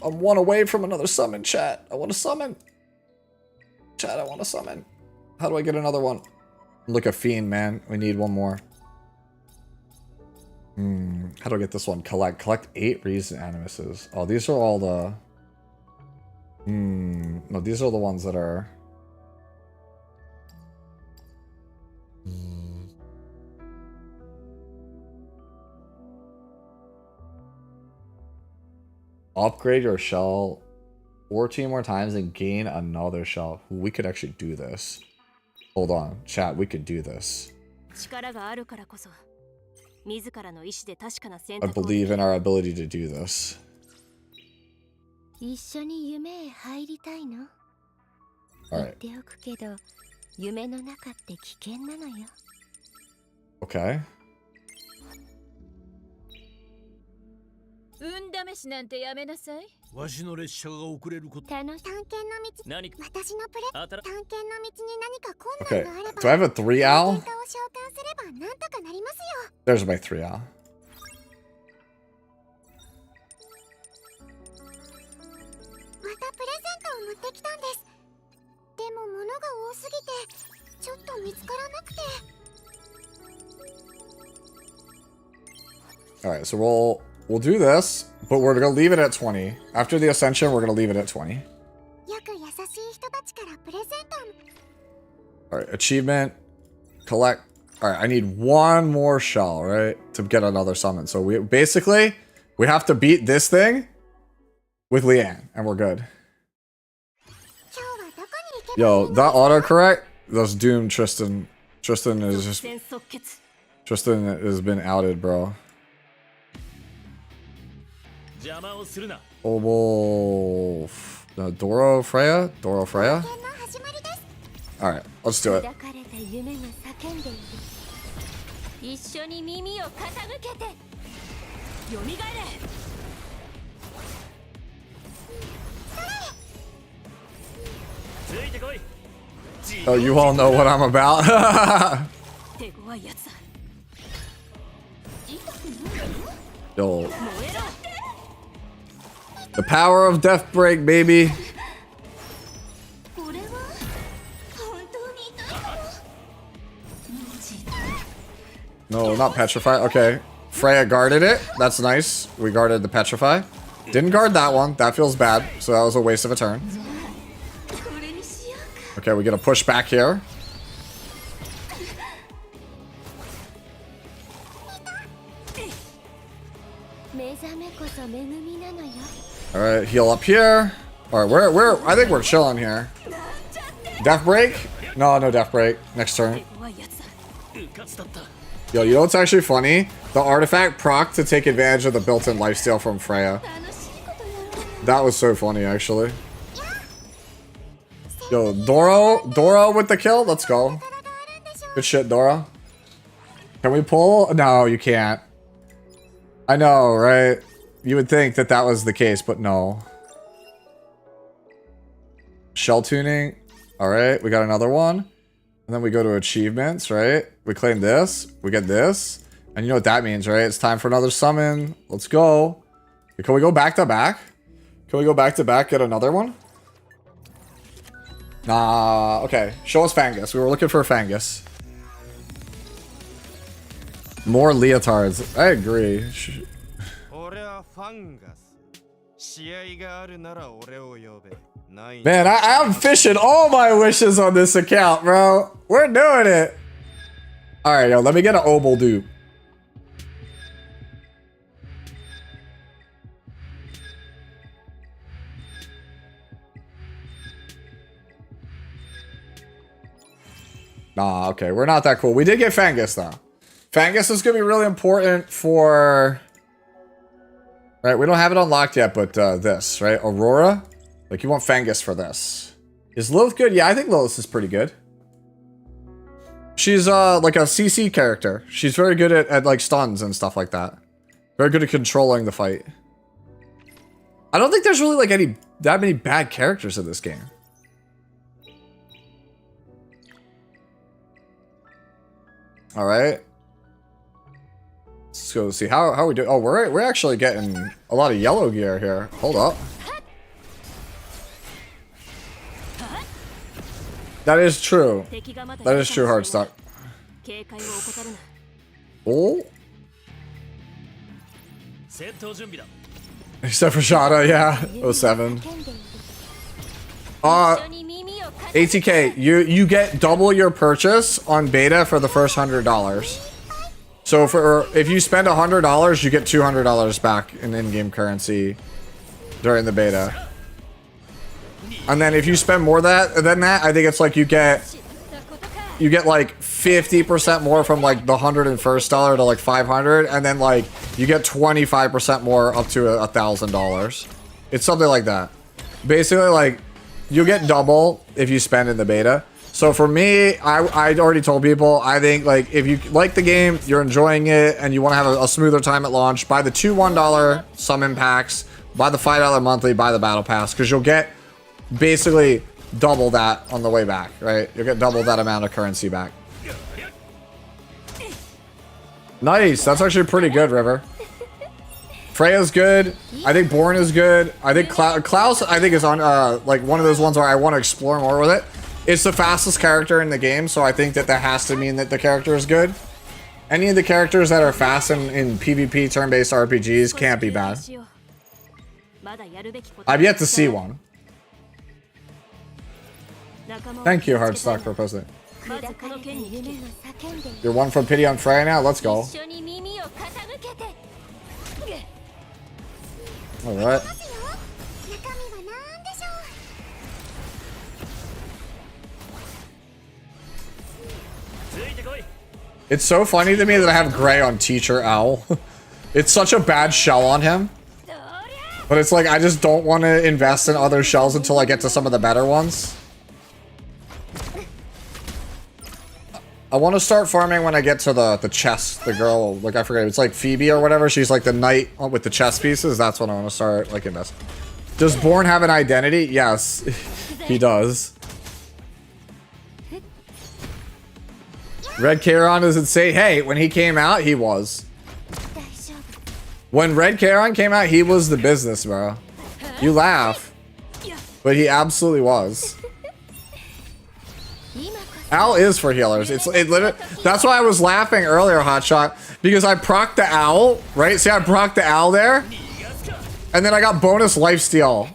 1 away from another summon, chat. I want to summon. Chat, I want to summon. How do I get another one? Look, a fiend, man. We need one more. How do I get this one? Collect 8 recent animuses. Oh, these are all the... No, these are the ones that are... Upgrade your shell 14 more times and gain another shell. We could actually do this. Hold on, chat, we could do this. I believe in our ability to do this. Alright. Okay. Okay, do I have a 3 owl? There's my 3 owl. Alright, so we'll do this, but we're gonna leave it at 20. After the ascension, we're gonna leave it at 20. Alright, achievement, collect. Alright, I need 1 more shell, right? To get another summon. So we have to beat this thing with Leanne, and we're good. Yo, that autocorrect, that's doomed Tristan. Tristan has been outed, bro. Oh, Doro Freya? Doro Freya? Alright, let's do it. Oh, you all know what I'm about. Yo. The power of Death Break, baby. No, not Petrify. Okay. Freya guarded it. That's nice. We guarded the Petrify. Didn't guard that one. That feels bad. So that was a waste of a turn. Okay, we get a push back here. Alright, heal up here. Alright, we're I think we're chilling here. Death Break? No, no Death Break. Next turn. Yo, you know what's actually funny? The artifact proc to take advantage of the built-in lifesteal from Freya. That was so funny, actually. Yo, Doro with the kill? Let's go. Good shit, Dora. Can we pull? No, you can't. I know, right? You would think that that was the case, but no. Shell tuning. Alright, we got another one. And then we go to achievements, right? We claim this. We get this. And you know what that means, right? It's time for another summon. Let's go. Can we go back to back? Can we go back to back, get another one? Nah, okay. Show us Fangus. We were looking for Fangus. More leotards. I agree. Man, I'm fishing all my wishes on this account, bro. We're doing it. Alright, yo, let me get an Obel dupe. Nah, okay, we're not that cool. We did get Fangus, though. Fangus is going to be really important for... Right, we don't have it unlocked yet, but this, right? Aurora? Like, you want Fangus for this. Is Lilith good? Yeah, I think Lilith is pretty good. She's, like a CC character. She's very good at, like, stuns and stuff like that. Very good at controlling the fight. I don't think there's really, like, that many bad characters in this game. Alright. Let's go see how we do. Oh, we're actually getting a lot of yellow gear here. Hold up. That is true. That is true, Hardstock. Oh. Except for Shada, yeah. 07. ATK, you get double your purchase on beta for the first $100. So if you spend $100, you get $200 back in in-game currency during the beta. And then if you spend more than that, I think it's like you get like 50% more from like the $101 to like 500, and then like you get 25% more up to $1,000. It's something like that. Basically, like you get double if you spend in the beta. So for me, I already told people, I think like if you like the game, you're enjoying it, and you want to have a smoother time at launch, buy the 2 $1 summon packs, buy the $5 monthly, buy the battle pass, because you'll get basically double that on the way back, right? You'll get double that amount of currency back. Nice, that's actually pretty good, River. Freya's good. I think Born is good. I think Klaus, I think, is on like one of those ones where I want to explore more with it. It's the fastest character in the game, so I think that has to mean that the character is good. Any of the characters that are fast in PvP turn-based RPGs can't be bad. I've yet to see one. Thank you, Hardstock, for posting. You're one from pity on Freya now? Let's go. Alright. It's so funny to me that I have Gray on Teacher Owl. It's such a bad shell on him. But it's like, I just don't want to invest in other shells until I get to some of the better ones. I want to start farming when I get to the chest, the girl, like I forget, it's like Phoebe or whatever. She's like the knight with the chest pieces. That's when I want to start like investing. Does Born have an identity? Yes, he does. Red Charon doesn't say, hey, when he came out, he was. When Red Charon came out, he was the business, bro. You laugh, but he absolutely was. Owl is for healers. It literally, that's why I was laughing earlier, Hotshot, because I procced the owl, right? See, I procced the owl there, and then I got bonus lifesteal.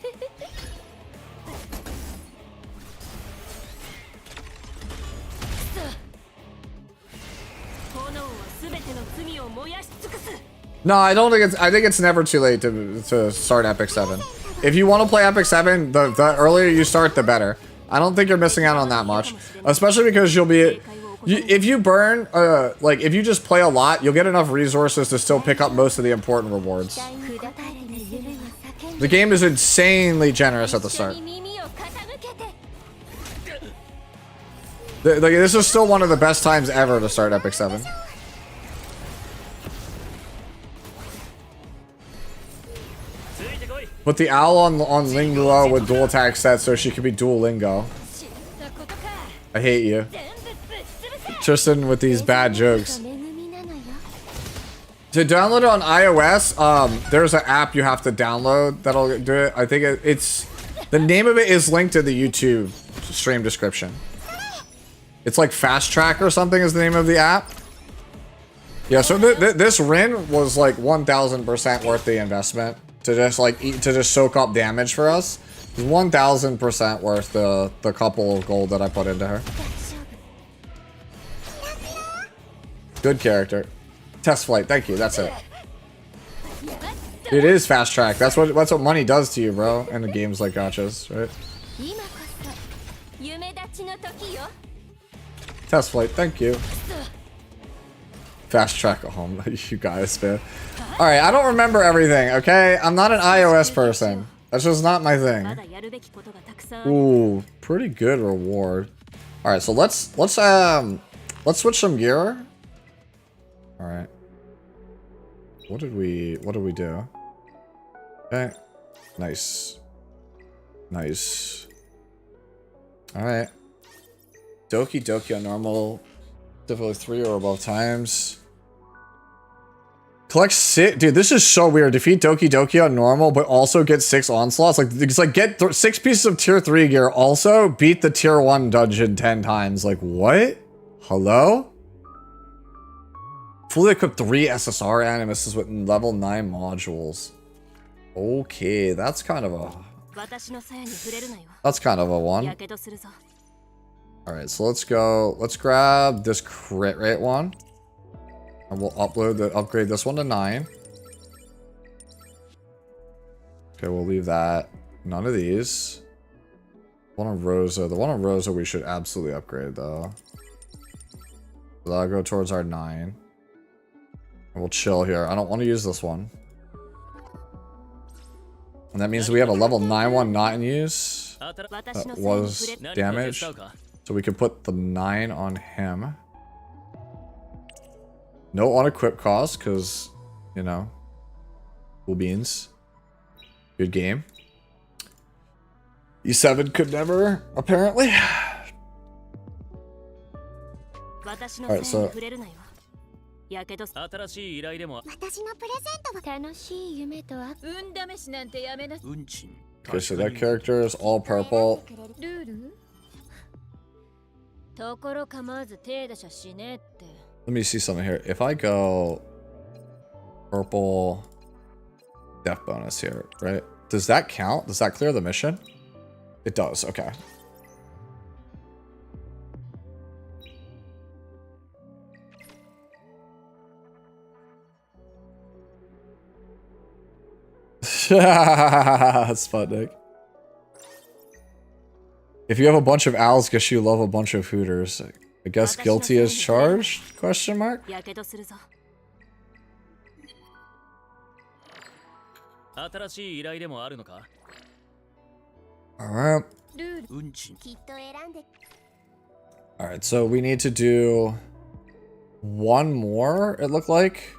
No, I don't think it's. I think it's never too late to start Epic 7. If you want to play Epic 7, the earlier you start, the better. I don't think you're missing out on that much, especially because you'll be. If you burn, like if you just play a lot, you'll get enough resources to still pick up most of the important rewards. The game is insanely generous at the start. Like, this is still one of the best times ever to start Epic 7. Put the owl on Lingua with dual attack set so she can be dual lingo. I hate you. Tristan with these bad jokes. To download it on iOS, there's an app you have to download that'll do it. I think it's... The name of it is linked to the YouTube stream description. It's like Fast Track or something is the name of the app. Yeah, so this Rin was like 1000% worth the investment. To just like to just soak up damage for us, 1000% worth the couple of gold that I put into her. Good character. TestFlight, thank you. That's it. It is Fast Track. That's what money does to you, bro. In the games like gachas, right? TestFlight, thank you. Fast Track at home, you guys, man. All right, I don't remember everything, okay? I'm not an iOS person. That's just not my thing. Ooh, pretty good reward. All right, so let's switch some gear. All right. What did we do? Okay. Nice. Nice. All right. Doki Doki on normal. Difficulty 3 or above times. Collect 6. Dude, this is so weird. Defeat Doki Doki on normal, but also get 6 onslaughts. Like, it's like get 6 pieces of tier 3 gear. Also, beat the tier 1 dungeon 10 times. Like, what? Hello? Fully equipped 3 SSR animuses with level 9 modules. Okay, that's kind of a... That's kind of a one. Alright, so let's go. Let's grab this crit rate one. And we'll upgrade this one to 9. Okay, we'll leave that. None of these. One on Rosa. The one on Rosa we should absolutely upgrade though. So that'll go towards our 9. And we'll chill here. I don't want to use this one. And that means we have a level 9 one not in use. That was damaged. So we could put the 9 on him. No unequip cost, because, you know, cool beans. Good game. E7 could never, apparently. Alright, so... Okay, so that character is all purple. Let me see something here. If I go purple death bonus here, right? Does that count? Does that clear the mission? It does, okay. Sputnik. If you have a bunch of owls, guess you love a bunch of hooters. I guess guilty as charged? Question mark? Alright. Alright, so we need to do one more, it looked like.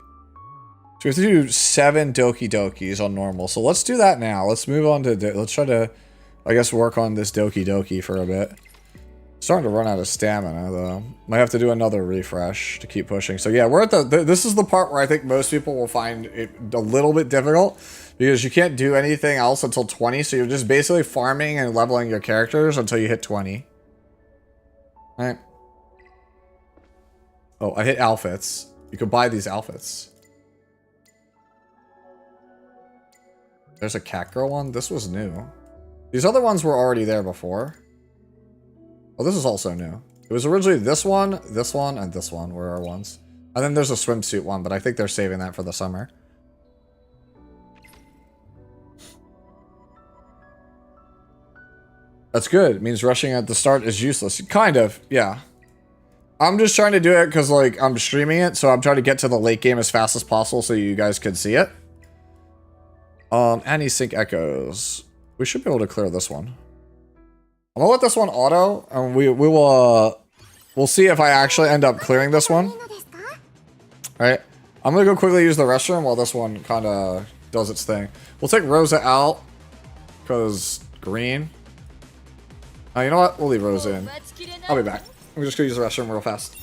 So we have to do 7 Doki Dokis on normal. So let's do that now. Let's move on to, let's try to, I guess, work on this Doki Doki for a bit. Starting to run out of stamina, though. Might have to do another refresh to keep pushing. So yeah, we're at this is the part where I think most people will find it a little bit difficult, because you can't do anything else until 20, so you're just basically farming and leveling your characters until you hit 20. Alright. Oh, I hit outfits. You could buy these outfits. There's a cat girl one? This was new. These other ones were already there before. Oh, this is also new. It was originally this one, and this one were our ones. And then there's a swimsuit one, but I think they're saving that for the summer. That's good. It means rushing at the start is useless. Kind of, yeah. I'm just trying to do it because, like, I'm streaming it, so I'm trying to get to the late game as fast as possible so you guys can see it. Anti-sync echoes. We should be able to clear this one. I'm gonna let this one auto, and we'll see if I actually end up clearing this one. Alright. I'm gonna go quickly use the restroom while this one kind of does its thing. We'll take Rosa out, because green. You know what? We'll leave Rosa in. I'll be back. I'm just gonna use the restroom real fast.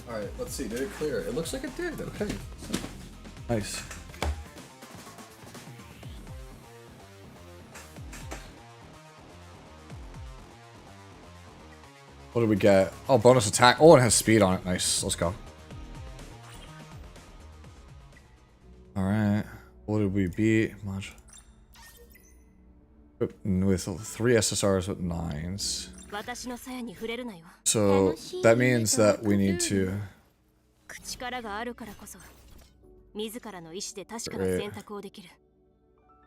Alright, let's see. Did it clear? It looks like it did. Okay. Nice. What did we get? Oh, bonus attack. Oh, it has speed on it. Nice. Let's go. Alright. What did we beat? Much. With 3 SSRs with 9s. So that means that we need to.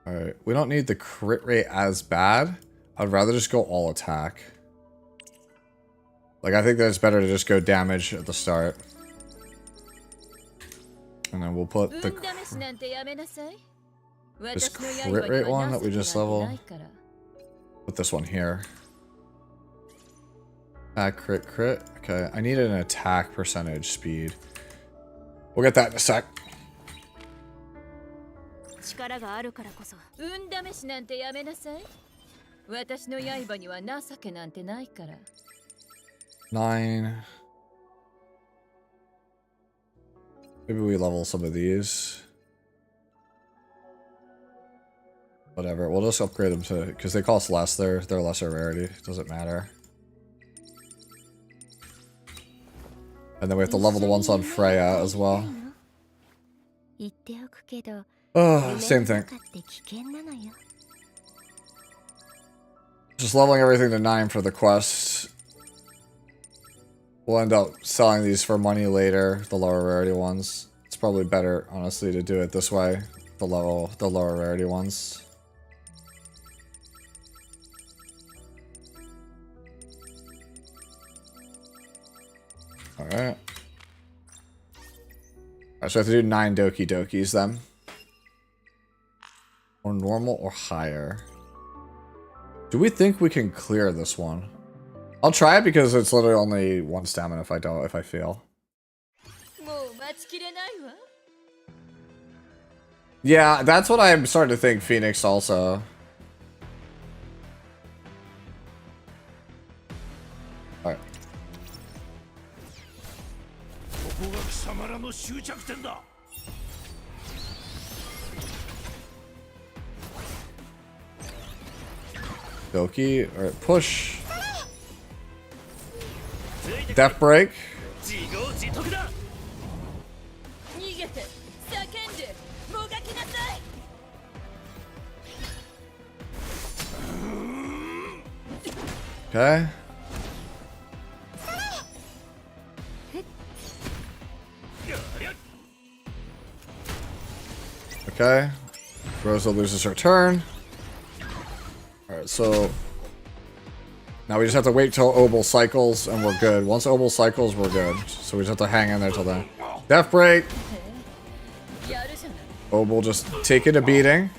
Alright, we don't need the crit rate as bad. I'd rather just go all attack. Like, I think that it's better to just go damage at the start. And then we'll put the this crit rate one that we just leveled. Put this one here. Crit, crit. Okay, I need an attack percentage speed. We'll get that in a sec. 9. Maybe we level some of these. Whatever, we'll just upgrade them to, because they cost less, they're lesser rarity. Doesn't matter. And then we have to level the ones on Freya as well. Same thing. Just leveling everything to 9 for the quest. We'll end up selling these for money later, the lower rarity ones. It's probably better, honestly, to do it this way. The lower rarity ones. Alright. Alright, so I have to do 9 Doki Dokis then. Or normal or higher. Do we think we can clear this one? I'll try it because it's literally only 1 stamina if I fail. Yeah, that's what I'm starting to think, Phoenix also. Alright. Doki, alright, push. Death break. Okay. Okay. Rosa loses her turn. Alright, so now we just have to wait till Obel cycles and we're good. Once Obel cycles, we're good. So we just have to hang in there till then. Death break. Obel just taking a beating.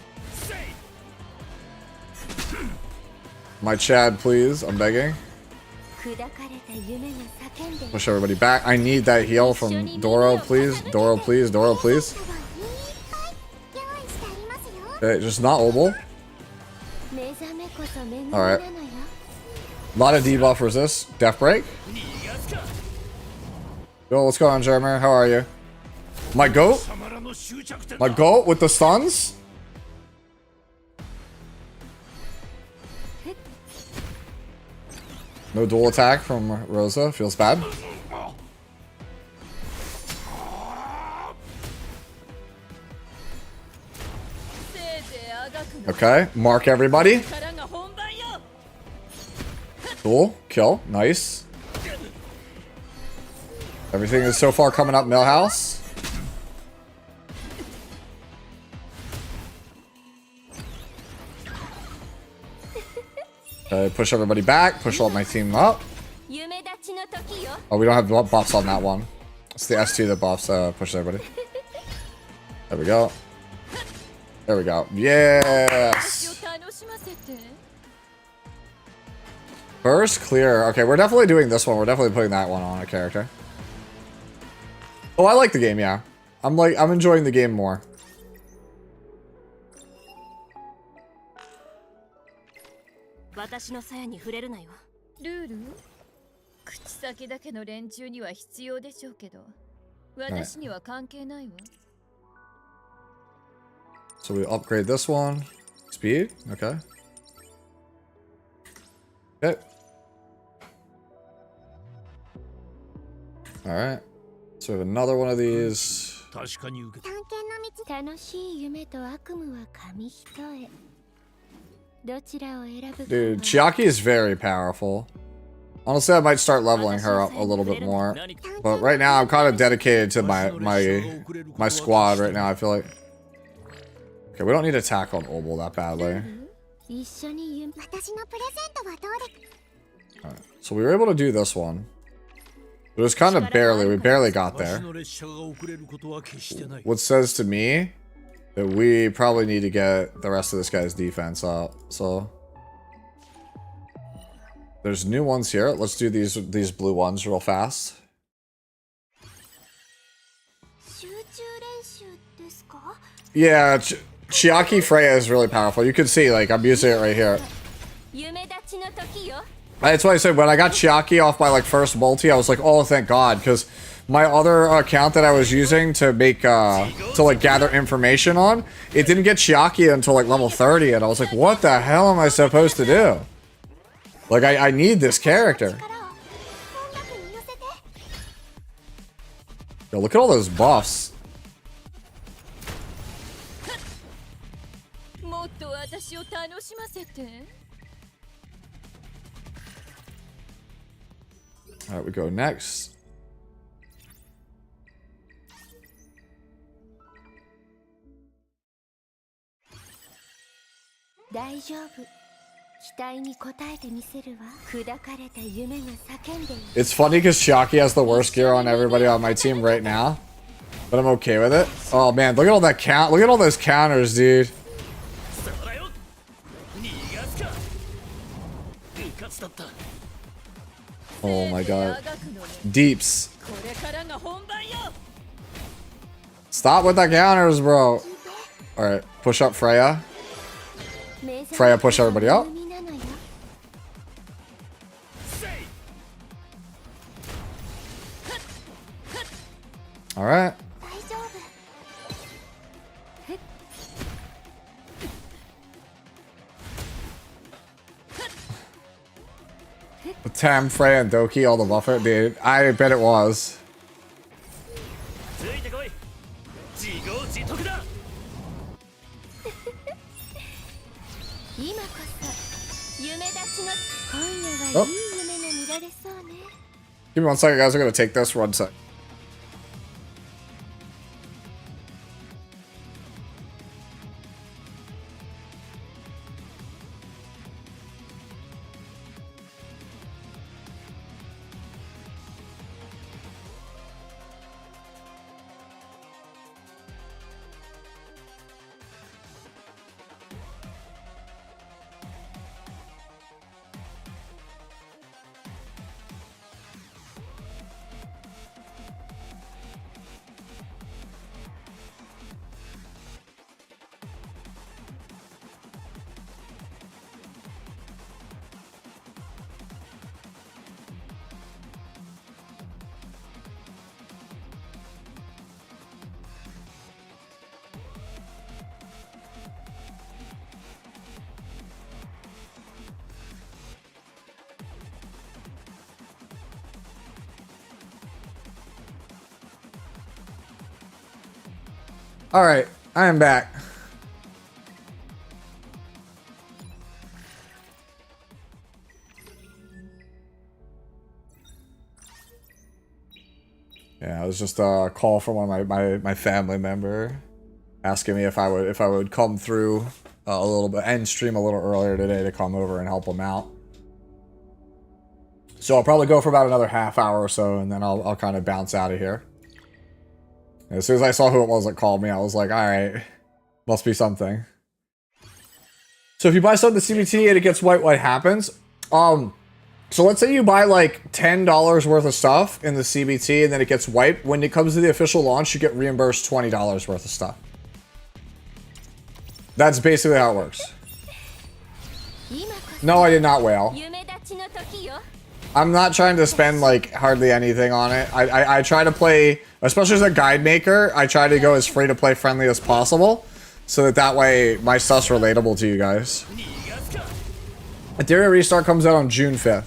My Chad, please. I'm begging. Push everybody back. I need that heal from Doro, please. Doro, please. Doro, please. Okay, just not Obel. Alright. A lot of debuff resist. Death break. Yo, what's going on, Jeremy? How are you? My goat? My goat with the stuns? No dual attack from Rosa. Feels bad. Okay, mark everybody. Cool, kill, nice. Everything is so far coming up Millhouse. Okay, push everybody back, push all my team up. Oh, we don't have buffs on that one. It's the S2 that buffs, pushes everybody. There we go. There we go. Yes! First clear. Okay, we're definitely doing this one. We're definitely putting that one on a character. Oh, I like the game, yeah. I'm enjoying the game more. So we upgrade this one. Speed? Okay. Okay. Alright. So we have another one of these. Dude, Chiaki is very powerful. Honestly, I might start leveling her up a little bit more. But right now, I'm kind of dedicated to my squad right now, I feel like. Okay, we don't need to attack on Obel that badly. Alright, so we were able to do this one. It was kind of barely, we barely got there. What says to me that we probably need to get the rest of this guy's defense up, so. There's new ones here. Let's do these blue ones real fast. Yeah, Chiaki Freya is really powerful. You can see, like, I'm using it right here. That's why I said when I got Chiaki off my, like, first multi, I was like, oh, thank God, because my other account that I was using to make, like, gather information on, it didn't get Chiaki until, like, level 30, and I was like, what the hell am I supposed to do? Like, I need this character. Yo, look at all those buffs. Alright, we go next. It's funny because Chiaki has the worst gear on everybody on my team right now, but I'm okay with it. Oh man, look at all that count. Look at all those counters, dude. Oh my god. Deeps. Stop with the counters, bro. Alright, push up Freya. Freya, push everybody up. Alright. Tam, Freya, and Doki, all the buffer, dude. I bet it was. Oh. Give me 1 second, guys. I'm gonna take this 1 sec. Alright, I am back. Yeah, it was just a call from one of my family member asking me if I would come through a little bit and stream a little earlier today to come over and help them out. So I'll probably go for about another half hour or so, and then I'll kind of bounce out of here. As soon as I saw who it was that called me, I was like, alright, must be something. So if you buy something to CBT and it gets wiped, what happens? So let's say you buy like $10 worth of stuff in the CBT and then it gets wiped. When it comes to the official launch, you get reimbursed $20 worth of stuff. That's basically how it works. No, I did not whale. I'm not trying to spend like hardly anything on it. I try to play, especially as a guide maker, I try to go as free to play friendly as possible, so that way my stuff's relatable to you guys. Etheria Restart comes out on June 5th.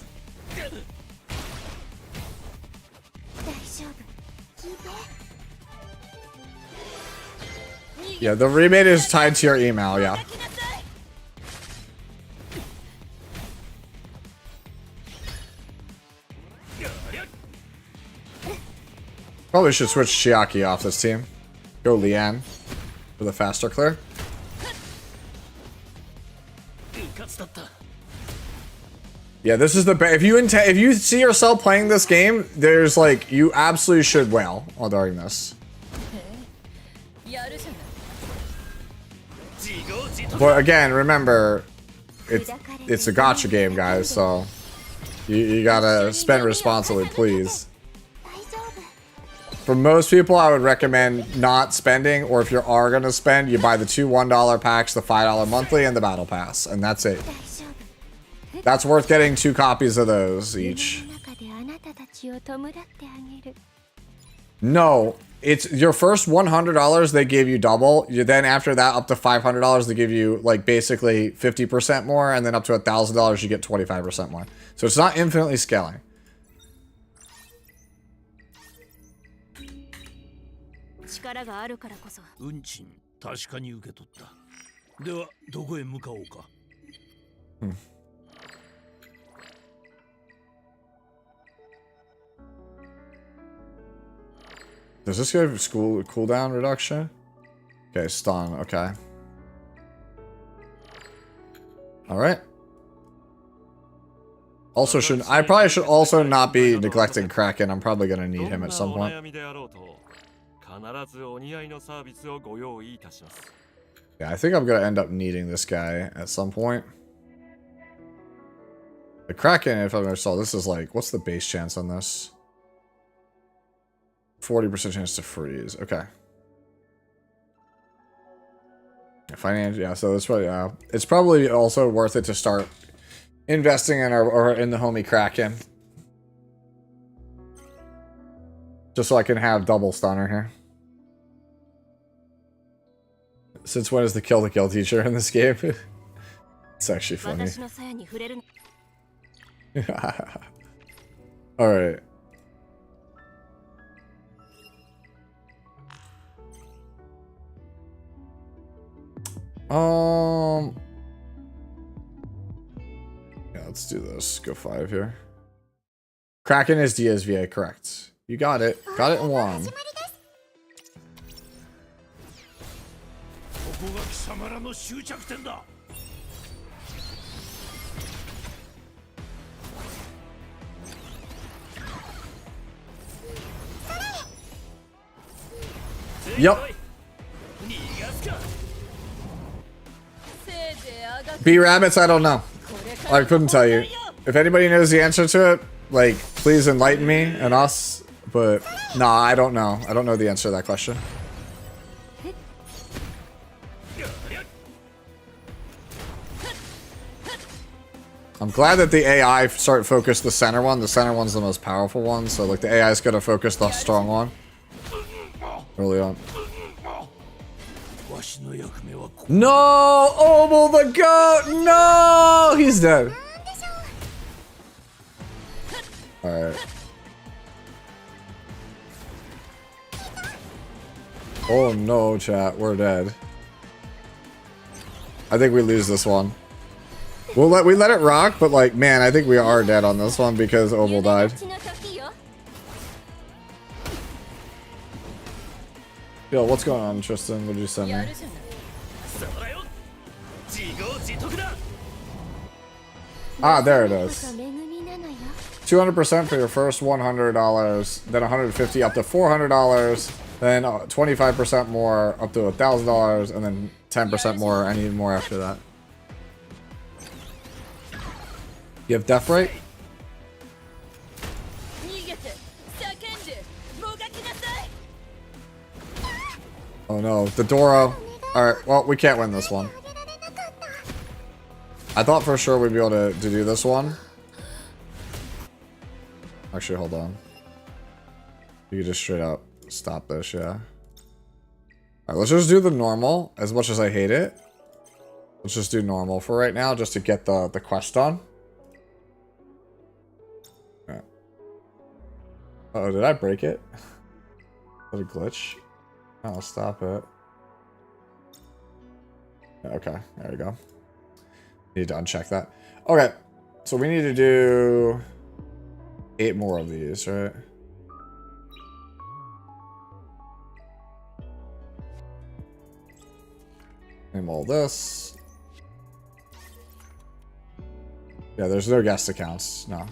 Yeah, the rebate is tied to your email, yeah. Probably should switch Chiaki off this team. Go Leanne for the faster clear. Yeah, this is the best. If you see yourself playing this game, there's like, you absolutely should whale while during this. But again, remember, it's a gacha game, guys. So you gotta spend responsibly, please. For most people, I would recommend not spending, or if you are going to spend, you buy the two $1 packs, the $5 monthly, and the battle pass, and that's it. That's worth getting 2 copies of those each. No, it's your first $100, they give you double. Then after that, up to $500, they give you like basically 50% more, and then up to $1,000, you get 25% more. So it's not infinitely scaling. Does this give cooldown reduction? Okay, stun, okay. Alright. Also I probably should also not be neglecting Kraken. I'm probably gonna need him at some point. Yeah, I think I'm gonna end up needing this guy at some point. The Kraken, if I ever saw, this is like, what's the base chance on this? 40% chance to freeze. Okay. Yeah, so it's probably it's probably also worth it to start investing in in the homie Kraken. Just so I can have double stunner here. Since when is the kill teacher in this game? It's actually funny. Alright. Yeah, let's do this. Go 5 here. Kraken is DSVA, correct. You got it. Got it in 1. Yep. B-rabbits, I don't know. I couldn't tell you. If anybody knows the answer to it, like, please enlighten me and us. But, nah, I don't know. I don't know the answer to that question. I'm glad that the AI focus the center one. The center one's the most powerful one. So, like, the AI is going to focus the strong one. Early on. No! Obel the goat! No! He's dead. Alright. Oh no, chat. We're dead. I think we lose this one. We let it rock, but like, man, I think we are dead on this one because Obel died. Yo, what's going on, Tristan? What did you send me? Ah, there it is. 200% for your first $100, then $150 up to $400, then 25% more up to $1,000, and then 10% more, any more after that. You have death rate? Oh no, the Doro. Alright, well, we can't win this one. I thought for sure we'd be able to do this one. Actually, hold on. You could just straight up stop this, yeah. Alright, let's just do the normal, as much as I hate it. Let's just do normal for right now, just to get the quest done. Yeah. Uh-oh, did I break it? Is that a glitch? Oh, stop it. Okay, there we go. Need to uncheck that. Okay, so we need to do 8 more of these, right? Name all this. Yeah, there's no guest accounts, no.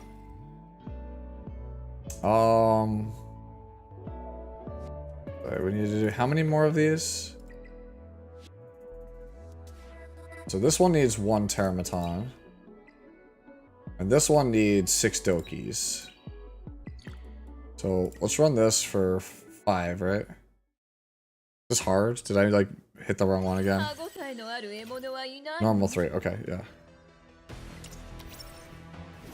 We need to do how many more of these? So this one needs 1 Termaton. And this one needs 6 Dokis. So let's run this for 5, right? Is this hard? Did I like hit the wrong one again? Normal 3, okay, yeah.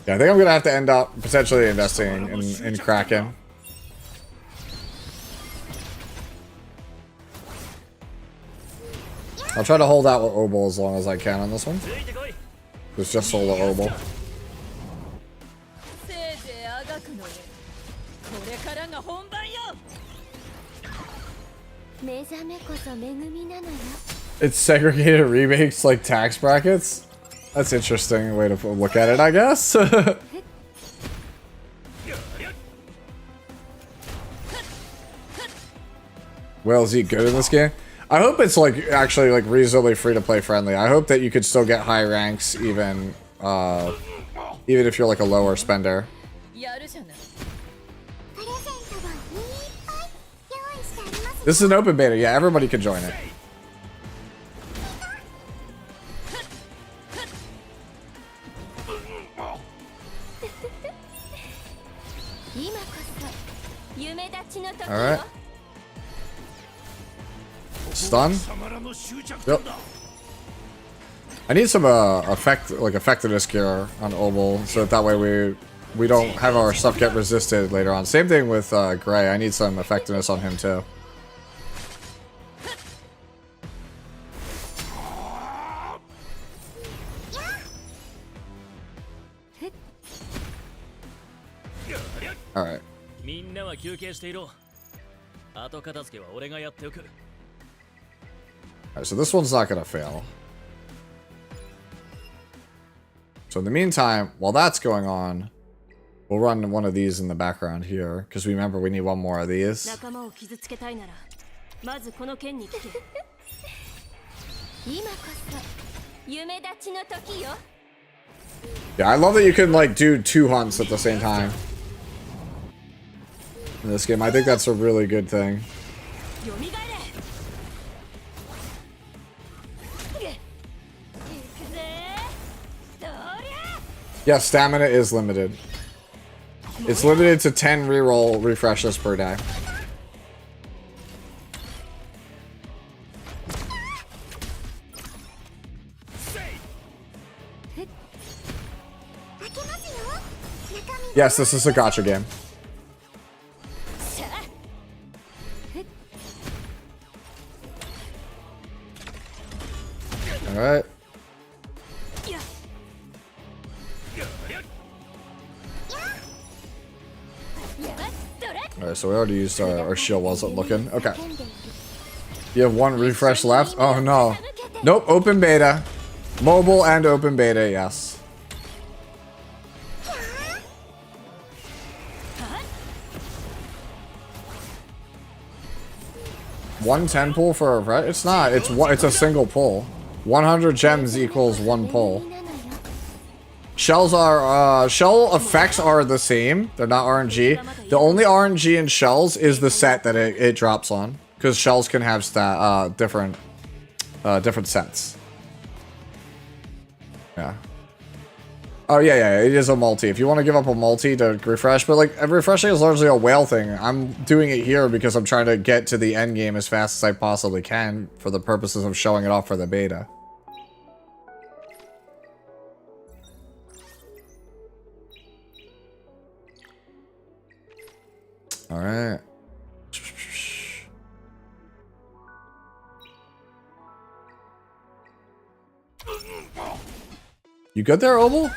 Yeah, I think I'm gonna have to end up potentially investing in Kraken. I'll try to hold out with Obel as long as I can on this one. It's just solo Obel. It's segregated rebates like tax brackets? That's an interesting way to look at it, I guess. Well, is he good in this game? I hope it's like actually like reasonably free to play friendly. I hope that you could still get high ranks even if you're like a lower spender. This is an open beta, yeah, everybody can join it. Alright. Stun? Yep. I need some effectiveness gear on Obel, so that way we don't have our stuff get resisted later on. Same thing with Gray. I need some effectiveness on him too. Alright. Alright, so this one's not gonna fail. So in the meantime, while that's going on, we'll run one of these in the background here, because remember we need one more of these. Yeah, I love that you can like do 2 hunts at the same time in this game. I think that's a really good thing. Yeah, stamina is limited. It's limited to 10 reroll refreshes per day. Yes, this is a gacha game. Alright. Alright, so we already used our shield wasn't looking. Okay. You have 1 refresh left? Oh no. Nope, open beta. Mobile and open beta, yes. 110 pull for a refresh? It's not. It's a single pull. 100 gems equals 1 pull. Shells are, shell effects are the same. They're not RNG. The only RNG in shells is the set that it drops on. Because shells can have different sets. Yeah. Oh, yeah, it is a multi. If you want to give up a multi to refresh, but like, refreshing is largely a whale thing. I'm doing it here because I'm trying to get to the end game as fast as I possibly can for the purposes of showing it off for the beta. All right. You good there, Obel?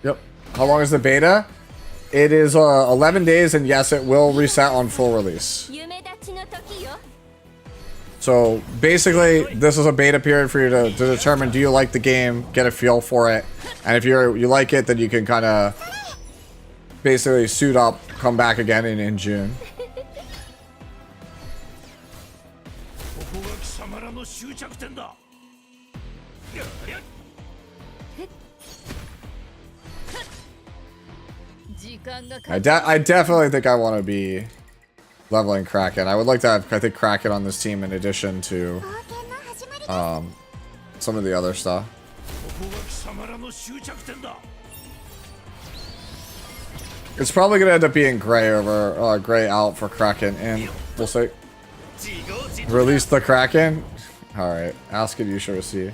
Yep. How long is the beta? It is 11 days, and yes, it will reset on full release. So basically, this is a beta period for you to determine, do you like the game, get a feel for it, and if you like it, then you can kind of basically suit up, come back again in June. I definitely think I want to be leveling Kraken. I would like to have, I think, Kraken on this team in addition to some of the other stuff. It's probably going to end up being Gray over Gray out for Kraken, and we'll see. Release the Kraken? Alright, ask and you shall receive.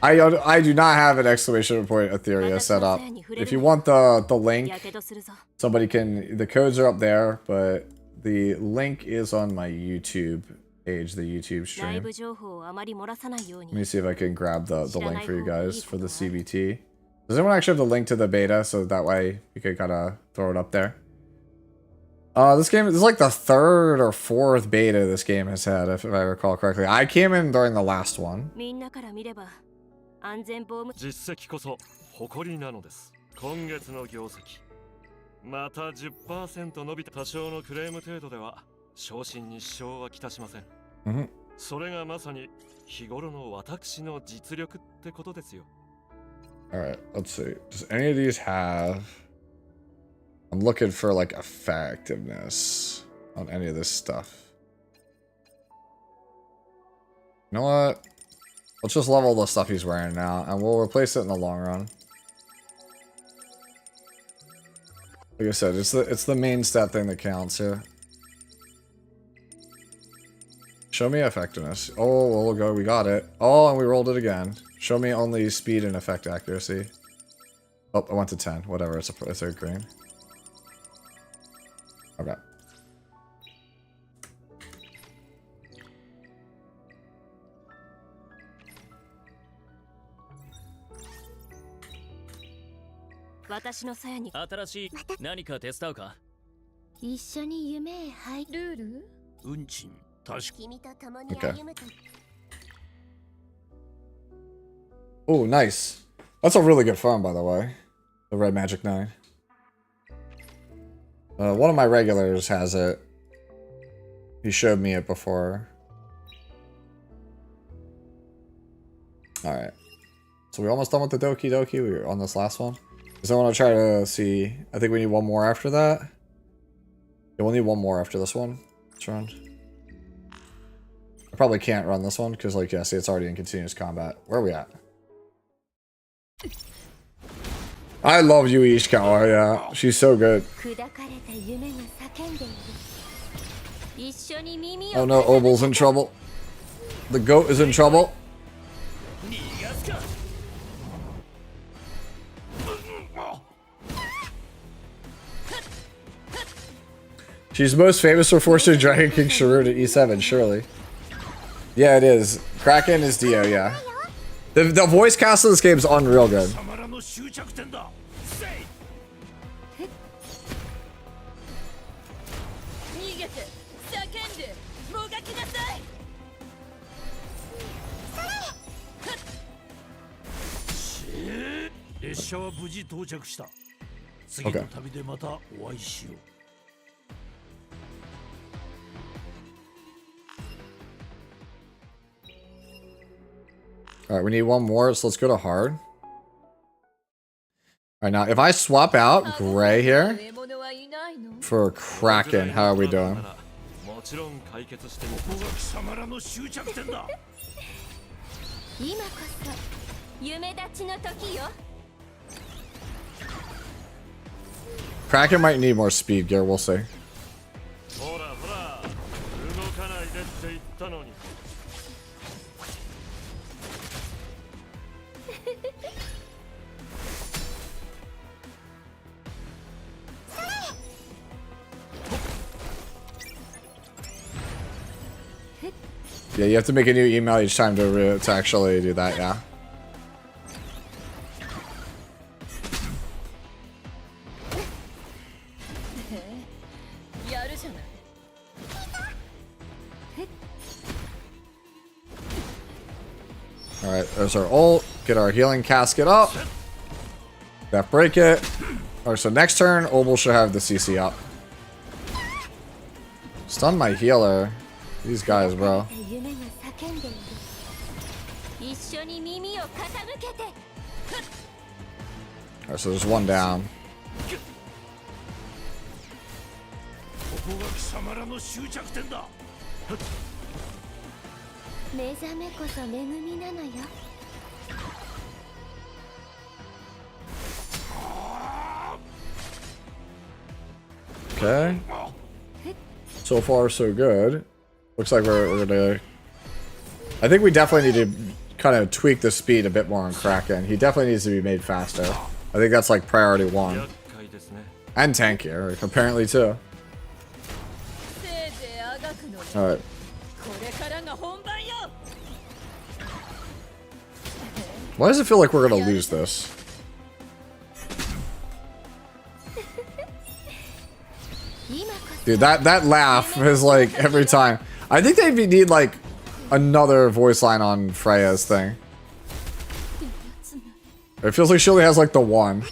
I do not have an exclamation point Etheria set up. If you want the link, somebody can, the codes are up there, but The link is on my YouTube page, the YouTube stream. 内部情報をあまり漏らさないよう Let に me see if I can grab the link for you guys for the CBT. Does anyone actually have the link to the beta so that way you could kind of throw it up there? This game is like the 3rd or 4th beta this game has had, if I recall correctly. I came in during the last one. みんなから見れば安全防務実績こそ誇りなのです。今月の業績また 10% 伸びた多少のクレーム程度では昇進に支障はきたしません。それがまさに日頃の私の実力ってことですよ。Alright, let's see. Does any of these have... I'm looking for like effectiveness on any of this stuff. You know what? Let's just level the stuff he's wearing now and we'll replace it in the long run. Like I said, it's the main stat thing that counts here. Show me effectiveness. Oh, we'll go. We got it. Oh, and we rolled it again. Show me only speed and effect accuracy. Oh, I went to 10. Whatever. It's a green. Okay. Oh, nice. That's a really good farm, by the way. The Red Magic 9. One of my regulars has it. He showed me it before. Alright. So we're almost done with the Doki Doki. We were on this last one. Does I want to try to see... I think we need one more after that. Yeah, we'll need one more after this one. Let's run. I probably can't run this one because, like, yeah, see, it's already in continuous combat. Where are we at? I love Yui Ishikawa, yeah. She's so good. Oh no, Obel's in trouble. The goat is in trouble. She's most famous for forcing Dragon King Sharu to E7, surely. Yeah, it is. Kraken is Dio, yeah. The voice cast of this game is unreal good. Okay. Alright, we need one more, so let's go to hard. Alright, now if I swap out Gray here for Kraken, how are we doing? Kraken might need more speed gear, we'll see. Yeah, you have to make a new email each time to actually do that, yeah. Alright, there's our ult. Get our healing casket up. That break it. Alright, so next turn, Obel should have the CC up. Stun my healer. These guys, bro. Alright, so there's one down. Okay. So far, so good. Looks like we're gonna... I think we definitely need to kind of tweak the speed a bit more on Kraken. He definitely needs to be made faster. I think that's like priority 1. And tankier, apparently too. Alright. Why does it feel like we're gonna lose this? Dude, that laugh is like every time. I think they need like another voice line on Freya's thing. It feels like she only has like the one.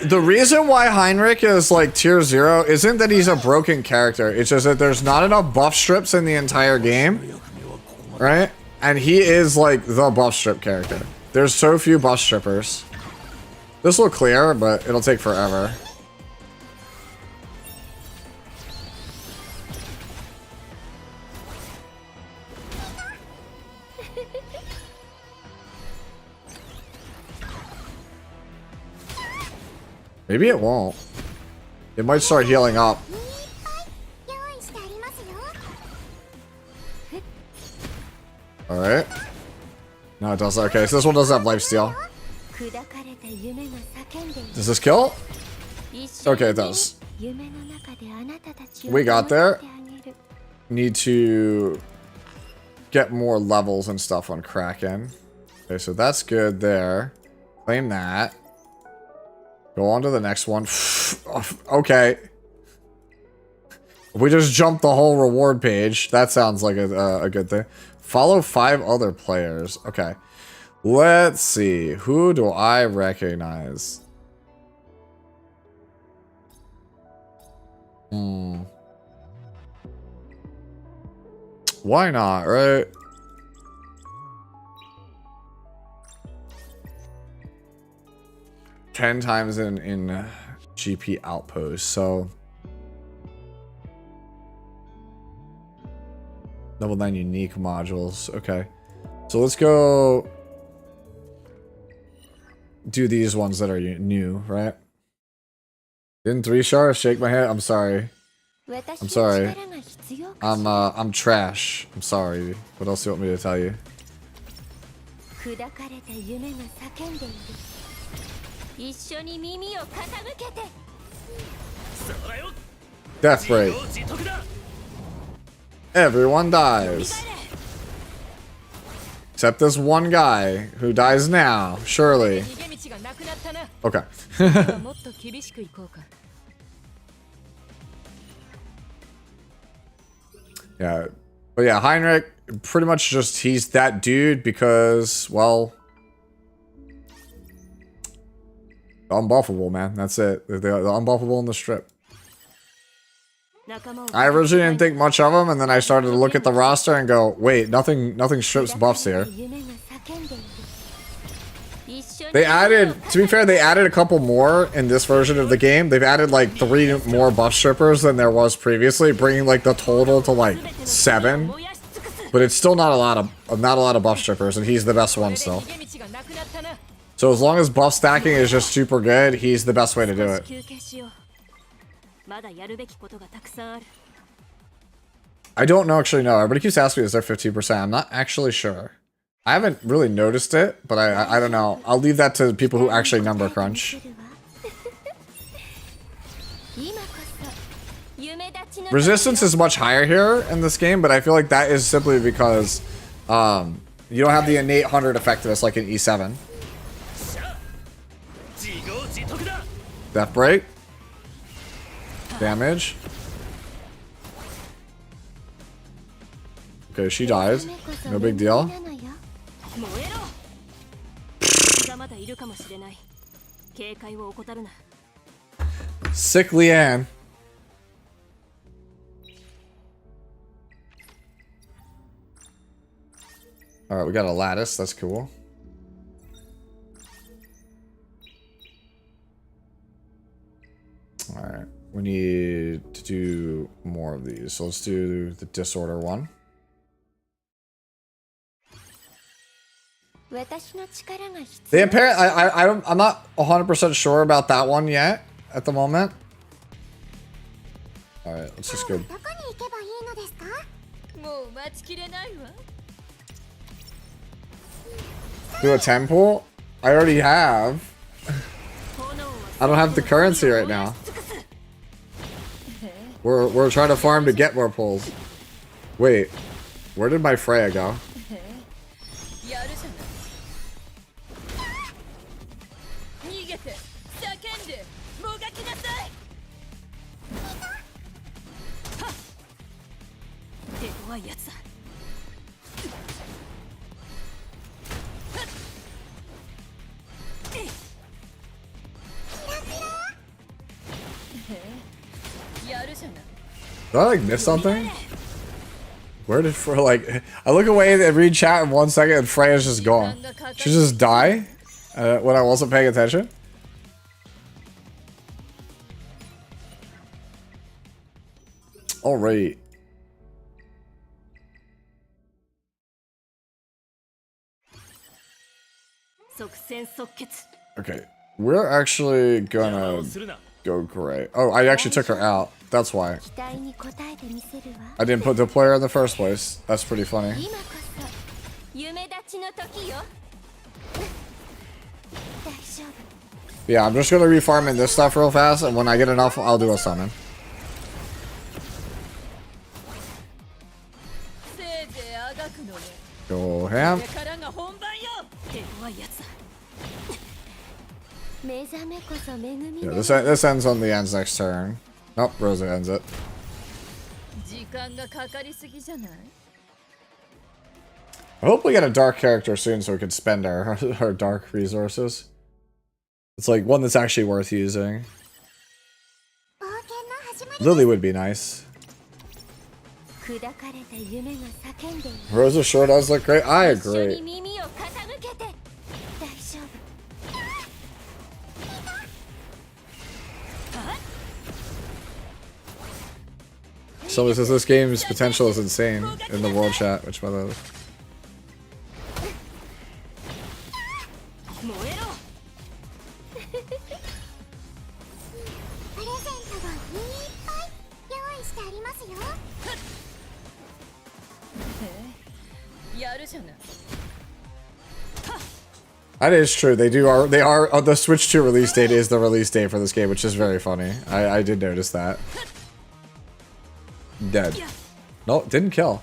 The reason why Heinrich is like tier 0 isn't that he's a broken character. It's just that there's not enough buff strips in the entire game. Right? And he is like the buff strip character. There's so few buff strippers. This will clear, but it'll take forever. Maybe it won't. It might start healing up. Alright. No, it doesn't. Okay, so this one doesn't have lifesteal. Does this kill? Okay, it does. We got there. Need to get more levels and stuff on Kraken. Okay, so that's good there. Claim that. Go on to the next one. Okay. We just jumped the whole reward page. That sounds like a good thing. Follow 5 other players. Okay. Let's see. Who do I recognize? Why not, right? Ten times in GP Outpost, so level 9 unique modules. Okay, so let's go do these ones that are new, right? In 3-star, shake my head. I'm sorry. I'm sorry. I'm trash. I'm sorry. What else do you want me to tell you? Death break. Everyone dies. Except this one guy who dies now, surely. Okay. Yeah. But yeah, Heinrich, pretty much just he's that dude because, well, unbuffable, man. That's it. They're unbuffable in the strip. I originally didn't think much of them, and then I started to look at the roster and go, wait, nothing strips buffs here. They added, to be fair, they added a couple more in this version of the game. They've added like 3 more buff strippers than there was previously, bringing like the total to like 7. But it's still not a lot of buff strippers, and he's the best one still. So as long as buff stacking is just super good, he's the best way to do it. I don't know, actually, no. Everybody keeps asking me, is there 15%? I'm not actually sure. I haven't really noticed it, but I don't know. I'll leave that to people who actually number crunch. Resistance is much higher here in this game, but I feel like that is simply because you don't have the innate 100 effectiveness like in E7. Death break. Damage. Okay, she dies. No big deal. Sick Leanne. Alright, we got a lattice. That's cool. Alright, we need to do more of these. So let's do the disorder one. They apparently, I'm not 100% sure about that one yet at the moment. Alright, let's just go. Do a temple? I already have. I don't have the currency right now. We're trying to farm to get more pulls. Wait, where did my Freya go? Did I like miss something? Where did for like I look away and read chat in 1 second and Freya's just gone. She just die when I wasn't paying attention. All right. Okay, we're actually gonna go gray. Oh, I actually took her out. That's why. I didn't put the player in the first place. That's pretty funny. Yeah, I'm just gonna refarm in this stuff real fast, and when I get enough, I'll do a summon. Go ham. Yeah, this ends on the end's next turn. Nope, Rosa ends it. I hope we get a dark character soon so we can spend our dark resources. It's like one that's actually worth using. Lily would be nice. Rosa sure does look great. I agree. Somebody says this game's potential is insane in the world chat, which by the way. That is true. They are the Switch 2 release date is the release date for this game, which is very funny. I did notice that. Dead. No, didn't kill.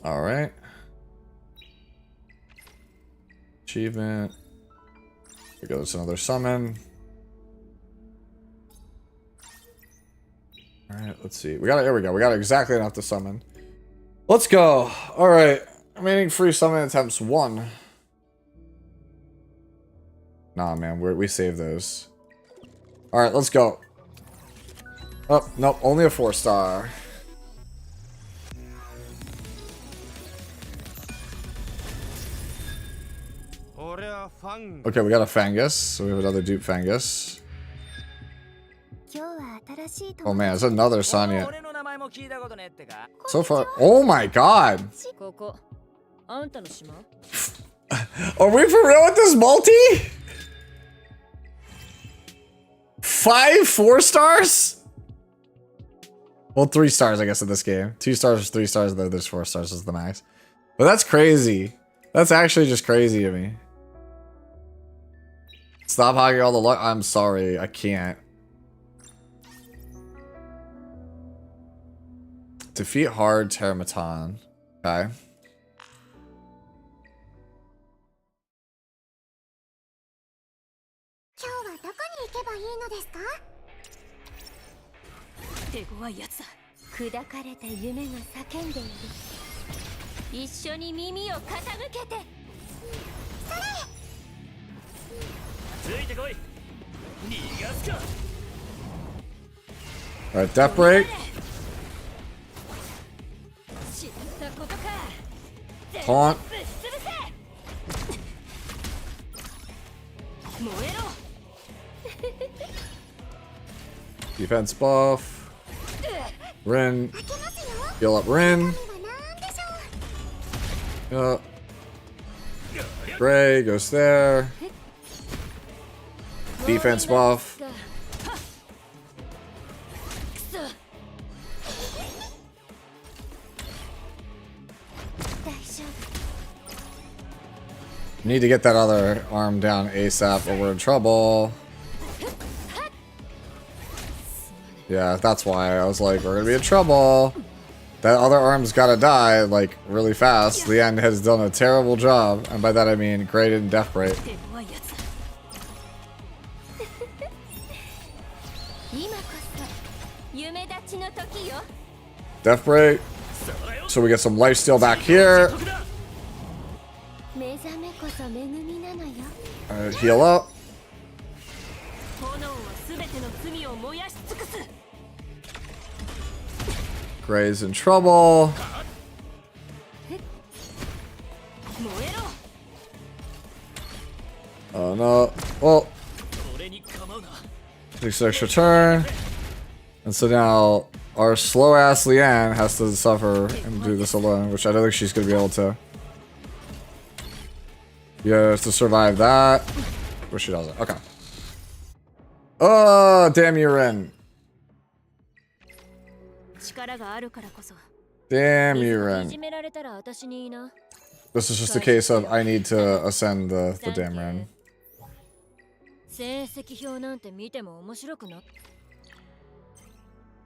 All right. Achievement. Here goes another summon. Alright, let's see. Here we go. We got exactly enough to summon. Let's go. Alright. Remaining free summon attempts 1. Nah, man. We saved those. Alright, let's go. Oh, nope. Only a 4-star. Okay, we got a Fangus. So we have another dupe Fangus. Oh man, it's another Sonya. So far, oh my god! Are we for real with this multi? 5 4-stars? Well, 3 stars, I guess, in this game. 2 stars, 3 stars, though there's 4 stars is the max. But that's crazy. That's actually just crazy to me. Stop hogging all the luck. I'm sorry, I can't. Defeat hard Teramaton. Okay. Alright, Death Break. Taunt. Defense buff. Rin. Heal up Rin. Gray goes there. Defense buff. Need to get that other arm down ASAP or we're in trouble. Yeah, that's why I was like, we're gonna be in trouble. That other arm's gotta die, like, really fast. Leanne has done a terrible job. And by that I mean, Gray didn't death break. Death break. So we get some lifesteal back here. Alright, heal up. Gray's in trouble. Oh no. Well, takes an extra turn. And so now our slow ass Leanne has to suffer and do this alone, which I don't think she's gonna be able to. Yeah, to survive that. But she doesn't. Okay. Oh, damn you, Ren. Damn you, Ren. This is just a case of I need to ascend the damn Ren.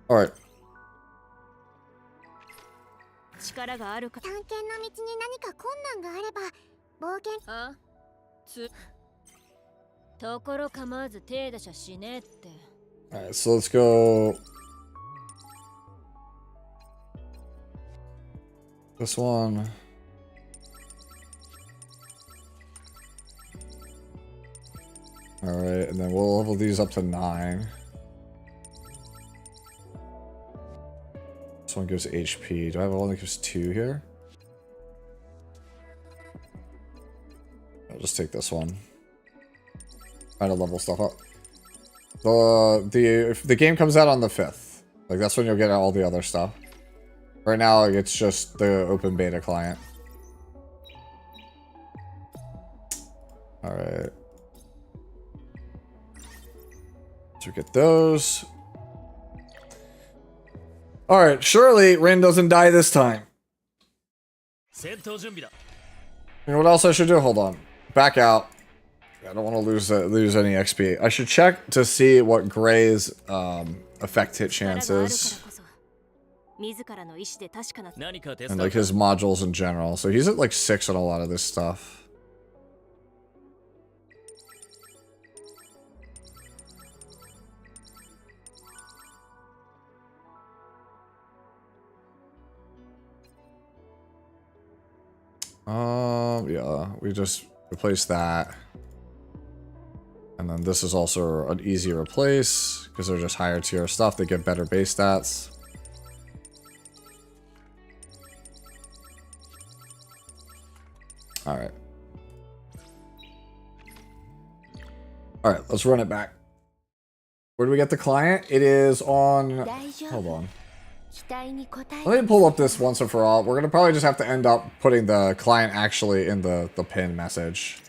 Alright. Alright, so let's go. This one. Alright, and then we'll level these up to 9. This one gives HP. Do I have one that gives 2 here? I'll just take this one. Try to level stuff up. If the game comes out on the 5th, like that's when you'll get all the other stuff. Right now, it's just the open beta client. Alright. So get those. Alright, surely Rin doesn't die this time. You know what else I should do? Hold on. Back out. I don't want to lose any XP. I should check to see what Gray's effect hit chance is. And like his modules in general. So he's at like 6 on a lot of this stuff. Yeah, we just replace that. And then this is also an easy replace because they're just higher tier stuff. They get better base stats. All right. All right, let's run it back. Where do we get the client? It is on... Hold on. Let me pull up this once and for all. We're going to probably just have to end up putting the client actually in the pin message.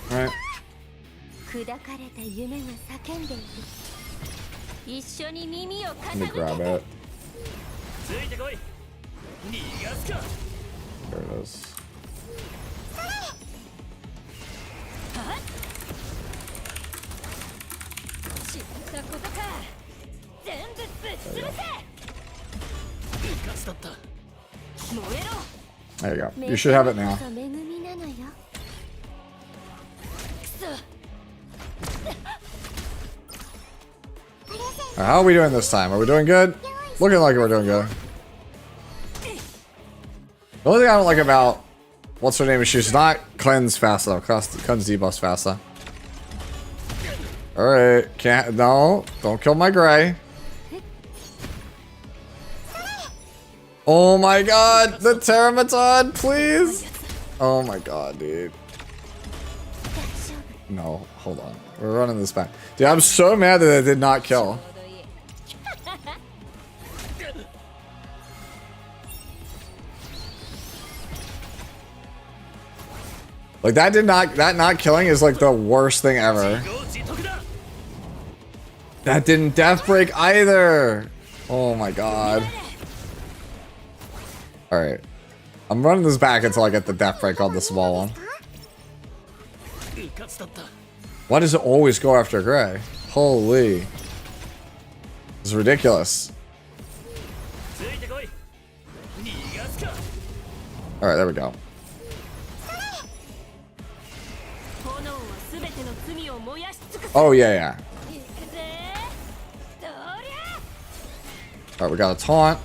All right. Let me grab it. There it is. There you go. You should have it now. How are we doing this time? Are we doing good? Looking like we're doing good. The only thing I don't like about what's her name is she's not cleanse fast enough. Cleanse debuffs fast enough. Alright, don't kill my Gray. Oh my god, the Terramaton, please! Oh my god, dude. No, hold on. We're running this back. Dude, I'm so mad that it did not kill. Like that not killing is like the worst thing ever. That didn't death break either. Oh my god. Alright. I'm running this back until I get the death break on the small one. Why does it always go after Gray? Holy. It's ridiculous. Alright, there we go. Oh, yeah. Alright, we got a taunt.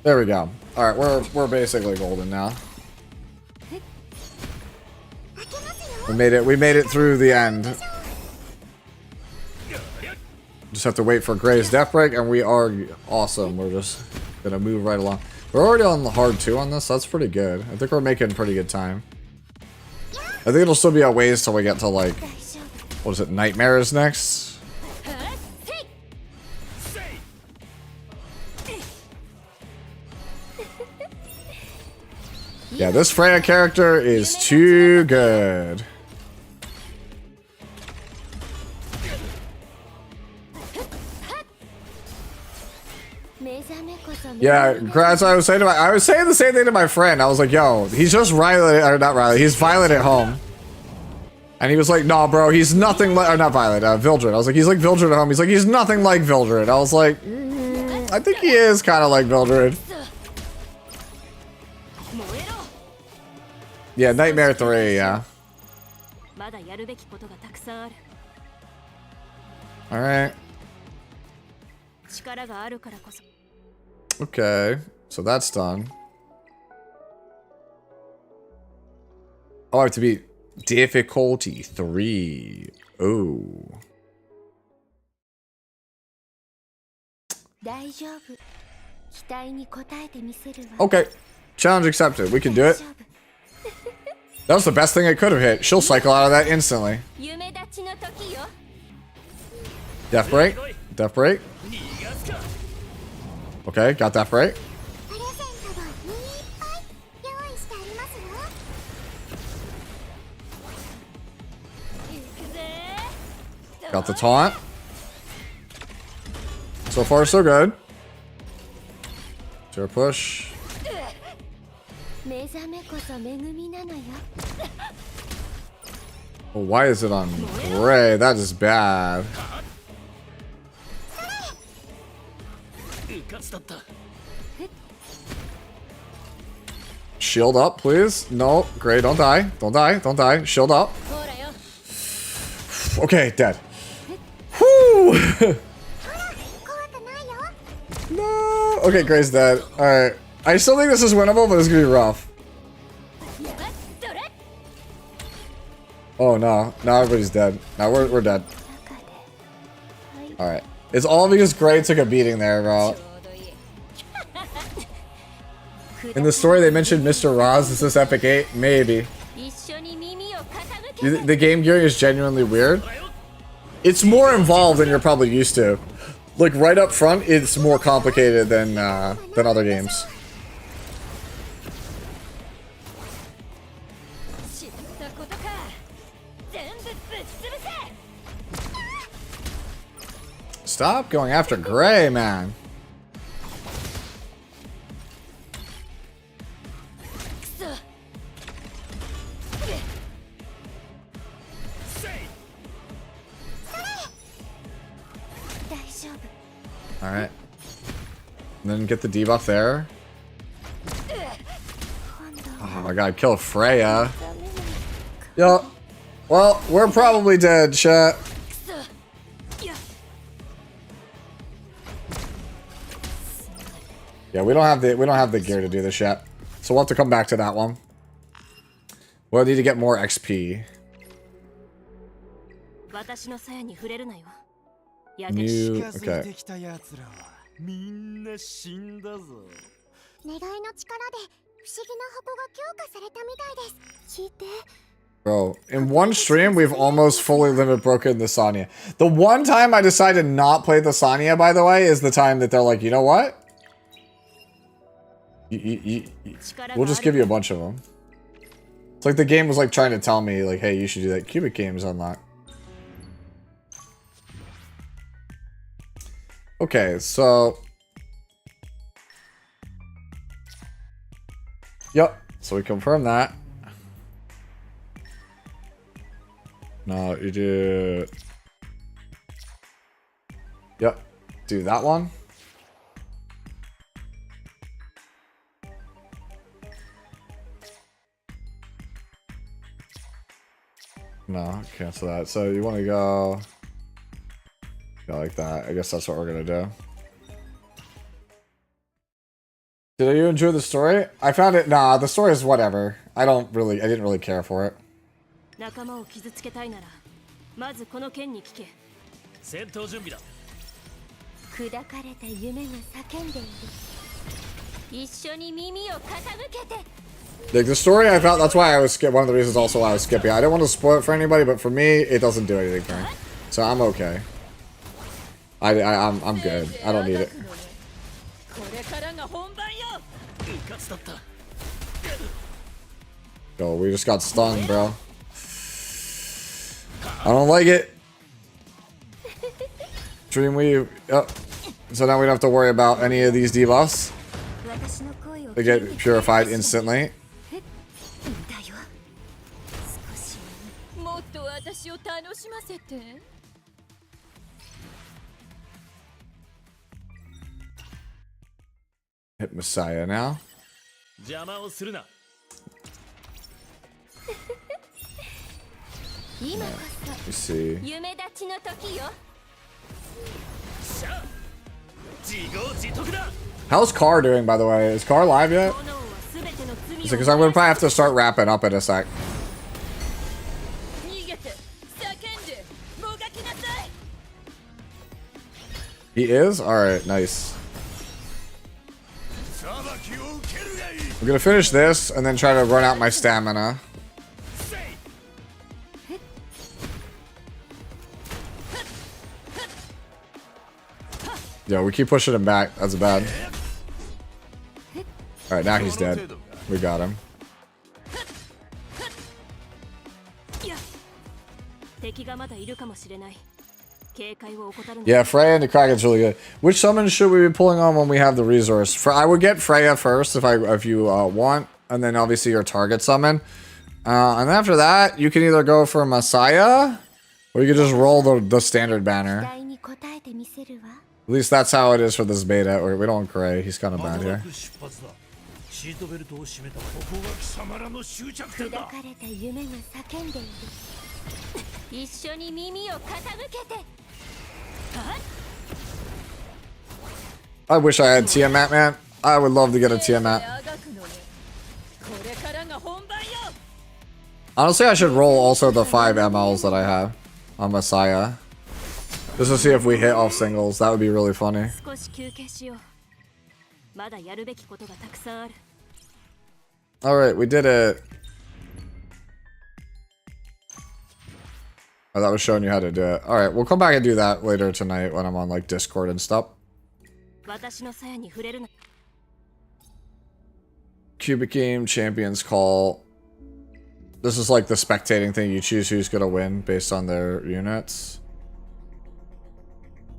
There we go. Alright, we're basically golden now. We made it through the end. Just have to wait for Gray's death break, and we are awesome. We're just gonna move right along. We're already on the hard 2 on this, so that's pretty good. I think we're making pretty good time. I think it'll still be a ways till we get to, like, what is it, Nightmares next? Yeah, this Freya character is too good. Yeah, as I was saying the same thing to my friend. I was like, yo, he's just Riley, or not Riley, he's Violet at home. And he was like, nah, bro, he's nothing like, or not Violet, Vildred. I was like, he's like Vildred at home. He's like, he's nothing like Vildred. I was like, I think he is kind of like Vildred. Yeah, Nightmare 3, yeah. Alright. Okay, so that's done. Oh, I have to beat difficulty 3. Oh. Okay, challenge accepted. We can do it. That was the best thing it could have hit. She'll cycle out of that instantly. Death break. Death break. Okay, got death break. Got the taunt. So far, so good. Zero push. Oh, why is it on Gray? That is bad. Shield up, please. No, Gray, don't die. Don't die. Don't die. Shield up. Okay, dead. Whoo! No. Okay, Gray's dead. Alright. I still think this is winnable, but it's gonna be rough. Oh no. Now everybody's dead. Now we're dead. Alright. It's all because Gray took a beating there, bro. In the story they mentioned Mr. Roz. Is this Epic 8? Maybe. The game gearing is genuinely weird. It's more involved than you're probably used to. Like right up front, it's more complicated than other games. Stop going after Gray, man. Alright. And then get the debuff there. Oh my god, kill Freya. Yo. Well, we're probably dead, chat. Yeah, we don't have the gear to do this yet. So we'll have to come back to that one. We'll need to get more XP. New, okay. Bro, in one stream, we've almost fully limit broken the Sonya. The one time I decided not play the Sonya, by the way, is the time that they're like, you know what? We'll just give you a bunch of them. It's like the game was like trying to tell me, like, hey, you should do that. Cubic game is unlocked. Okay, so Yep. So we confirm that. No, you do. Yep. Do that one. No, cancel that. So you want to go like that. I guess that's what we're gonna do. Did you enjoy the story? I found it. Nah, the story is whatever. I didn't really care for it. 仲間を傷つけたいならまずこの剣に聞け。戦闘準備だ。砕かれた夢が叫んでいる。一緒に耳を傾けて。Like the story, I thought that's why I was skip. One of the reasons also why I was skipping. I don't want to spoil it for anybody, but for me, it doesn't do anything for me, so I'm okay. I'm good. I don't need it. Yo, we just got stunned, bro. I don't like it. Dreamweave. Yep. So now we don't have to worry about any of these debuffs. They get purified instantly. Hit Messiah now. Let me see. How's Car doing, by the way? Is Car live yet? Because I'm gonna probably have to start wrapping up in a sec. He is? Alright, nice. I'm gonna finish this and then try to run out my stamina. Yo, we keep pushing him back. That's bad. Alright, now he's dead. We got him. Yeah, Freya and the Kraken's really good. Which summon should we be pulling on when we have the resource? I would get Freya first if you want, and then obviously your target summon. And after that, you can either go for Messiah, or you can just roll the standard banner. At least that's how it is for this beta. Or we don't want Gray. He's kind of bad here. I wish I had Tiamat, man. I would love to get a Tiamat. Honestly, I should roll also the 5 MLs that I have on Messiah. Just to see if we hit off singles. That would be really funny. Alright, we did it. Oh, that was showing you how to do it. Alright, we'll come back and do that later tonight when I'm on like Discord and stuff. Cubic Game Champions Call. This is like the spectating thing. You choose who's gonna win based on their units.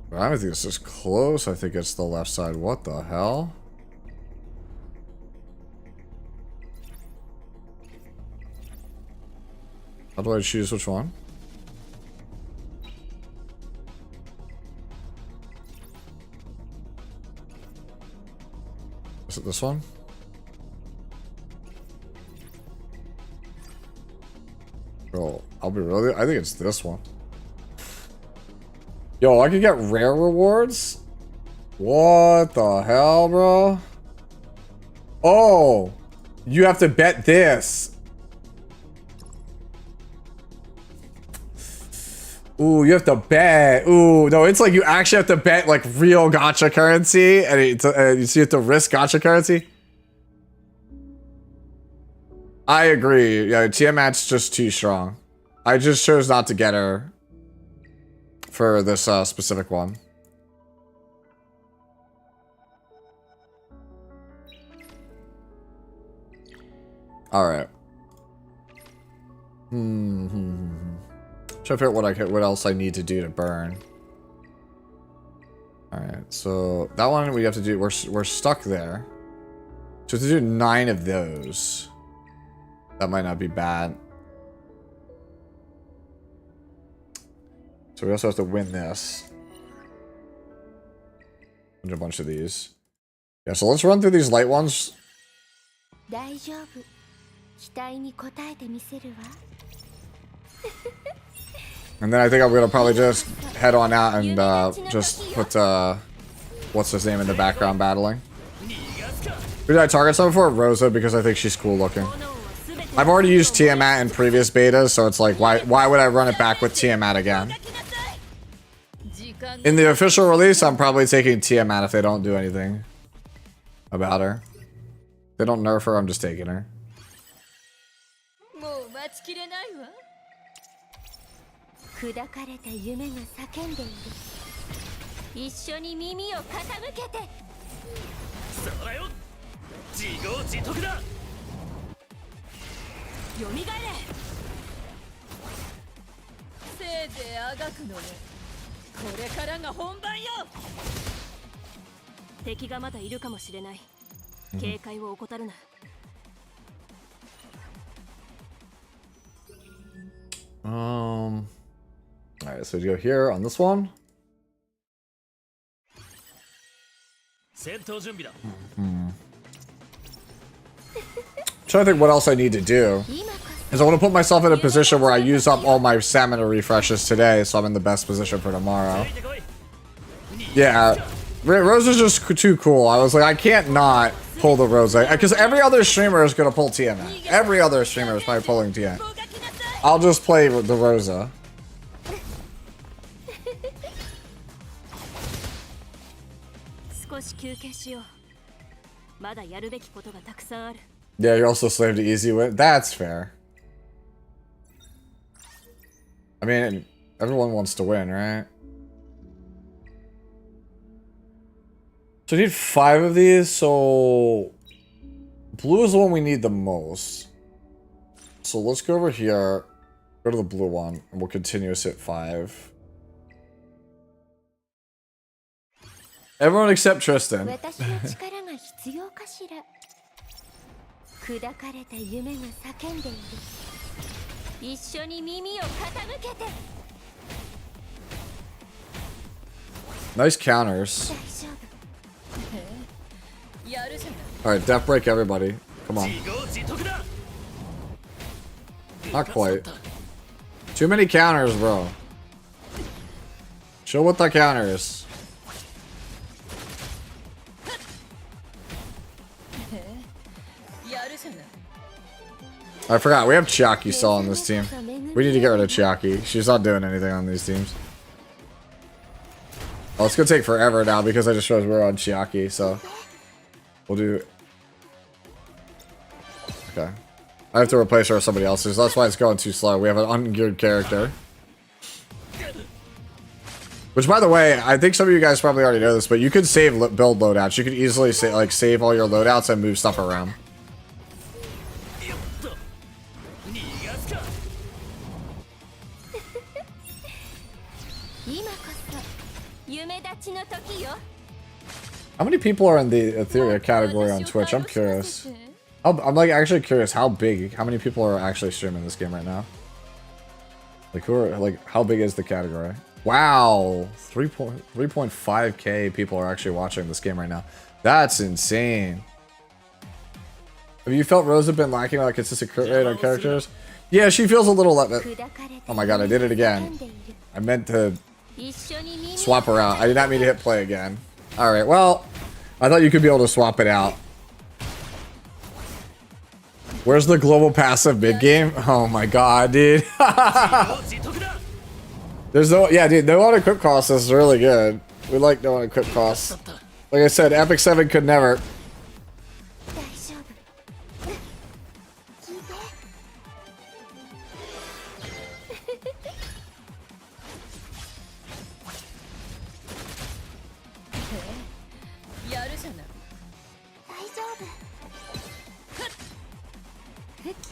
But I don't think this is close. I think it's the left side. What the hell? How do I choose which one? Is it this one? Bro, I'll be really... I think it's this one. Yo, I can get rare rewards? What the hell, bro? Oh! You have to bet this. Ooh, you have to bet. Ooh, no, it's like you actually have to bet like real gacha currency, and you have to risk gacha currency. I agree. Yeah, Tiamat's just too strong. I just chose not to get her for this specific one. All right. Try to figure out what else I need to do to burn. All right, so that one we have to do. We're stuck there. So to do 9 of those, that might not be bad. So we also have to win this. And a bunch of these. Yeah, so let's run through these light ones. And then I think I'm gonna probably just head on out and just put what's his name in the background battling. Who did I target someone for? Rosa, because I think she's cool looking. I've already used Tiamat in previous betas, so it's like why would I run it back with Tiamat again? In the official release, I'm probably taking Tiamat if they don't do anything about her. If they don't nerf her, I'm just taking her. Alright, so we go here on this one. Trying to think what else I need to do. Because I want to put myself in a position where I use up all my stamina refreshes today, so I'm in the best position for tomorrow. Yeah, Rosa's just too cool. I was like, I can't not pull the Rosa. Because every other streamer is going to pull Tiamat. Every other streamer is probably pulling Tiamat. I'll just play the Rosa. Yeah, you're also slave to easy win. That's fair. I mean, everyone wants to win, right? So we need 5 of these, so blue is the one we need the most. So let's go over here, go to the blue one, and we'll continue to hit 5. Everyone except Tristan. Nice counters. Alright, death break everybody. Come on. Not quite. Too many counters, bro. Show what the counter is. I forgot, we have Chiaki still on this team. We need to get rid of Chiaki. She's not doing anything on these teams. Well, it's gonna take forever now because I just realized we're on Chiaki, so we'll do. Okay. I have to replace her with somebody else's. That's why it's going too slow. We have an ungeared character. Which, by the way, I think some of you guys probably already know this, but you could save build loadouts. You could easily save all your loadouts and move stuff around. How many people are in the Etheria category on Twitch? I'm curious. I'm like actually curious how many people are actually streaming this game right now? Like how big is the category? Wow, 3.5k people are actually watching this game right now. That's insane. Have you felt Rosa been lacking like consistent crit rate on characters? Yeah, she feels a little. Oh my god, I did it again. I meant to swap her out. I did not mean to hit play again. Alright, well, I thought you could be able to swap it out. Where's the global passive mid game? Oh my god, dude. There's no, yeah, dude, no unequip cost is really good. We like no unequip costs. Like I said, Epic 7 could never.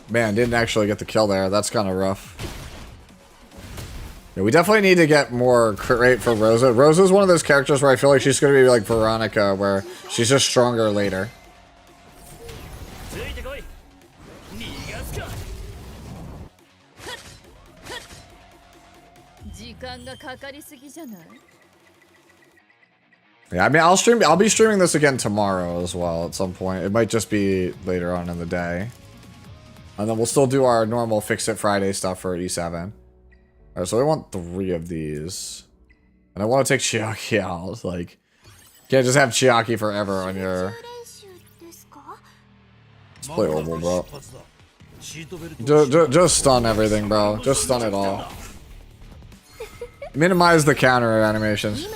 Man, didn't actually get the kill there. That's kind of rough. Yeah, we definitely need to get more crit rate for Rosa. Rosa's one of those characters where I feel like she's going to be like Veronica, where she's just stronger later. Yeah, I mean, I'll be streaming this again tomorrow as well at some point. It might just be later on in the day. And then we'll still do our normal Fix It Friday stuff for E7. Alright, so I want 3 of these. And I want to take Chiaki out. Like, can't just have Chiaki forever on your... Let's play Orbital, bro. Just stun everything, bro. Just stun it all. Minimize the counter animations.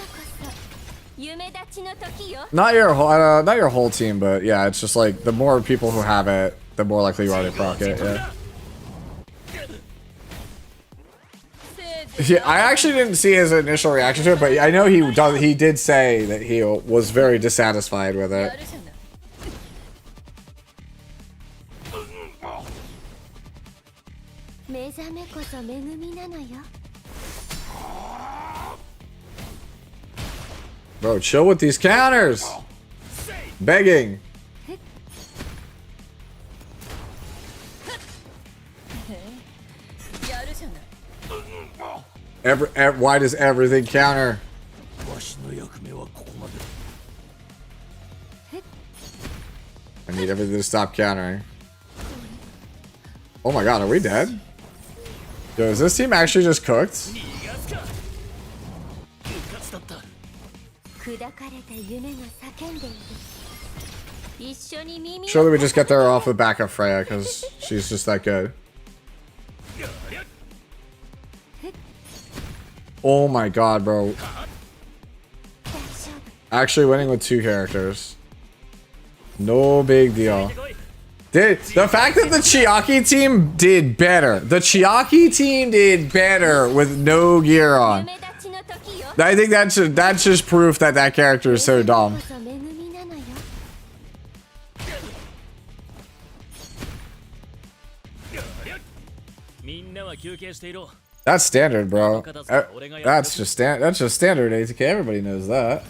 Not your whole team, but yeah, it's just like the more people who have it, the more likely you are to proc it. Yeah. Yeah, I actually didn't see his initial reaction to it, but I know he did say that he was very dissatisfied with it. Bro, chill with these counters. Begging. Why does everything counter? I need everything to stop countering. Oh my god, are we dead? Yo, is this team actually just cooked? Surely we just get there off the back of Freya because she's just that good. Oh my god, bro. Actually winning with 2 characters. No big deal. The fact that the Chiaki team did better. The Chiaki team did better with no gear on. I think that's just proof that that character is so dumb. That's standard, bro. That's just standard ATK. Everybody knows that.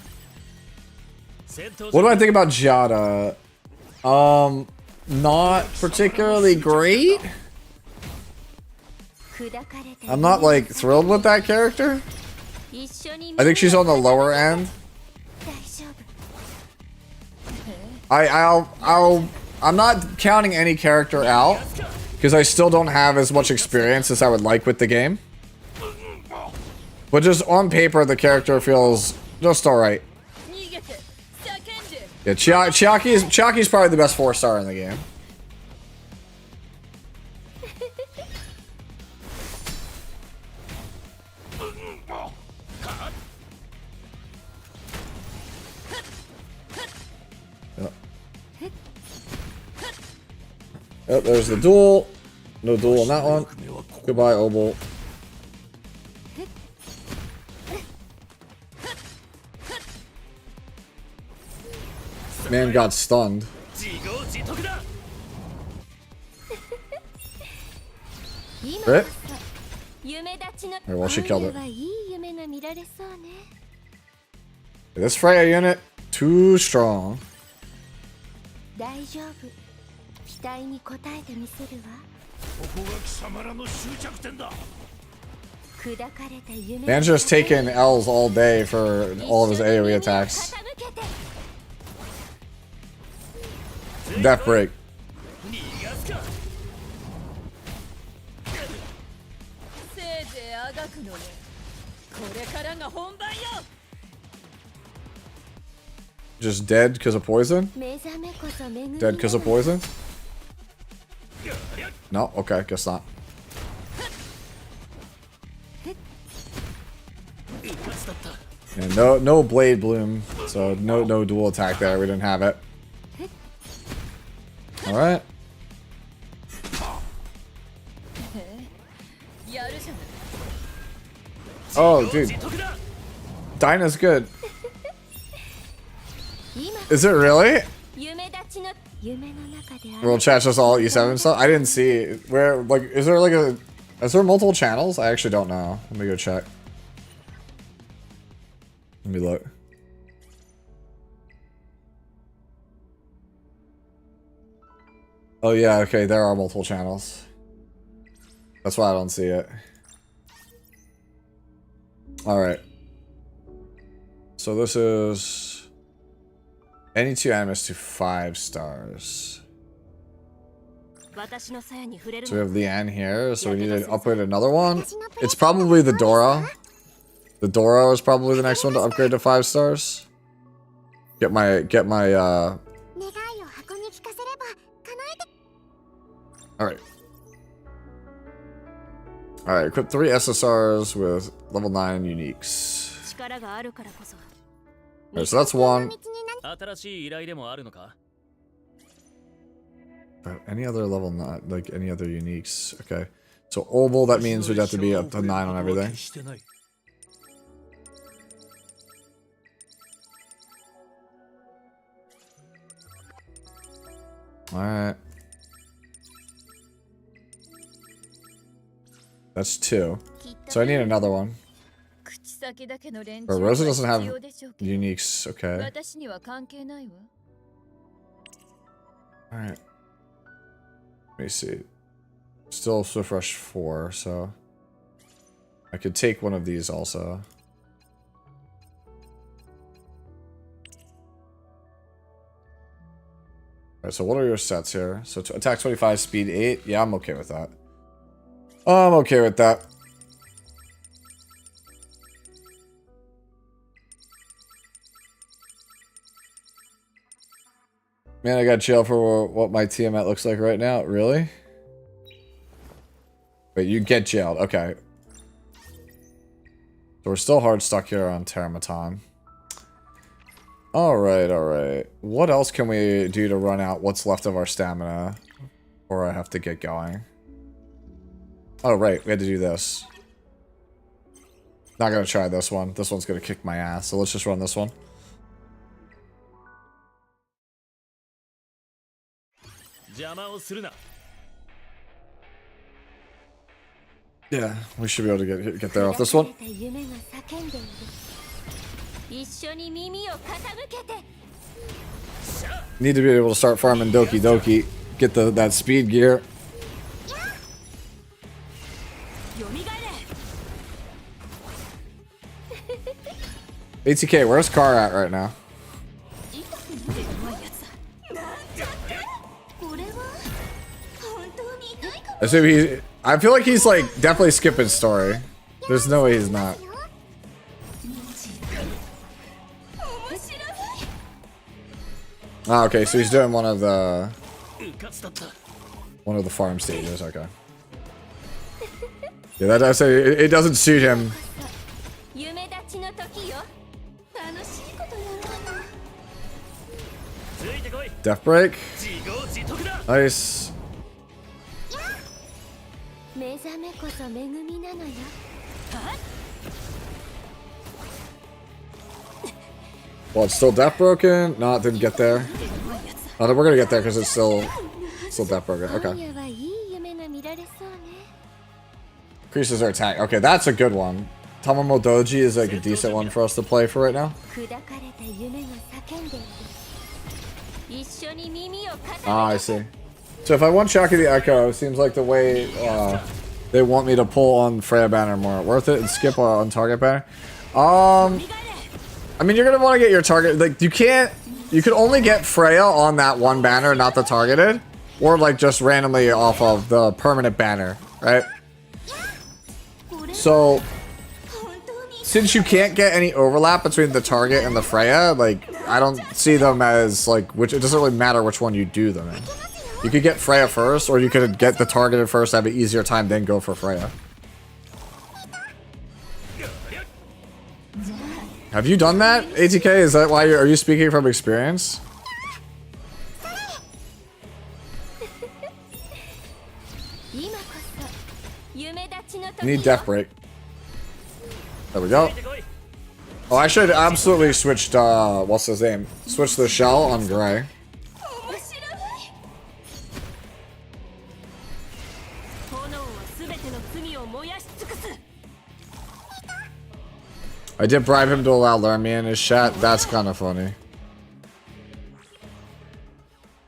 What do I think about Jada? Not particularly great. I'm not like thrilled with that character. I think she's on the lower end. I'm not counting any character out because I still don't have as much experience as I would like with the game. But just on paper, the character feels just alright. Yeah, Chiaki's probably the best 4-star in the game. Oh, there's the duel. No duel on that one. Goodbye, Obel. Man got stunned. Right? Or well, she killed it. This Freya unit, too strong. Man's just taking L's all day for all of his AoE attacks. Death break. Just dead because of poison? Dead because of poison? No? Okay, guess not. And no blade bloom, so no dual attack there. We didn't have it. All right. Oh, dude. Dinah's good. Is it really? World chat just all E7 stuff? I didn't see. Where, like, is there multiple channels? I actually don't know. Let me go check. Let me look. Oh yeah, okay, there are multiple channels. That's why I don't see it. Alright. So this is any 2 Animus to 5 stars. So we have the N here, so we need to upgrade another one. It's probably the Dora. The Dora is probably the next one to upgrade to 5 stars. Get my Alright. Alright, equip 3 SSRs with level 9 uniques. Alright, so that's one. Any other level, not like any other uniques. Okay. So oval, that means we'd have to be up to 9 on everything. Alright. That's 2. So I need another one. But Rosa doesn't have uniques, okay. Alright. Let me see. Still Swift Rush 4, so I could take one of these also. Alright, so what are your sets here? So attack 25, speed 8. Yeah, I'm okay with that. I'm okay with that. Man, I got jail for what my TMAT looks like right now. Really? Wait, you get jailed. Okay. So we're still hard stuck here on Terramaton. Alright, alright. What else can we do to run out what's left of our stamina? Or I have to get going. Oh, right. We had to do this. Not gonna try this one. This one's gonna kick my ass. So let's just run this one. Yeah, we should be able to get there off this one. Need to be able to start farming Doki Doki. Get that speed gear. ATK, where's Car at right now? I feel like he's like definitely skipping story. There's no way he's not. Ah, okay, so he's doing one of the farm stages. Okay. Yeah, that I say it doesn't suit him. Death break. Nice. Well, it's still death broken. No, it didn't get there. Oh, then we're gonna get there because it's still death broken. Okay. Increases our attack. Okay, that's a good one. Tamamo Doji is like a decent one for us to play for right now. Ah, I see. So if I want Shocky the Echo, it seems like the way they want me to pull on Freya banner more worth it and skip on target banner. I mean, you're gonna want to get your target. Like you could only get Freya on that one banner, not the targeted, or like just randomly off of the permanent banner, right? So since you can't get any overlap between the target and the Freya, like I don't see them as like it doesn't really matter which one you do them in. You could get Freya first, or you could get the targeted first, have an easier time, then go for Freya. Have you done that, ATK? Is that why are you speaking from experience? Need death break. There we go. Oh, I should absolutely switched what's his name? Switch the shell on Gray. I did bribe him to allow Lermy in his chat. That's kind of funny.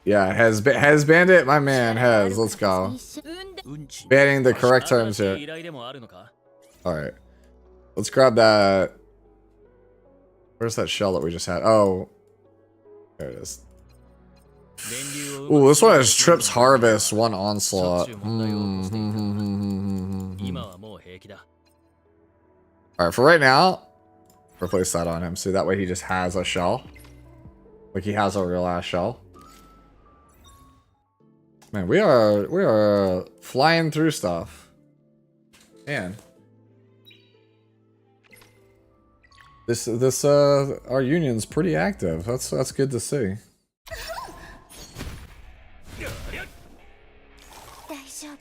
Yeah, has Bandit, my man, has. Let's go. Banning the correct terms here. Alright. Let's grab that. Where's that shell that we just had? Oh. There it is. Ooh, this one has Trips Harvest, 1 Onslaught. Alright, for right now, replace that on him. So that way he just has a shell. Like he has a real ass shell. Man, we are flying through stuff. Man. This our union's pretty active. That's good to see.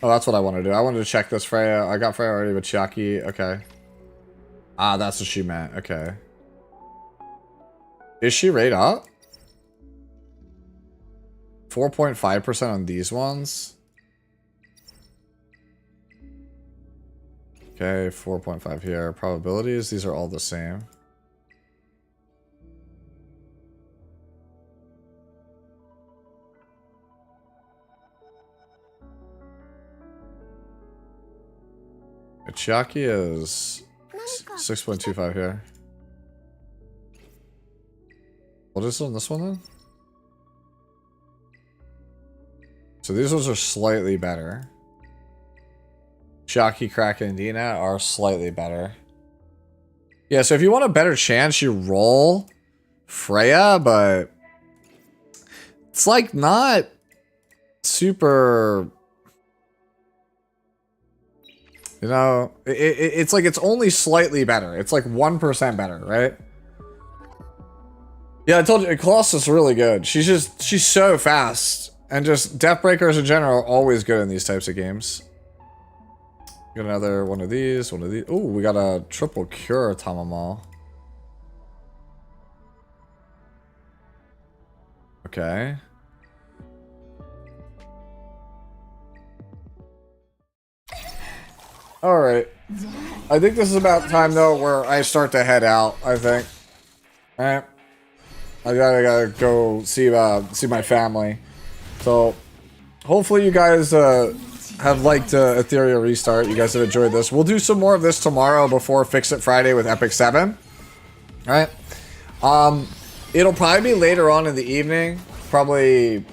Oh, that's what I want to do. I wanted to check this Freya. I got Freya already with Chiaki. Okay. Ah, that's what she meant. Okay. Is she rate up? 4.5% on these ones. Okay, 4.5 here. Probabilities, these are all the same. Chiaki is 6.25 here. What is on this one then? So these ones are slightly better. Chiaki, Kraken, and Dina are slightly better. Yeah, so if you want a better chance, you roll Freya, but it's like not super... You know, it's like it's only slightly better. It's like 1% better, right? Yeah, I told you, Colossus is really good. She's so fast. And just Deathbreakers in general are always good in these types of games. Got another one of these, one of these. Ooh, we got a triple cure Tamamo. Okay. Alright. I think this is about time, though, where I start to head out, I think. Alright. I gotta go see my family. So, hopefully you guys have liked Etheria Restart. You guys have enjoyed this. We'll do some more of this tomorrow before Fix It Friday with Epic 7. Alright. It'll probably be later on in the evening. Probably...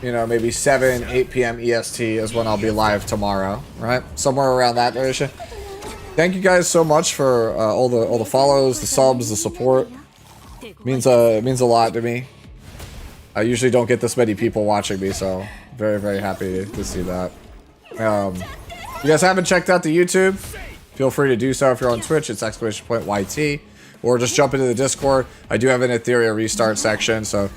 You know, maybe 7, 8 p.m. EST is when I'll be live tomorrow, right? Somewhere around that duration. Thank you guys so much for all the follows, the subs, the support. Means a lot to me. I usually don't get this many people watching me, so very, very happy to see that. If you guys haven't checked out the YouTube, feel free to do so. If you're on Twitch, it's !YT. Or just jump into the Discord. I do have an Etheria Restart section, so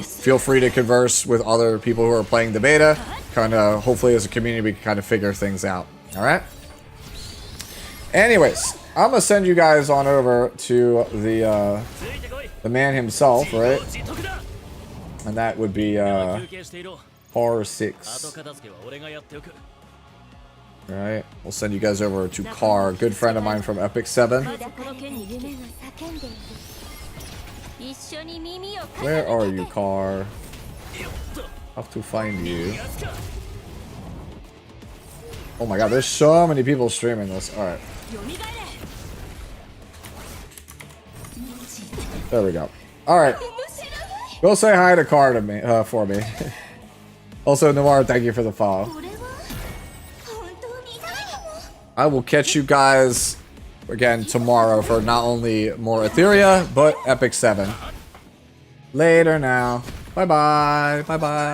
feel free to converse with other people who are playing the beta. Kind of, hopefully as a community, we can kind of figure things out. Alright? Anyways, I'm going to send you guys on over to the man himself, right? And that would be R6. Alright, we'll send you guys over to Car, good friend of mine from Epic 7. Where are you, Car? Have to find you. Oh my god, there's so many people streaming this. Alright. There we go. Alright. Go say hi to Car to me, for me. Also, Noir, thank you for the follow. I will catch you guys again tomorrow for not only more Etheria, but Epic 7. Later now. Bye-bye. Bye-bye.